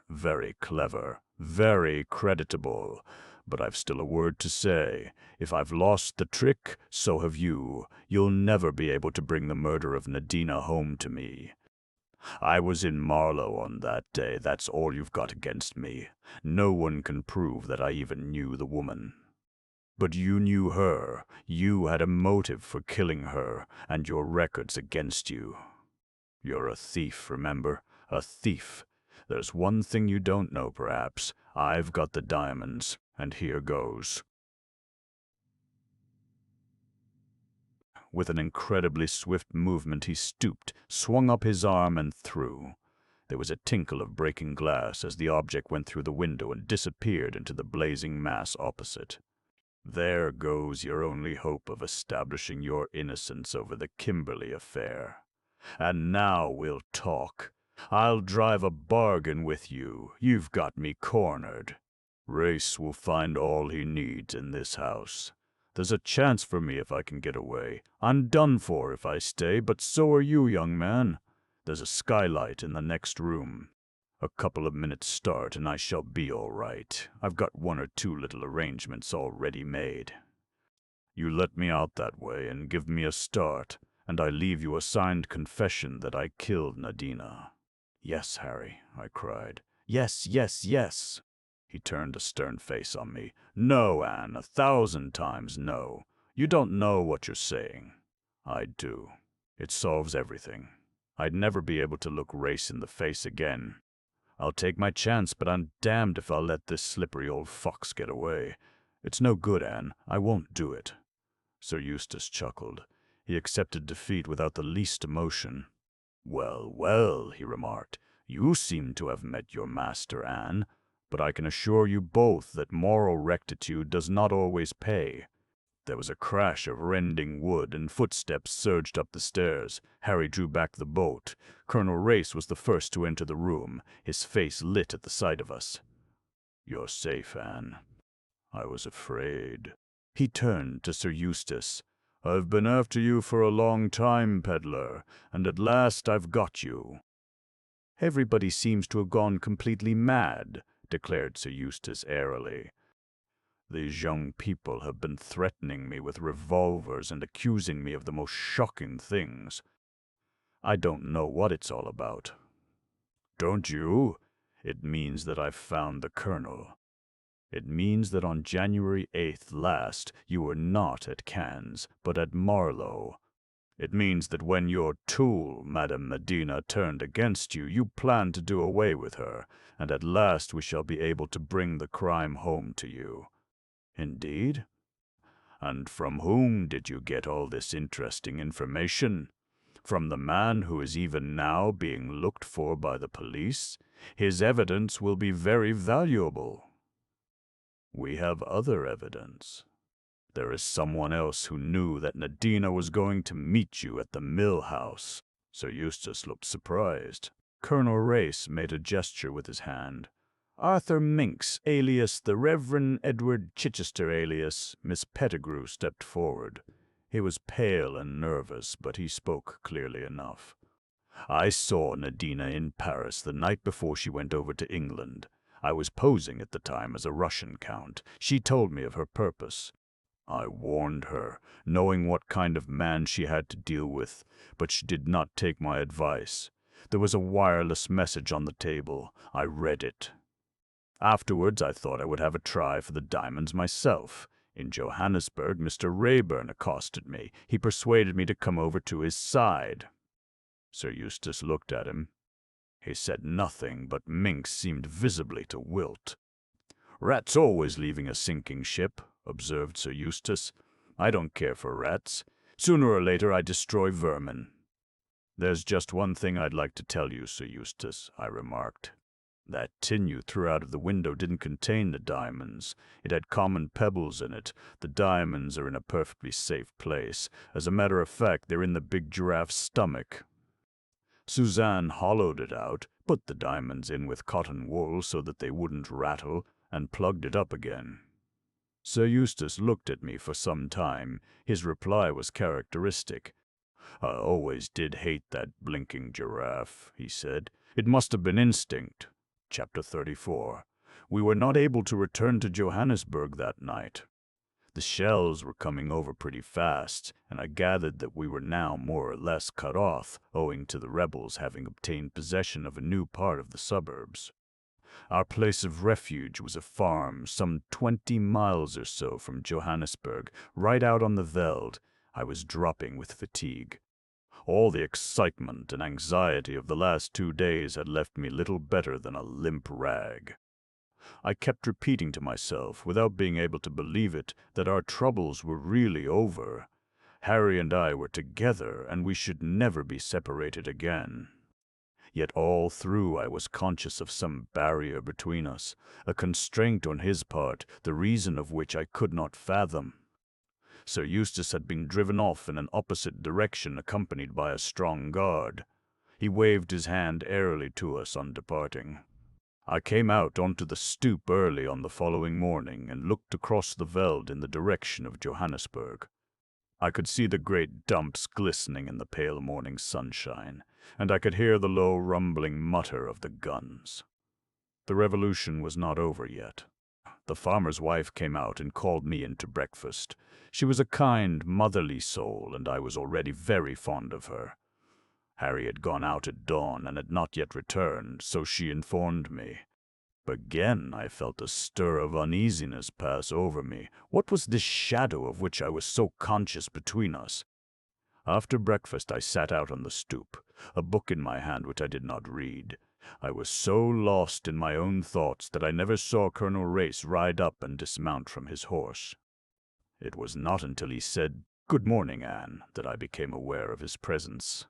"Very clever, very creditable. But I've still a word to say. If I've lost the trick, so have you. You'll never be able to bring the murder of Nadina home to me. I was in Marlow on that day. That's all you've got against me. No one can prove that I even knew the woman. But you knew her. You had a motive for killing her, and your record's against you. You're a thief, remember? A thief. There's one thing you don't know, perhaps. I've got the diamonds, and here goes." With an incredibly swift movement, he stooped, swung up his arm, and threw. There was a tinkle of breaking glass as the object went through the window and disappeared into the blazing mass opposite. "There goes your only hope of establishing your innocence over the Kimberley affair. And now we'll talk. I'll drive a bargain with you. You've got me cornered. Race will find all he needs in this house. There's a chance for me if I can get away. I'm done for if I stay, but so are you, young man. There's a skylight in the next room. A couple of minutes' start and I shall be all right. I've got one or two little arrangements already made. You let me out that way and give me a start, and I leave you a signed confession that I killed Nadina." "Yes, Harry," I cried. "Yes, yes, yes." He turned a stern face on me. "No, Anne, 1,000 times no. You don't know what you're saying." "I do. It solves everything. I'd never be able to look race in the face again. I'll take my chance, but I'm damned if I'll let this slippery old fox get away. It's no good, Anne. I won't do it." Sir Eustace chuckled. He accepted defeat without the least emotion. "Well, well," he remarked, "you seem to have met your master, Anne, but I can assure you both that moral rectitude does not always pay." There was a crash of rending wood, and footsteps surged up the stairs. Harry drew back the bolt. Colonel Race was the first to enter the room, his face lit at the sight of us. "You're safe, Anne. I was afraid." He turned to Sir Eustace. "I've been after you for a long time, peddler, and at last I've got you." "Everybody seems to have gone completely mad," declared Sir Eustace airily. "These young people have been threatening me with revolvers and accusing me of the most shocking things. I don't know what it's all about." "Don't you? It means that I've found the colonel. It means that on January 8th last you were not at Cannes, but at Marlow. It means that when your tool, Madame Medina, turned against you, you planned to do away with her, and at last we shall be able to bring the crime home to you." "Indeed? And from whom did you get all this interesting information? From the man who is even now being looked for by the police? His evidence will be very valuable." "We have other evidence. There is someone else who knew that Nadina was going to meet you at the mill house." Sir Eustace looked surprised. Colonel Race made a gesture with his hand. "Arthur Minks, alias the Reverend Edward Chichester, alias Miss Pettigrew, stepped forward. He was pale and nervous, but he spoke clearly enough. "I saw Nadina in Paris the night before she went over to England. I was posing at the time as a Russian count. She told me of her purpose. I warned her, knowing what kind of man she had to deal with, but she did not take my advice. There was a wireless message on the table. I read it. Afterwards, I thought I would have a try for the diamonds myself. In Johannesburg, Mr. Rayburn accosted me. He persuaded me to come over to his side." Sir Eustace looked at him. He said nothing, but Minks seemed visibly to wilt. "Rats always leaving a sinking ship," observed Sir Eustace. "I don't care for rats. Sooner or later I destroy vermin." "There's just one thing I'd like to tell you, Sir Eustace," I remarked. "That tin you threw out of the window didn't contain the diamonds. It had common pebbles in it. The diamonds are in a perfectly safe place. As a matter of fact, they're in the big giraffe's stomach. Suzanne hollowed it out, put the diamonds in with cotton wool so that they wouldn't rattle, and plugged it up again." Sir Eustace looked at me for some time. His reply was characteristic. "I always did hate that blinking giraffe," he said. "It must have been instinct." Chapter 34. We were not able to return to Johannesburg that night. The shells were coming over pretty fast, and I gathered that we were now more or less cut off, owing to the rebels having obtained possession of a new part of the suburbs. Our place of refuge was a farm some 20 miles or so from Johannesburg, right out on the veld. I was dropping with fatigue. All the excitement and anxiety of the last 2 days had left me little better than a limp rag. I kept repeating to myself, without being able to believe it, that our troubles were really over. Harry and I were together, and we should never be separated again. Yet all through I was conscious of some barrier between us, a constraint on his part, the reason of which I could not fathom. Sir Eustace had been driven off in an opposite direction, accompanied by a strong guard. He waved his hand airily to us on departing. I came out onto the stoop early on the following morning and looked across the veld in the direction of Johannesburg. I could see the great dumps glistening in the pale morning sunshine, and I could hear the low rumbling mutter of the guns. The revolution was not over yet. The farmer's wife came out and called me in to breakfast. She was a kind, motherly soul, and I was already very fond of her. Harry had gone out at dawn and had not yet returned, so she informed me. Again I felt a stir of uneasiness pass over me. What was this shadow of which I was so conscious between us? After breakfast I sat out on the stoop, a book in my hand which I did not read. I was so lost in my own thoughts that I never saw Colonel Race ride up and dismount from his horse. It was not until he said, "Good morning, Anne," that I became aware of his presence.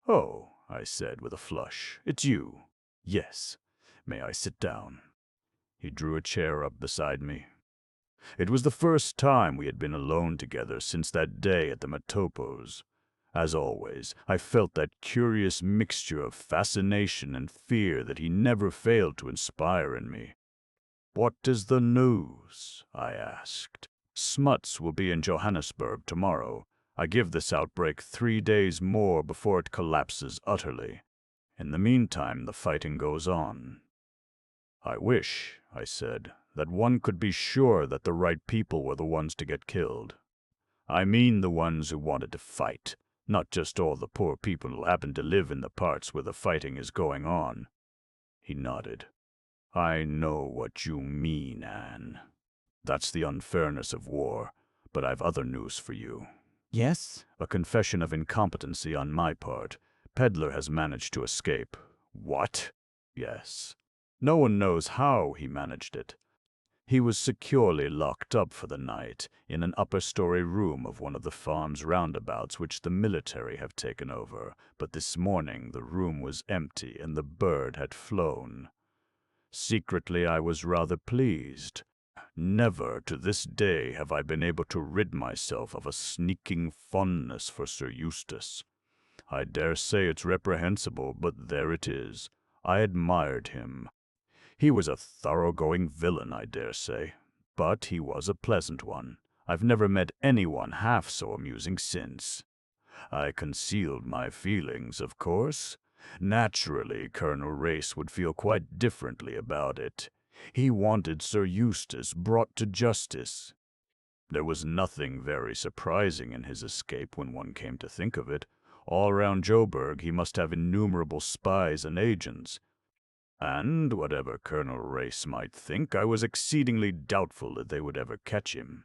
"Oh," I said with a flush, "it's you." "Yes. May I sit down?" He drew a chair up beside me. It was the first time we had been alone together since that day at the Matopos. As always, I felt that curious mixture of fascination and fear that he never failed to inspire in me. "What is the news?" I asked. "Smuts will be in Johannesburg tomorrow. I give this outbreak 3 days more before it collapses utterly. In the meantime, the fighting goes on." "I wish," I said, "that one could be sure that the right people were the ones to get killed. I mean the ones who wanted to fight, not just all the poor people who happen to live in the parts where the fighting is going on." He nodded. "I know what you mean, Anne. That's the unfairness of war, but I've other news for you." Yes? "A confession of incompetency on my part. Pedler has managed to escape." "What?" "Yes. No one knows how he managed it. He was securely locked up for the night in an upper-story room of one of the farm's roundabouts which the military have taken over, but this morning the room was empty and the bird had flown. Secretly I was rather pleased. Never to this day have I been able to rid myself of a sneaking fondness for Sir Eustace. I dare say it's reprehensible, but there it is. I admired him. He was a thoroughgoing villain, I dare say, but he was a pleasant one. I've never met anyone half so amusing since. I concealed my feelings, of course. Naturally, Colonel Race would feel quite differently about it. He wanted Sir Eustace brought to justice. There was nothing very surprising in his escape when one came to think of it. All round Joburg he must have innumerable spies and agents. And, whatever Colonel Race might think, I was exceedingly doubtful that they would ever catch him.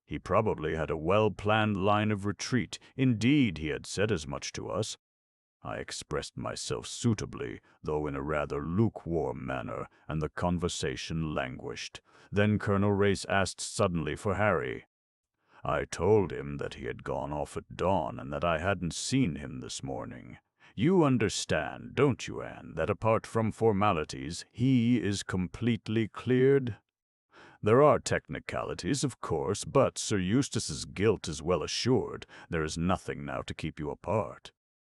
He probably had a well-planned line of retreat. Indeed, he had said as much to us. I expressed myself suitably, though in a rather lukewarm manner, and the conversation languished. Then Colonel Race asked suddenly for Harry. I told him that he had gone off at dawn and that I hadn't seen him this morning. You understand, don't you, Anne, that apart from formalities, he is completely cleared? There are technicalities, of course, but Sir Eustace's guilt is well assured. There is nothing now to keep you apart."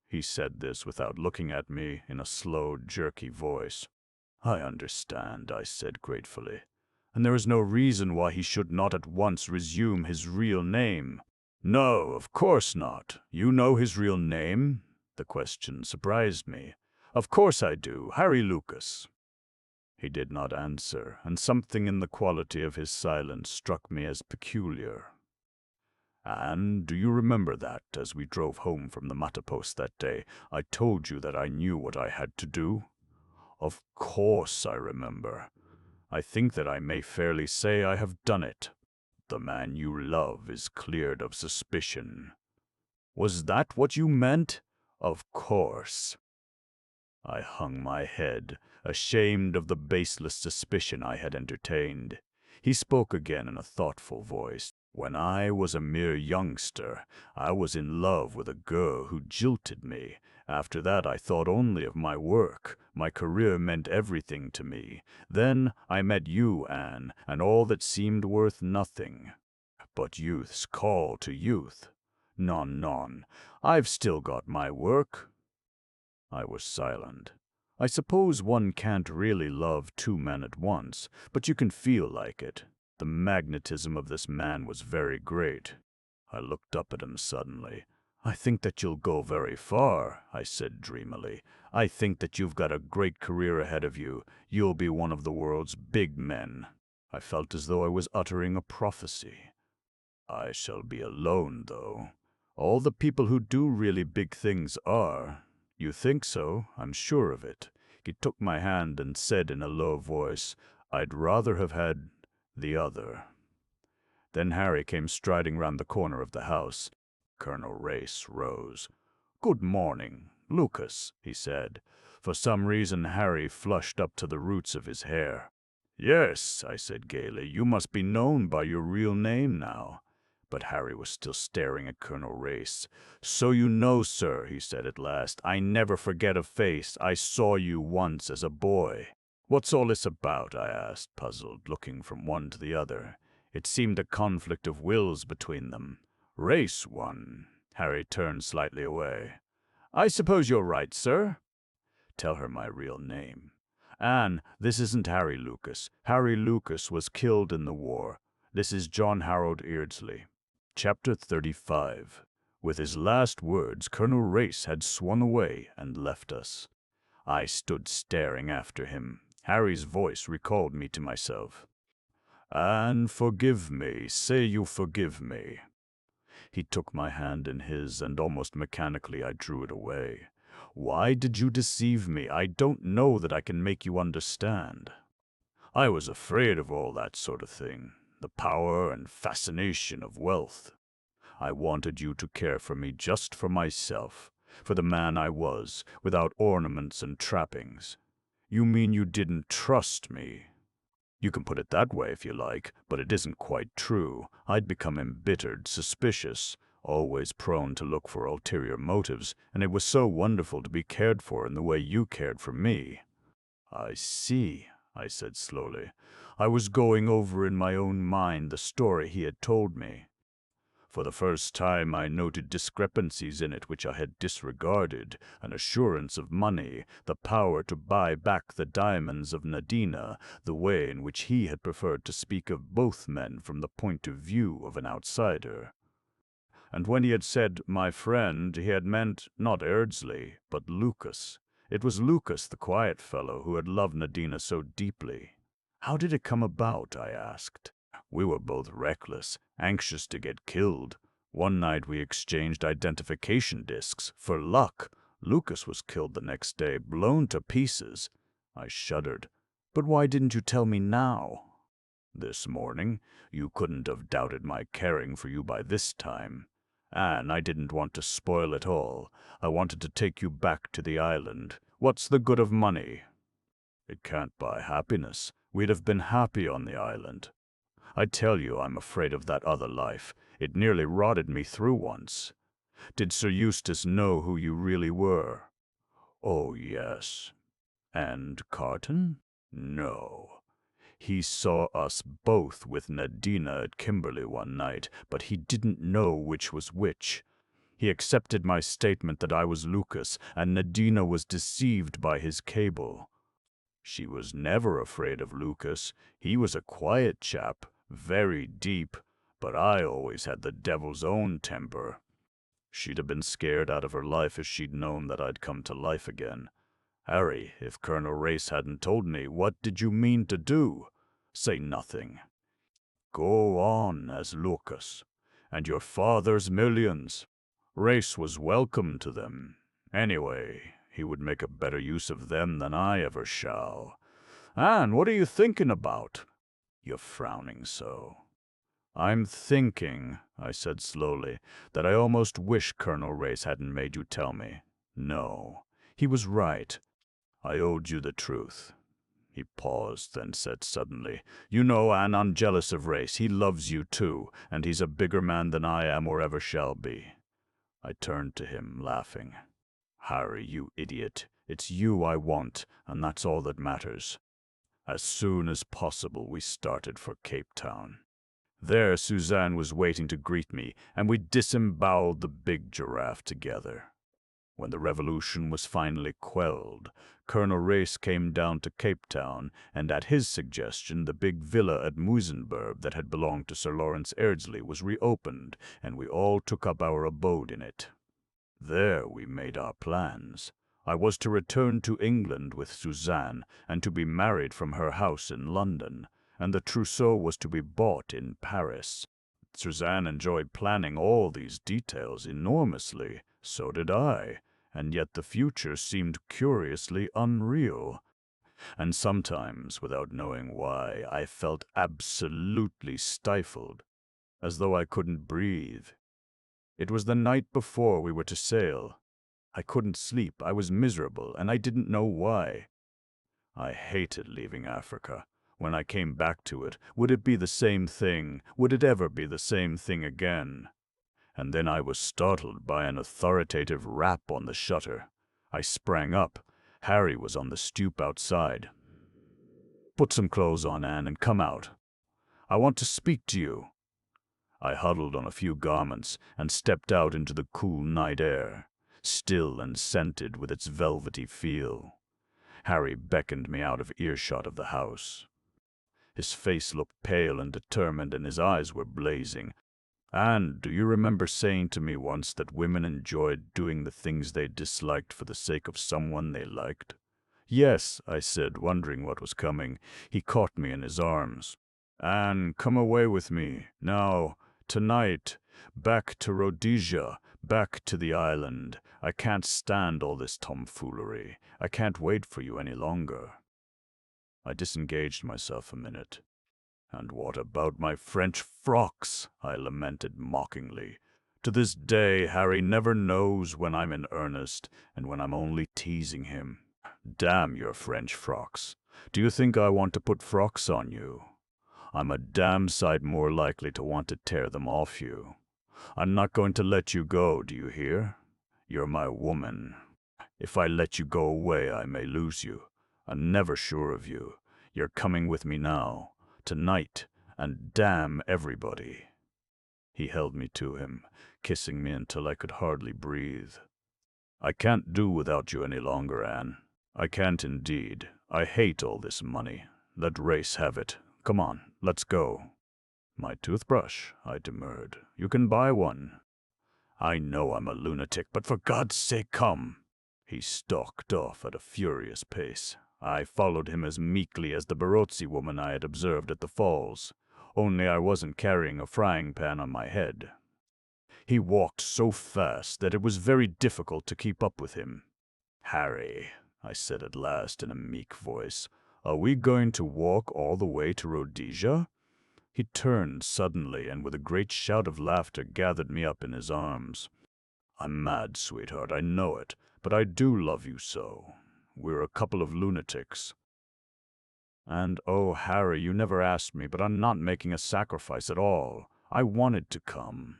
He said this without looking at me, in a slow, jerky voice. "I understand," I said gratefully. "And there is no reason why he should not at once resume his real name." "No, of course not. You know his real name?" The question surprised me. "Of course I do. Harry Lucas." He did not answer, and something in the quality of his silence struck me as peculiar. "And do you remember that, as we drove home from the Matapos that day, I told you that I knew what I had to do?" "Of course I remember. I think that I may fairly say I have done it. The man you love is cleared of suspicion." "Was that what you meant?" "Of course." I hung my head, ashamed of the baseless suspicion I had entertained. He spoke again in a thoughtful voice. "When I was a mere youngster, I was in love with a girl who jilted me. After that I thought only of my work. My career meant everything to me. Then I met you, Anne, and all that seemed worth nothing. But youth's call to youth. Non. I've still got my work." I was silent. I suppose one can't really love two men at once, but you can feel like it. The magnetism of this man was very great. I looked up at him suddenly. I think that you'll go very far, I said dreamily. I think that you've got a great career ahead of you. You'll be one of the world's big men. I felt as though I was uttering a prophecy. I shall be alone, though. All the people who do really big things are. You think so? I'm sure of it. He took my hand and said in a low voice, I'd rather have had the other. Then Harry came striding round the corner of the house. Colonel Race rose. Good morning, Lucas, he said. For some reason Harry flushed up to the roots of his hair. Yes, I said gaily, you must be known by your real name now. But Harry was still staring at Colonel Race. So you know, sir, he said at last, I never forget a face. I saw you once as a boy. What's all this about? I asked, puzzled, looking from one to the other. It seemed a conflict of wills between them. Race won. Harry turned slightly away. I suppose you're right, sir. Tell her my real name. Anne, this isn't Harry Lucas. Harry Lucas was killed in the war. This is John Harold Eardsley. Chapter 35. With his last words, Colonel Race had swung away and left us. I stood staring after him. Harry's voice recalled me to myself. Anne, forgive me. Say you forgive me. He took my hand in his, and almost mechanically I drew it away. Why did you deceive me? I don't know that I can make you understand. I was afraid of all that sort of thing, the power and fascination of wealth. I wanted you to care for me just for myself, for the man I was, without ornaments and trappings. You mean you didn't trust me? You can put it that way if you like, but it isn't quite true. I'd become embittered, suspicious, always prone to look for ulterior motives, and it was so wonderful to be cared for in the way you cared for me. I see, I said slowly. I was going over in my own mind the story he had told me. For the first time I noted discrepancies in it which I had disregarded, an assurance of money, the power to buy back the diamonds of Nadina, the way in which he had preferred to speak of both men from the point of view of an outsider. And when he had said, my friend, he had meant not Eardsley, but Lucas. It was Lucas, the quiet fellow, who had loved Nadina so deeply. How did it come about? I asked. We were both reckless, anxious to get killed. One night we exchanged identification discs. For luck, Lucas was killed the next day, blown to pieces. I shuddered. But why didn't you tell me now? This morning. You couldn't have doubted my caring for you by this time. Anne, I didn't want to spoil it all. I wanted to take you back to the island. What's the good of money? It can't buy happiness. We'd have been happy on the island. I tell you, I'm afraid of that other life. It nearly rotted me through once. Did Sir Eustace know who you really were? Oh, yes. And Carton? No. He saw us both with Nadina at Kimberley one night, but he didn't know which was which. He accepted my statement that I was Lucas, and Nadina was deceived by his cable. She was never afraid of Lucas. He was a quiet chap, very deep, but I always had the devil's own temper. She'd have been scared out of her life if she'd known that I'd come to life again. Harry, if Colonel Race hadn't told me, what did you mean to do? Say nothing. Go on as Lucas, and your father's millions. Race was welcome to them. Anyway, he would make a better use of them than I ever shall. Anne, what are you thinking about? You're frowning so. I'm thinking, I said slowly, that I almost wish Colonel Race hadn't made you tell me. No, he was right. I owed you the truth. He paused, then said suddenly, You know, Anne, I'm jealous of Race. He loves you too, and he's a bigger man than I am or ever shall be. I turned to him, laughing. Harry, you idiot. It's you I want, and that's all that matters. As soon as possible, we started for Cape Town. There, Suzanne was waiting to greet me, and we disemboweled the big giraffe together. When the revolution was finally quelled, Colonel Race came down to Cape Town, and at his suggestion the big villa at Muizenberg that had belonged to Sir Lawrence Eardsley was reopened, and we all took up our abode in it. There we made our plans. I was to return to England with Suzanne and to be married from her house in London, and the trousseau was to be bought in Paris. Suzanne enjoyed planning all these details enormously. So did I, and yet the future seemed curiously unreal. And sometimes, without knowing why, I felt absolutely stifled, as though I couldn't breathe. It was the night before we were to sail. I couldn't sleep, I was miserable, and I didn't know why. I hated leaving Africa. When I came back to it, would it be the same thing? Would it ever be the same thing again? And then I was startled by an authoritative rap on the shutter. I sprang up. Harry was on the stoop outside. "Put some clothes on, Anne, and come out. I want to speak to you." I huddled on a few garments and stepped out into the cool night air, still and scented with its velvety feel. Harry beckoned me out of earshot of the house. His face looked pale and determined, and his eyes were blazing. "Anne, do you remember saying to me once that women enjoyed doing the things they disliked for the sake of someone they liked?" "Yes," I said, wondering what was coming. He caught me in his arms. "Anne, come away with me. Now, tonight. Back to Rhodesia. Back to the island. I can't stand all this tomfoolery. I can't wait for you any longer." I disengaged myself a minute. "And what about my French frocks?" I lamented mockingly. "To this day, Harry never knows when I'm in earnest and when I'm only teasing him. Damn your French frocks. Do you think I want to put frocks on you? I'm a damn sight more likely to want to tear them off you. I'm not going to let you go, do you hear? You're my woman. If I let you go away, I may lose you. I'm never sure of you. You're coming with me now, tonight, and damn everybody." He held me to him, kissing me until I could hardly breathe. "I can't do without you any longer, Anne. I can't indeed. I hate all this money. Let Race have it. Come on, let's go." "My toothbrush," I demurred. "You can buy one." "I know I'm a lunatic, but for God's sake, come." He stalked off at a furious pace. I followed him as meekly as the Barotse woman I had observed at the falls, only I wasn't carrying a frying pan on my head. He walked so fast that it was very difficult to keep up with him. "Harry," I said at last in a meek voice, "are we going to walk all the way to Rhodesia?" He turned suddenly and with a great shout of laughter gathered me up in his arms. "I'm mad, sweetheart, I know it, but I do love you so. We're a couple of lunatics. And, oh, Harry, you never asked me, but I'm not making a sacrifice at all. I wanted to come."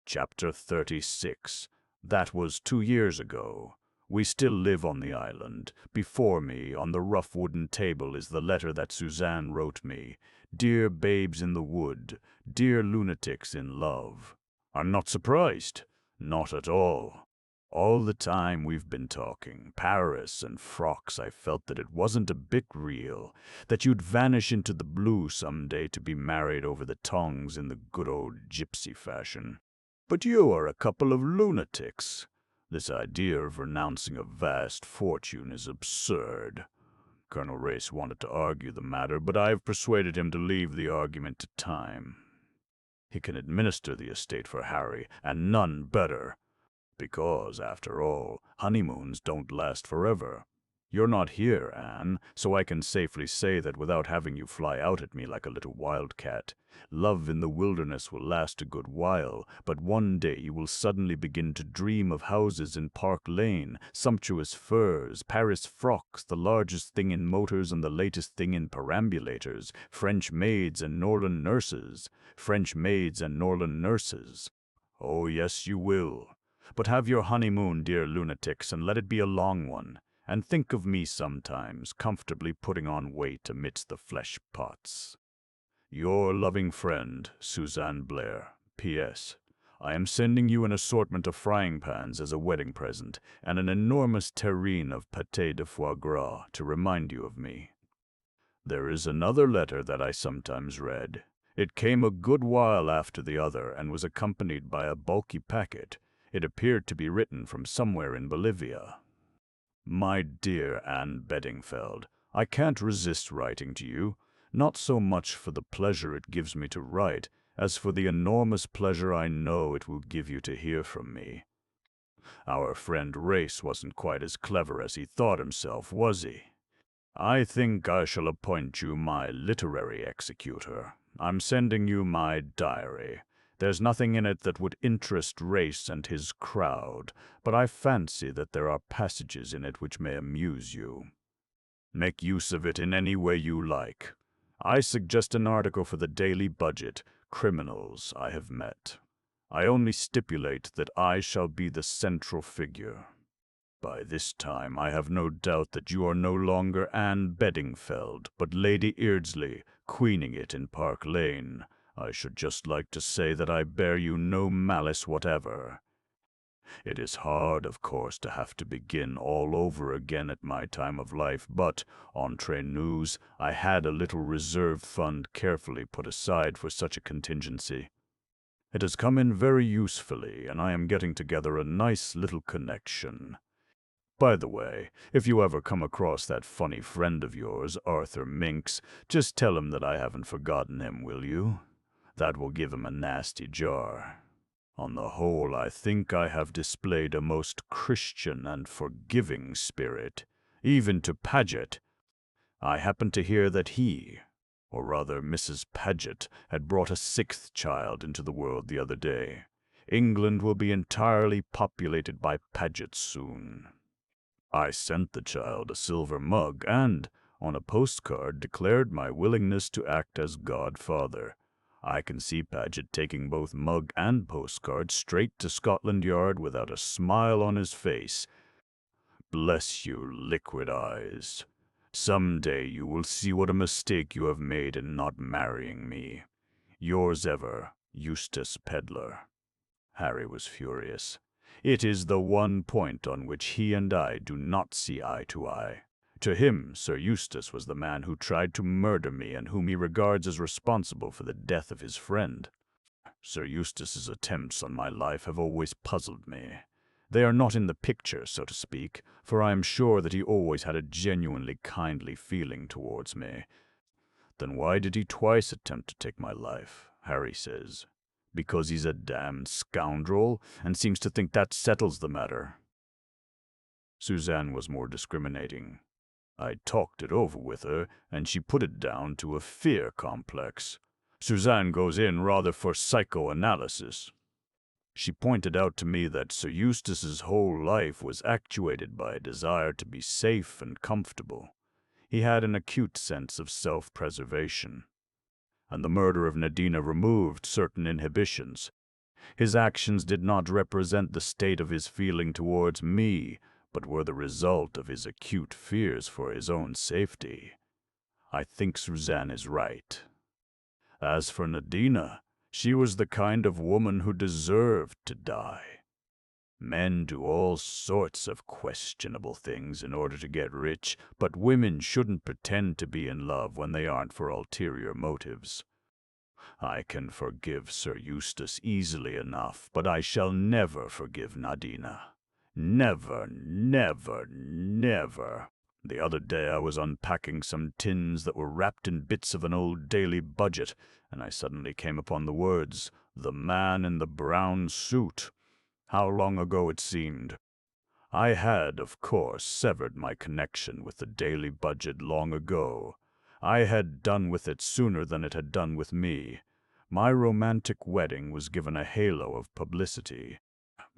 Chapter 36. That was 2 years ago. We still live on the island. Before me, on the rough wooden table, is the letter that Suzanne wrote me. "Dear babes in the wood, dear lunatics in love." I'm not surprised. Not at all. All the time we've been talking, Paris and frocks, I felt that it wasn't a bit real, that you'd vanish into the blue some day to be married over the tongs in the good old gypsy fashion. But you are a couple of lunatics. This idea of renouncing a vast fortune is absurd. Colonel Race wanted to argue the matter, but I've persuaded him to leave the argument to time. He can administer the estate for Harry, and none better. Because, after all, honeymoons don't last forever. You're not here, Anne, so I can safely say that without having you fly out at me like a little wildcat. Love in the wilderness will last a good while, but one day you will suddenly begin to dream of houses in Park Lane, sumptuous furs, Paris frocks, the largest thing in motors and the latest thing in perambulators, French maids and Norland nurses. French maids and Norland nurses. Oh, yes, you will. But have your honeymoon, dear lunatics, and let it be a long one. And think of me sometimes, comfortably putting on weight amidst the flesh pots. Your loving friend, Suzanne Blair. P.S. I am sending you an assortment of frying pans as a wedding present, and an enormous terrine of pâté de foie gras to remind you of me. There is another letter that I sometimes read. It came a good while after the other, and was accompanied by a bulky packet. It appeared to be written from somewhere in Bolivia. My dear Anne Beddingfeld, I can't resist writing to you, not so much for the pleasure it gives me to write, as for the enormous pleasure I know it will give you to hear from me. Our friend Race wasn't quite as clever as he thought himself, was he? I think I shall appoint you my literary executor. I'm sending you my diary. There's nothing in it that would interest Race and his crowd, but I fancy that there are passages in it which may amuse you. Make use of it in any way you like. I suggest an article for the daily budget, Criminals I Have Met. I only stipulate that I shall be the central figure. By this time I have no doubt that you are no longer Anne Beddingfeld, but Lady Eardsley, queening it in Park Lane. I should just like to say that I bear you no malice whatever. It is hard, of course, to have to begin all over again at my time of life, but, entre nous, I had a little reserve fund carefully put aside for such a contingency. It has come in very usefully, and I am getting together a nice little connection. By the way, if you ever come across that funny friend of yours, Arthur Minks, just tell him that I haven't forgotten him, will you? That will give him a nasty jar. On the whole, I think I have displayed a most Christian and forgiving spirit, even to Paget. I happened to hear that he, or rather Mrs. Paget, had brought a sixth child into the world the other day. England will be entirely populated by Pagets soon. I sent the child a silver mug and, on a postcard, declared my willingness to act as godfather. I can see Paget taking both mug and postcard straight to Scotland Yard without a smile on his face. Bless you, liquid eyes. Some day you will see what a mistake you have made in not marrying me. Yours ever, Eustace Pedlar. Harry was furious. It is the one point on which he and I do not see eye to eye. To him, Sir Eustace was the man who tried to murder me and whom he regards as responsible for the death of his friend. Sir Eustace's attempts on my life have always puzzled me. They are not in the picture, so to speak, for I am sure that he always had a genuinely kindly feeling towards me. Then why did he twice attempt to take my life? Harry says. Because he's a damned scoundrel, and seems to think that settles the matter. Suzanne was more discriminating. I talked it over with her, and she put it down to a fear complex. Suzanne goes in rather for psychoanalysis. She pointed out to me that Sir Eustace's whole life was actuated by a desire to be safe and comfortable. He had an acute sense of self-preservation. And the murder of Nadina removed certain inhibitions. His actions did not represent the state of his feeling towards me, but were the result of his acute fears for his own safety. I think Suzanne is right. As for Nadina, she was the kind of woman who deserved to die. Men do all sorts of questionable things in order to get rich, but women shouldn't pretend to be in love when they aren't for ulterior motives. I can forgive Sir Eustace easily enough, but I shall never forgive Nadina. Never, never, never. The other day I was unpacking some tins that were wrapped in bits of an old daily budget, and I suddenly came upon the words, "The Man in the Brown Suit." How long ago it seemed. I had, of course, severed my connection with the daily budget long ago. I had done with it sooner than it had done with me. My romantic wedding was given a halo of publicity.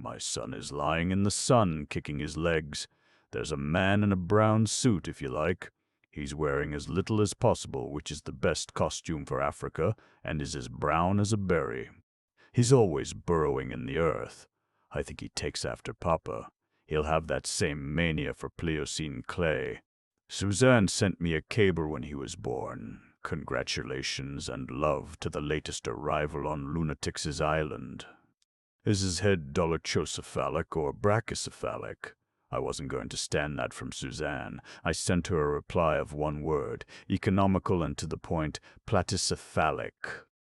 My son is lying in the sun, kicking his legs. There's a man in a brown suit, if you like. He's wearing as little as possible, which is the best costume for Africa, and is as brown as a berry. He's always burrowing in the earth. I think he takes after Papa. He'll have that same mania for Pliocene clay. Suzanne sent me a cable when he was born. Congratulations and love to the latest arrival on Lunatics' Island. Is his head dolichocephalic or brachycephalic? I wasn't going to stand that from Suzanne. I sent her a reply of one word, economical and to the point, platycephalic.